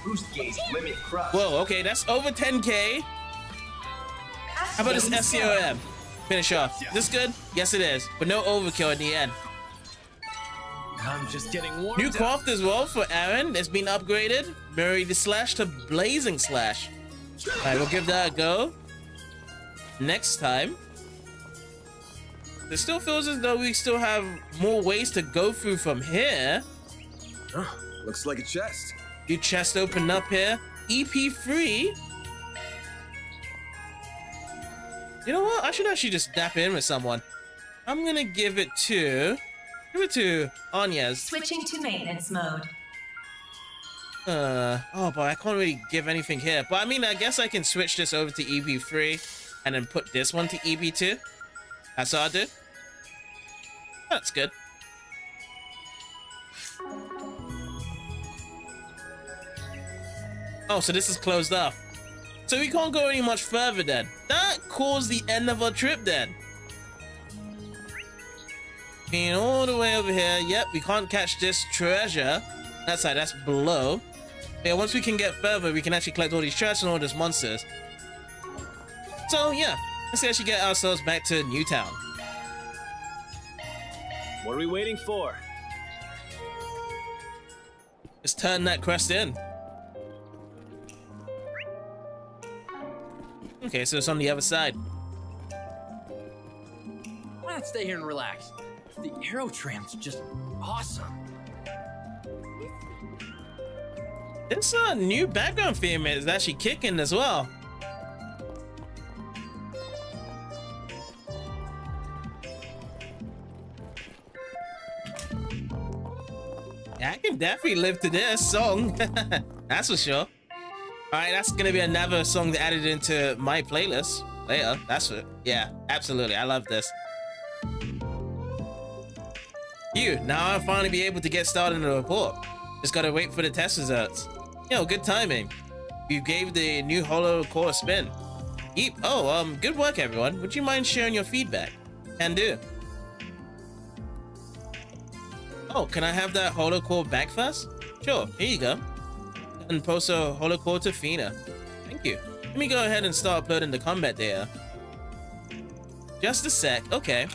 Boost gauge limit crushed. Whoa, okay, that's over 10k. How about this SCOM? Finish off. This good? Yes, it is. But no overkill in the end. I'm just getting warmed New up. craft as well for Aaron. It's been upgraded. Murray the Slash to Blazing Slash. Alright, we'll give that a go. Next time. It still feels as though we still have more ways to go through from here. Looks like a chest. New chest opened up here. EP3. You know what? I should actually just dap in with someone. I'm gonna give it to Anya's. Switching to maintenance mode. Oh, but I can't really give anything here. But I mean, I guess I can switch this over to EP3 and then put this one to EP2. That's what I'll do. That's good. Oh, so this is closed off. So we can't go any much further then. That caused the end of our trip then. And all the way over here. Yep, we can't catch this treasure. That's like, that's below. Yeah, once we can get further, we can actually collect all these treasures and all these monsters. So yeah, let's actually get ourselves back to Newtown. What are we waiting for? Let's turn that quest in. Okay, so it's on the other side. Why not stay here and relax? The Aero Tram's just awesome. This new background theme is actually kicking as well. Yeah, I can definitely live to this song. That's for sure. Alright, that's gonna be another song that added into my playlist later. That's it. Yeah, absolutely. I love this. Now I'll finally be able to get started in the report. Just gotta wait for the test results. Yo, good timing. You gave the new holo core a spin. Yeep. Oh, good work everyone. Would you mind sharing your feedback? Can do. Oh, can I have that holo core back first? Sure, here you go. And post a holo core to Fina. Thank you. Let me go ahead and start uploading the combat data. Just a sec, okay.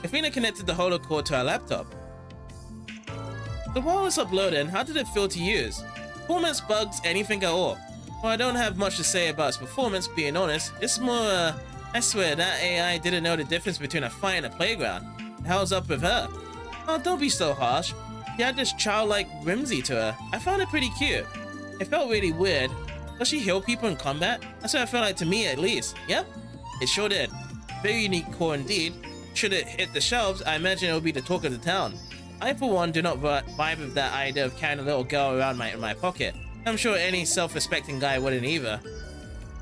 Fina connected the holo core to our laptop. So while it's uploading, how did it feel to use? Performance bugs, anything at all? Well, I don't have much to say about its performance, being honest. It's more, I swear, that AI didn't know the difference between a fight and a playground. The hell's up with her? Oh, don't be so harsh. She had this childlike whimsy to her. I found it pretty cute. It felt really weird. Does she heal people in combat? That's what it felt like to me, at least. Yep, it sure did. Very unique core indeed. Should it hit the shelves, I imagine it would be the talk of the town. I, for one, do not vibe with that idea of carrying a little girl around in my pocket. I'm sure any self-respecting guy wouldn't either.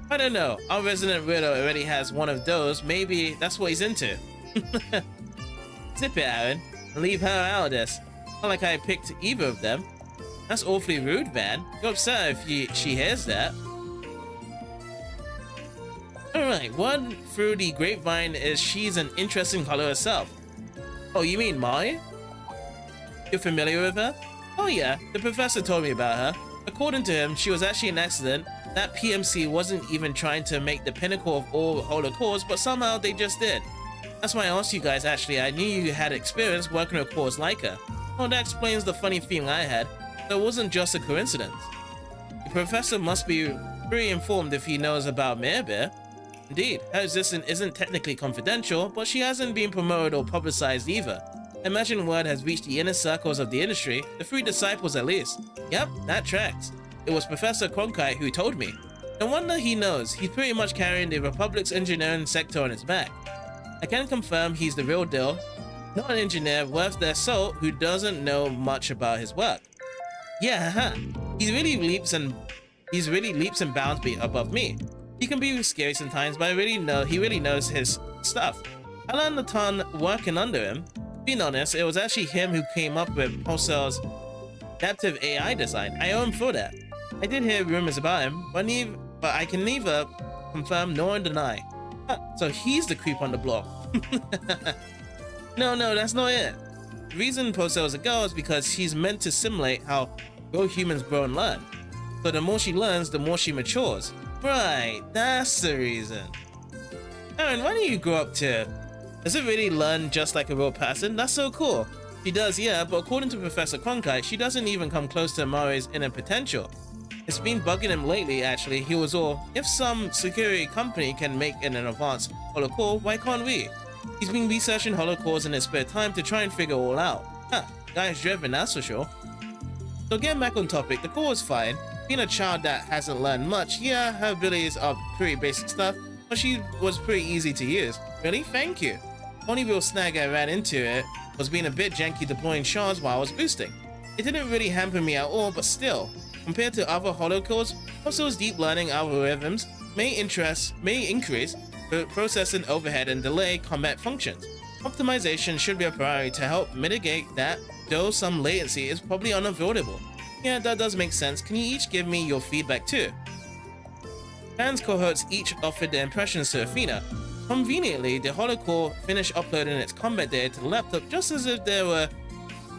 I don't know, our resident weirdo already has one of those. Maybe that's what he's into. Zip it, Aaron, and leave her out of this. Not like I picked either of them. That's awfully rude, Van. Go upset if she hears that. Alright, one through the grapevine is she's an interesting color herself. Oh, you mean Molly? You're familiar with her? Oh yeah, the professor told me about her. According to him, she was actually an accident. That PMC wasn't even trying to make the pinnacle of all holo cores, but somehow they just did. That's why I asked you guys, actually. I knew you had experience working with cores like her. Well, that explains the funny feeling I had. So it wasn't just a coincidence. The professor must be pretty informed if he knows about Mehrbir. Indeed, her existence isn't technically confidential, but she hasn't been promoted or publicized either. I imagine word has reached the inner circles of the industry, the 3 disciples at least. Yep, that tracks. It was Professor Cronkite who told me. No wonder he knows. He's pretty much carrying the Republic's engineering sector on his back. I can confirm he's the real deal, not an engineer worth their salt who doesn't know much about his work. Yeah, haha. He really leaps and bounds above me. He can be scary sometimes, but he really knows his stuff. I learned a ton working under him. Being honest, it was actually him who came up with Wholesale's adaptive AI design. I owe him for that. I did hear rumors about him, but I can neither confirm nor deny. Huh, so he's the creep on the block. No, that's not it. The reason Wholesale is a girl is because she's meant to simulate how real humans grow and learn. So the more she learns, the more she matures. Right, that's the reason. Aaron, why don't you grow up too? Does it really learn just like a real person? That's so cool. She does, yeah, but according to Professor Cronkite, she doesn't even come close to Mari's inner potential. It's been bugging him lately, actually. He was all, if some security company can make an advanced holocore, why can't we? He's been researching holocores in his spare time to try and figure it all out. Huh, guy's driven, that's for sure. So getting back on topic, the core is fine. Being a child that hasn't learned much, yeah, her abilities are pretty basic stuff, but she was pretty easy to use. Really? Thank you. Only real snag I ran into it was being a bit janky deploying shards while I was boosting. It didn't really hamper me at all, but still, compared to other holocores, Wholesale's deep learning algorithms may increase processing overhead and delay combat functions. Optimization should be a priority to help mitigate that, though some latency is probably unavoidable. Yeah, that does make sense. Can you each give me your feedback too? Fans cohorts each offered their impressions to Athena. Conveniently, the holocore finished uploading its combat data to the laptop just as if they were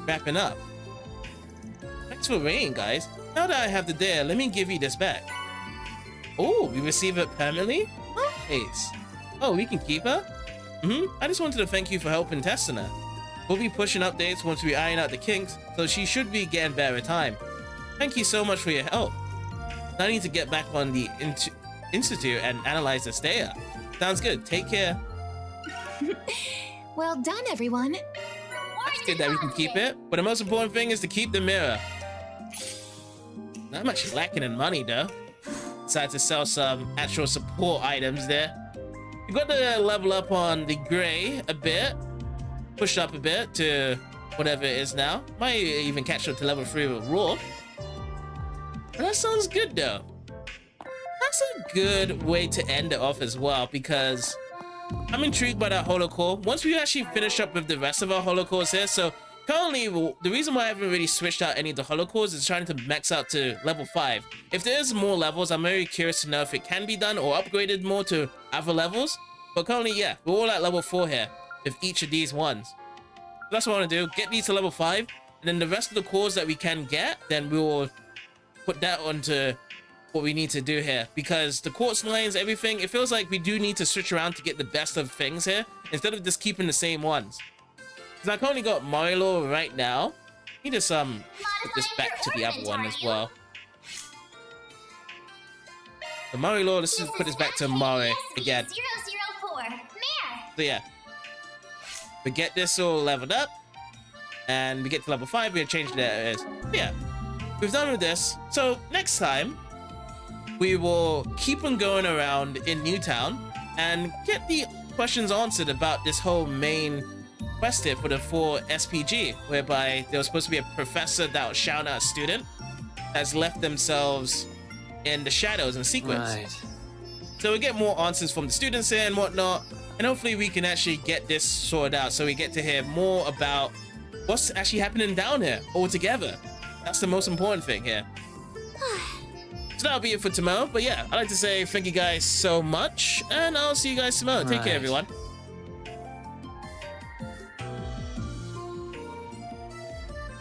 wrapping up. Thanks for rating, guys. Now that I have the data, let me give you this back. Oh, we receive it permanently? Nice. Oh, we can keep her? I just wanted to thank you for helping testing her. We'll be pushing updates once we iron out the kinks, so she should be getting better time. Thank you so much for your help. Now I need to get back on the Institute and analyze this data. Sounds good. Take care. Well done, everyone. It's good that we can keep it, but the most important thing is to keep the mirror. Not much lacking in money, though. Decided to sell some actual support items there. We got to level up on the gray a bit. Push up a bit to whatever it is now. Might even catch up to level 3 with Raw. And that sounds good, though. That's a good way to end it off as well, because I'm intrigued by that holocore. Once we actually finish up with the rest of our holocores here, so currently the reason why I haven't really switched out any of the holocores is trying to max out to level 5. If there's more levels, I'm very curious to know if it can be done or upgraded more to other levels. But currently, yeah, we're all at level 4 here with each of these ones. That's what I want to do, get these to level 5, and then the rest of the cores that we can get, then we will put that onto what we need to do here, because the quartz lines, everything, it feels like we do need to switch around to get the best of things here instead of just keeping the same ones. Because I currently got Marilo right now. I need to put this back to the other one as well. So Marilo, let's just put this back to Mari again. 004. Mayor. So yeah, we get this all leveled up, and we get to level 5. We're gonna change that as yeah. We've done with this. So next time, we will keep on going around in Newtown and get the questions answered about this whole main quest here for the 4 SPG, whereby there was supposed to be a professor that was shouting at a student that's left themselves in the shadows and sequence. Right. So we get more answers from the students here and whatnot, and hopefully we can actually get this sorted out so we get to hear more about what's actually happening down here altogether. That's the most important thing here. So that'll be it for tomorrow. But yeah, I'd like to say thank you guys so much, and I'll see you guys tomorrow. Take care, everyone.